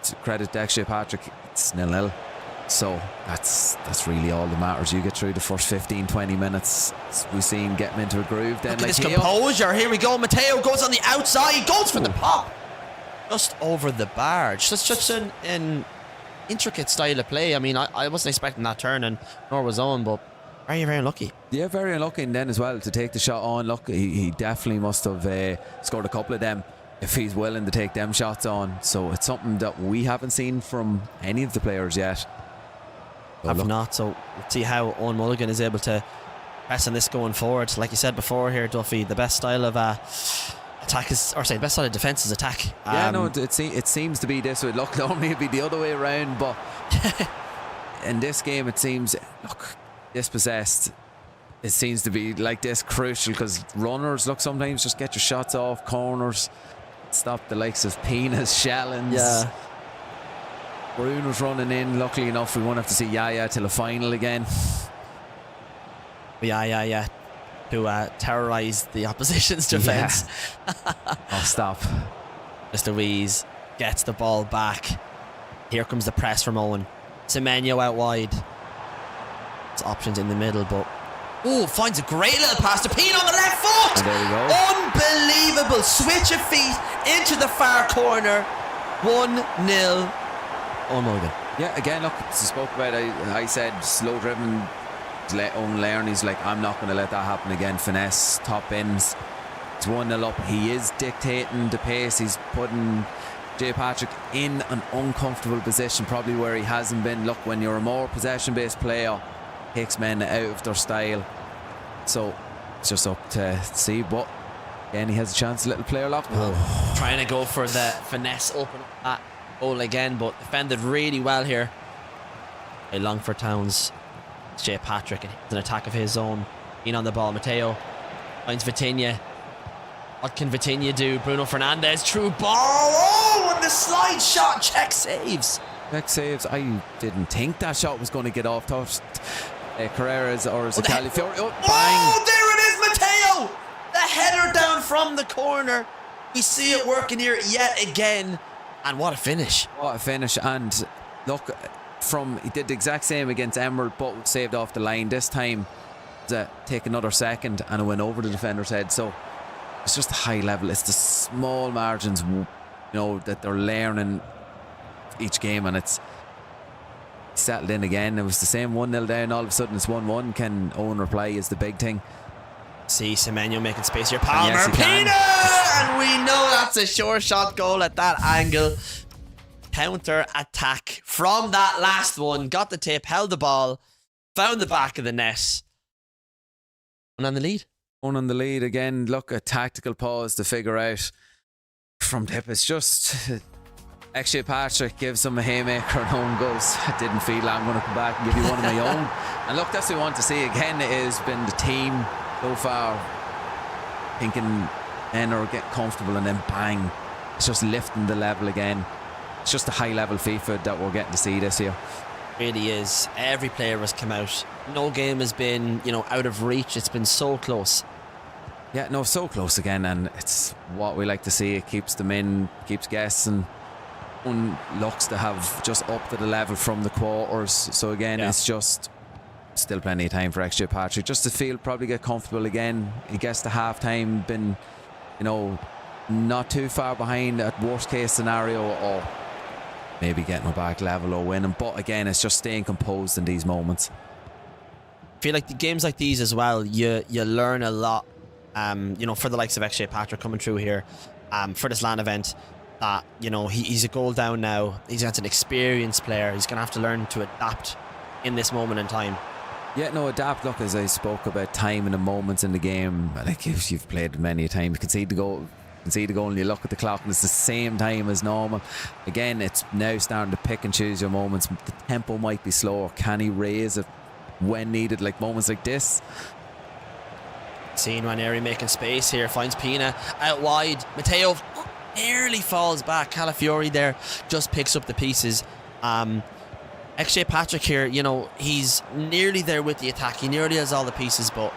to credit to XJ Patrick, it's 0-0. So that's really all that matters. You get through the first 15-20 minutes. We've seen getting into a groove. Then look at this composure. Here we go. Mateo goes on the outside, goes for the pop. Just over the bar. Just such an intricate style of play. I mean, I wasn't expecting that turn, and nor was Owen, but very, very unlucky. Yeah, very unlucky. And then as well, to take the shot on, look, he definitely must have scored a couple of them if he's willing to take them shots on. So it's something that we haven't seen from any of the players yet. Have not, so we'll see how Owen Mulligan is able to press on this going forward. Like you said before here, Duffy, the best style of attack is, or say, the best side of defence is attack. Yeah, no, it seems to be this way. Look, normally it'd be the other way around, but in this game it seems, look, dispossessed, it seems to be like this, crucial, because runners, look, sometimes just get your shots off corners, stop the likes of Pina's, Shallons. Yeah. Bruno's running in. Luckily enough, we won't have to see Yaya till the final again. Yeah. To terrorise the opposition's defence. Yeah. Oh, stop. Mr. Weeze gets the ball back. Here comes the press from Owen. Semenyo out wide. It's options in the middle, but finds a great little pass to Pina on the left foot. And there we go. Unbelievable switch of feet into the far corner. 1-0. Owen Mulligan. Yeah, again, look, as I spoke about, I said slow driven. Owen Lairn, he's like, I'm not going to let that happen again. Finesse, top ends. It's 1-0 up. He is dictating the pace. He's putting J. Patrick in an uncomfortable position, probably where he hasn't been. Look, when you're a more possession-based player, takes men out of their style. So it's just up to see. But again, he has a chance. Little player lock. Trying to go for the finesse, open up that goal again, but defended really well here by Longford Town's J. Patrick, and it's an attack of his own. In on the ball, Mateo finds Vitinha. What can Vitinha do? Bruno Fernandes, true ball. And the slide shot. Check saves. I didn't think that shot was going to get off. Carreras or Zacali. Bang. There it is, Mateo. The header down from the corner. We see it working here yet again. And what a finish. What a finish. And look, he did the exact same against Emerald, but was saved off the line. This time, take another second, and it went over the defender's head. So it's just a high level. It's the small margins, you know, that they're learning each game, and it's settled in again. It was the same 1-0 down. All of a sudden, it's 1-1. Can Owen reply is the big thing. See Semenyo making space here. Palmer, yes, Pina! And we know that's a sure shot goal at that angle. Counter attack from that last one. Got the tip, held the ball, found the back of the net. And on the lead. One on the lead again. Look, a tactical pause to figure out from tip. It's just XJ Patrick gives him a haymaker and Owen goes, I didn't feel I'm going to come back and give you one of my own. And look, that's what we want to see again. It has been the team so far thinking men are getting comfortable, and then bang, it's just lifting the level again. It's just a high level FIFA that we're getting to see this year. Really is. Every player has come out. No game has been, out of reach. It's been so close. Yeah, no, so close again, and it's what we like to see. It keeps them in, keeps guessing. One looks to have just up to the level from the quarters. So again, it's just still plenty of time for XJ Patrick just to feel, probably get comfortable again. He gets to half time, been, not too far behind at worst case scenario, or maybe getting a back level or winning. But again, it's just staying composed in these moments. I feel like the games like these as well, you learn a lot. For the likes of XJ Patrick coming through here, for this LAN event, he's a goal down now. He's an experienced player. He's going to have to learn to adapt in this moment in time. Yeah, no, adapt. Look, as I spoke about time and the moments in the game, like if you've played many a time, you concede the goal, and you look at the clock and it's the same time as normal. Again, it's now starting to pick and choose your moments. The tempo might be slower. Can he raise it when needed, like moments like this? Seeing Ranieri making space here, finds Pina out wide. Matteo nearly falls back. Calafiori there just picks up the pieces. XJ Patrick here, you know, he's nearly there with the attack. He nearly has all the pieces, but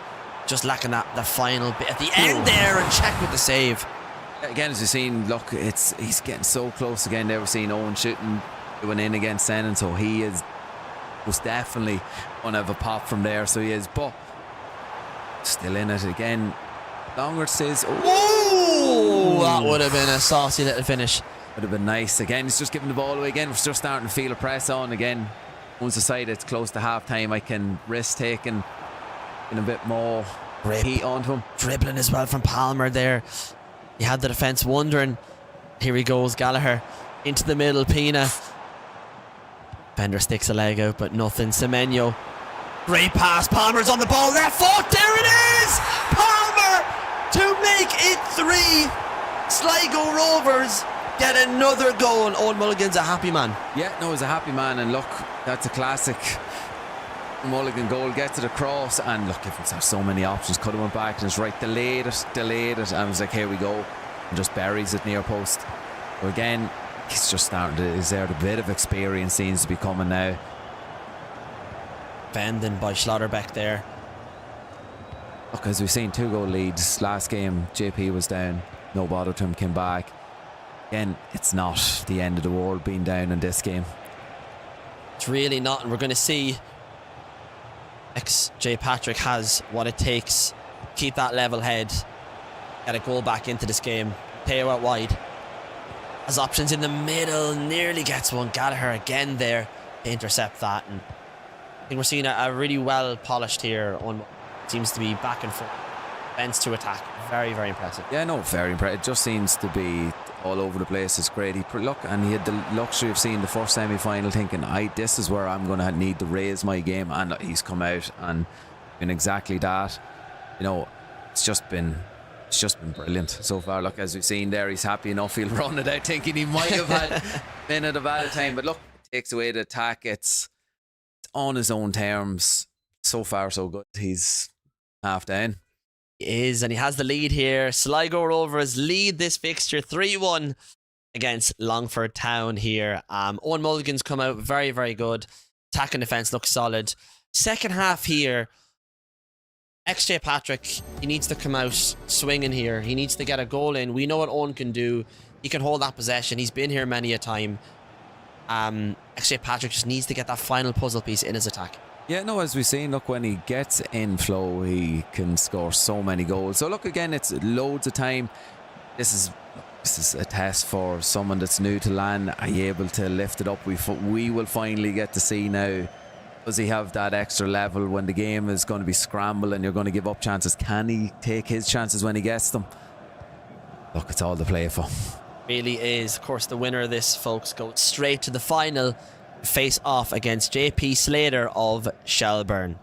just lacking that final bit at the end there, and check with the save. Again, as you've seen, look, he's getting so close again. There we're seeing Owen shooting, going in against Sennon, so he is most definitely going to have a pop from there. So he is, but still in it again. Longer it says, oh, that would have been a saucy little finish. Would have been nice. Again, he's just giving the ball away again. We're just starting to feel a press on again. Once decided it's close to half time, I can risk taking a bit more heat onto him. Dribbling as well from Palmer there. He had the defence wondering. Here he goes, Gallagher into the middle. Pina. Bender sticks a leg out, but nothing. Semenyo. Great pass. Palmer's on the ball. Left foot. There it is. Palmer to make it 3. Sligo Rovers get another goal. Owen Mulligan's a happy man. Yeah, no, he's a happy man, and look, that's a classic Mulligan goal. Gets it across, and look, if there's so many options, could have went back and it's right, delayed it, and I was like, here we go, and just buries it near post. So again, he's just starting to, is there a bit of experience seems to be coming now. Bending by Schlotterbeck there. Look, as we've seen, 2-goal leads. Last game, JP was down, no bother to him, came back. Again, it's not the end of the world being down in this game. It's really not, and we're going to see XJ Patrick has what it takes. Keep that level head. Get a goal back into this game. Teo out wide. Has options in the middle. Nearly gets one. Gallagher again there to intercept that. And I think we're seeing a really well polished here. On seems to be back and forth. Bends to attack. Very, very impressive. Yeah, no, very impressive. It just seems to be all over the place. It's great. He had the luxury of seeing the first semi-final, thinking, this is where I'm going to need to raise my game, and he's come out and been exactly that. You know, it's just been brilliant so far. Look, as we've seen there, he's happy enough. He'll run it out, thinking he might have had a minute of added time, but look, it takes away the attack. It's on his own terms. So far, so good. He's half down. He is, and he has the lead here. Sligo Rovers lead this fixture 3-1 against Longford Town here. Owen Mulligan's come out very, very good. Attack and defence looks solid. Second half here, XJ Patrick, he needs to come out swinging here. He needs to get a goal in. We know what Owen can do. He can hold that possession. He's been here many a time. XJ Patrick just needs to get that final puzzle piece in his attack. Yeah, no, as we've seen, look, when he gets in flow, he can score so many goals. So look, again, it's loads of time. This is a test for someone that's new to LAN. Are you able to lift it up? We will finally get to see now, does he have that extra level when the game is going to be scrambled and you're going to give up chances? Can he take his chances when he gets them? Look, it's all to play for. Really is. Of course, the winner of this, folks, goes straight to the final. Face off against JP Slater of Shelburne.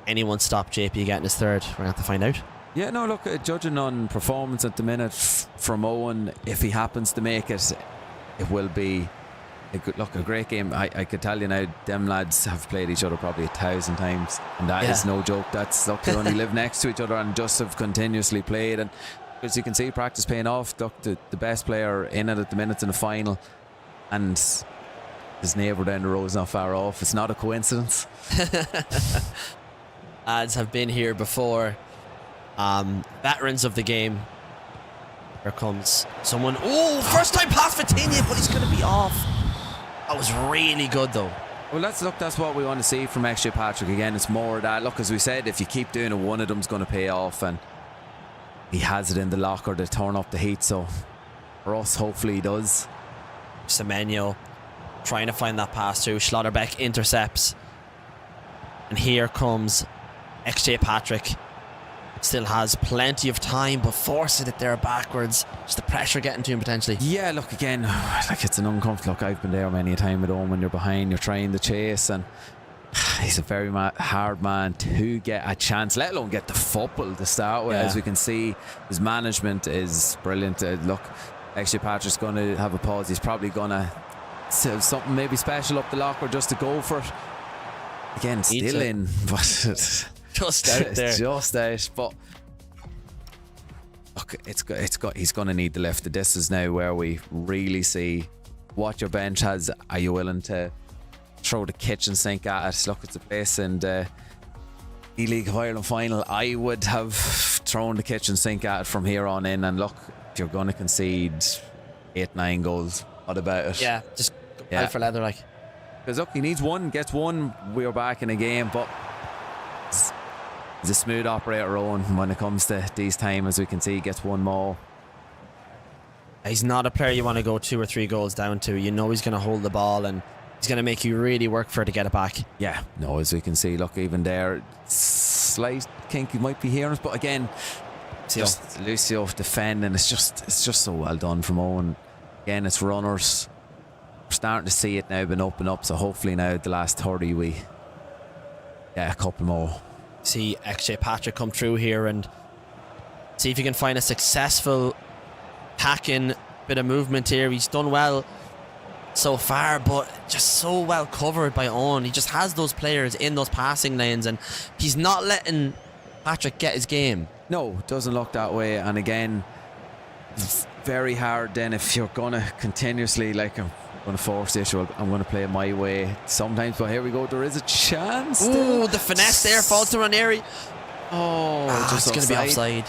Anyone stop JP getting his third? We're going to have to find out. Yeah, no, look, judging on performance at the minute from Owen, if he happens to make it, it will be a great game. I could tell you now, them lads have played each other probably 1,000 times, and that is no joke. That's, look, they only live next to each other and just have continuously played, and as you can see, practice paying off. Look, the best player in it at the minute in the final, and his neighbour down the road is not far off. It's not a coincidence. Lads have been here before. Veterans of the game. Here comes someone. Oh, first time pass for Tinia, but he's going to be off. That was really good though. Well, that's what we want to see from XJ Patrick. Again, it's more of that. Look, as we said, if you keep doing it, one of them's going to pay off, and he has it in the locker to turn up the heat. So for us, hopefully he does. Semenyo trying to find that pass through. Schlotterbeck intercepts. And here comes XJ Patrick. Still has plenty of time, but forcing it there backwards. Just the pressure getting to him potentially. Yeah, look, again, like it's an uncomfortable. Look, I've been there many a time at home when you're behind, you're trying to chase, and he's a very hard man to get a chance, let alone get the football to start with. As we can see, his management is brilliant. Look, actually, Patrick's going to have a pause. He's probably going to have something maybe special up the locker just to go for it. Again, still in, but just out there. Just out, but look, he's going to need the lift. This is now where we really see what your bench has. Are you willing to throw the kitchen sink at it? Look, it's a place in the E-League of Ireland final. I would have thrown the kitchen sink at it from here on in. And look, if you're going to concede 8-9 goals, what about it? Yeah, just out for leather, like. Because look, he needs one, gets one, we're back in a game. But he's a smooth operator, Owen, when it comes to these times. As we can see, he gets one more. He's not a player you want to go 2 or 3 goals down to. You know he's going to hold the ball and he's going to make you really work for it to get it back. Yeah, no, as we can see, look, even there, slight kink, you might be hearing us, but again, just Lucio defending, it's just so well done from Owen. Again, it's runners. We're starting to see it now, been open up, so hopefully now the last 30 we get a couple more. See XJ Patrick come through here and see if he can find a successful hacking bit of movement here. He's done well so far, but just so well covered by Owen. He just has those players in those passing lanes and he's not letting Patrick get his game. No, doesn't look that way. And again, it's very hard then if you're gonna continuously, like, I'm gonna force the issue, I'm gonna play it my way sometimes, but here we go, there is a chance. Ooh, the finesse there falls to Ranieri. Oh, it's gonna be offside.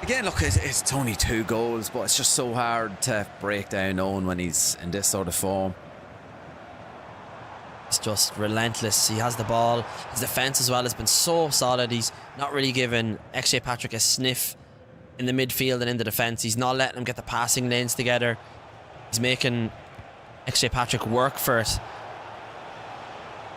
Again, look, it's only 2 goals, but it's just so hard to break down Owen when he's in this sort of form. It's just relentless. He has the ball. His defence as well has been so solid. He's not really giving XJ Patrick a sniff in the midfield and in the defence. He's not letting him get the passing lanes together. He's making XJ Patrick work for it.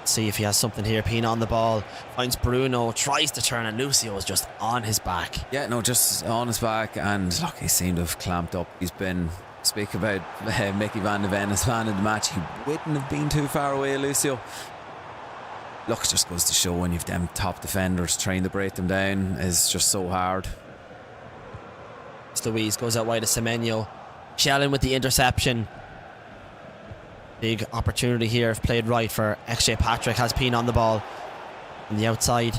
See if he has something here. Pina on the ball, finds Bruno, tries to turn, and Lucio is just on his back. Yeah, no, just on his back, and look, he seemed to have clamped up. He's been, speak about Mickey Van de Ven as man in the match, he wouldn't have been too far away, Lucio. Look, it just goes to show when you've them top defenders, trying to break them down is just so hard. Louise goes out wide to Semenyo. Shellen with the interception. Big opportunity here if played right for XJ Patrick. Has Pina on the ball on the outside.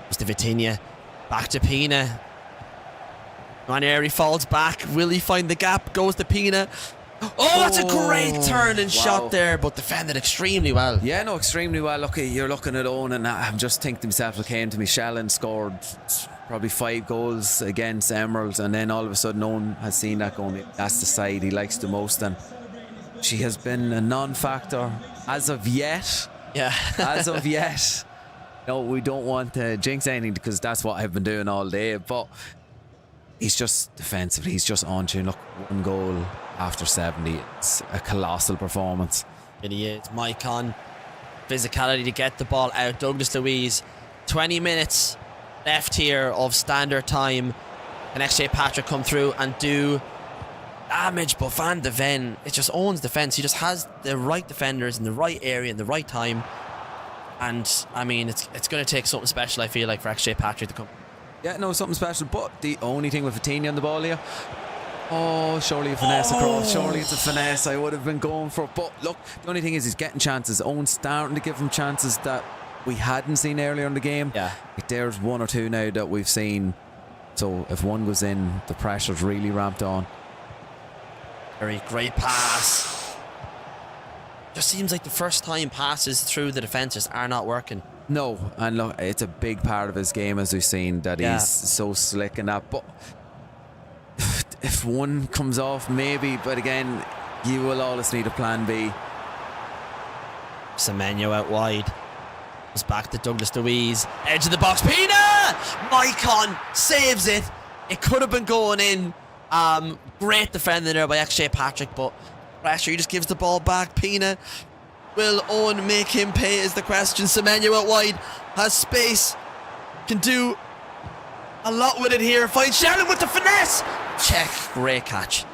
Goes to Vitinha. Back to Pina. Ranieri falls back. Will he find the gap? Goes to Pina. Oh, that's a great turn and shot there, but defended extremely well. Yeah, no, extremely well. Look, you're looking at Owen, and I'm just thinking to myself, it came to me, Shellen scored probably 5 goals against Emeralds, and then all of a sudden Owen has seen that going, that's the side he likes the most, and she has been a non-factor as of yet. Yeah. As of yet. No, we don't want to jinx anything because that's what I've been doing all day, but he's just defensively, he's just on tune. Look, 1 goal after 70. It's a colossal performance. It is. Maicon, physicality to get the ball out. Douglas Luiz, 20 minutes left here of standard time. Can XJ Patrick come through and do damage? But Van de Ven, it just owns defence. He just has the right defenders in the right area in the right time. And I mean, it's going to take something special, I feel like, for XJ Patrick to come. Yeah, no, something special. But the only thing with Vitinha on the ball here, oh, surely a finesse across. Surely it's a finesse I would have been going for. But look, the only thing is he's getting chances. Owen's starting to give him chances that we hadn't seen earlier in the game. Yeah. Like, there's 1 or 2 now that we've seen. So if one goes in, the pressure's really ramped on. Very great pass. Just seems like the first time passes through the defences are not working. No, and look, it's a big part of his game, as we've seen, that he's so slick and that. But if one comes off, maybe, but again, you will always need a plan B. Semenyo out wide. Goes back to Douglas Luiz. Edge of the box. Pina! Maicon saves it. It could have been going in. Great defending there by XJ Patrick, but pressure, he just gives the ball back. Pina, will Owen make him pay is the question. Semenyo out wide, has space, can do a lot with it here. Finds Shannon with the finesse. Check. Great catch.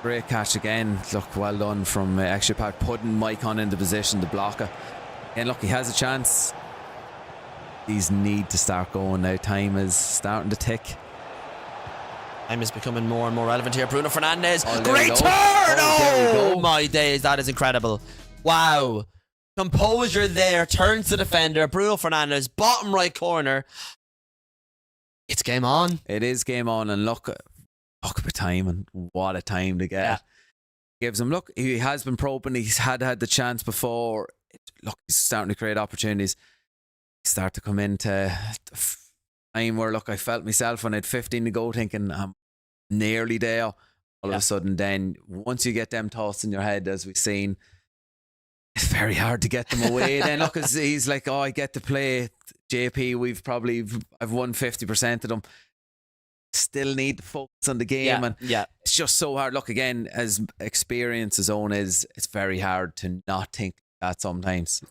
Great catch again. Look, well done from Extra Pack putting Mike on into position to block it. And look, he has a chance. These need to start going now. Time is starting to tick. Time is becoming more and more relevant here. Bruno Fernandes. Oh, Great turn. Oh my days. That is incredible. Wow. Composure there. Turns to defender. Bruno Fernandes. Bottom right corner. It's game on. It is game on. And look at the time. And what a time to get. Yeah. Gives him, look, he has been probing. He's had the chance before. Look, he's starting to create opportunities. Start to come into time where, look, I felt myself when I had 15 to go thinking I'm nearly there. All of a sudden, then once you get them tossed in your head, as we've seen, it's very hard to get them away. Then look, he's like, oh, I get to play JP. I've won 50% of them. Still need to focus on the game, and it's just so hard. Look, again, as experience his own is, it's very hard to not think that sometimes.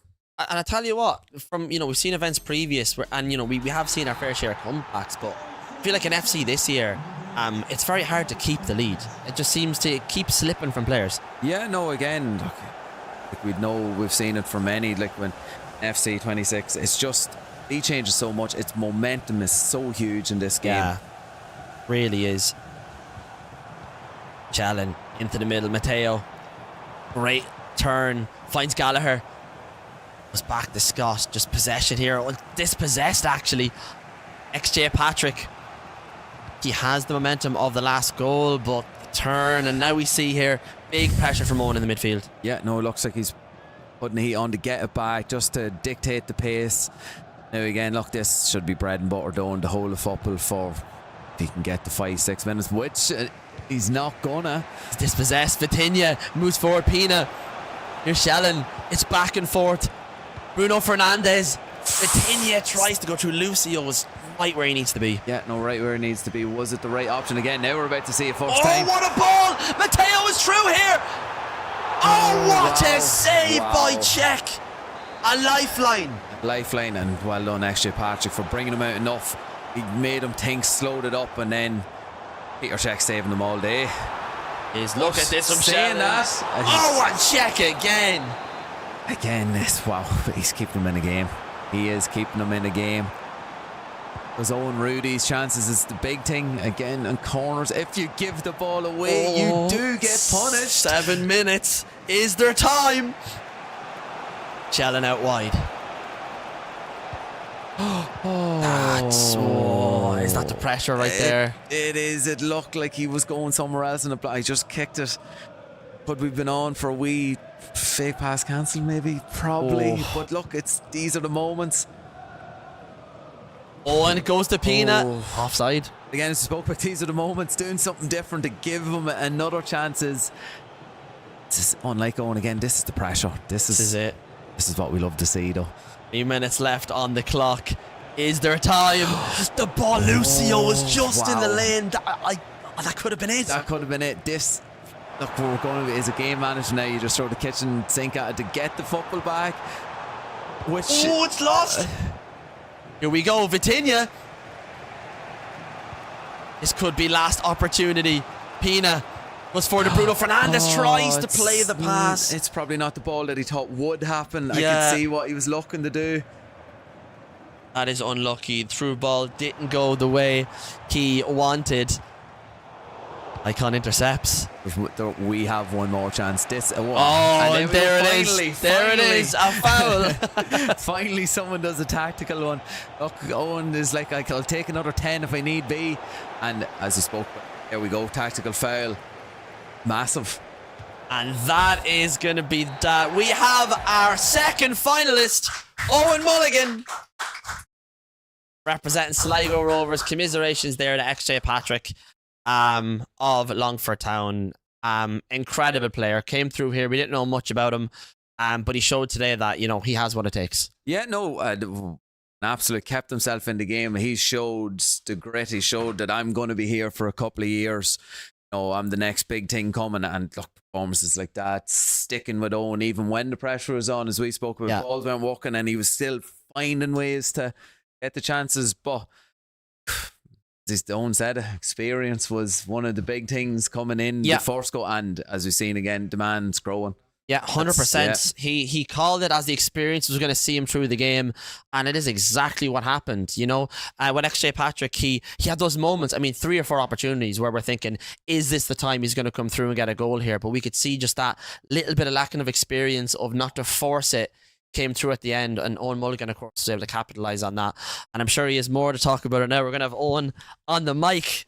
And I tell you what, from we've seen events previous, and we have seen our fair share of comebacks, but I feel like in FC this year, it's very hard to keep the lead. It just seems to keep slipping from players. Yeah, no, again, look, like we've seen it from many, like when FC 26, it's just, he changes so much. Its momentum is so huge in this game. Yeah, really is. Challen into the middle. Matteo, great turn, finds Gallagher. Was back to Scott. Just possession here. Dispossessed, actually. XJ Patrick. He has the momentum of the last goal, but the turn, and now we see here big pressure from Owen in the midfield. Yeah, no, it looks like he's putting the heat on to get it back, just to dictate the pace. Now again, look, this should be bread and butter down the whole of football for if he can get to 5-6 minutes, which he's not gonna. He's dispossessed. Vitinha moves forward. Pina. Here's Shellen. It's back and forth. Bruno Fernandes. Vitinha tries to go through. Lucio's right where he needs to be. Yeah, no, right where he needs to be. Was it the right option? Again, now we're about to see it first Oh, time. what a ball! Matteo is through here. Oh, what a save by Czech. A lifeline. Lifeline, and well done, XJ Patrick, for bringing him out enough. He made him think, slowed it up, and then Peter Czech saving them all day. Look at this from saying Shellen. that. Oh, and Czech again. Again, wow, he's keeping them in a game. He is keeping them in a game. Because Owen Rudy's chances is the big thing. Again, on corners, if you give the ball away, you do get punished. 7 minutes. Is there time? Shellen out wide. Is that the pressure right there? It is. It looked like he was going somewhere else, and I just kicked it. But we've been on for a wee fake pass cancel, maybe, probably. But look, these are the moments. And it goes to Pina. Offside. Again, as I spoke about, these are the moments. Doing something different to give him another chance is unlike Owen. Again, this is the pressure. This is it. This is what we love to see, though. 3 minutes left on the clock. Is there time? The ball, Lucio was just in the lane. That could have been it. That could have been it. Look, we're going to, as a game manager now, you just throw the kitchen sink at it to get the football back. It's lost. Here we go, Vitinha. This could be last opportunity. Pina was for the Bruno Fernandes, tries to play the pass. It's probably not the ball that he thought would happen. I could see what he was looking to do. That is unlucky. Through ball didn't go the way he wanted. Icon intercepts. We have one more chance. And there it is. There it is. A foul. Finally, someone does a tactical one. Look, Owen is like, I'll take another 10 if I need be. And as he spoke, there we go. Tactical foul. Massive. And that is going to be that. We have our second finalist, Owen Mulligan, representing Sligo Rovers. Commiserations there to XJ Patrick of Longford Town. Incredible player. Came through here. We didn't know much about him, but he showed today that, he has what it takes. Yeah, no, absolutely kept himself in the game. He showed the grit. He showed that I'm going to be here for a couple of years. I'm the next big thing coming, and look, performances like that, sticking with Owen even when the pressure was on, as we spoke about, balls weren't working, and he was still finding ways to get the chances. But this own said, experience was one of the big things coming in the first go, and as we've seen again, demand's growing. Yeah, 100%. He called it as the experience was going to see him through the game, and it is exactly what happened. You know, with XJ Patrick, he had those moments. I mean, 3 or 4 opportunities where we're thinking, is this the time he's going to come through and get a goal here? But we could see just that little bit of lacking of experience of not to force it came through at the end, and Owen Mulligan, of course, was able to capitalize on that. And I'm sure he has more to talk about it now. We're going to have Owen on the mic.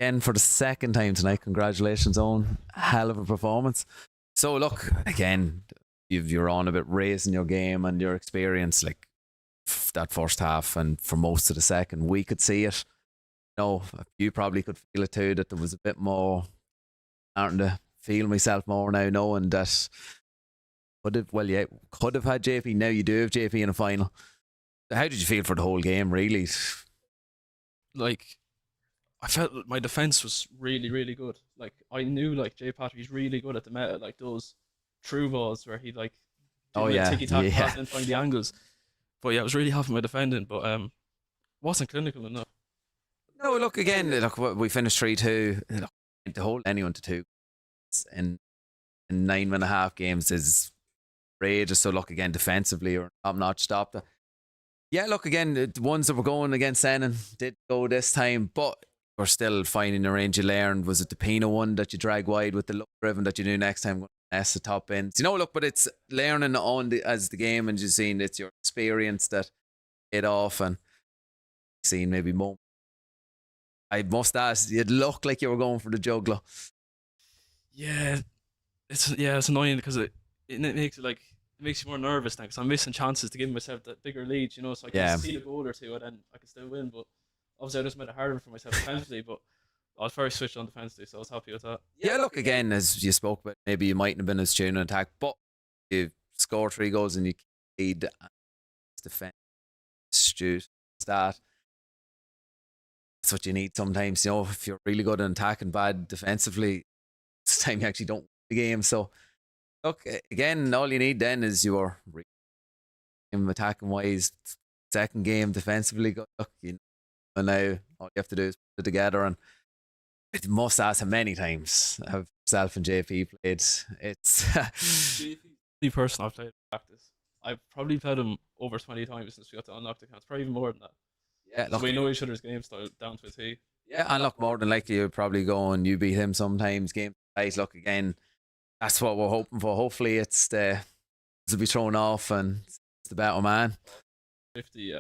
Again, for the second time tonight, congratulations, Owen. Hell of a performance. So look, again, you're on a bit raising your game and your experience, like that first half and for most of the second. We could see it. No, you probably could feel it too, that there was a bit more. Starting to feel myself more now, knowing that could have had JP. Now you do have JP in a final. How did you feel for the whole game, really? Like, I felt my defense was really, really good. Like, I knew like Jay Patrick's really good at the meta, like those true balls where he like tiki-taka pass and find the angles. But yeah, I was really happy with my defending, but wasn't clinical enough. No, look again. Look, we finished 3-2. To hold anyone to 2 in 9.5 games is outrageous. So look again, defensively or top-notch stop. Yeah, look again, the ones that were going against Sennon did go this time, but we're still finding the range. You learned, was it the Pino one that you drag wide with the look driven that you do next time? That's the top ends. You know, look, but it's learning on as the game, and you've seen it's your experience that it off, and seen maybe more. I must ask, you'd look like you were going for the juggler. Yeah, it's annoying because it makes it makes you more nervous now because I'm missing chances to give myself that bigger lead, you know, so I can steal a goal or two and then I can still win. But obviously I just made it harder for myself defensively, but I was very switched on defensively, so I was happy with that. Yeah, look again, as you spoke about, maybe you mightn't have been as tuned in attack, but you score 3 goals and you lead defense, that. That's what you need sometimes, you know, if you're really good in attack and bad defensively, it's time you actually don't win the game. So look, again, all you need then is your attacking wise, second game defensively. Look, you know, now all you have to do is put it together, and it must ask him many times. Have yourself and JP played? It's JP, the person I've played in practice. I've probably played him over 20 times since we got to unlock the accounts, probably even more than that. Yeah, look, so we know each other's game style down to a T. Yeah, and look, more than likely you'll probably go and you beat him sometimes. Game tight. Look again, that's what we're hoping for. Hopefully, it's the will be thrown off and it's the better man. 50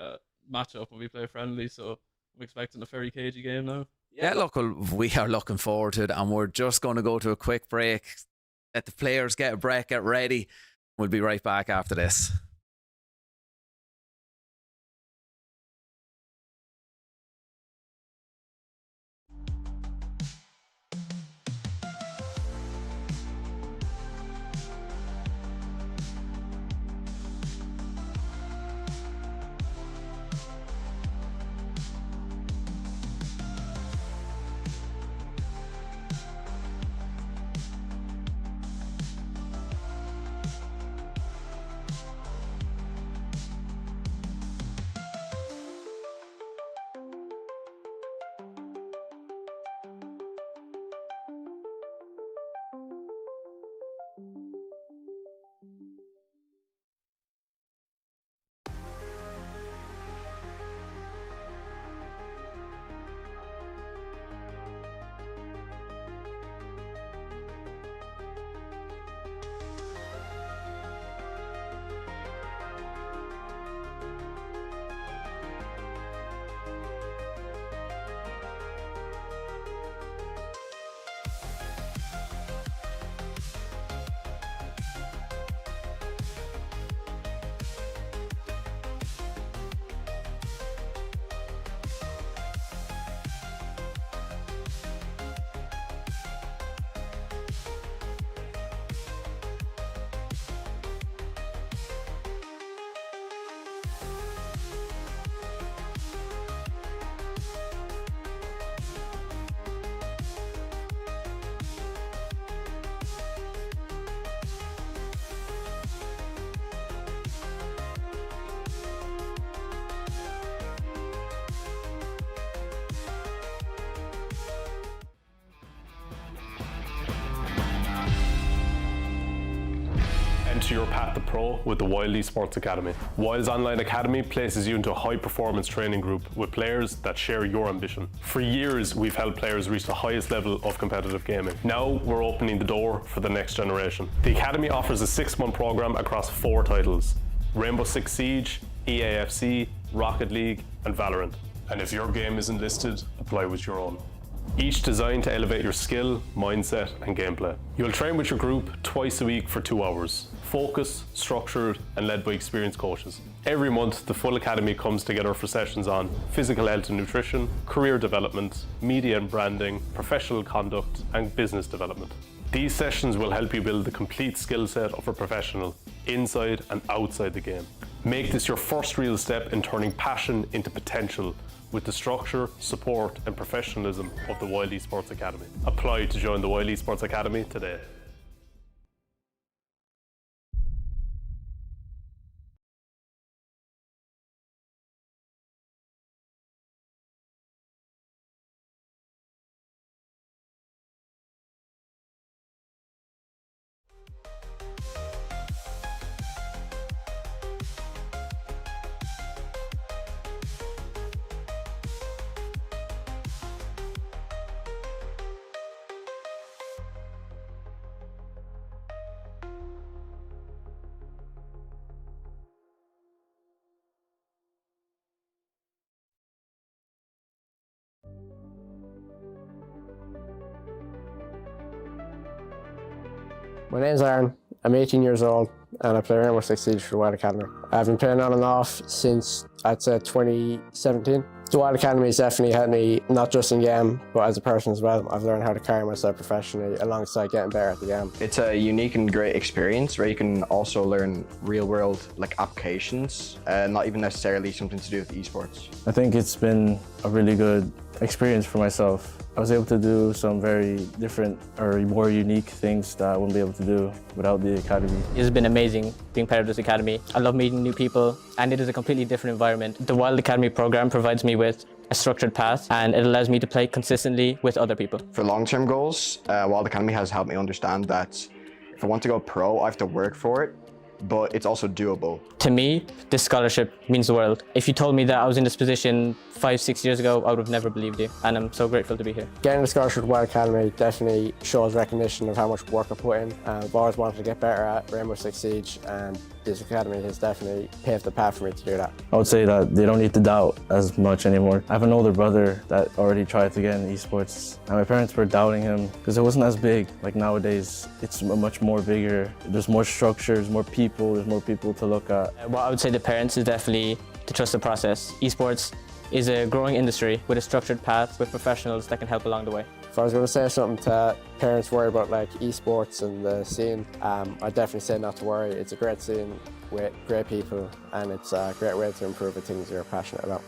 matchup when we play friendly, so I'm expecting a very cagey game now. Yeah, look, we are looking forward to it, and we're just going to go to a quick break. Let the players get a break, get ready. We'll be right back after this. Enter your path to pro with the WYLDE Sports Academy. WYLDE's online academy places you into a high-performance training group with players that share your ambition. For years, we've helped players reach the highest level of competitive gaming. Now, we're opening the door for the next generation. The academy offers a 6-month program across 4 titles: Rainbow Six Siege, EAFC, Rocket League, and Valorant. And if your game isn't listed, apply with your own. Each designed to elevate your skill, mindset, and gameplay. You'll train with your group twice a week for 2 hours. Focused, structured, and led by experienced coaches. Every month, the full academy comes together for sessions on physical health and nutrition, career development, media and branding, professional conduct, and business development. These sessions will help you build the complete skill set of a professional, inside and outside the game. Make this your first real step in turning passion into potential with the structure, support, and professionalism of the WYLDE Sports Academy. Apply to join the WYLDE Sports Academy today. My name's Aaron, I'm 18 years old and I play Rainbow Six Siege for the WYLDE Academy. I've been playing on and off since, I'd say, 2017. The WYLDE Academy has definitely helped me, not just in game, but as a person as well. I've learned how to carry myself professionally alongside getting better at the game. It's a unique and great experience where you can also learn real-world applications, not even necessarily something to do with esports. I think it's been a really good experience for myself. I was able to do some very different or more unique things that I wouldn't be able to do without the academy. It has been amazing being part of this academy. I love meeting new people and it is a completely different environment. The WYLDE Academy program provides me with a structured path and it allows me to play consistently with other people. For long-term goals, WYLDE Academy has helped me understand that if I want to go pro, I have to work for it, but it's also doable. To me, this scholarship means the world. If you told me that I was in this position 5-6 years ago, I would have never believed you, and I'm so grateful to be here. Getting the scholarship at WYLDE Academy definitely shows recognition of how much work I put in. I've always wanted to get better at Rainbow Six Siege, and this academy has definitely paved the path for me to do that. I would say that they don't need to doubt as much anymore. I have an older brother that already tried to get in esports, and my parents were doubting him because it wasn't as big. Like nowadays, it's much more bigger. There's more structures, more people, there's more people to look at. What I would say to parents is definitely to trust the process. Esports is a growing industry with a structured path with professionals that can help along the way. If I was going to say something to parents worried about esports and the scene, I'd definitely say not to worry. It's a great scene with great people and it's a great way to improve the things you're passionate about.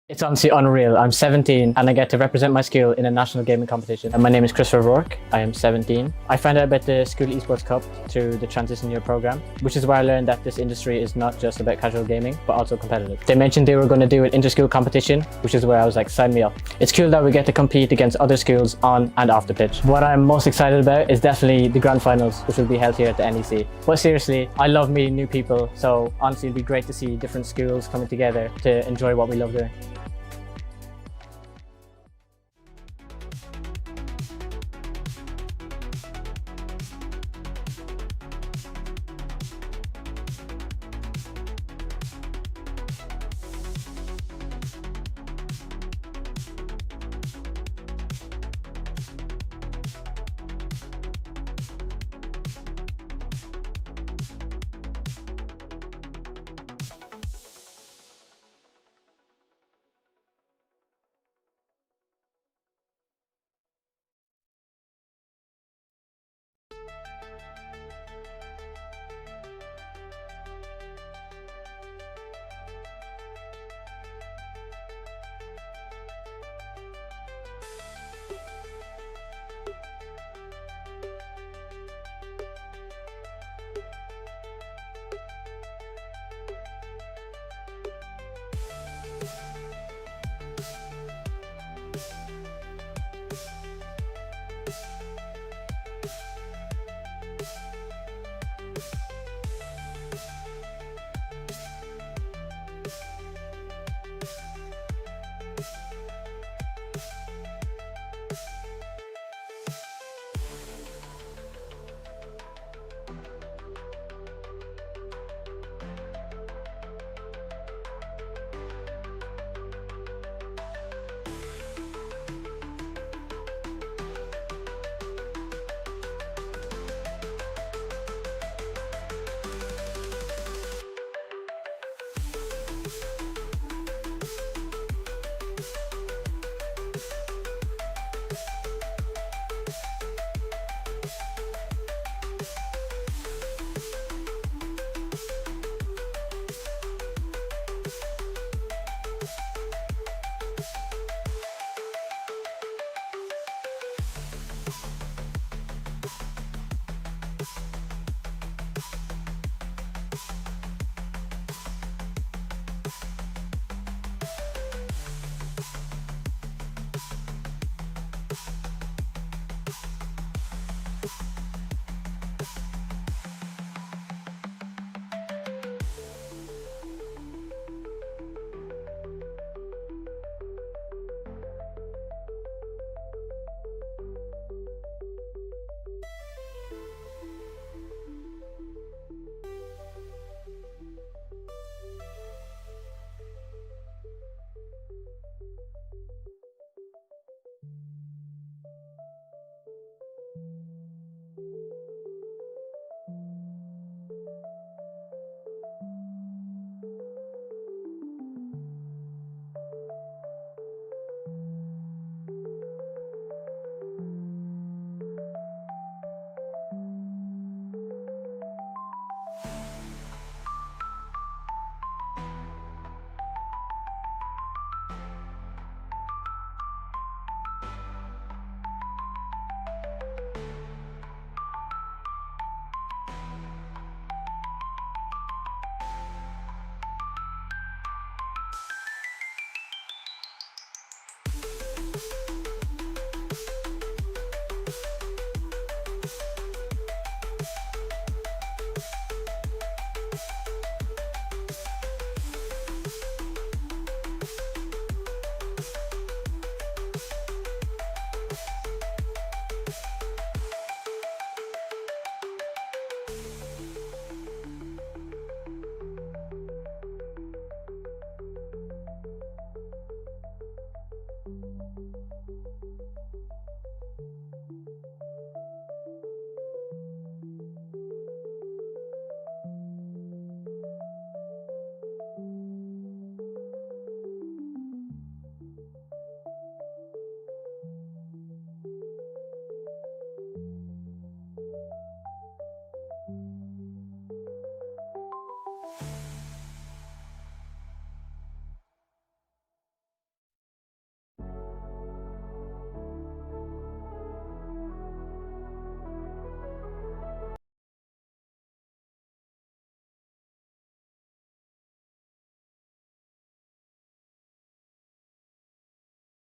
It's honestly unreal. I'm 17 and I get to represent my skill in a national gaming competition. And my name is Christopher Rourke. I am 17. I found out about the School Esports Cup through the Transition Year program, which is where I learned that this industry is not just about casual gaming, but also competitive. They mentioned they were going to do an inter-school competition, which is where I was like, sign me up. It's cool that we get to compete against other schools on and off the pitch. What I'm most excited about is definitely the grand finals, which will be held here at the NEC. But seriously, I love meeting new people. So honestly, it'd be great to see different schools coming together to enjoy what we love doing.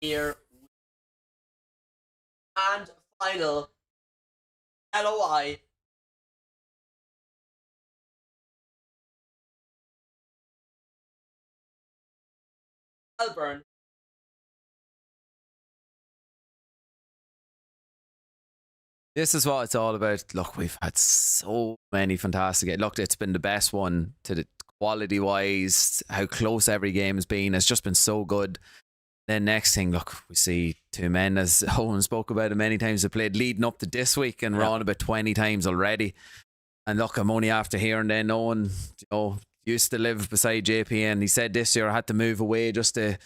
here. And final LOI Melbourne. This is what it's all about. Look, we've had so many fantastic. Look, it's been the best one to the quality wise. How close every game has been. It's just been so good. Then next thing, look, we see two men, as Owen spoke about it many times, have played leading up to this week, and we're on about 20 times already. And look, I'm only after hearing then Owen, used to live beside JP, and he said this year I had to move away just to,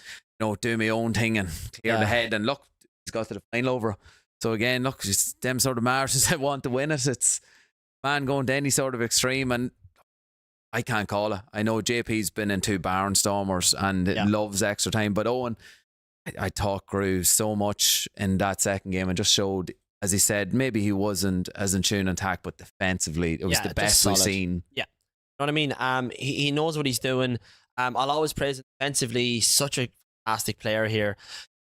do my own thing and clear the head. And look, he's got to the final over. So again, look, it's them sort of margins that want to win it. It's man going to any sort of extreme, and I can't call it. I know JP's been in 2 barnstormers and loves extra time, but Owen, I thought grew so much in that second game and just showed, as he said, maybe he wasn't as in tune in attack, but defensively it was the best we've seen. Yeah, you know what I mean? He knows what he's doing. I'll always praise him defensively. Such a fantastic player here.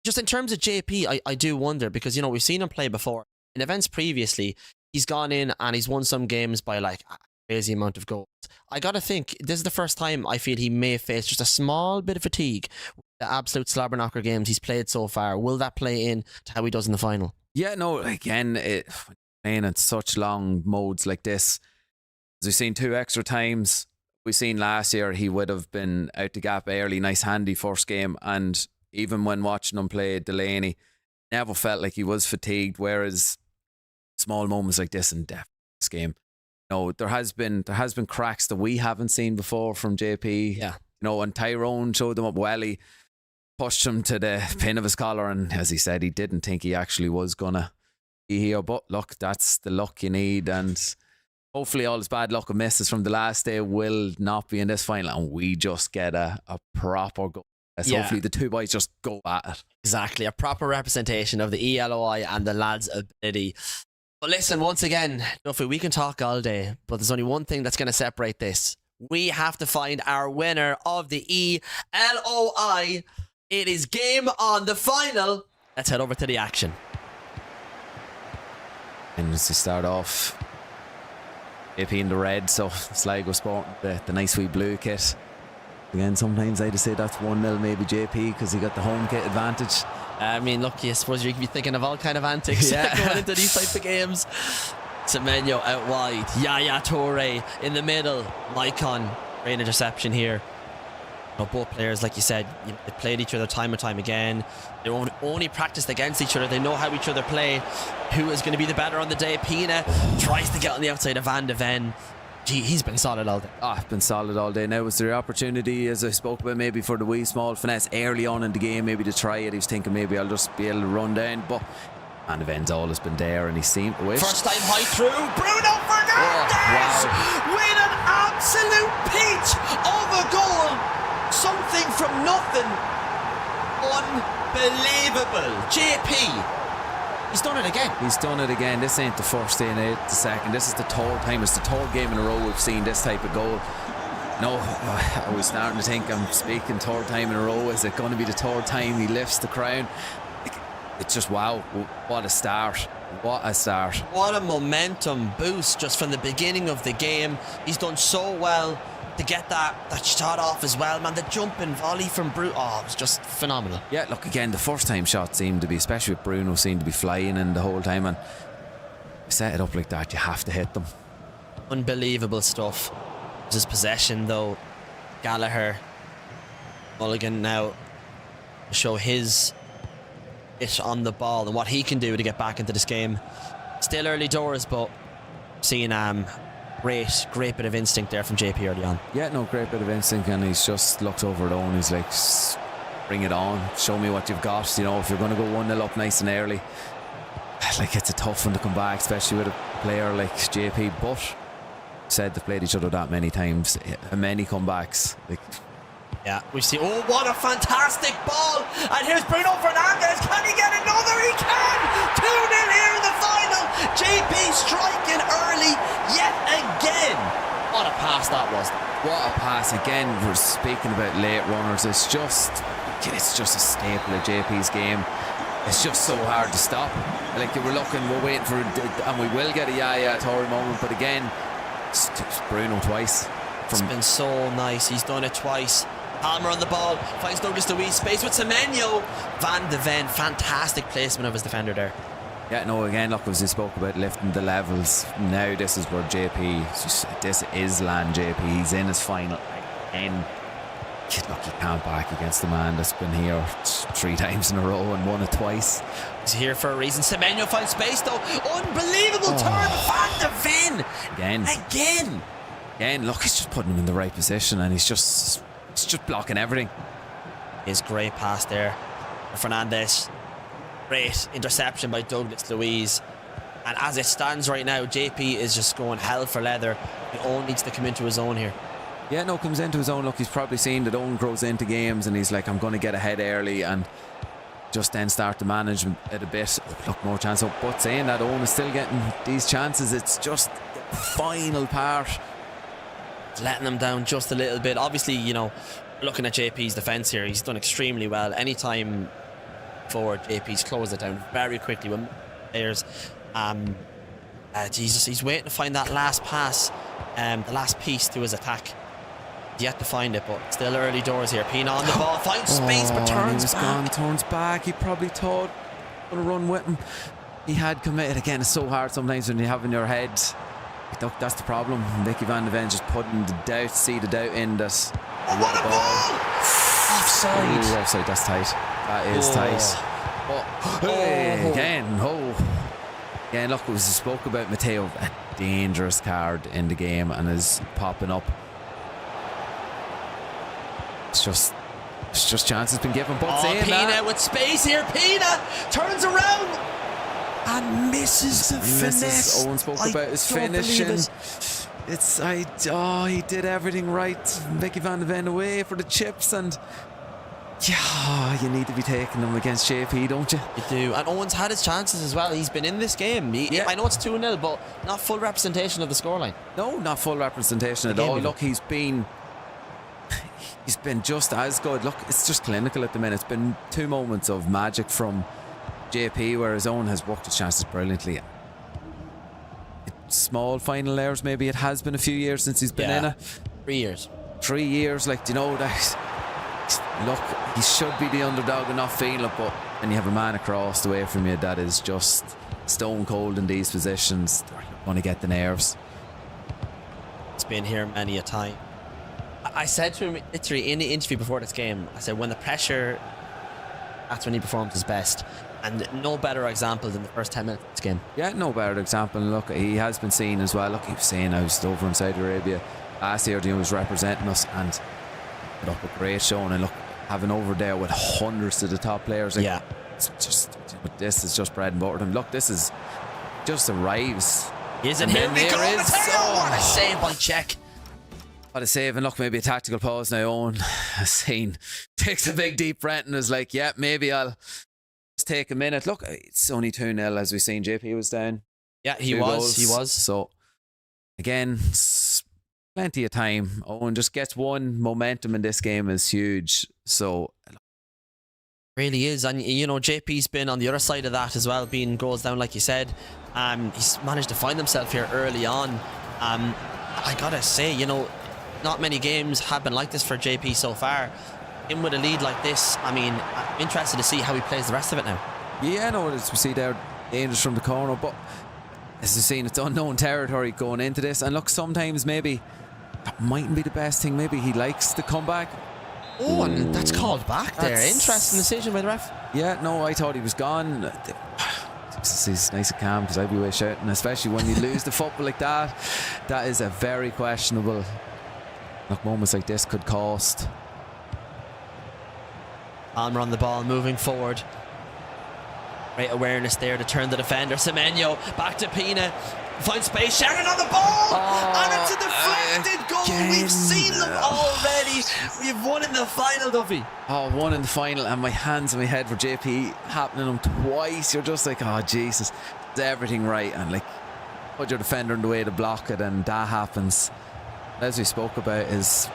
Just in terms of JP, I do wonder, because, we've seen him play before. In events previously, he's gone in and he's won some games by like a crazy amount of goals. I got to think, this is the first time I feel he may face just a small bit of fatigue with the absolute slobber-knocker games he's played so far. Will that play in to how he does in the final? Yeah, no, again, playing in such long modes like this, as we've seen 2 extra times, we've seen last year he would have been out the gap early, nice handy first game, and even when watching him play Delaney, never felt like he was fatigued, whereas small moments like this in this game, there has been cracks that we haven't seen before from JP. Yeah. And Tyrone showed them up. Welly pushed him to the pin of his collar, and as he said, he didn't think he actually was gonna be here. But look, that's the luck you need, and hopefully all his bad luck and misses from the last day will not be in this final, and we just get a proper goal. So hopefully the 2 boys just go at it. Exactly, a proper representation of the ELOI and the lads' ability. But listen, once again, Duffy, we can talk all day, but there's only one thing that's going to separate this. We have to find our winner of the ELOI. It is game on, the final. Let's head over to the action. And as we start off, AP in the red, so Sligo sporting the nice wee blue kit. Again, sometimes I just say that's 1-0 maybe JP because he got the home kit advantage. I mean, look, I suppose you could be thinking of all kind of antics going into these type of games. Semenyo out wide. Yaya Toure in the middle. Maicon, great interception here. Both players, like you said, they played each other time and time again. They only practiced against each other. They know how each other play. Who is going to be the better on the day? Pina tries to get on the outside of Van de Ven. Gee, he's been solid all day. Been solid all day. Now was there opportunity, as I spoke about, maybe for the wee small finesse early on in the game, maybe to try it. He was thinking maybe I'll just be able to run down, but Van de Ven's always been there, and he seemed to wish. First time high through, Bruno Fernandes with an absolute peach of a goal. Something from nothing. Unbelievable. JP. He's done it again. He's done it again. This ain't the first, ain't it the second. This is the 3rd time. It's the 3rd game in a row we've seen this type of goal. No, I was starting to think I'm speaking 3rd time in a row. Is it going to be the 3rd time he lifts the crown? It's just wow. What a start. What a start. What a momentum boost just from the beginning of the game. He's done so well to get that shot off as well, man. The jumping volley from Bruno, it was just phenomenal. Yeah, look, again, the first time shot seemed to be, especially with Bruno, seemed to be flying in the whole time, and set it up like that, you have to hit them. Unbelievable stuff. His possession though, Gallagher, Mulligan now show his hit on the ball and what he can do to get back into this game. Still early doors, but seeing great bit of instinct there from JP early on. Yeah, no, great bit of instinct, and he's just looked over at Owen. He's like, bring it on, show me what you've got. If you're going to go 1-0 up nice and early, like, it's a tough one to come back, especially with a player like JP. But said they've played each other that many times, many comebacks. Yeah, we see. Oh, what a fantastic ball! And here's Bruno Fernandes. Can he get another? He can! 2-0 here in the final. JP striking early yet again. What a pass that was. What a pass. Again, we're speaking about late runners. It's just it's just a staple of JP's game. It's just so hard to stop. Like, you were looking, we're waiting for, and we will get a Yaya Toure moment, but again, it's Bruno twice. It's been so nice. He's done it twice. Palmer on the ball, finds Douglas Luiz, space with Semenyo. Van de Ven, fantastic placement of his defender there. Yeah, no, again, look, as we spoke about lifting the levels, now this is where JP, this is land JP. He's in his final again. Look, he can't back against the man that's been here 3 times in a row and won it twice. He's here for a reason. Semenyo finds space though. Unbelievable turn. Van de Ven. Again, look, he's just putting him in the right position, and he's just blocking everything. His great pass there. Fernandez. Great interception by Douglas Luiz. And as it stands right now, JP is just going hell for leather. He only needs to come into his own here. Yeah, no, comes into his own. Look, he's probably seen that Owen grows into games, and he's like, I'm going to get ahead early and just then start to manage it a bit. Oh, look, more chance. But saying that, Owen is still getting these chances. It's just the final part. It's letting him down just a little bit. Obviously, you know, looking at JP's defence here, he's done extremely well. Anytime forward, JP's closed it down very quickly with players. Jesus, he's waiting to find that last pass, the last piece to his attack. Yet to find it, but still early doors here. Pina on the ball, finds space, but turns back. He probably thought gonna run with him. He had committed. Again, it's so hard sometimes when you have in your head. Look, that's the problem. Mickey Van de Ven just putting the doubt in that. What a ball! Offside. Ooh, offside. That's tight. That is tight. Again, look, it was spoke about Matteo, a dangerous card in the game, and is popping up. It's just chances been given. But Pina with space here. Pina turns around and misses the finesse. Owen spoke about his finishing. He did everything right. Mickey Van de Ven away for the chips, and yeah, you need to be taking them against JP, don't you? You do. And Owen's had his chances as well. He's been in this game. I know it's 2-0, but not full representation of the scoreline. No, not full representation at all. Look, he's been just as good. Look, it's just clinical at the minute. It's been 2 moments of magic from JP, where his own has worked his chances brilliantly. Small final errors, maybe. It has been a few years since he's been in it. 3 years. 3 years, like, do you know that? Look, he should be the underdog and not feel it, but when you have a man across the way from you that is just stone cold in these positions, you're going to get the nerves. It's been here many a time. I said to him literally in the interview before this game, I said, when the pressure, that's when he performs his best. And no better example than the first 10 minutes of this game. Yeah, no better example. Look, he has been seen as well. Look, he was saying I was over in Saudi Arabia last year, he was representing us, and put up a great showing. And look, having over there with hundreds of the top players, like, yeah, it's just, this is just bread and butter. And look, this is just arrives. Isn't here we go? What a save by Czech. What a save. And look, maybe a tactical pause now. Owen Sane takes a big deep breath and is like, yeah, maybe I'll just take a minute. Look, it's only 2-0 as we've seen. JP was down. Yeah, he was. So again, plenty of time. Owen just gets one. Momentum in this game is huge. So really is. And you know, JP's been on the other side of that as well, being goals down like you said. He's managed to find himself here early on. I gotta say, you know, not many games have been like this for JP so far. In with a lead like this, I mean, I'm interested to see how he plays the rest of it now. Yeah, no, as we see there, dangerous from the corner, but as you've seen, it's unknown territory going into this. And look, sometimes maybe that mightn't be the best thing. Maybe he likes the comeback. Oh, and that's called back there. Interesting decision by the ref. Yeah, no, I thought he was gone. He's nice and calm, because I'd be way shouting, especially when you lose the football like that. That is a very questionable. Look, moments like this could cost. Palmer on the ball, moving forward. Great awareness there to turn the defender. Semenyo back to Pina. Finds space. Sharon on the ball, and it's a deflected goal. We've seen them already. We've won in the final, Duffy. Oh, one in the final, and my hands on my head for JP happening them twice. You're just like, oh Jesus, it's everything right, and like put your defender in the way to block it, and that happens. As we spoke about, is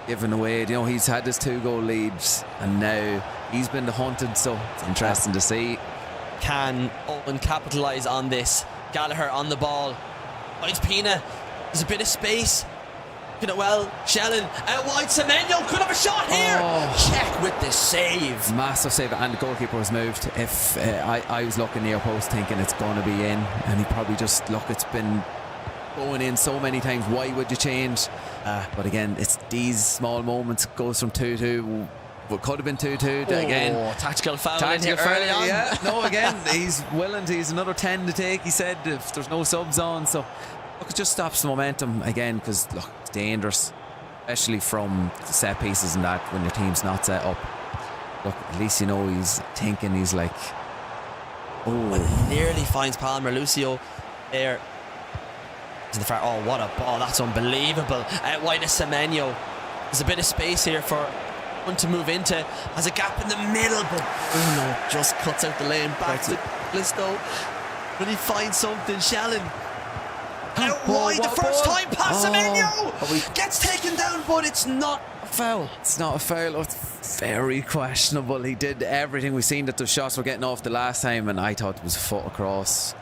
given away. You know, he's had his 2-goal leads and now he's been the hunted, so it's interesting to see. Can Owen capitalise on this? Gallagher on the ball. Finds Pina. There's a bit of space. Looking at well. Shellen out wide. Semenyo could have a shot here. Check with the save. Massive save, and the goalkeeper was moved. If I was looking near post thinking it's going to be in, and he probably just, look, it's been going in so many times, why would you change? But again, it's these small moments. Goes from 2-2, what could have been 2-2 again. Tactical foul in here early on. Yeah, no, again, he's willing to, he's another 10 to take, he said, if there's no subs on. So look, it just stops the momentum again, because look, it's dangerous, especially from set pieces and that, when your team's not set up. Look, at least you know he's thinking, he's like, oh, nearly finds Palmer. Lucio there to the far. Oh, what a ball! That's unbelievable. Out wide is Semenyo. There's a bit of space here for one to move into. Has a gap in the middle, but no, just cuts out the lane. Back to Listo. Will he find something? Shellen out wide the first time past Semenyo. Gets taken down, but it's not a foul. It's not a foul. It's very questionable. He did everything. We've seen that the shots were getting off the last time, and I thought it was a foot across.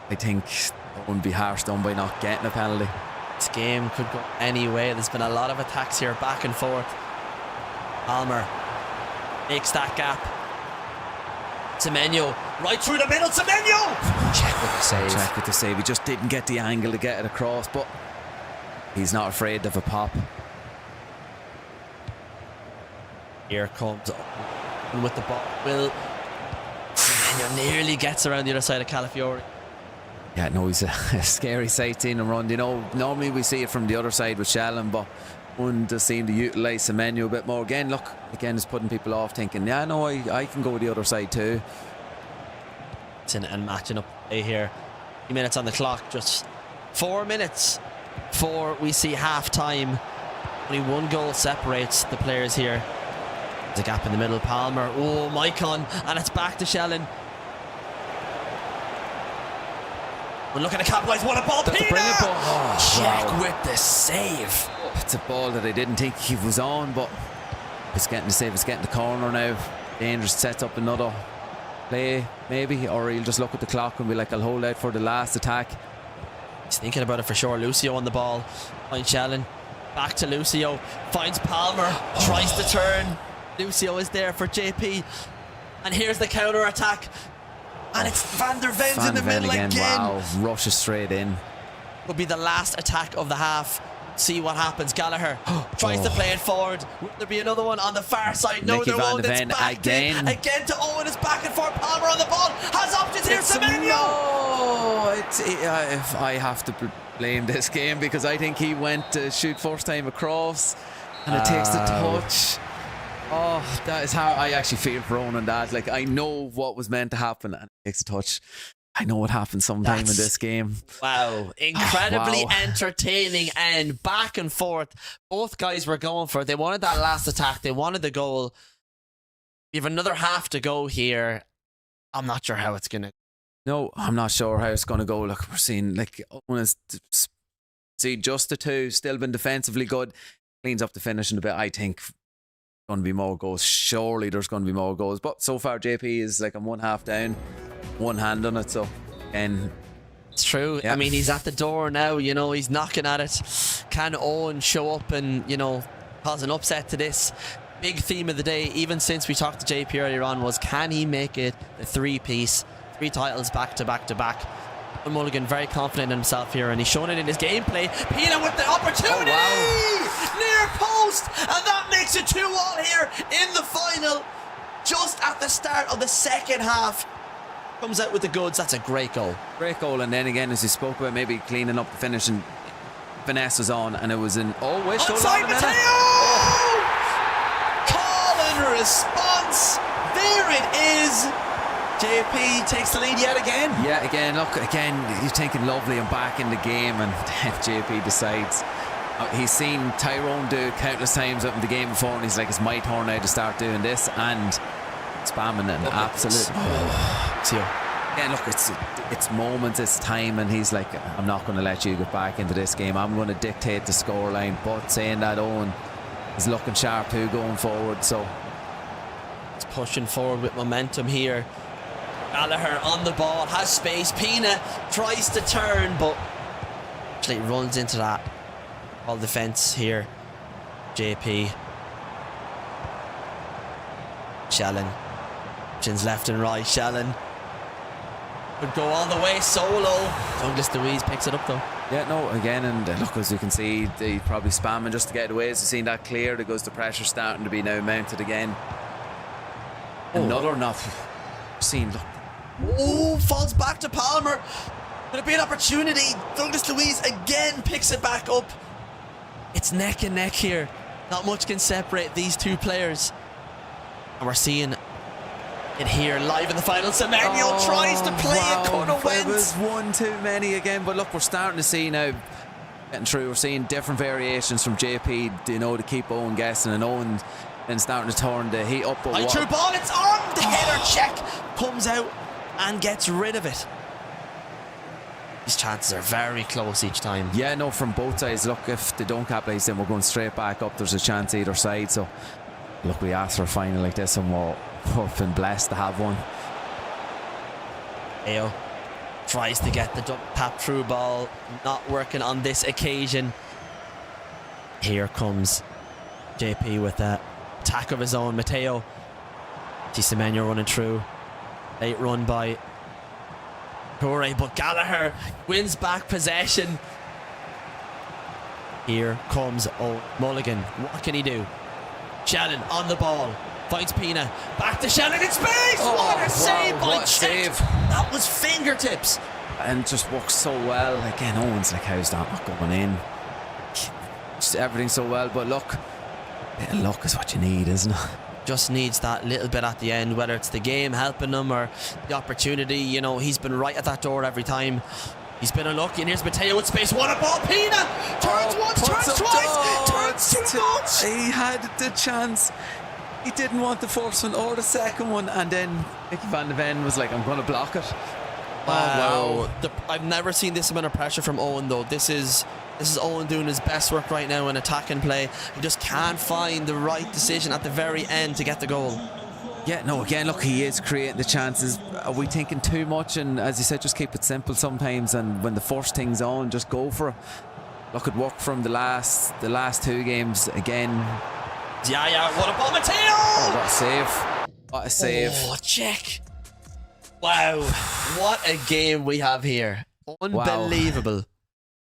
I think it wouldn't be harsh done by not getting a penalty. This game could go any way. There's been a lot of attacks here, back and forth. Palmer makes that gap. Semenyo right through the middle. Semenyo! Check with the save. Check with the save. He just didn't get the angle to get it across, but he's not afraid of a pop. Here comes with the ball. Will Semenyo nearly gets around the other side of Calafiori. Yeah, no, he's a scary sight seeing him run. You know, normally we see it from the other side with Shellen, but one does seem to utilise Semenyo a bit more. Again, look, again, it's putting people off, thinking, yeah, no, I can go the other side too. And matching up play here. 3 minutes on the clock, just 4 minutes before we see half time. Only one goal separates the players here. There's a gap in the middle. Palmer, oh, Maicon, and it's back to Shellen. We're looking to capitalise. What a ball! That's Pina! a brilliant ball. Oh, check wow. with the save. It's a ball that I didn't think he was on, but it's getting the save. It's getting the corner now. Dangerous, sets up another play maybe, or he'll just look at the clock and be like, I'll hold out for the last attack. He's thinking about it for sure. Lucio on the ball. Finds Shellen. Back to Lucio. Finds Palmer. Tries to turn. Lucio is there for JP. And here's the counter attack. And it's Van der Ven's in the middle again. Wow, rushes straight in. Will be the last attack of the half. See what happens. Gallagher tries to play it forward. Will there be another one on the far side? No, there won't. It's back again to Owen. It's back and forth. Palmer on the ball. Has options here. Semenyo. If I have to blame this game, because I think he went to shoot first time across, and it takes the touch. Oh, that is how I actually feel for Owen that. Like, I know what was meant to happen, and it takes a touch. I know what happened sometime in this game. Wow. Incredibly entertaining and back and forth. Both guys were going for it. They wanted that last attack. They wanted the goal. We have another half to go here. I'm not sure how it's going to. No, I'm not sure how it's going to go. Look, we're seeing, like, Owen has just the two, still been defensively good. Cleans up the finishing a bit, I think. Going to be more goals. Surely there's going to be more goals, but so far JP is like I'm one half down, one hand on it, so and it's true. I mean, he's at the door now, you know, he's knocking at it. Can Owen show up and, you know, cause an upset to this? Big theme of the day, even since we talked to JP earlier on, was can he make it the 3-piece, 3 titles back to back to back? Mulligan very confident in himself here, and he's shown it in his gameplay. Pina with the opportunity! Near post! And that makes it 2-2 here in the final. Just at the start of the second half. Comes out with the goods. That's a great goal. Great goal, and then again, as you spoke about, maybe cleaning up the finish, and finesse was on, and it was in... Oh, wish onside Mateo! Call and response. There it is. JP takes the lead yet again. Yeah, again, look, again, you're thinking lovely and back in the game, and JP decides. He's seen Tyrone do it countless times up in the game before, and he's like, it's my turn now to start doing this, and spamming it. Absolutely. Yeah, look, it's moments, it's time, and he's like, I'm not going to let you get back into this game. I'm going to dictate the scoreline. But saying that, Owen is looking sharp too going forward. So he's pushing forward with momentum here. Gallagher on the ball, has space. Pina tries to turn, but actually runs into that all defence here. JP. Shellen. Chins left and right. Shellen would go all the way solo. Douglas Louise picks it up though. yeah, no, again, and look, as you can see, they probably spamming just to get away. As you've seen that clear, there goes the pressure starting to be now mounted again. Another not seen. Look. Oh, falls back to Palmer. Could it be an opportunity? Douglas Louise again picks it back up. It's neck and neck here. Not much can separate these two players. And we're seeing it here live in the final. Semenyo tries to play it, could have went. It was one too many again, but look, we're starting to see now, getting through, we're seeing different variations from JP, you know, to keep Owen guessing, and Owen then starting to turn the heat up. High through ball, it's on! The header check comes out and gets rid of it. These chances are very close each time. Yeah, no, from both sides. Look, if they don't capitalise, then we're going straight back up. There's a chance either side. So, look, we asked for a final like this, and we've been blessed to have one. Ayo tries to get the tap through ball, not working on this occasion. Here comes JP with a attack of his own. Mateo. Semenyo running through. Late run by Corey, but Gallagher wins back possession. Here comes Mulligan. What can he do? Shannon on the ball. Finds Pina. Back to Shannon in space. What a save by Chet. That was fingertips. And just works so well. Again, Owen's like, how's that not going in? Just everything so well. But look, a bit of luck is what you need, isn't it? Just needs that little bit at the end, whether it's the game helping him or the opportunity. You know, he's been right at that door every time. He's been unlucky, and here's Mateo with space. What a ball! Pina turns once, turns twice, turns too much. He had the chance. He didn't want the first one or the second one, and then Mickey van de Ven was like, I'm going to block it. Wow. I've never seen this amount of pressure from Owen though. This is Owen doing his best work right now in attacking play. He just can't find the right decision at the very end to get the goal. Yeah, no, again, look, he is creating the chances. Are we thinking too much? And as you said, just keep it simple sometimes, and when the first thing's on, just go for it. Look, it worked from the last two games again. Yeah, what a ball, Mateo! Oh, what a save. What a save. Oh, check. Wow, what a game we have here. Unbelievable. Wow.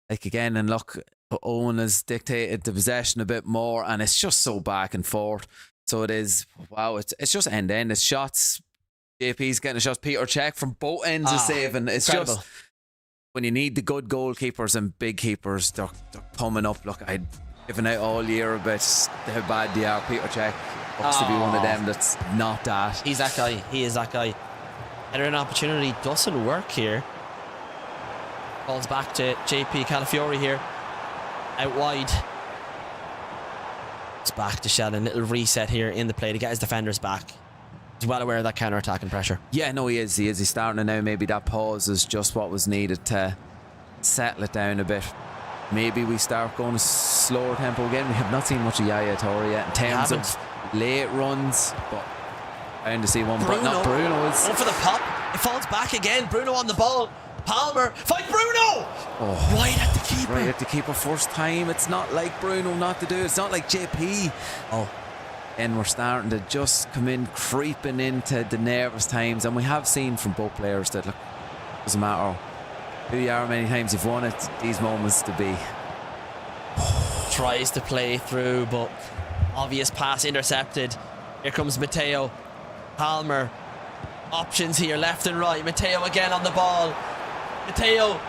Like, again, and look, Owen has dictated the possession a bit more, and it's just so back and forth. So it is, wow, it's just end-to-end. It's shots. JP's getting a shot. Peter Cech from both ends is saving. It's incredible. Just, when you need the good goalkeepers and big keepers, they're coming up. Look, I'd given out all year about how bad they are. Peter Cech looks to be one of them that's not that. He's that guy. He is that guy. And an opportunity doesn't work here. Falls back to JP Calafiori here. Out wide. It's back to Sheldon. Little reset here in the play to get his defenders back. He's well aware of that counter-attacking pressure. Yeah, no, he is. He's starting to now. Maybe that pause is just what was needed to settle it down a bit. Maybe we start going a slower tempo again. We have not seen much of Yaya Toure yet in terms of late runs, but bound to see one. Bruno. Not Bruno. One for the pop. It falls back again. Bruno on the ball. Palmer, fight Bruno! Oh, right at the keeper. Right at the keeper first time. It's not like Bruno not to do it. It's not like JP. Oh. And we're starting to just come in, creeping into the nervous times. And we have seen from both players that, look, doesn't matter who you are, how many times you've won it, these moments to be. Tries to play through, but obvious pass intercepted. Here comes Mateo. Palmer. Options here, left and right. Mateo again on the ball. Mateo,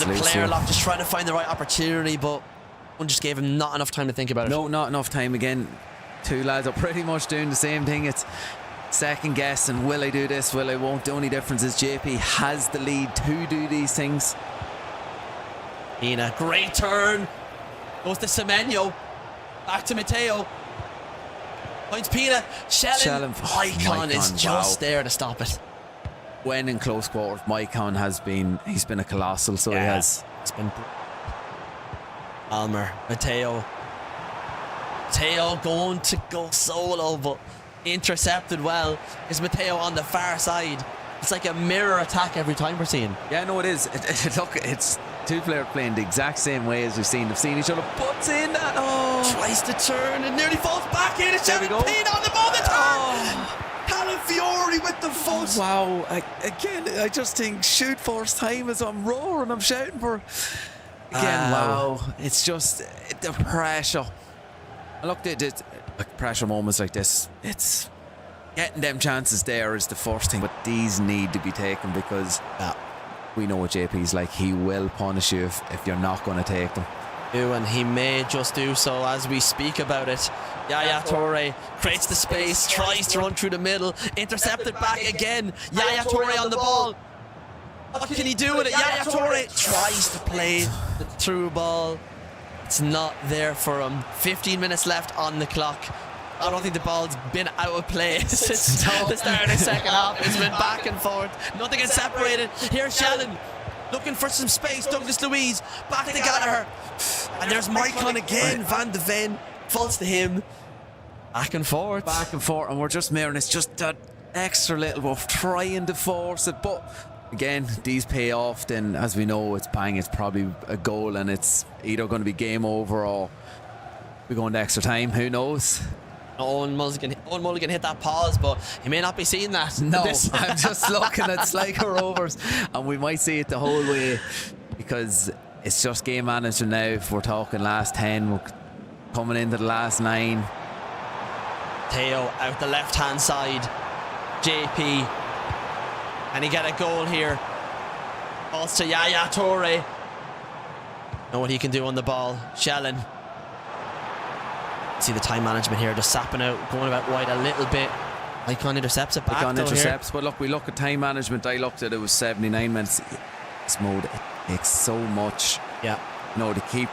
the player lock, just trying to find the right opportunity, but one just gave him not enough time to think about it. No, not enough time. Again, two lads are pretty much doing the same thing. It's second guess, and will I do this, will I won't? The only difference is JP has the lead to do these things. Ina, great turn. Goes to Semenyo. Back to Mateo. Finds Pina. Shellen. Icon is just there to stop it. when in close quarters, Maicon he's been a colossal, so he has. It's been Almer, Mateo going to go solo, but intercepted well. Is Mateo on the far side? It's like a mirror attack every time we're seeing. Yeah, no, it is. Look, it's two players playing the exact same way as we've seen. They've seen each other. Puts in that. Oh, tries to turn and nearly falls back in. It's there we go. Payne on the ball. The turn. Calafiori with the foot. Wow! I just think shoot first time as I'm roaring. I'm shouting for. Again, wow! It's just the pressure. And look, like pressure moments like this. It's getting them chances there is the first thing, but these need to be taken because we know what JP's like. He will punish you if you're not going to take them. And he may just do so as we speak about it. Yaya Toure creates the space, tries to run through the middle, intercepted back again. Yaya Toure on the ball. What can he do with it? Yaya Toure tries to play the through ball. It's not there for him. 15 minutes left on the clock. I don't think the ball's been out of play since the start of the second half. It's been back and forth. Nothing gets separated. Here's Shannon looking for some space. Douglas Louise back to Gallagher. And there's Maicon again. Van de Ven falls to him. Back and forth. And we're just mirroring. It's just that extra little bit of trying to force it. But again, these pay off. Then, as we know, it's probably a goal, and it's either going to be game over or we're going to extra time. Who knows? Owen Mulligan hit that pause, but he may not be seeing that. No, I'm just looking at Slater Rovers, and we might see it the whole way because it's just game manager now. If we're talking last 10, we're coming into the last 9. Teo out the left hand side. JP, and he get a goal here. Balls to Yaya Toure. Know what he can do on the ball. Shellen. See the time management here, just sapping out, going about wide a little bit. Maicon intercepts it back. Maicon intercepts, but look, we look at time management. I looked at it was 79 minutes. This mode, it takes so much. Yeah. No, to keep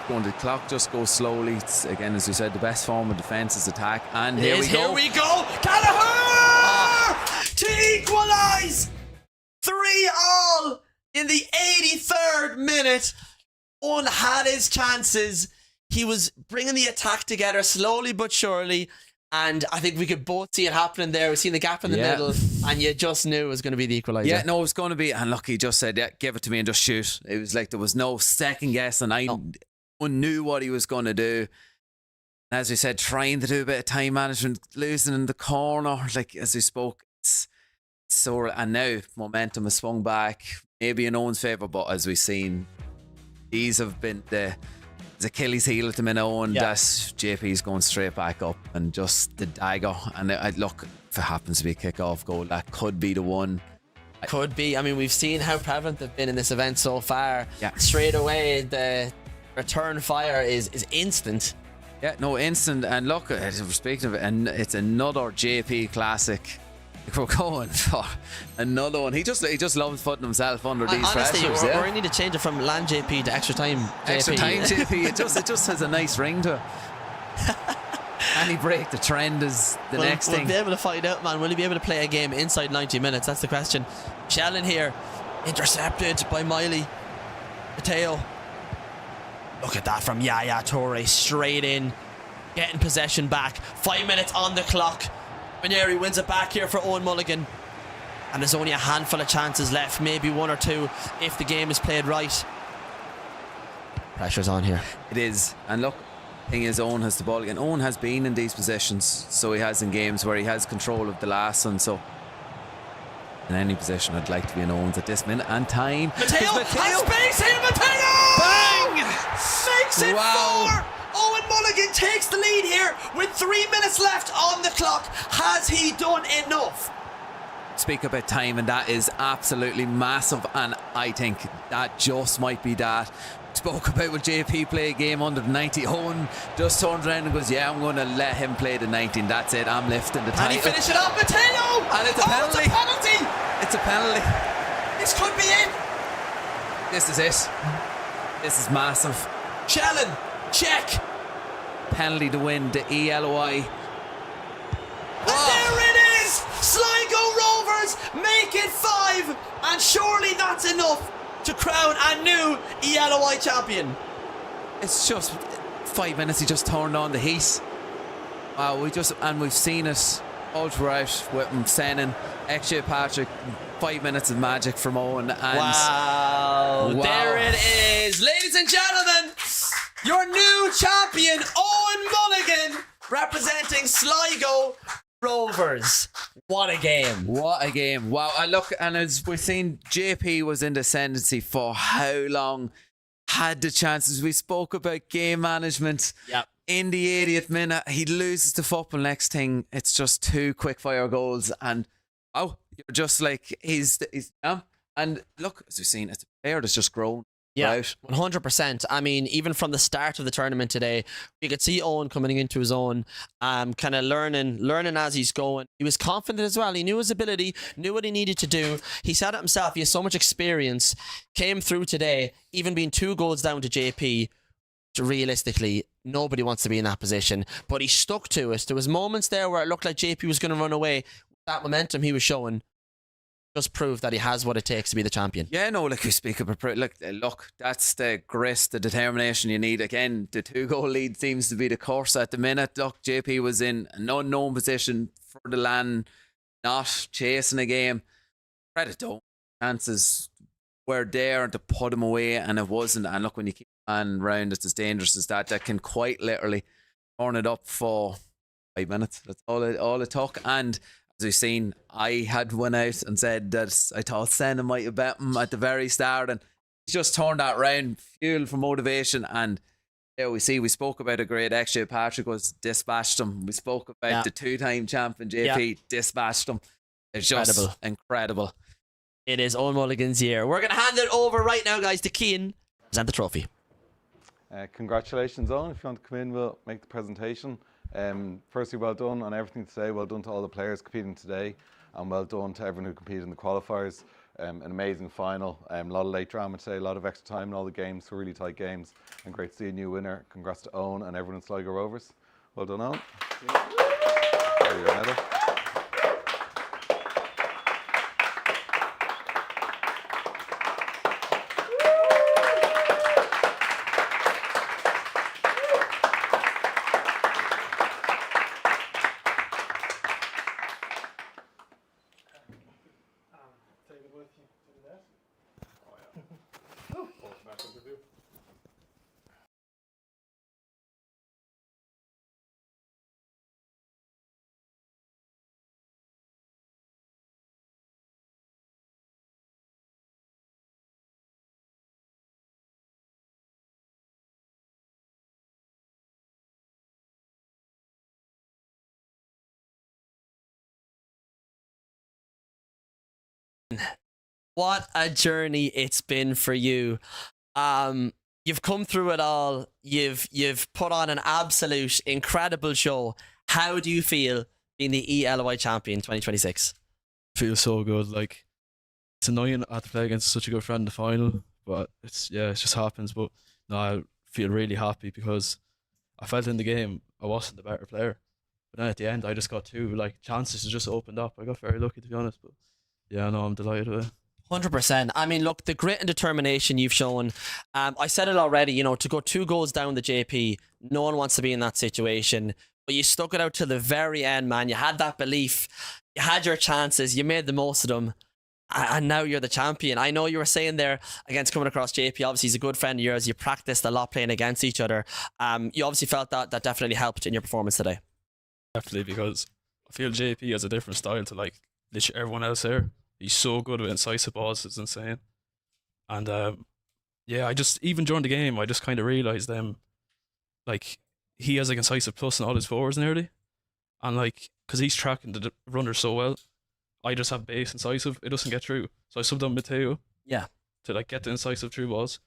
going. The clock just goes slowly. It's, again, as we said, the best form of defence is attack. And here we go. Here we go. Gallagher to equalise. 3-3 in the 83rd minute. One had his chances. He was bringing the attack together slowly but surely, and I think we could both see it happening there. We've seen the gap in the middle, and you just knew it was going to be the equaliser. Yeah, no, it was going to be, and look, he just said, yeah, give it to me and just shoot. It was like there was no second guess, and I knew what he was going to do. As we said, trying to do a bit of time management, losing in the corner, like as we spoke, it's so, and now momentum has swung back, maybe in Owen's favour, but as we've seen, these have been the Achilles heel at the minute, and that JP's going straight back up, and just the dagger. And look, if it happens to be a kick-off goal, that could be the one. Could be. I mean, we've seen how prevalent they've been in this event so far. Yeah. Straight away, the return fire is instant. Yeah, no, instant. And look, we're speaking of it, and it's another JP classic. We're going for another one. He just loves putting himself under these honestly, pressures. Honestly, we need to change it from land JP to extra time JP. Extra time JP. It just has a nice ring to it. Any break, the trend is the next thing. We'll be able to find out, man. Will he be able to play a game inside 90 minutes? That's the question. Shellen here, intercepted by Miley. Mateo. Look at that from Yaya Toure, straight in, getting possession back. 5 minutes on the clock. Ranieri wins it back here for Owen Mulligan, and there's only a handful of chances left, maybe one or two if the game is played right. Pressure's on here. It is, and look, thing is, Owen has the ball again. Owen has been in these positions, so he has in games where he has control of the last one. So in any position, I'd like to be in Owen's at this minute and time. Mateo has space here. Mateo, bang, makes it 4. Owen Mulligan takes the lead here with 3 minutes left on the clock. Has he done enough? Speak about time, and that is absolutely massive, and I think that just might be that. Spoke about will JP play a game under the 90. Owen just turns around and goes, yeah, I'm going to let him play the 90. That's it, I'm lifting the title. And he finished it off. Mateo, and it's a penalty. It's a penalty. It's a penalty. This could be it. This is it. This is massive. Shellen, check. Penalty to win the ELOI. And there it is! Sligo Rovers make it 5, and surely that's enough to crown a new ELOI champion. It's just 5 minutes. He just turned on the heat. Wow, we've seen it all throughout with Sennon, XJ Patrick. 5 minutes of magic from Owen. And wow, there it is, ladies and gentlemen. Your new champion, Owen Mulligan, representing Sligo Rovers. What a game. What a game. Wow. And as we've seen, JP was in the ascendancy for how long? Had the chances. We spoke about game management. Yep. In the 80th minute, he loses the football. Next thing, it's just 2 quick-fire goals. And, you're just like, he's and look, as we've seen, it's a player that's just grown. Yeah, Right. 100%. I mean, even from the start of the tournament today, you could see Owen coming into his own, kind of learning as he's going. He was confident as well. He knew his ability, knew what he needed to do. He said it himself. He has so much experience. Came through today, even being 2 goals down to JP. Realistically, nobody wants to be in that position, but he stuck to it. There was moments there where it looked like JP was going to run away. That momentum he was showing just proved that he has what it takes to be the champion. Yeah, no, like we speak about, look, that's the grit, the determination you need. Again, the 2-goal lead seems to be the course at the minute. Look, JP was in an unknown position for the land, not chasing a game. Credit though, chances were there to put him away, and it wasn't. And look, when you keep a man round that's as dangerous as that can quite literally turn it up for 5 minutes. That's all it took. And as we've seen, I had one out and said that I thought Sennon might have bet him at the very start, and he's just turned that round, fuel for motivation. And there we spoke about a great XJ Patrick was dispatched him. We spoke about the 2-time champion JP dispatched him. It's just incredible. It is Owen Mulligan's year. We're going to hand it over right now, guys, to Cian. Present the trophy. Congratulations, Owen. If you want to come in, we'll make the presentation. Firstly, well done on everything today. Well done to all the players competing today, and well done to everyone who competed in the qualifiers. An amazing final. A lot of late drama today, a lot of extra time in all the games, really tight games, and great to see a new winner. Congrats to Owen and everyone in Sligo Rovers. Well done, Owen. There you go. What a journey it's been for you. You've come through it all. You've put on an absolute incredible show. How do you feel being the ELOI champion 2026? Feels so good. Like, it's annoying I have to play against such a good friend in the final, but it just happens. But no, I feel really happy because I felt in the game I wasn't the better player, but then at the end I just got 2 chances to just opened up. I got very lucky, to be honest, but yeah, no, I'm delighted with it. 100%. I mean, look, the grit and determination you've shown. I said it already, to go 2 goals down the JP, no one wants to be in that situation. But you stuck it out to the very end, man. You had that belief. You had your chances. You made the most of them. And now you're the champion. I know you were saying there against coming across JP. Obviously, he's a good friend of yours. You practiced a lot playing against each other. You obviously felt that definitely helped in your performance today. Definitely, because I feel JP has a different style to literally everyone else here. He's so good with incisive balls, it's insane. And I just, even during the game, I just kind of realised he has incisive plus in all his forwards nearly. And because he's tracking the runners so well, I just have base incisive, it doesn't get through. So I subbed on Mateo to get the incisive through balls.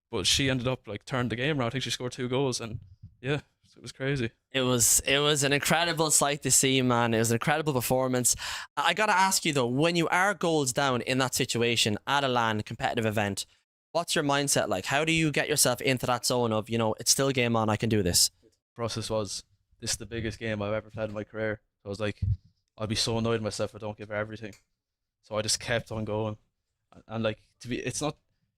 But she ended up turning the game around. I think she scored 2 goals, and yeah, it was crazy. It was an incredible sight to see, man. It was an incredible performance. I gotta ask you though, when you are goals down in that situation at a LAN competitive event, what's your mindset like? How do you get yourself into that zone of, it's still game on, I can do this? The process was, this is the biggest game I've ever played in my career. So I was like, I'll be so annoyed at myself if I don't give everything. So I just kept on going, and like it's not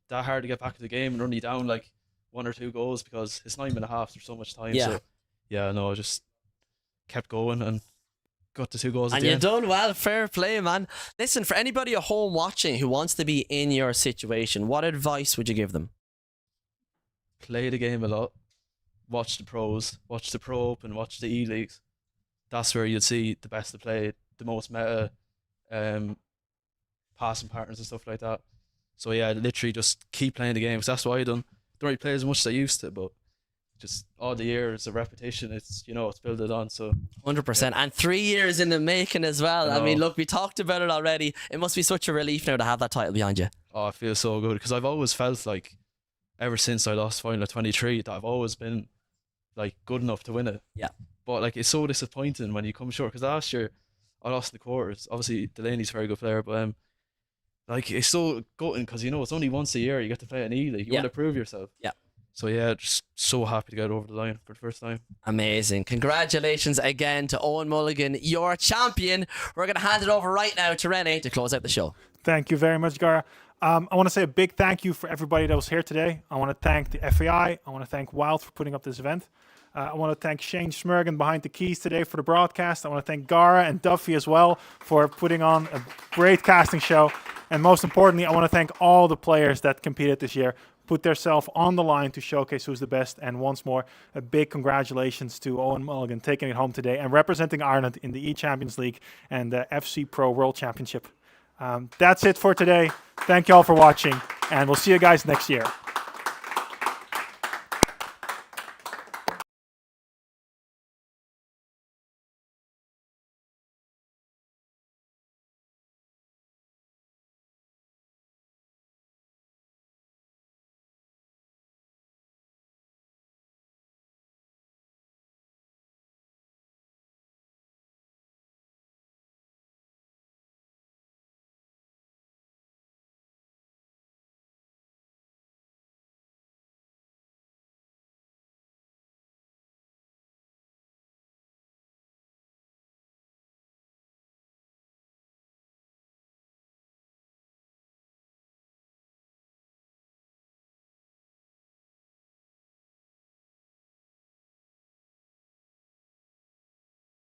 that hard to get back to the game and run you down like 1 or 2 goals because it's 9 minutes half. There's so much time. Yeah. So yeah, no, I just kept going and got the 2 goals. And you've done well. Fair play, man. Listen, for anybody at home watching who wants to be in your situation, what advice would you give them? Play the game a lot. Watch the pros. Watch the Pro Open. Watch the E-Leagues. That's where you'll see the best to play, the most meta passing partners and stuff like that. So yeah, literally just keep playing the game, because that's what I done. Don't really play as much as I used to, but just all the years of repetition, it's it's built it on. So 100%. And 3 years in the making as well. I mean, look, we talked about it already. It must be such a relief now to have that title behind you. Oh, I feel so good, because I've always felt like, ever since I lost final at 23, that I've always been like good enough to win it. Yeah. But like, it's so disappointing when you come short, because last year I lost in the quarters. Obviously Delaney's a very good player, but like, it's so gutting, because it's only once a year you get to play an E-League. You want to prove yourself. Yeah. So yeah, just so happy to get over the line for the first time. Amazing. Congratulations again to Owen Mulligan, your champion. We're going to hand it over right now to Renee to close out the show. Thank you very much, Gara. I want to say a big thank you for everybody that was here today. I want to thank the FAI. I want to thank WYLDE for putting up this event. I want to thank Shane Smurgan behind the keys today for the broadcast. I want to thank Gara and Duffy as well for putting on a great casting show. And most importantly, I want to thank all the players that competed this year, put themselves on the line to showcase who's the best. And once more, a big congratulations to Owen Mulligan taking it home today and representing Ireland in the E-Champions League and the FC Pro World Championship. That's it for today. Thank you all for watching, and we'll see you guys next year.